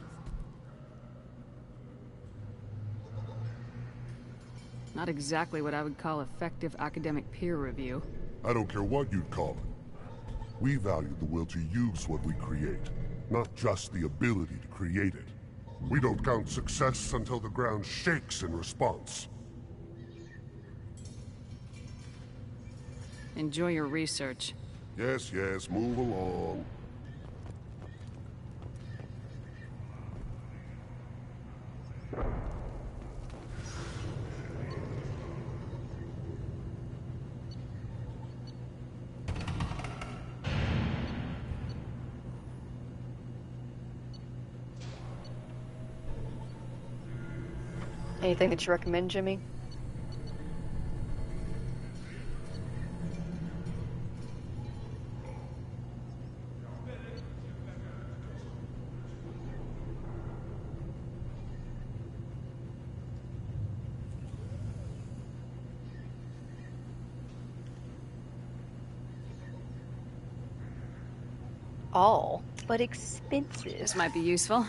Not exactly what I would call effective academic peer review. I don't care what you'd call it. We value the will to use what we create, not just the ability to create it. We don't count success until the ground shakes in response. Enjoy your research. Yes, move along. Anything that you recommend, Jimmy? All, but expensive. This might be useful.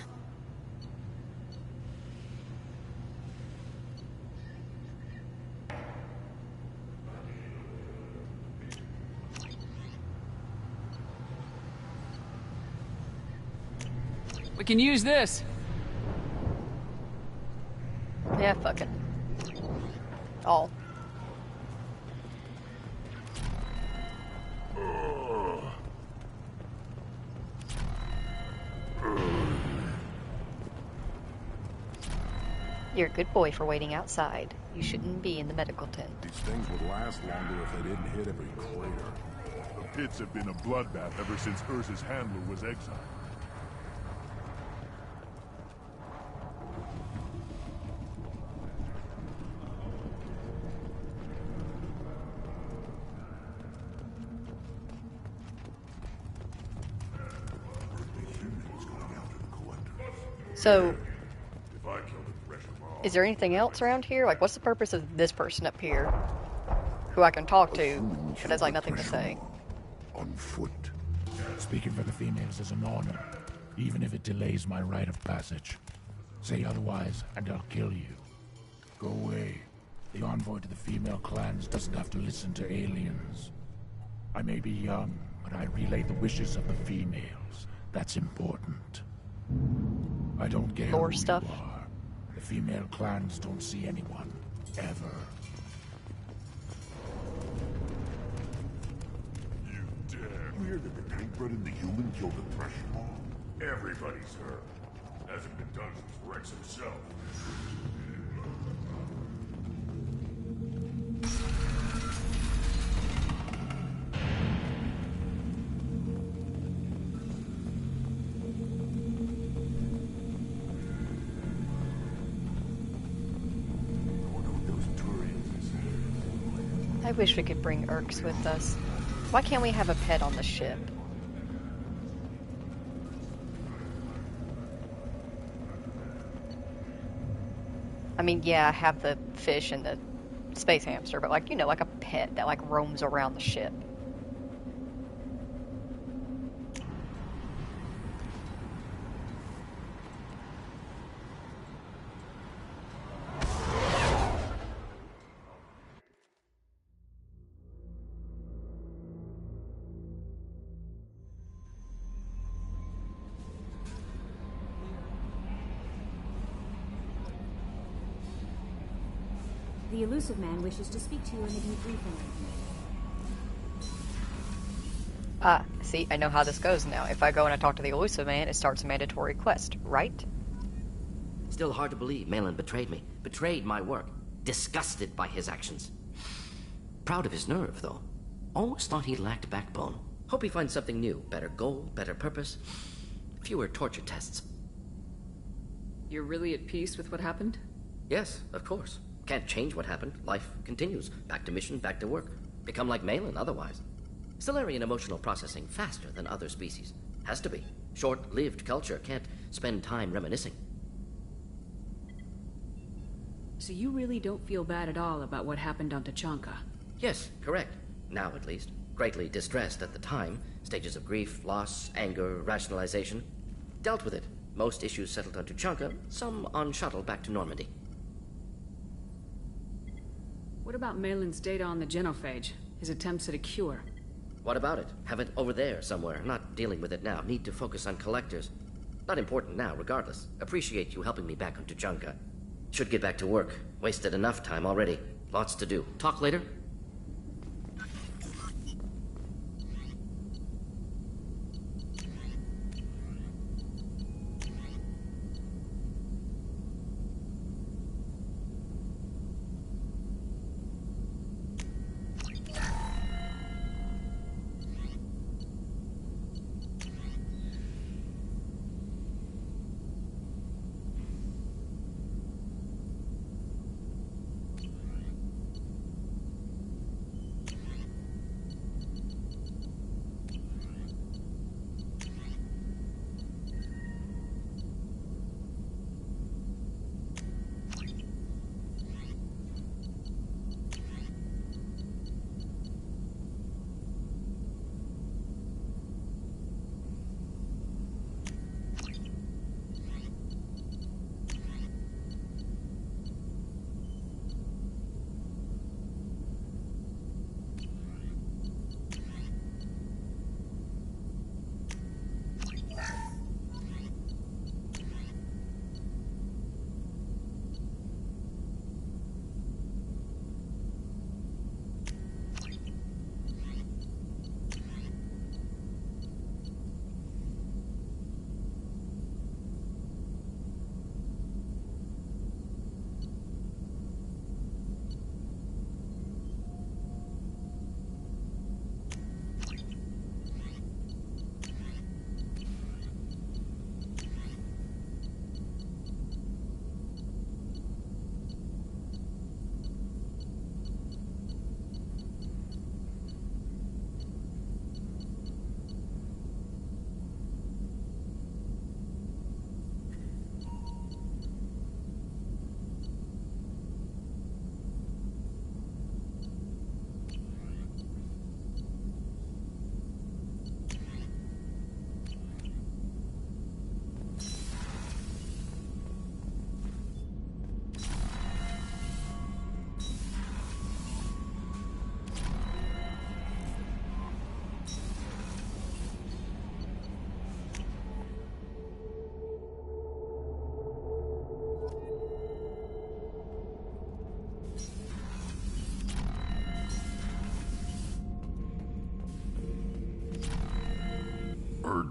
We can use this. Yeah, fuck it. All. You're a good boy for waiting outside. You shouldn't be in the medical tent. These things would last longer if they didn't hit every crater. The pits have been a bloodbath ever since Urza's handler was exiled. So, is there anything else around here? Like, what's the purpose of this person up here? Who I can talk to, but has like nothing to say. On foot. Speaking for the females is an honor, even if it delays my rite of passage. Say otherwise, and I'll kill you. Go away. The envoy to the female clans doesn't have to listen to aliens. I may be young, but I relay the wishes of the females. That's important. I don't care Lore who stuff. you are. The female clans don't see anyone, ever. You hear that the tank bred and the human killed the Thresher Mall? Everybody's hurt. Hasn't been done since Rex himself. I wish we could bring Urks with us. Why can't we have a pet on the ship? I mean, yeah, I have the fish and the space hamster, but like, you know, like a pet that like roams around the ship. The elusive man wishes to speak to you in a debriefing. Ah, see, I know how this goes now. If I go and I talk to the elusive man, it starts a mandatory quest, right? Still hard to believe Malin betrayed me. Betrayed my work. Disgusted by his actions. Proud of his nerve, though. Always thought he lacked backbone. Hope he finds something new. Better goal, better purpose. Fewer torture tests. You're really at peace with what happened? Yes, of course. Can't change what happened. Life continues. Back to mission, back to work. Become like Malin otherwise. Stellarian emotional processing faster than other species. Has to be. Short-lived culture can't spend time reminiscing. So you really don't feel bad at all about what happened on Tachanka? Yes, correct. Now at least. Greatly distressed at the time. Stages of grief, loss, anger, rationalization. Dealt with it. Most issues settled on Tachanka, some on shuttle back to Normandy. What about Malin's data on the genophage? His attempts at a cure? What about it? Have it over there somewhere. Not dealing with it now. Need to focus on collectors. Not important now, regardless. Appreciate you helping me back on Tachanka. Should get back to work. Wasted enough time already. Lots to do. Talk later?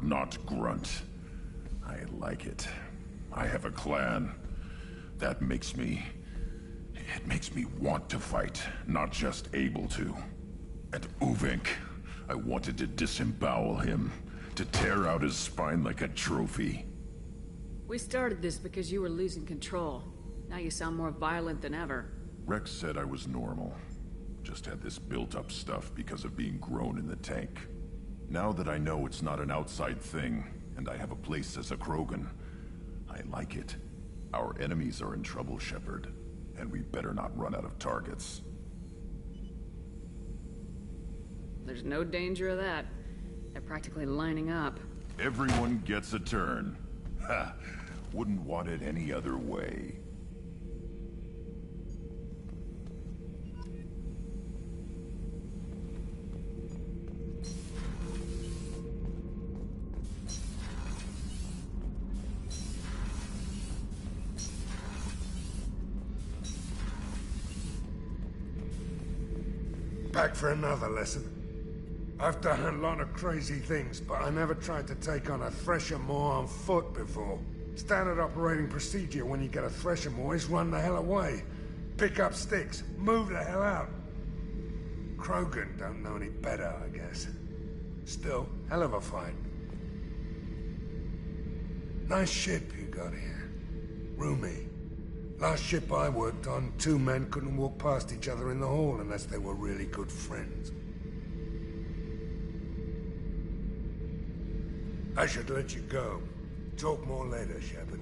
Not grunt. I like it. I have a clan. That makes me... It makes me want to fight, not just able to. And Uvink, I wanted to disembowel him, to tear out his spine like a trophy. We started this because you were losing control. Now you sound more violent than ever. Rex said I was normal. Just had this built-up stuff because of being grown in the tank. Now that I know it's not an outside thing, and I have a place as a Krogan, I like it. Our enemies are in trouble, Shepard, and we better not run out of targets. There's no danger of that. They're practically lining up. Everyone gets a turn. Ha! Wouldn't want it any other way. Back for another lesson. I've done a lot of crazy things, but I never tried to take on a Thresher Maw on foot before. Standard operating procedure when you get a Thresher Maw is run the hell away. Pick up sticks, move the hell out. Krogan don't know any better, I guess. Still, hell of a fight. Nice ship you got here. Roomy. Last ship I worked on, two men couldn't walk past each other in the hall unless they were really good friends. I should let you go. Talk more later, Shepard.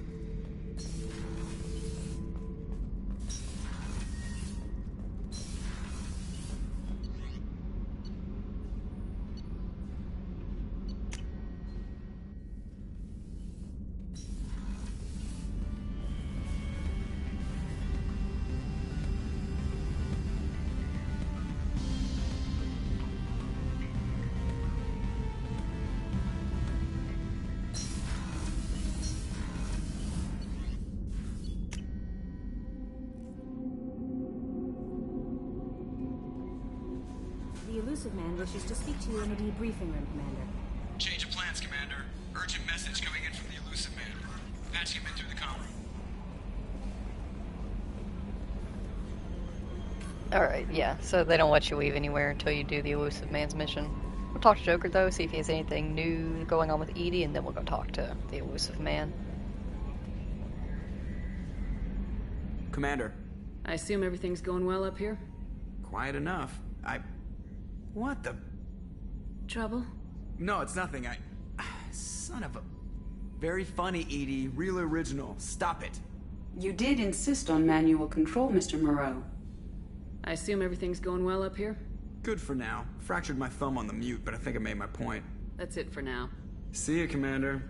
The elusive man wishes to speak to you in the debriefing room, Commander. Change of plans, Commander. Urgent message coming in from the elusive man. Patching him in through the comm room. Alright, yeah, so they don't let you leave anywhere until you do the elusive man's mission. We'll talk to Joker though, see if he has anything new going on with Edie, and then we'll go talk to the elusive man. Commander. I assume everything's going well up here? Quiet enough. What the... Trouble? No, it's nothing. Son of a... Very funny, Edie. Real original. Stop it. You did insist on manual control, Mr. Moreau. I assume everything's going well up here? Good for now. Fractured my thumb on the mute, but I think I made my point. That's it for now. See you, Commander.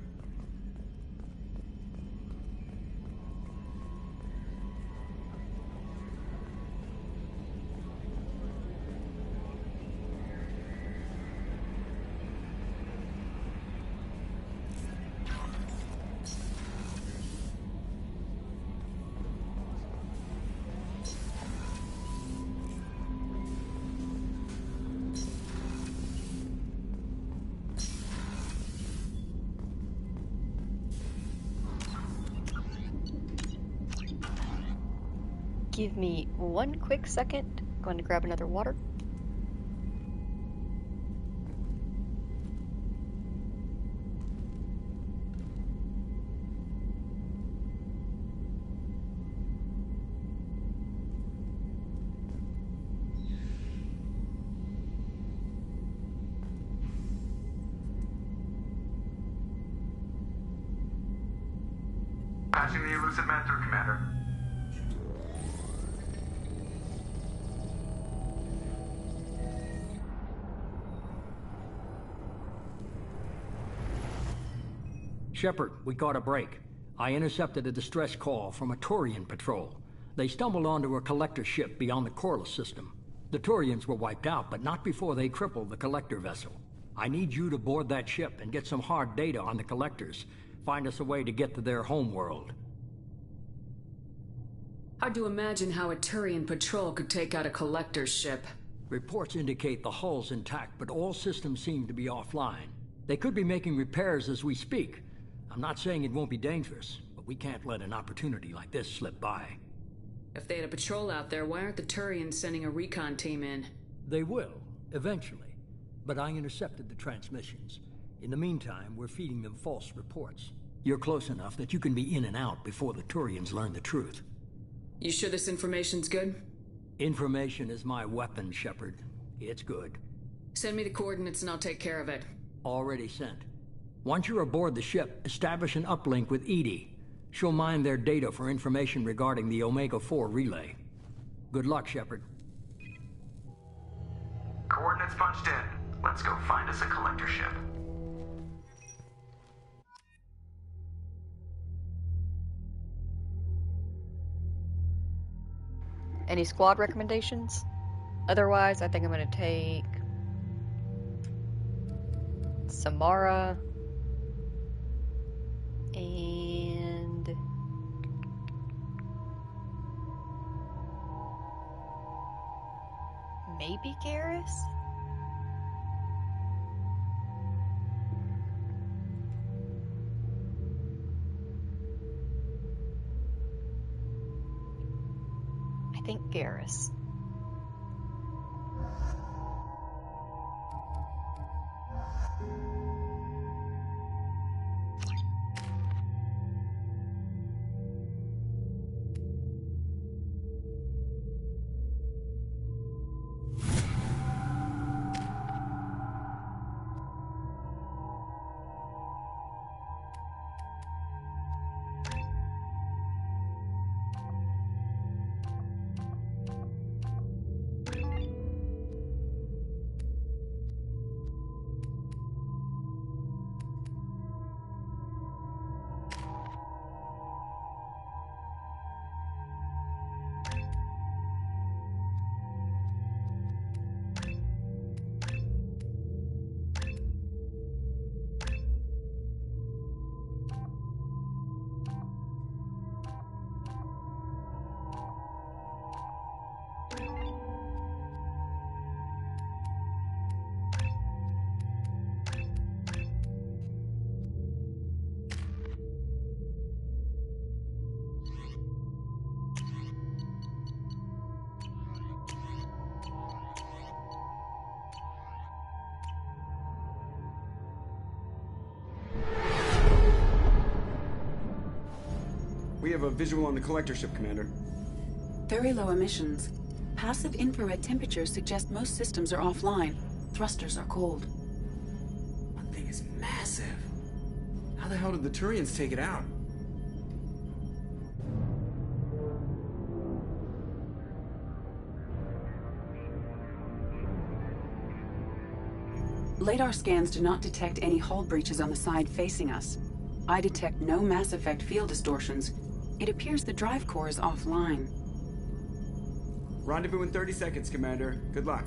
Give me one quick second. Going to grab another water. Patching the elusive man through, Commander. Shepard, we caught a break. I intercepted a distress call from a Turian patrol. They stumbled onto a collector ship beyond the Corliss system. The Turians were wiped out, but not before they crippled the collector vessel. I need you to board that ship and get some hard data on the collectors. Find us a way to get to their homeworld. Hard to imagine how a Turian patrol could take out a collector's ship. Reports indicate the hull's intact, but all systems seem to be offline. They could be making repairs as we speak. I'm not saying it won't be dangerous, but We can't let an opportunity like this slip by. If they had a patrol out there, why aren't the Turians sending a recon team in? They will, eventually. But I intercepted the transmissions. In the meantime, we're feeding them false reports. You're close enough that you can be in and out before the Turians learn the truth. You sure this information's good? Information is my weapon, Shepard. It's good. Send me the coordinates and I'll take care of it. Already sent. Once you're aboard the ship, establish an uplink with Edie. She'll mine their data for information regarding the Omega-4 relay. Good luck, Shepard. Coordinates punched in. Let's go find us a collector ship. Any squad recommendations? Otherwise, I think I'm going to take Samara and maybe Garrus? I think Garrus. We have a visual on the collector ship, Commander. Very low emissions. Passive infrared temperatures suggest most systems are offline. Thrusters are cold. That thing is massive. How the hell did the Turians take it out? LADAR scans do not detect any hull breaches on the side facing us. I detect no Mass Effect field distortions. It appears the drive core is offline. Rendezvous in 30 seconds, Commander. Good luck.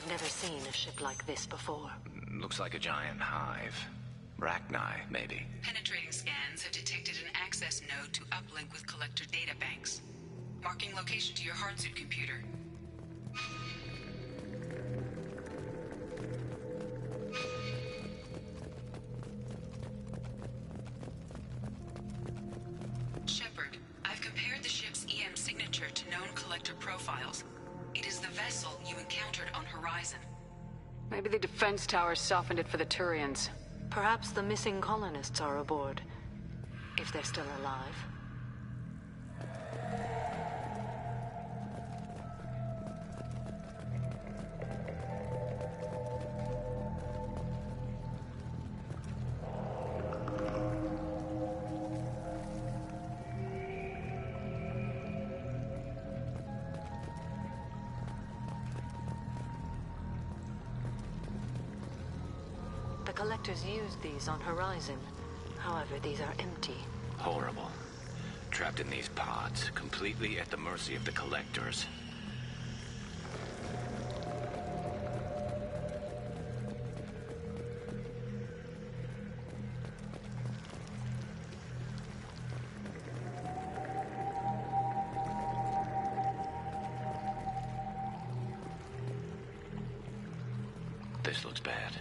I've never seen a ship like this before. Looks like a giant hive. Rachni, maybe. Penetrating scans have detected an access node to uplink with collector data banks. Marking location to your hardsuit computer. Shepard, I've compared the ship's EM signature to known collector profiles. It is the vessel you encountered on Horizon. Maybe the defense towers softened it for the Turians. Perhaps the missing colonists are aboard. If they're still alive. Collectors used these on Horizon. However, these are empty. Horrible. Trapped in these pods, completely at the mercy of the Collectors. This looks bad.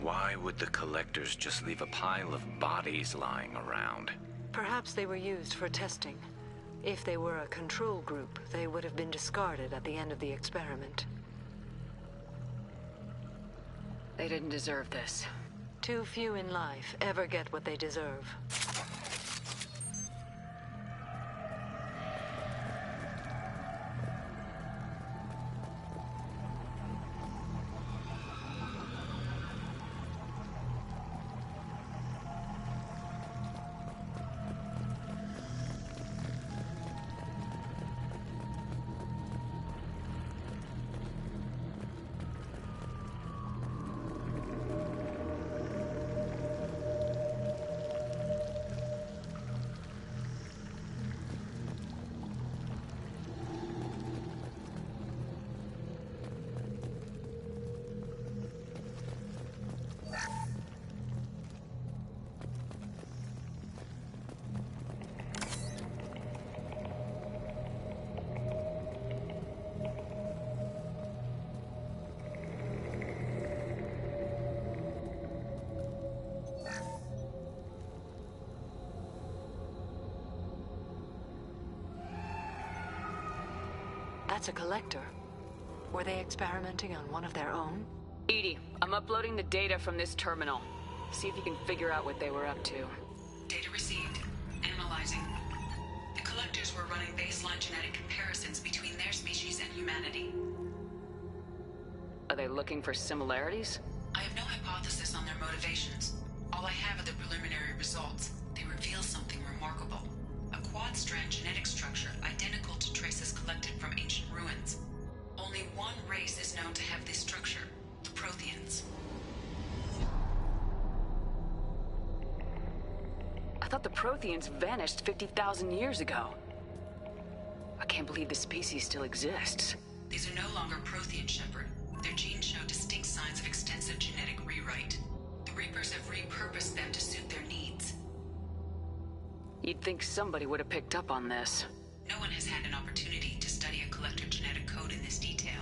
Why would the Collectors just leave a pile of bodies lying around? Perhaps they were used for testing. If they were a control group, they would have been discarded at the end of the experiment. They didn't deserve this. Too few in life ever get what they deserve. That's a collector. Were they experimenting on one of their own? Edie, I'm uploading the data from this terminal. See if you can figure out what they were up to. Data received. Analyzing. The Collectors were running baseline genetic comparisons between their species and humanity. Are they looking for similarities? I have no hypothesis on their motivations. All I have are the preliminary results. They reveal something remarkable. A quad-strand genetic structure identical to traces collected from ancient ruins. Only one race is known to have this structure, the Protheans. I thought the Protheans vanished 50,000 years ago. I can't believe the species still exists. These are no longer Prothean, Shepard. Their genes show distinct signs of extensive genetic rewrite. The Reapers have repurposed them to suit their needs. You'd think somebody would have picked up on this. No one has had an opportunity to study a collector genetic code in this detail.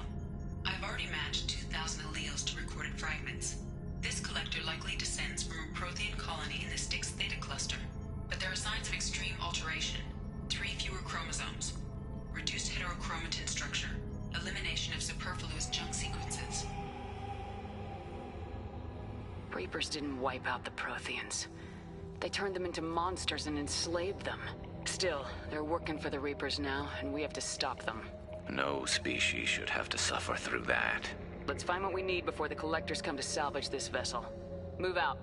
I've already matched 2,000 alleles to recorded fragments. This collector likely descends from a Prothean colony in the Styx Theta cluster. But there are signs of extreme alteration. 3 fewer chromosomes. Reduced heterochromatin structure. Elimination of superfluous junk sequences. Reapers didn't wipe out the Protheans. They turned them into monsters and enslaved them. Still, they're working for the Reapers now, and we have to stop them. No species should have to suffer through that. Let's find what we need before the Collectors come to salvage this vessel. Move out.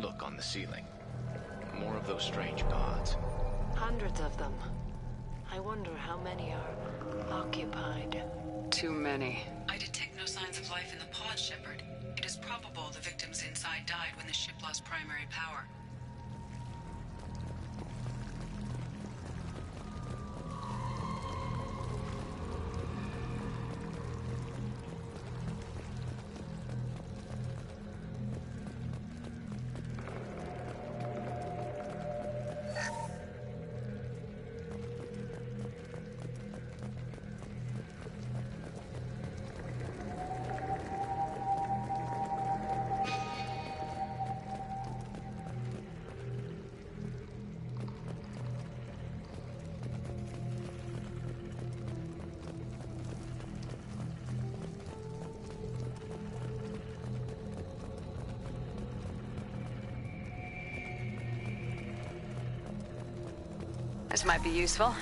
Look on the ceiling. More of those strange pods. Hundreds of them. I wonder how many are occupied. Too many. I detect no signs of life in the pod, Shepard. It is probable the victims inside died when the ship lost primary power. This might be useful.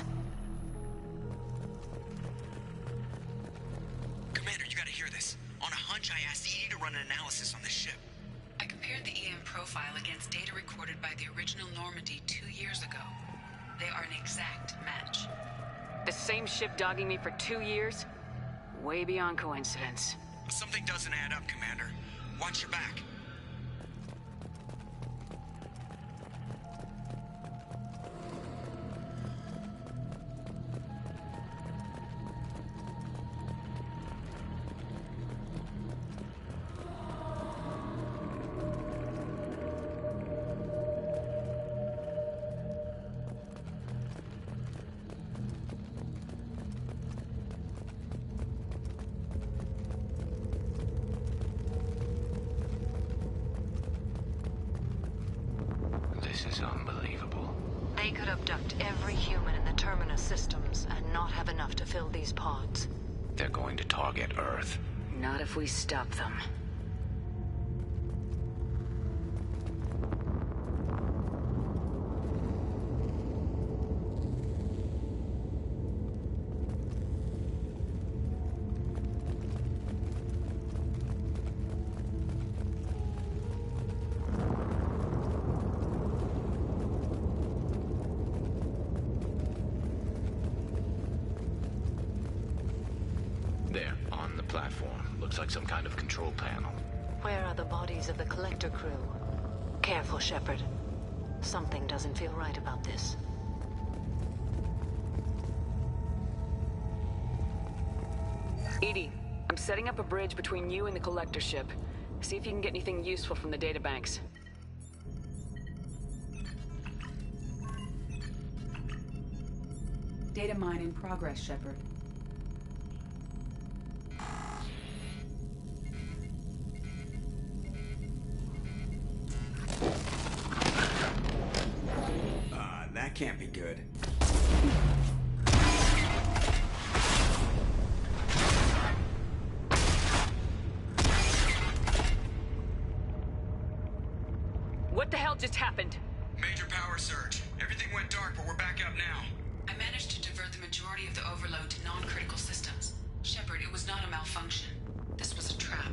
Commander, you gotta hear this. On a hunch, I asked Edie to run an analysis on this ship. I compared the EM profile against data recorded by the original Normandy 2 years ago. They are an exact match. The same ship dogging me for 2 years? Way beyond coincidence. Something doesn't add up, Commander. Watch your back. This is unbelievable. They could abduct every human in the Terminus systems and not have enough to fill these pods. They're going to target Earth. Not if we stop them. There, on the platform. Looks like some kind of control panel. Where are the bodies of the collector crew? Careful, Shepard. Something doesn't feel right about this. Edie, I'm setting up a bridge between you and the collector ship. See if you can get anything useful from the databanks. Data mine in progress, Shepard. That can't be good. What the hell just happened? Major power surge. Everything went dark, but we're back up now. I managed to divert the majority of the overload to non-critical systems. Shepard, it was not a malfunction. This was a trap.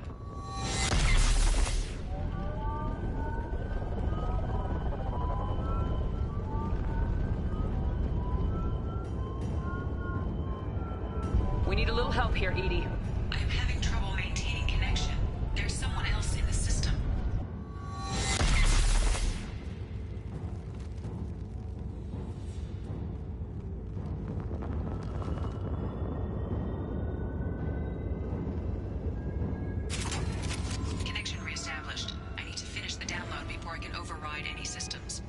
We need a little help here, Edie. I am having trouble maintaining connection. There's someone else in the system. Connection reestablished. I need to finish the download before I can override any systems.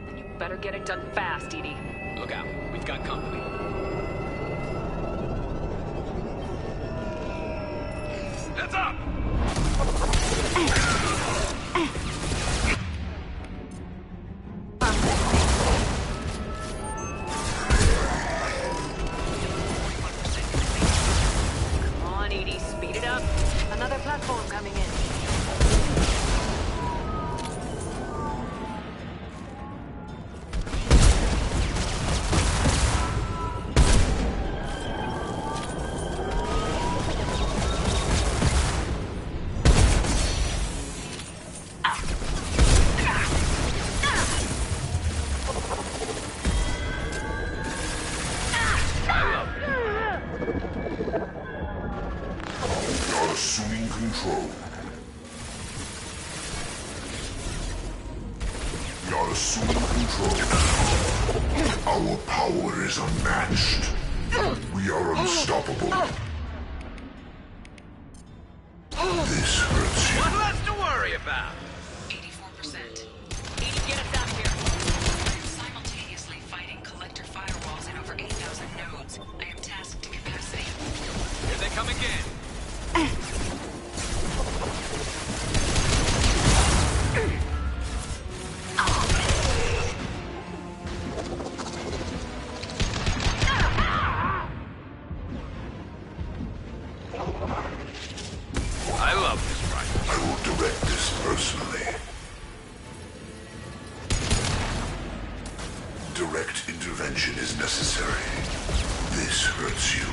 Then you better get it done fast, Edie. Look out. We've got company. Heads up! Come on, Edie, speed it up. Another platform coming in. You're assuming control. We are assuming control. Our power is unmatched. We are unstoppable. This hurts you. What's left to worry about? 84%. Edie, get us out of here. I am simultaneously fighting collector firewalls in over 8,000 nodes. I am tasked to capacity. Here they come again. I love this fight. I will direct this personally. Direct intervention is necessary. This hurts you.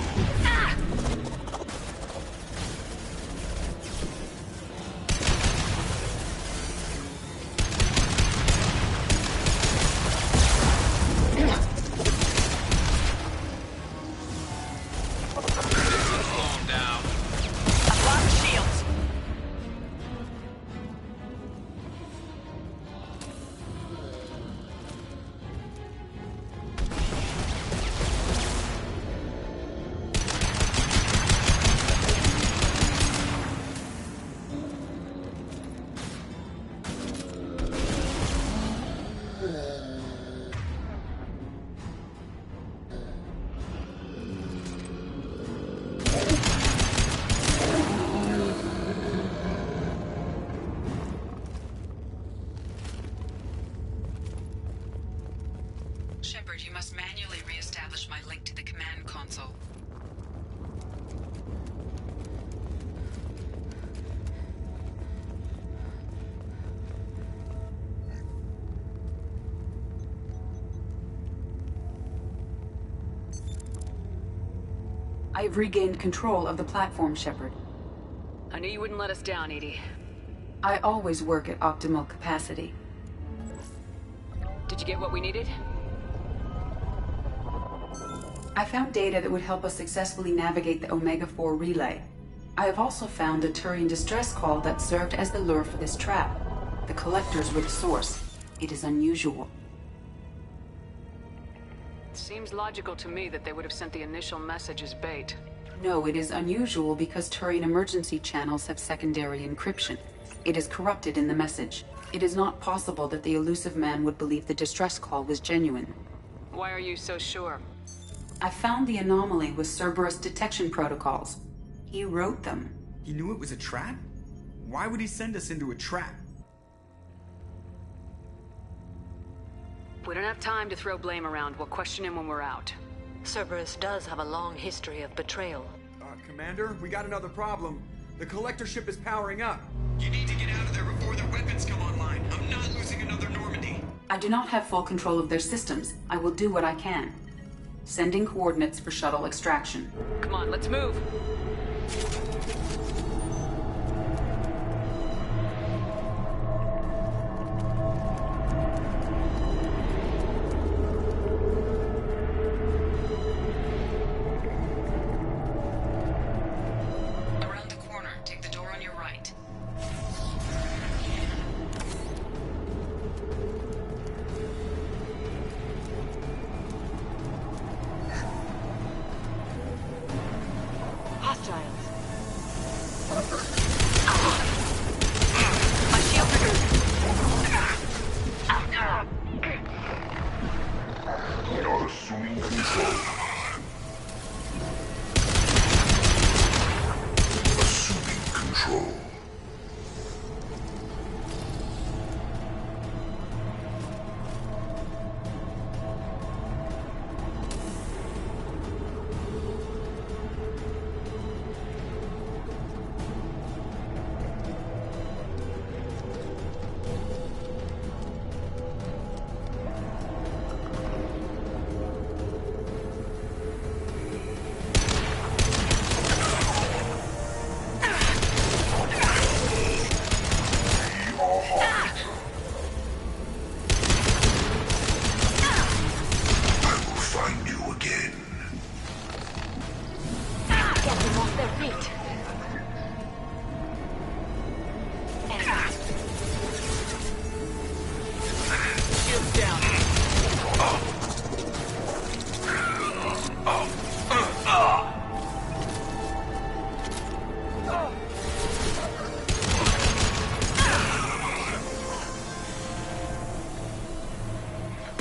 Shepard, you must manually re-establish my link to the command console. I have regained control of the platform, Shepard. I knew you wouldn't let us down, Edie. I always work at optimal capacity. Did you get what we needed? I found data that would help us successfully navigate the Omega-4 relay. I have also found a Turian distress call that served as the lure for this trap. The collectors were the source. It is unusual. Seems logical to me that they would have sent the initial message as bait. No, it is unusual because Turian emergency channels have secondary encryption. It is corrupted in the message. It is not possible that the elusive man would believe the distress call was genuine. Why are you so sure? I found the anomaly with Cerberus detection protocols. He wrote them. He knew it was a trap? Why would he send us into a trap? We don't have time to throw blame around. We'll question him when we're out. Cerberus does have a long history of betrayal. Commander, we got another problem. The collector ship is powering up. You need to get out of there before their weapons come online. I'm not losing another Normandy. I do not have full control of their systems. I will do what I can. Sending coordinates for shuttle extraction. Come on, let's move. Around the corner, take the door on your right. Hostiles. My shield You're assuming control. Assuming control.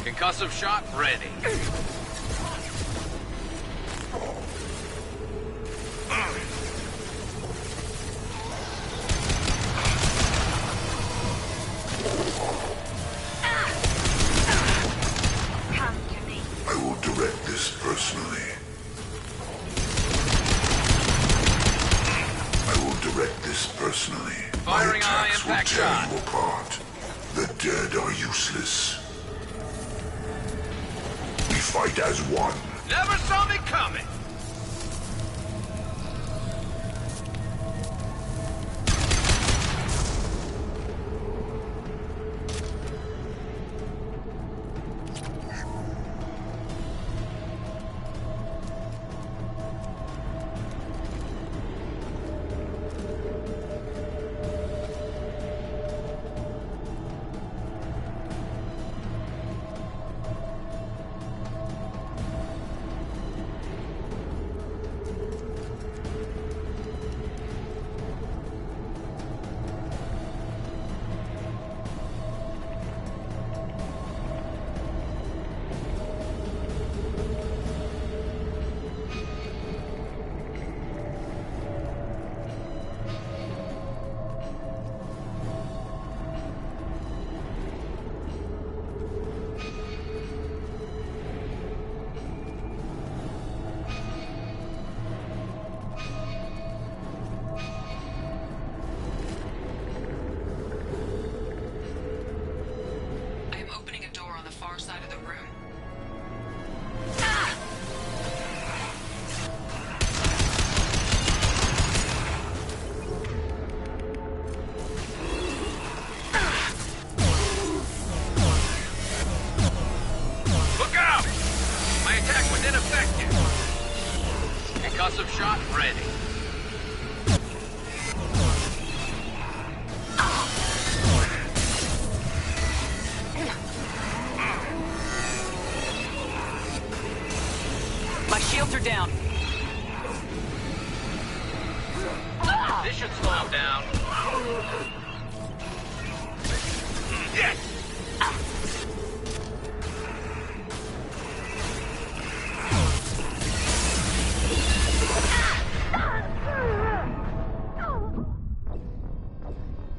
Concussive shot ready. I will direct this personally. I will direct this personally. Firing My attacks high impact will tear shot. you apart. The dead are useless. We fight as one. Never saw me coming! Concussive shot ready. My shields are down. This should slow him down. Yes!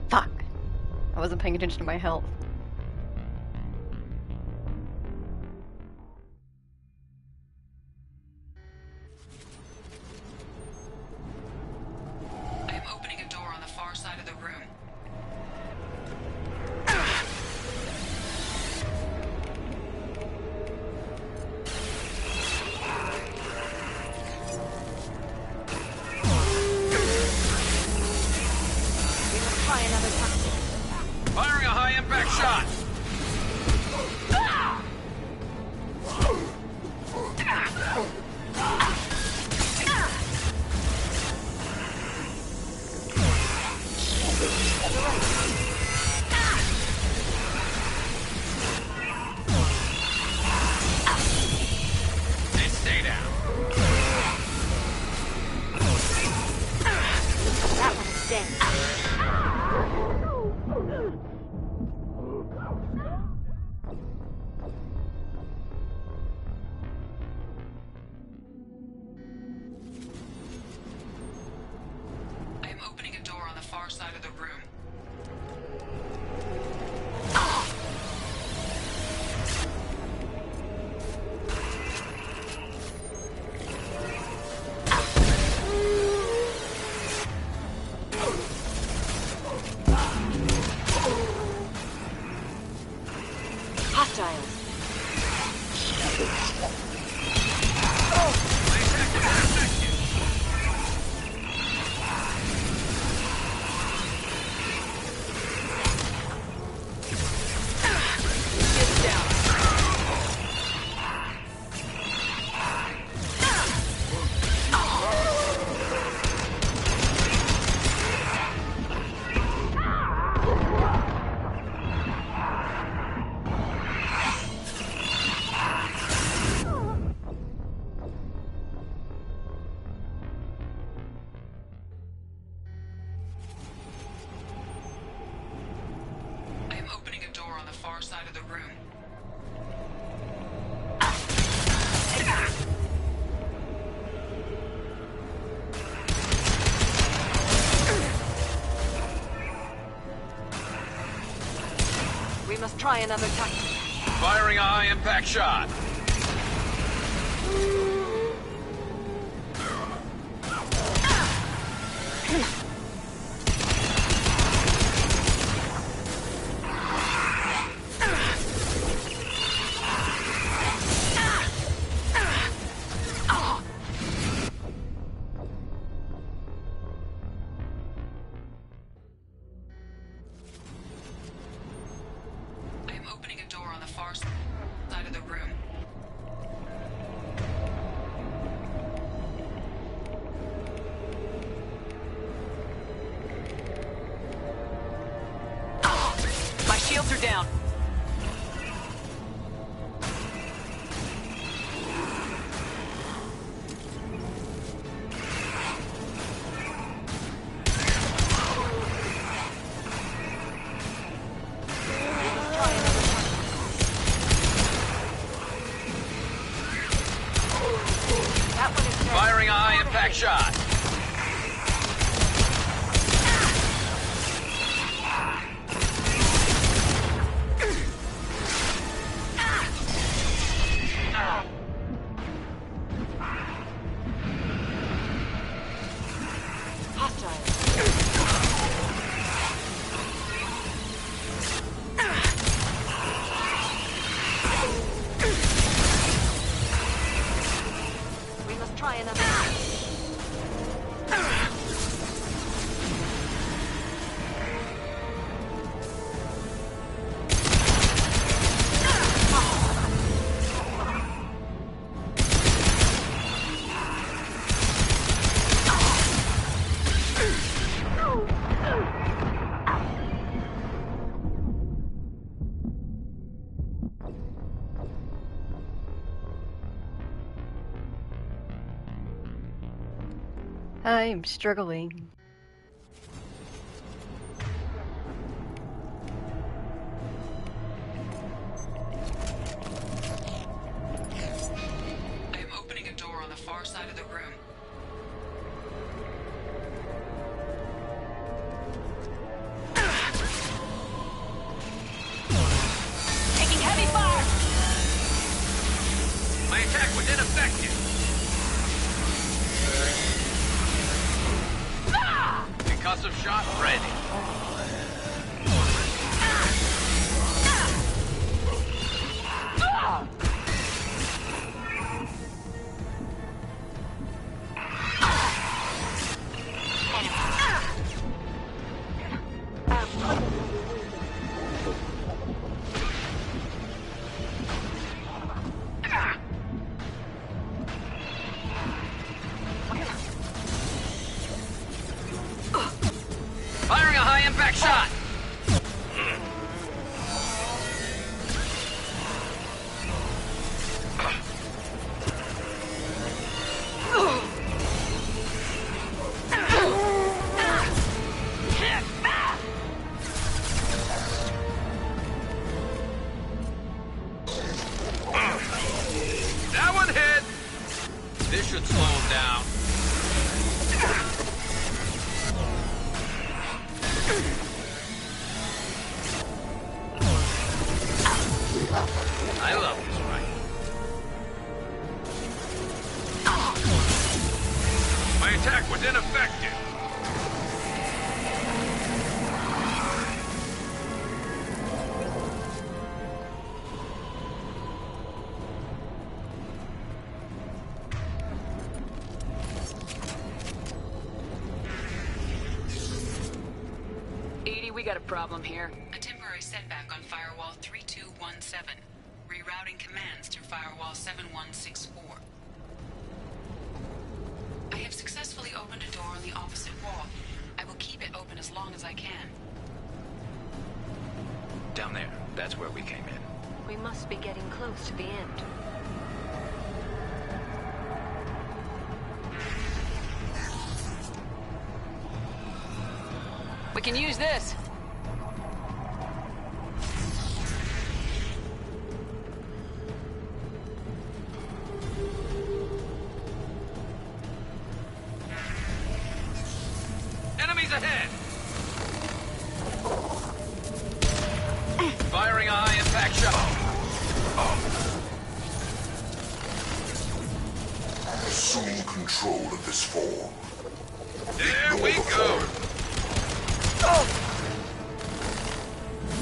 Fuck. I wasn't paying attention to my health. I am opening a door on the far side of the room. Try another time. Firing a high-impact shot. And stay down. That one's dead. I am opening a door on the far side of the room. Hostiles. Shields down. I am opening a door on the far side of the room. We must try another tactic. Firing a high-impact shot. Laser down. Firing a high-impact shot. We must try another. I'm struggling. I am opening a door on the far side of the room. Taking heavy fire! My attack was ineffective. Concussive shot ready. Firing a high-impact shot! That one hit! This should slow him down. I love this fight. My attack was ineffective. Edie, we got a problem here. A temporary setback on Firewall 3217. Rerouting commands through Firewall 7164. I have successfully opened a door on the opposite wall. I will keep it open as long as I can. Down there. That's where we came in. We must be getting close to the end. We can use this. Enemies ahead! Firing a high-impact shot. Assume control of this form. There we go!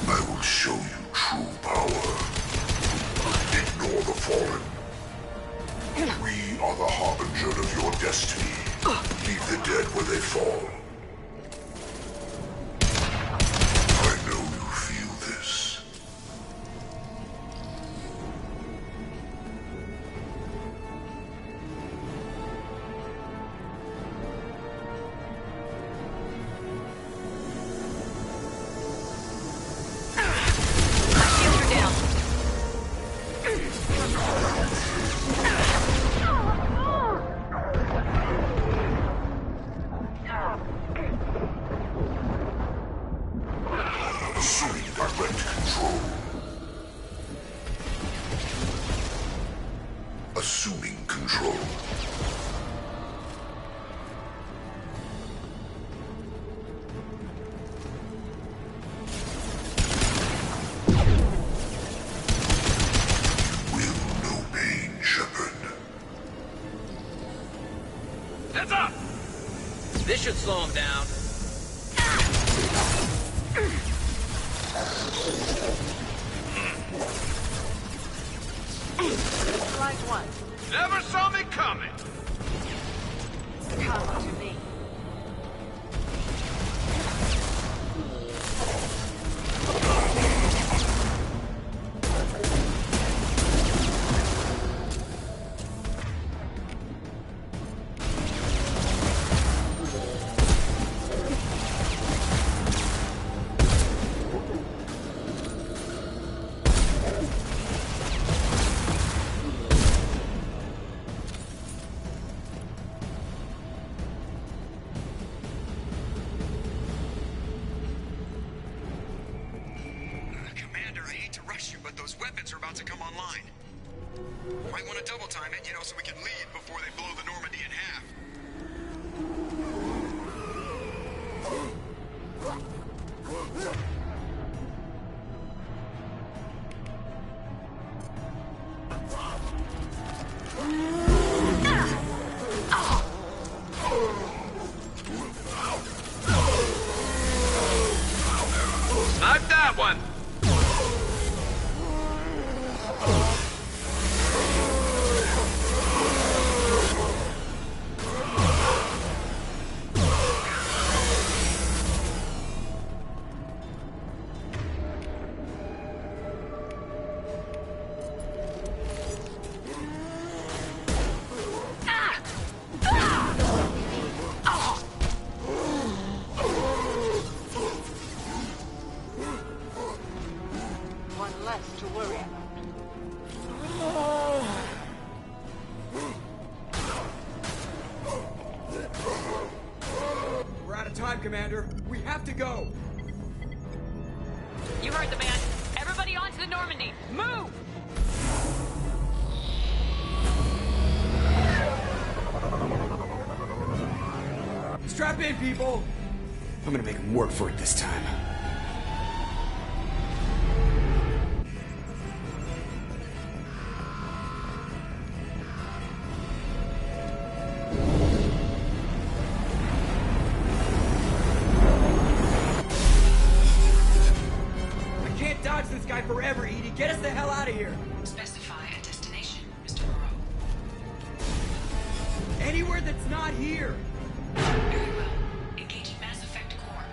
I will show you true power. Ignore the fallen. We are the harbinger of your destiny. Leave the dead where they fall. I know you feel this. This should slow him down. Right one. Never saw me coming. Come to me. Snipe that one! One less to worry about. We're out of time, Commander. We have to go. You heard the man. Everybody onto the Normandy. Move! Strap in, people. I'm gonna make them work for it this time. I can't dodge this guy forever, Edie. Get us the hell out of here. Specify a destination, Mr. Moreau. Anywhere that's not here. Very well. Engaging Mass Effect core.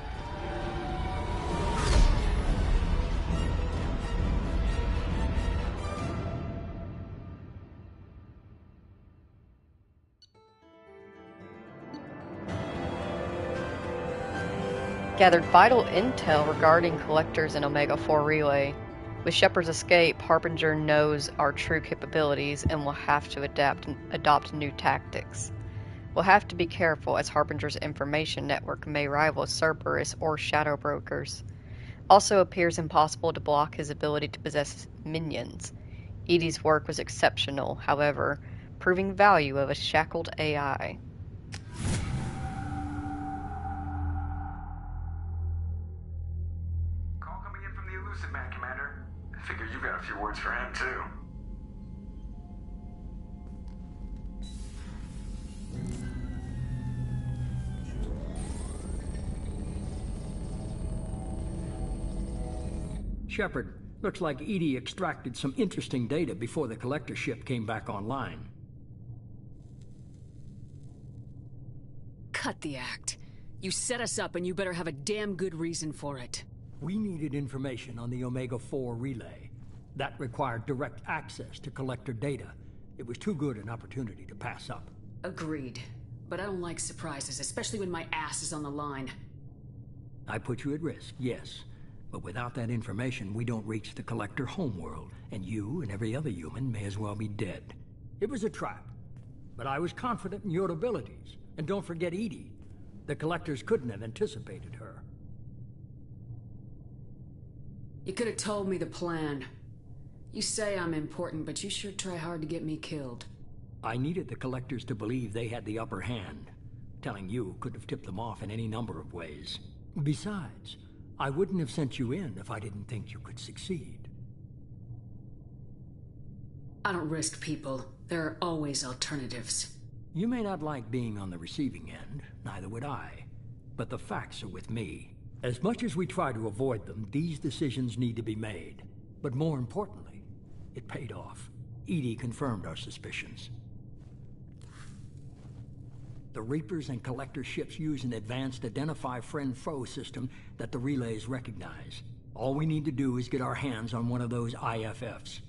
Gathered vital intel regarding collectors in Omega-4 Relay. With Shepard's escape, Harbinger knows our true capabilities and will have to adopt new tactics. We'll have to be careful, as Harbinger's information network may rival Cerberus or Shadow Brokers. Also appears impossible to block his ability to possess minions. Edie's work was exceptional, however, proving value of a shackled AI. Call coming in from the Elusive Man, Commander. I figure you've got a few words for him, too. Shepard, looks like Edie extracted some interesting data before the collector ship came back online. Cut the act. You set us up and you better have a damn good reason for it. We needed information on the Omega-4 relay. That required direct access to collector data. It was too good an opportunity to pass up. Agreed. But I don't like surprises, especially when my ass is on the line. I put you at risk, yes. But without that information, we don't reach the collector homeworld, and you and every other human may as well be dead. It was a trap, but I was confident in your abilities. And don't forget Edie. The collectors couldn't have anticipated her. You could have told me the plan. You say I'm important, but you sure try hard to get me killed. I needed the collectors to believe they had the upper hand. Telling you could have tipped them off in any number of ways. Besides, I wouldn't have sent you in if I didn't think you could succeed. I don't risk people. There are always alternatives. You may not like being on the receiving end, neither would I. But the facts are with me. As much as we try to avoid them, these decisions need to be made. But more importantly, it paid off. Edie confirmed our suspicions. The Reapers and Collector ships use an advanced Identify Friend-Foe system that the relays recognize. All we need to do is get our hands on one of those IFFs.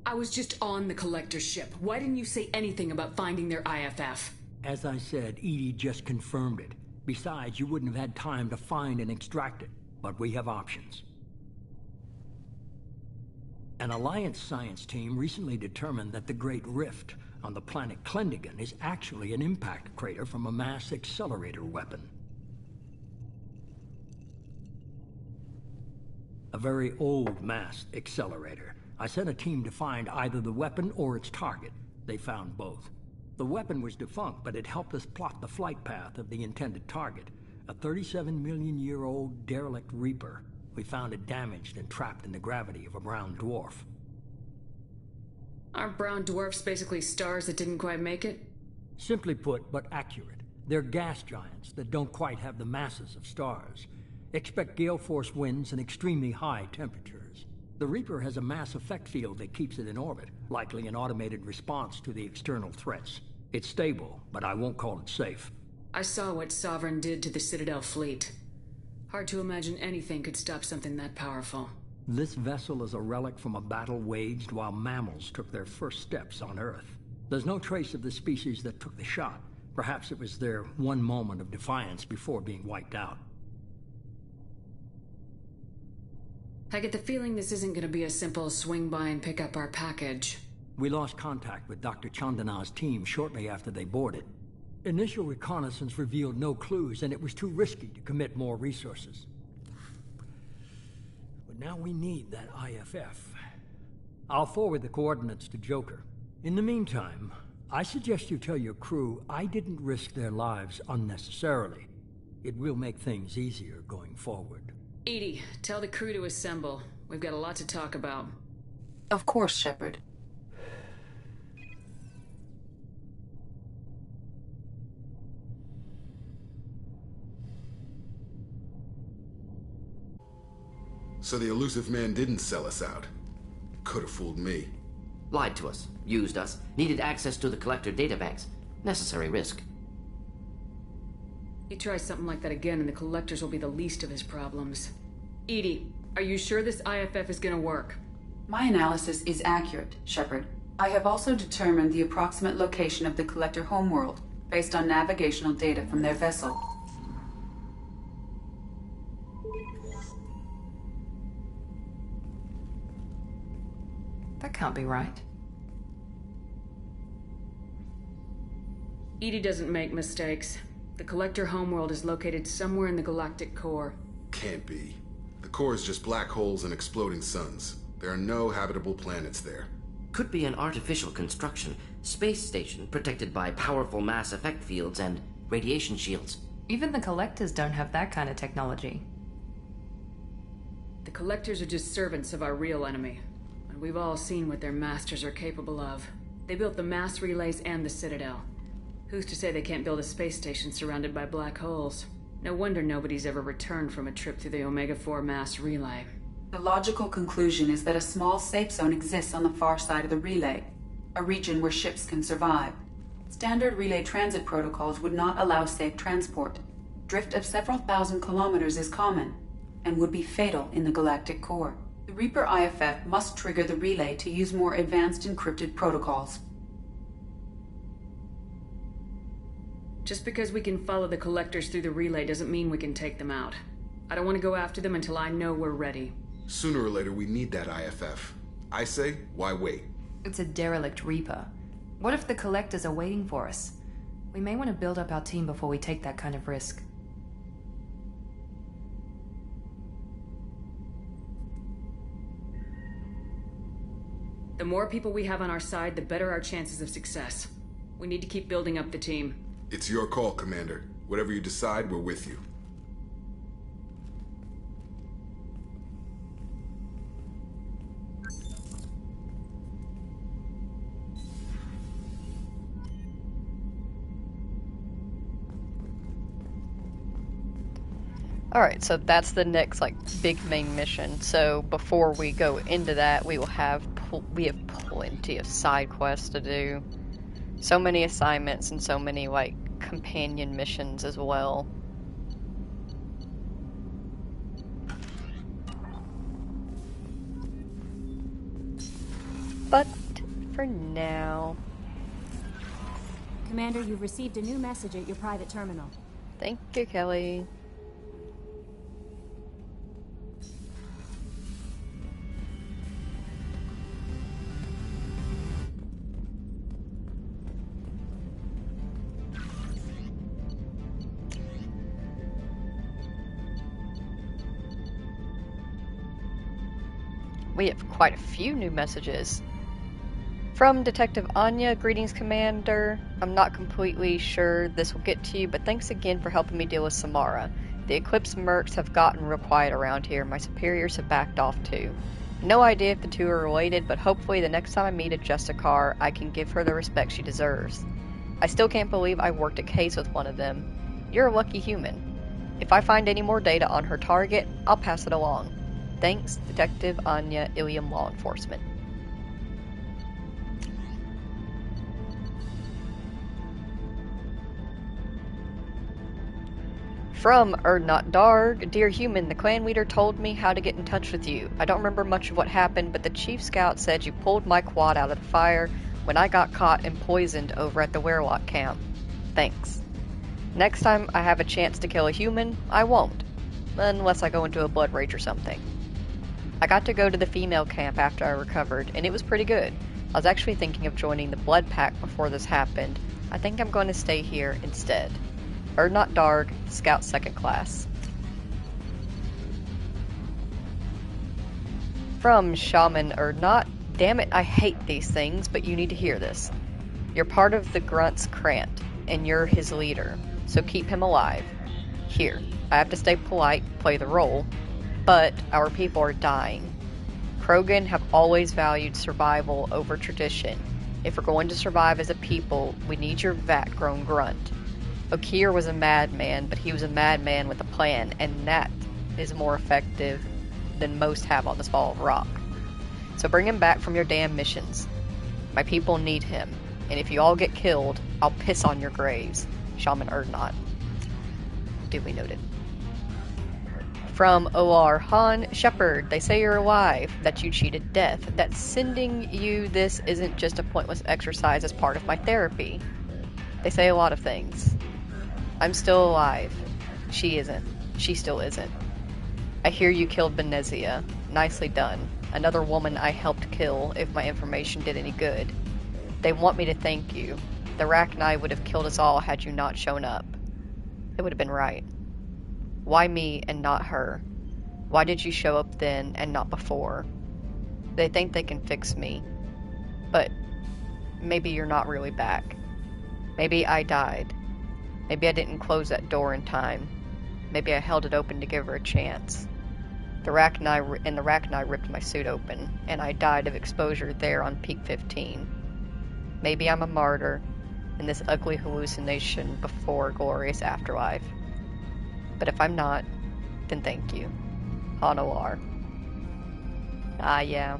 I was just on the Collector ship. Why didn't you say anything about finding their IFF? As I said, Edie just confirmed it. Besides, you wouldn't have had time to find and extract it. But we have options. An Alliance science team recently determined that the Great Rift on the planet Klendigan is actually an impact crater from a mass accelerator weapon. A very old mass accelerator. I sent a team to find either the weapon or its target. They found both. The weapon was defunct, but it helped us plot the flight path of the intended target. A 37-million-year-old derelict Reaper. We found it damaged and trapped in the gravity of a brown dwarf. Aren't brown dwarfs basically stars that didn't quite make it? Simply put, but accurate. They're gas giants that don't quite have the masses of stars. Expect gale force winds and extremely high temperatures. The Reaper has a mass effect field that keeps it in orbit, likely an automated response to the external threats. It's stable, but I won't call it safe. I saw what Sovereign did to the Citadel fleet. Hard to imagine anything could stop something that powerful. This vessel is a relic from a battle waged while mammals took their first steps on Earth. There's no trace of the species that took the shot. Perhaps it was their one moment of defiance before being wiped out. I get the feeling this isn't going to be a simple swing by and pick up our package. We lost contact with Dr. Chandana's team shortly after they boarded. Initial reconnaissance revealed no clues, and it was too risky to commit more resources. But now we need that IFF. I'll forward the coordinates to Joker. In the meantime, I suggest you tell your crew I didn't risk their lives unnecessarily. It will make things easier going forward. Edie, tell the crew to assemble. We've got a lot to talk about. Of course, Shepard. So the elusive man didn't sell us out. Could have fooled me. Lied to us, used us, needed access to the Collector databanks. Necessary risk. He tries something like that again and the Collectors will be the least of his problems. Edie, are you sure this IFF is gonna work? My analysis is accurate, Shepard. I have also determined the approximate location of the Collector homeworld, based on navigational data from their vessel. That can't be right. Edie doesn't make mistakes. The Collector homeworld is located somewhere in the galactic core. Can't be. The core is just black holes and exploding suns. There are no habitable planets there. Could be an artificial construction, space station protected by powerful mass effect fields and radiation shields. Even the Collectors don't have that kind of technology. The Collectors are just servants of our real enemy. And we've all seen what their masters are capable of. They built the mass relays and the Citadel. Who's to say they can't build a space station surrounded by black holes? No wonder nobody's ever returned from a trip through the Omega-4 mass relay. The logical conclusion is that a small safe zone exists on the far side of the relay, a region where ships can survive. Standard relay transit protocols would not allow safe transport. Drift of several thousand kilometers is common, and would be fatal in the galactic core. The Reaper IFF must trigger the relay to use more advanced encrypted protocols. Just because we can follow the Collectors through the relay doesn't mean we can take them out. I don't want to go after them until I know we're ready. Sooner or later, we need that IFF. I say, why wait? It's a derelict Reaper. What if the Collectors are waiting for us? We may want to build up our team before we take that kind of risk. The more people we have on our side, the better our chances of success. We need to keep building up the team. It's your call, Commander. Whatever you decide, we're with you. Alright, so that's the next, like, big main mission. So before we go into that, we have plenty of side quests to do. So many assignments and so many, like, companion missions as well. But for now... Commander, you've received a new message at your private terminal. Thank you, Kelly. We have quite a few new messages. From Detective Anya, greetings, Commander. I'm not completely sure this will get to you, but thanks again for helping me deal with Samara. The Eclipse mercs have gotten real quiet around here. My superiors have backed off too. No idea if the two are related, but hopefully the next time I meet a Justicar, I can give her the respect she deserves. I still can't believe I worked a case with one of them. You're a lucky human. If I find any more data on her target, I'll pass it along. Thanks, Detective Anya, Ilium Law Enforcement. From Erdnot Darg, dear human, the clan leader told me how to get in touch with you. I don't remember much of what happened, but the chief scout said you pulled my quad out of the fire when I got caught and poisoned over at the Werlock camp. Thanks. Next time I have a chance to kill a human, I won't. Unless I go into a blood rage or something. I got to go to the female camp after I recovered, and it was pretty good. I was actually thinking of joining the blood pack before this happened. I think I'm going to stay here instead. Erdnot Darg, Scout 2nd Class. From Shaman Erdnot, damn it, I hate these things, but you need to hear this. You're part of the Grunt's Krant, and you're his leader, so keep him alive. Here, I have to stay polite, play the role, but our people are dying. Krogan have always valued survival over tradition. If we're going to survive as a people, we need your vat-grown grunt. Okir was a madman, but he was a madman with a plan, and that is more effective than most have on this ball of rock. So bring him back from your damn missions. My people need him, and if you all get killed, I'll piss on your graves. Shaman Erdnot. Duly noted. From O.R. Han, Shepard, they say you're alive, that you cheated death, that sending you this isn't just a pointless exercise as part of my therapy. They say a lot of things. I'm still alive. She isn't. She still isn't. I hear you killed Benezia. Nicely done. Another woman I helped kill, if my information did any good. They want me to thank you. The Rachni would have killed us all had you not shown up. It would have been right. Why me and not her? Why did you show up then and not before? They think they can fix me. But maybe you're not really back. Maybe I died. Maybe I didn't close that door in time. Maybe I held it open to give her a chance. The Rachni ripped my suit open, and I died of exposure there on Peak 15. Maybe I'm a martyr in this ugly hallucination before a glorious afterlife. But if I'm not, then thank you. Hanolar. Ah, yeah.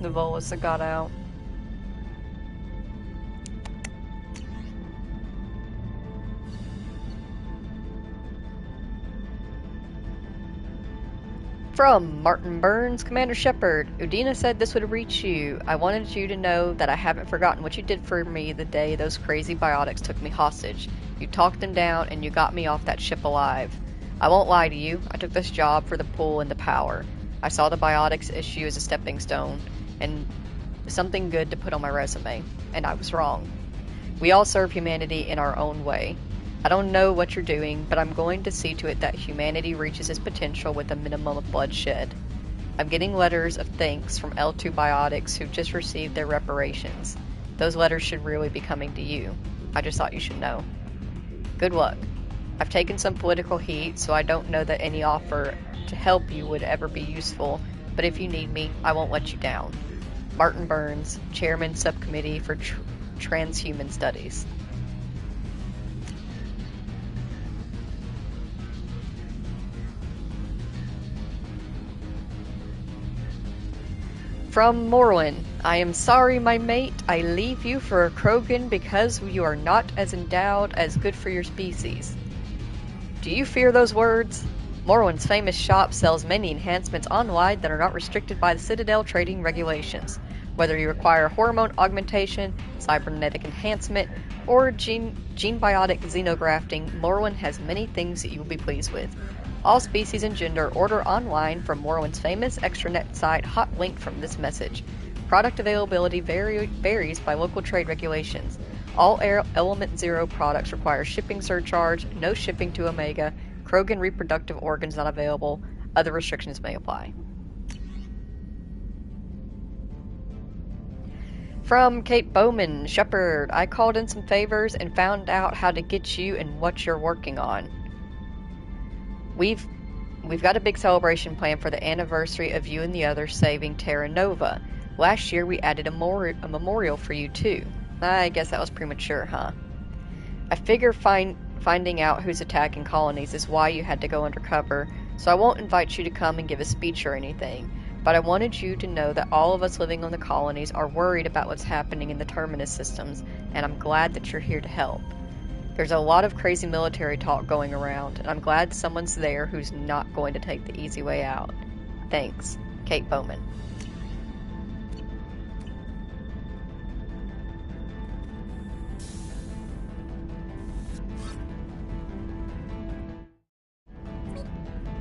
The Volus got out. From Martin Burns, Commander Shepard, Udina said this would reach you. I wanted you to know that I haven't forgotten what you did for me the day those crazy biotics took me hostage. You talked them down and you got me off that ship alive. I won't lie to you, I took this job for the pull and the power. I saw the biotics issue as a stepping stone and something good to put on my resume, and I was wrong. We all serve humanity in our own way. I don't know what you're doing, but I'm going to see to it that humanity reaches its potential with a minimum of bloodshed. I'm getting letters of thanks from L2 Biotics who just received their reparations. Those letters should really be coming to you. I just thought you should know. Good luck. I've taken some political heat, so I don't know that any offer to help you would ever be useful, but if you need me, I won't let you down. Martin Burns, Chairman Subcommittee for Transhuman Studies. From Morwen, I am sorry, my mate. I leave you for a Krogan because you are not as endowed as good for your species. Do you fear those words? Morwen's famous shop sells many enhancements online that are not restricted by the Citadel trading regulations. Whether you require hormone augmentation, cybernetic enhancement, or gene-biotic xenografting, Morwen has many things that you will be pleased with. All species and gender order online from Morwen's famous extranet site hot linked from this message. Product availability varies by local trade regulations. All Element Zero products require shipping surcharge, no shipping to Omega, Krogan reproductive organs not available, other restrictions may apply. From Kate Bowman, Shepard, I called in some favors and found out how to get you and what you're working on. We've got a big celebration planned for the anniversary of you and the others saving Terra Nova. Last year we added a memorial for you too. I guess that was premature, huh? I figure finding out who's attacking colonies is why you had to go undercover, so I won't invite you to come and give a speech or anything. But I wanted you to know that all of us living on the colonies are worried about what's happening in the Terminus systems, and I'm glad that you're here to help. There's a lot of crazy military talk going around, and I'm glad someone's there who's not going to take the easy way out. Thanks, Kate Bowman.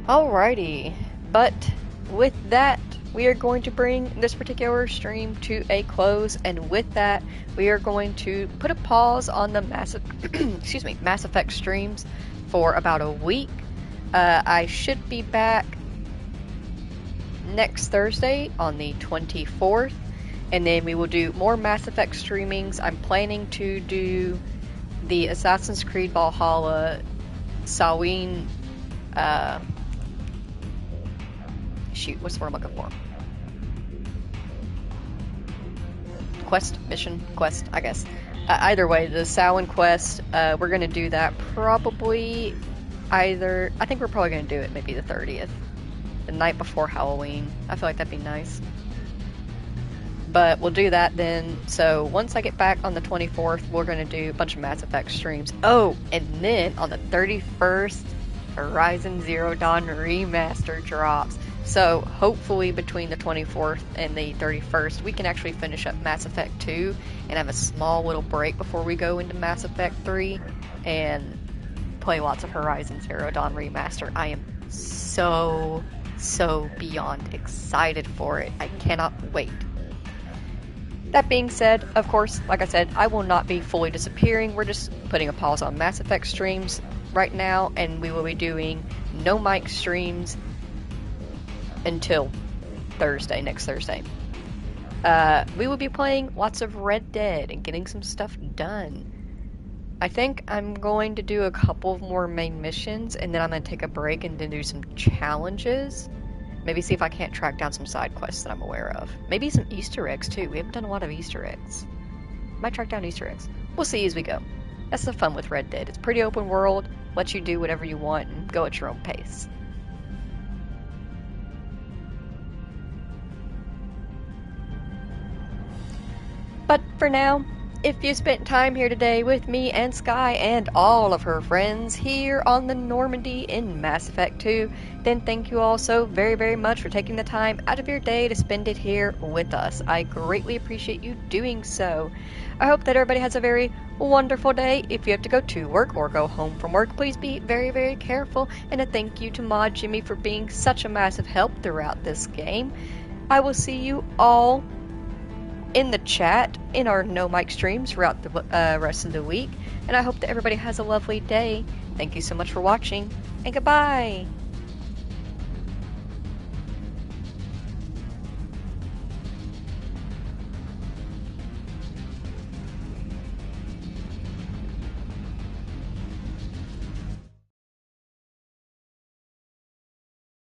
Alrighty, but with that, we are going to bring this particular stream to a close, and with that, we are going to put a pause on the Mass Effect streams for about a week. I should be back next Thursday on the 24th, and then we will do more Mass Effect streamings. I'm planning to do the Assassin's Creed Valhalla Samhain what's the word I'm looking for? Quest, I guess. Either way, the Samhain quest, we're going to do that probably I think we're probably going to do it maybe the 30th. The night before Halloween. I feel like that'd be nice. But we'll do that then. So once I get back on the 24th, we're going to do a bunch of Mass Effect streams. Oh, and then on the 31st, Horizon Zero Dawn Remaster drops. So hopefully between the 24th and the 31st, we can actually finish up Mass Effect 2 and have a small little break before we go into Mass Effect 3 and play lots of Horizon Zero Dawn Remaster. I am so beyond excited for it. I cannot wait. That being said, of course, like I said, I will not be fully disappearing. We're just putting a pause on Mass Effect streams right now, and we will be doing no mic streams until next Thursday. We will be playing lots of Red Dead and getting some stuff done. I think I'm going to do a couple more main missions, and then I'm going to take a break and then do some challenges. Maybe see if I can't track down some side quests that I'm aware of. Maybe some Easter eggs too. We haven't done a lot of Easter eggs. Might track down Easter eggs. We'll see as we go. That's the fun with Red Dead. It's pretty open world, lets you do whatever you want and go at your own pace. But for now, if you spent time here today with me and Sky and all of her friends here on the Normandy in Mass Effect 2, then thank you all so very much for taking the time out of your day to spend it here with us. I greatly appreciate you doing so. I hope that everybody has a very wonderful day. If you have to go to work or go home from work, please be very careful. And a thank you to Mod Jimmy for being such a massive help throughout this game. I will see you all in the chat in our no mic streams throughout the rest of the week, and I hope that everybody has a lovely day. Thank you so much for watching, and goodbye.